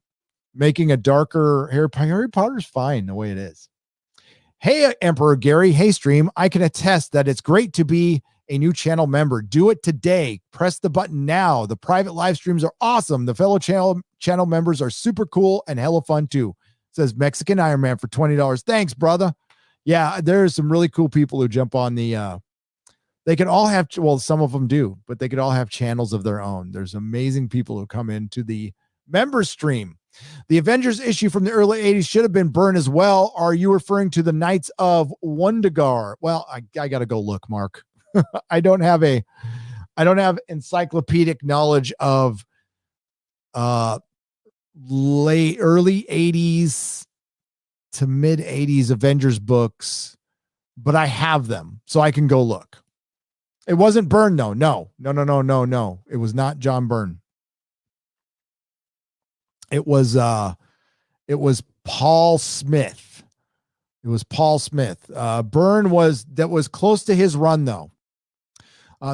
Making a darker Harry Potter's fine the way it is. Hey, Emperor Gary. Hey, stream. I can attest that it's great to be a new channel member. Do it today. Press the button now. The private live streams are awesome. The fellow channel members are super cool and hella fun too. Says Mexican Iron Man for $20. Thanks, brother. Yeah, there's some really cool people who jump on the they could all have, well, some of them do, but they could all have channels of their own. There's amazing people who come into the member stream. The Avengers issue from the early 80s should have been burned as well. Are you referring to the Knights of Wundagar? Well, I got to go look, Mark. I don't have encyclopedic knowledge of early 80s to mid 80s Avengers books, but I have them, so I can go look. It wasn't Byrne, though. No. It was not John Byrne. It was Paul Smith. It was Paul Smith. Byrne was close to his run, though.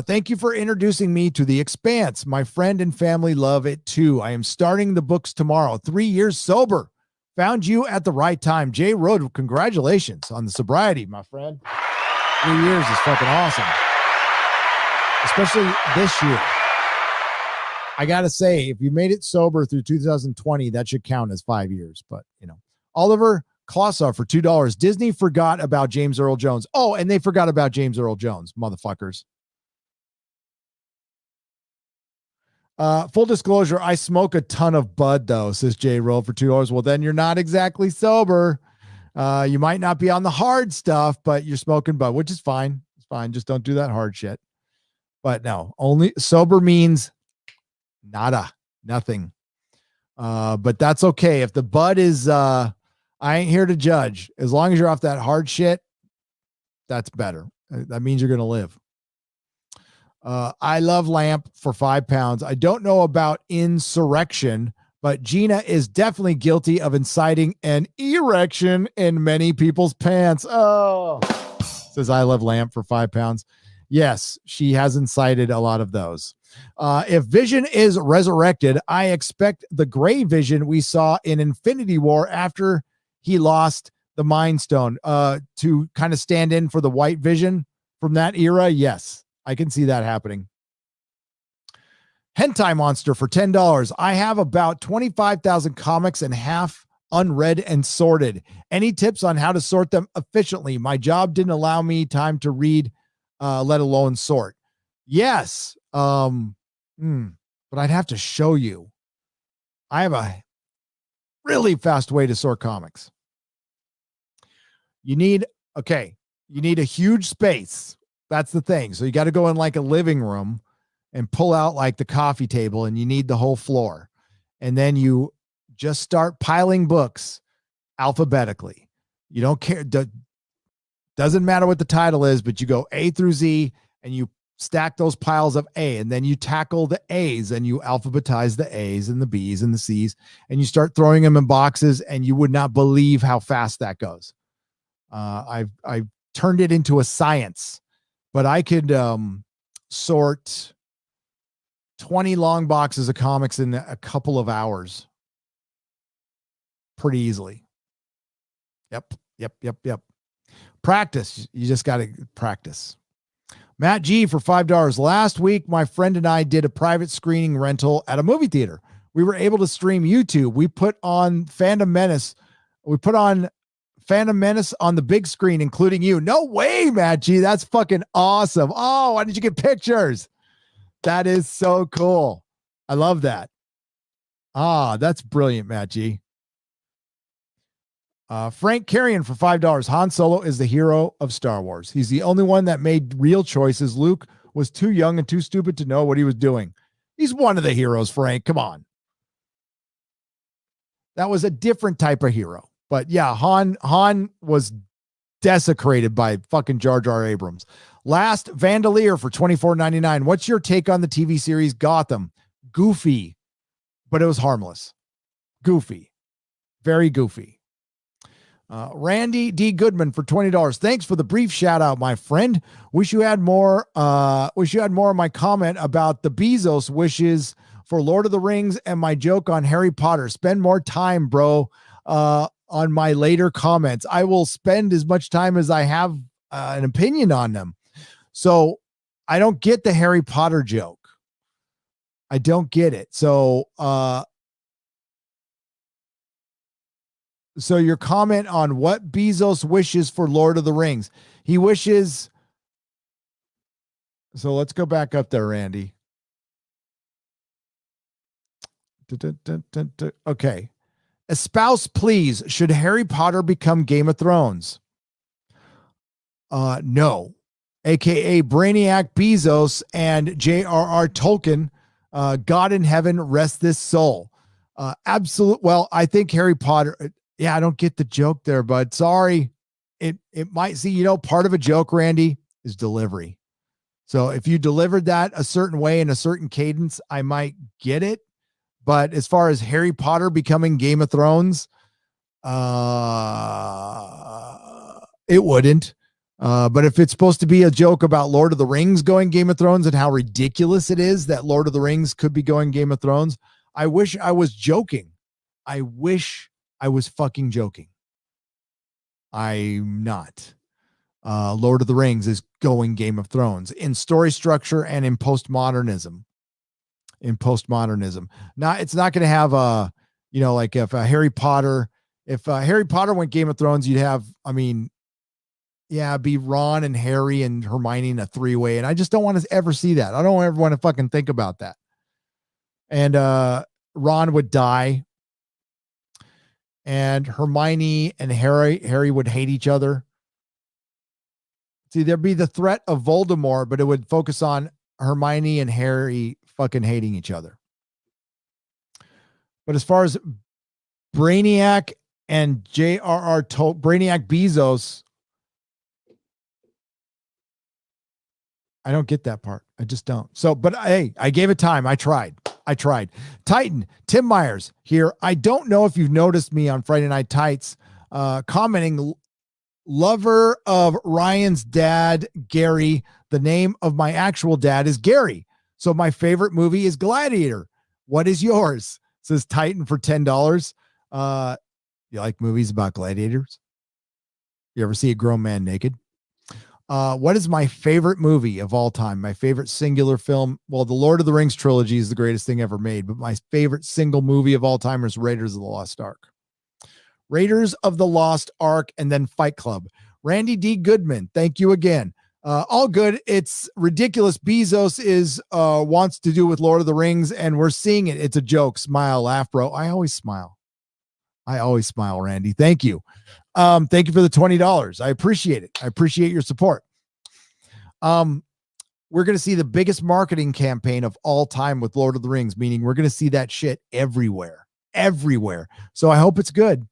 Thank you for introducing me to The Expanse. My friend and family love it too. I am starting the books tomorrow. 3 years sober. Found you at the right time. Jay Road, congratulations on the sobriety, my friend. 3 years is fucking awesome. Especially this year. I got to say, if you made it sober through 2020, that should count as 5 years. But, you know, Oliver Klosov for $2. Disney forgot about James Earl Jones. Oh, and they forgot about James Earl Jones, motherfuckers. Full disclosure, I smoke a ton of bud, though, says Jay Roll for $2. Well, then you're not exactly sober. You might not be on the hard stuff, but you're smoking bud, which is fine. It's fine. Just don't do that hard shit. But no, only sober means nada, nothing. But that's okay. If the bud is, I ain't here to judge. As long as you're off that hard shit, that's better. That means you're going to live. I love Lamp for £5. I don't know about insurrection, but Gina is definitely guilty of inciting an erection in many people's pants. Oh, says I love Lamp for £5. Yes, she has incited a lot of those. If Vision is resurrected, I expect the gray Vision we saw in Infinity War after he lost the Mind Stone to kind of stand in for the white Vision from that era. Yes, I can see that happening. Hentai Monster for $10. I have about 25,000 comics and half unread and sorted. Any tips on how to sort them efficiently? My job didn't allow me time to read, let alone sort. Yes. But I'd have to show you. I have a really fast way to sort comics. You need a huge space That's the thing. So you got to go in like a living room and pull out like the coffee table, and you need the whole floor. And then you just start piling books alphabetically. You don't care. Doesn't matter what the title is, but you go A through Z and you stack those piles of A, and then you tackle the A's and you alphabetize the A's and the B's and the C's, and you start throwing them in boxes, and you would not believe how fast that goes. I've turned it into a science, but I could sort 20 long boxes of comics in a couple of hours pretty easily. Yep. Practice. You just got to practice. Matt G for $5. Last week, my friend and I did a private screening rental at a movie theater. We were able to stream YouTube. We put on Fandom Menace. We put on Phantom Menace on the big screen, including you. No way, Matt G. That's fucking awesome. Oh, why did you get pictures? That is so cool. I love that. That's brilliant, Matt G. Frank Carrion for $5. Han Solo is the hero of Star Wars. He's the only one that made real choices. Luke was too young and too stupid to know what he was doing. He's one of the heroes, Frank. Come on. That was a different type of hero. But yeah, Han was desecrated by fucking Jar Jar Abrams. Last Vandalier for $24.99. What's your take on the TV series Gotham? Goofy, but it was harmless. Goofy. Very goofy. Randy D. Goodman for $20. Thanks for the brief shout out, my friend. Wish you had more of my comment about the Bezos wishes for Lord of the Rings and my joke on Harry Potter. Spend more time, bro, on my later comments. I will spend as much time as I have an opinion on them. So I don't get the Harry Potter joke. I don't get it. So your comment on what Bezos wishes for Lord of the Rings. He wishes. So let's go back up there, Randy. Okay. Espouse, please. Should Harry Potter become Game of Thrones? No. AKA Brainiac Bezos and J.R.R. Tolkien. God in heaven, rest this soul. Absolute. Well, I think Harry Potter. Yeah, I don't get the joke there, but sorry. It might see, part of a joke, Randy, is delivery. So if you delivered that a certain way in a certain cadence, I might get it. But as far as Harry Potter becoming Game of Thrones, it wouldn't. But if it's supposed to be a joke about Lord of the Rings going Game of Thrones and how ridiculous it is that Lord of the Rings could be going Game of Thrones, I wish I was joking. I wish I was fucking joking. I'm not. Lord of the Rings is going Game of Thrones in story structure and in postmodernism. Now, it's not going to have like if Harry Potter went Game of Thrones, you'd have, be Ron and Harry and Hermione in a three-way. And I just don't want to ever see that. I don't ever want to fucking think about that. And Ron would die. And Hermione and Harry would hate each other. See, there'd be the threat of Voldemort, but it would focus on Hermione and Harry fucking hating each other. But as far as Brainiac and J.R.R. Brainiac Bezos, I don't get that part. I just don't. So, but hey, I gave it time. I tried. Titan, Tim Myers here. I don't know if you've noticed me on Friday Night Tights, commenting, lover of Ryan's dad, Gary. The name of my actual dad is Gary. So my favorite movie is Gladiator. What is yours? Says Titan for $10. You like movies about gladiators? You ever see a grown man naked? What is my favorite movie of all time? My favorite singular film? Well, the Lord of the Rings trilogy is the greatest thing ever made, but my favorite single movie of all time is Raiders of the Lost Ark. Raiders of the Lost Ark, and then Fight Club. Randy D. Goodman, thank you again. All good. It's ridiculous. Bezos wants to do with Lord of the Rings, and we're seeing it. It's a joke. Smile, laugh, bro. I always smile, Randy. Thank you. Thank you for the $20. I appreciate it. I appreciate your support. We're going to see the biggest marketing campaign of all time with Lord of the Rings, meaning we're going to see that shit everywhere. So I hope it's good.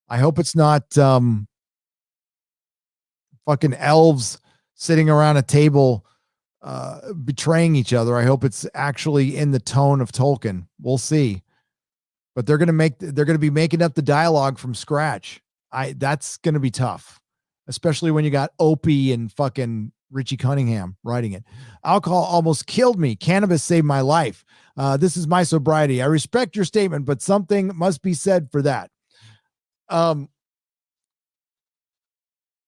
I hope it's not fucking elves sitting around a table betraying each other. I hope it's actually in the tone of Tolkien. We'll see. But they're going to be making up the dialogue from scratch. That's going to be tough, especially when you got Opie and fucking Richie Cunningham writing it. Alcohol almost killed me. Cannabis saved my life. This is my sobriety. I respect your statement, but something must be said for that.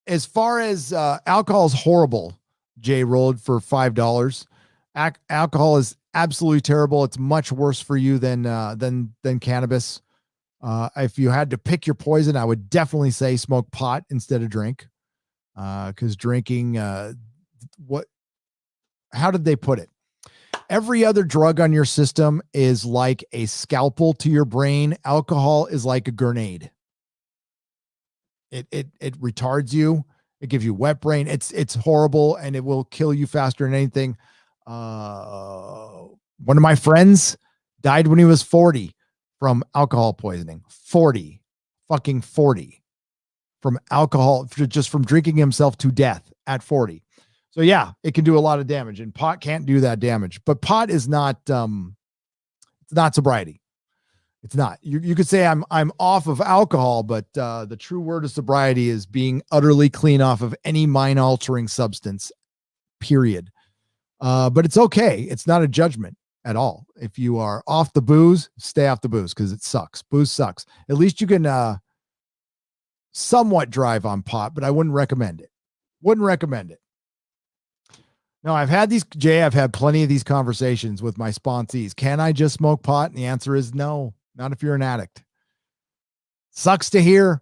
As far as alcohol is horrible, Jay rolled for $5. Alcohol is absolutely terrible. It's much worse for you than cannabis. If you had to pick your poison, I would definitely say smoke pot instead of drink. Because drinking, how did they put it? Every other drug on your system is like a scalpel to your brain. Alcohol is like a grenade. It retards you. It gives you wet brain. It's horrible, and it will kill you faster than anything. One of my friends died when he was 40 from alcohol poisoning. 40 from alcohol, just from drinking himself to death at 40. So yeah, it can do a lot of damage, and pot can't do that damage. But pot is not, it's not sobriety. It's not. You could say I'm off of alcohol, but the true word of sobriety is being utterly clean off of any mind-altering substance, period. But it's okay. It's not a judgment at all. If you are off the booze, stay off the booze because it sucks. Booze sucks. At least you can somewhat drive on pot, but I wouldn't recommend it. No, I've had plenty of these conversations with my sponsees. Can I just smoke pot? And the answer is no, not if you're an addict. Sucks to hear.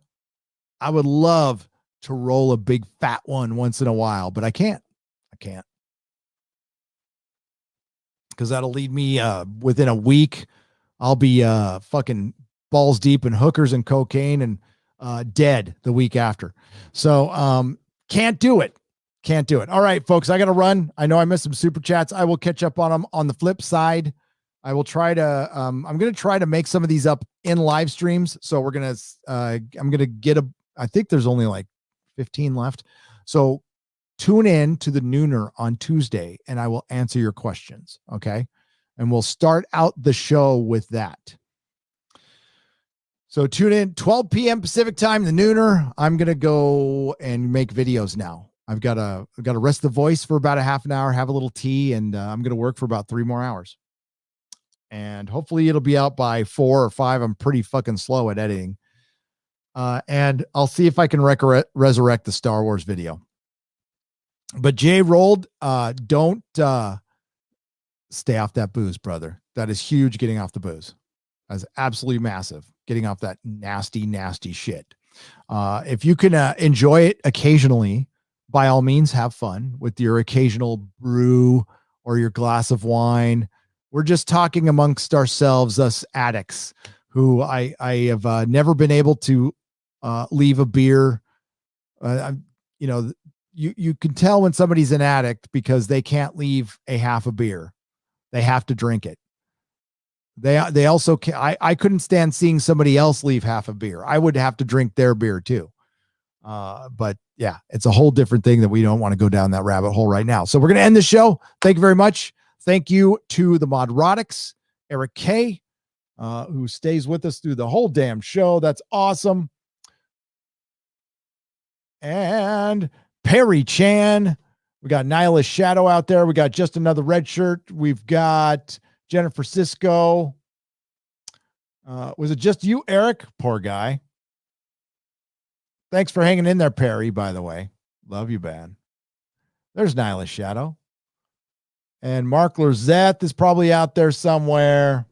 I would love to roll a big fat one once in a while, but I can't. Because that'll lead me within a week. I'll be fucking balls deep in hookers and cocaine and dead the week after. So can't do it. All right, folks, I got to run. I know I missed some super chats. I will catch up on them on the flip side. I will try to, I'm going to try to make some of these up in live streams. So we're going to, I'm going to get I think there's only like 15 left. So tune in to the Nooner on Tuesday and I will answer your questions. Okay. And we'll start out the show with that. So tune in 12 p.m. Pacific time, the Nooner. I'm going to go and make videos now. I've got to rest the voice for about a half an hour, have a little tea, and I'm going to work for about 3 more hours. And hopefully it'll be out by 4 or 5. I'm pretty fucking slow at editing. And I'll see if I can resurrect the Star Wars video. But Jay rolled, don't stay off that booze, brother. That is huge, getting off the booze. That's absolutely massive, getting off that nasty, nasty shit. If you can enjoy it occasionally, by all means, have fun with your occasional brew or your glass of wine. We're just talking amongst ourselves, us addicts, who I have never been able to leave a beer. You can tell when somebody's an addict because they can't leave a half a beer. They have to drink it. They also I couldn't stand seeing somebody else leave half a beer. I would have to drink their beer too. But yeah, it's a whole different thing that we don't want to go down that rabbit hole right now. So we're going to end the show. Thank you very much. Thank you to the Modrotics, Eric K, who stays with us through the whole damn show. That's awesome. And Perry Chan. We got Nihilist Shadow out there. We got Just Another Red Shirt. We've got Jennifer Cisco. Was it just you, Eric? Poor guy. Thanks for hanging in there, Perry, by the way. Love you, bad. There's Nihilist Shadow. And Mark Lozette is probably out there somewhere.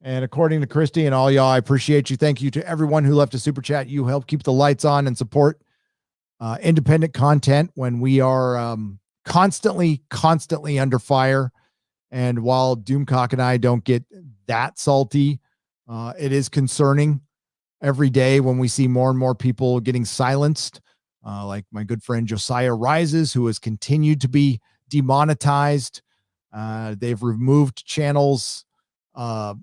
And according to Christy and all y'all, I appreciate you. Thank you to everyone who left a super chat. You help keep the lights on and support independent content when we are constantly under fire. And while Doomcock and I don't get that salty, it is concerning every day when we see more and more people getting silenced. like my good friend Josiah Rises, who has continued to be demonetized. They've removed channels. I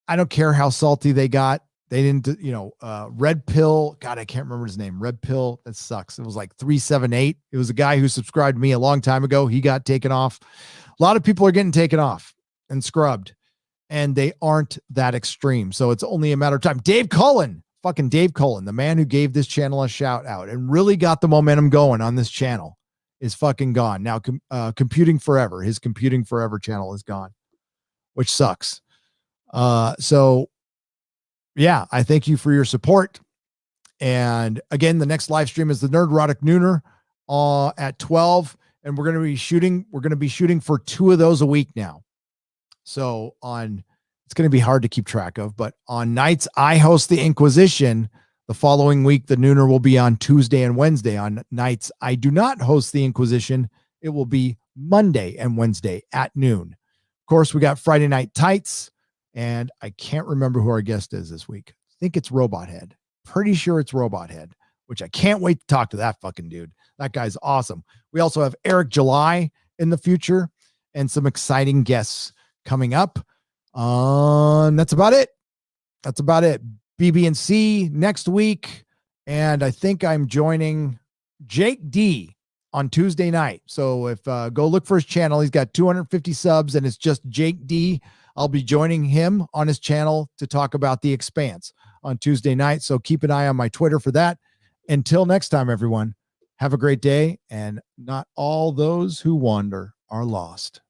don't care how salty they got. They didn't, Red Pill. God, I can't remember his name. Red Pill. That sucks. It was like 378. It was a guy who subscribed to me a long time ago. He got taken off. A lot of people are getting taken off and scrubbed, and they aren't that extreme. So it's only a matter of time. Dave Cullen, fucking Dave Cullen, the man who gave this channel a shout out and really got the momentum going on this channel, is fucking gone. Now, Computing Forever, his Computing Forever channel is gone, which sucks. So yeah, I thank you for your support. And again, the next live stream is the Nerdrotic Nooner at 12. And we're going to be shooting for 2 of those a week now. So it's going to be hard to keep track of, but on nights I host the Inquisition. The following week, the Nooner will be on Tuesday and Wednesday. On nights I do not host the Inquisition, it will be Monday and Wednesday at noon. Of course, we got Friday Night Tights, and I can't remember who our guest is this week. I think it's Robot Head. Pretty sure it's Robot Head, which I can't wait to talk to that fucking dude. That guy's awesome. We also have Eric July in the future and some exciting guests coming up. That's about it. BB&C next week. And I think I'm joining Jake D on Tuesday night. So if go look for his channel, he's got 250 subs and it's just Jake D. I'll be joining him on his channel to talk about The Expanse on Tuesday night. So keep an eye on my Twitter for that. Until next time, everyone, have a great day. And not all those who wander are lost.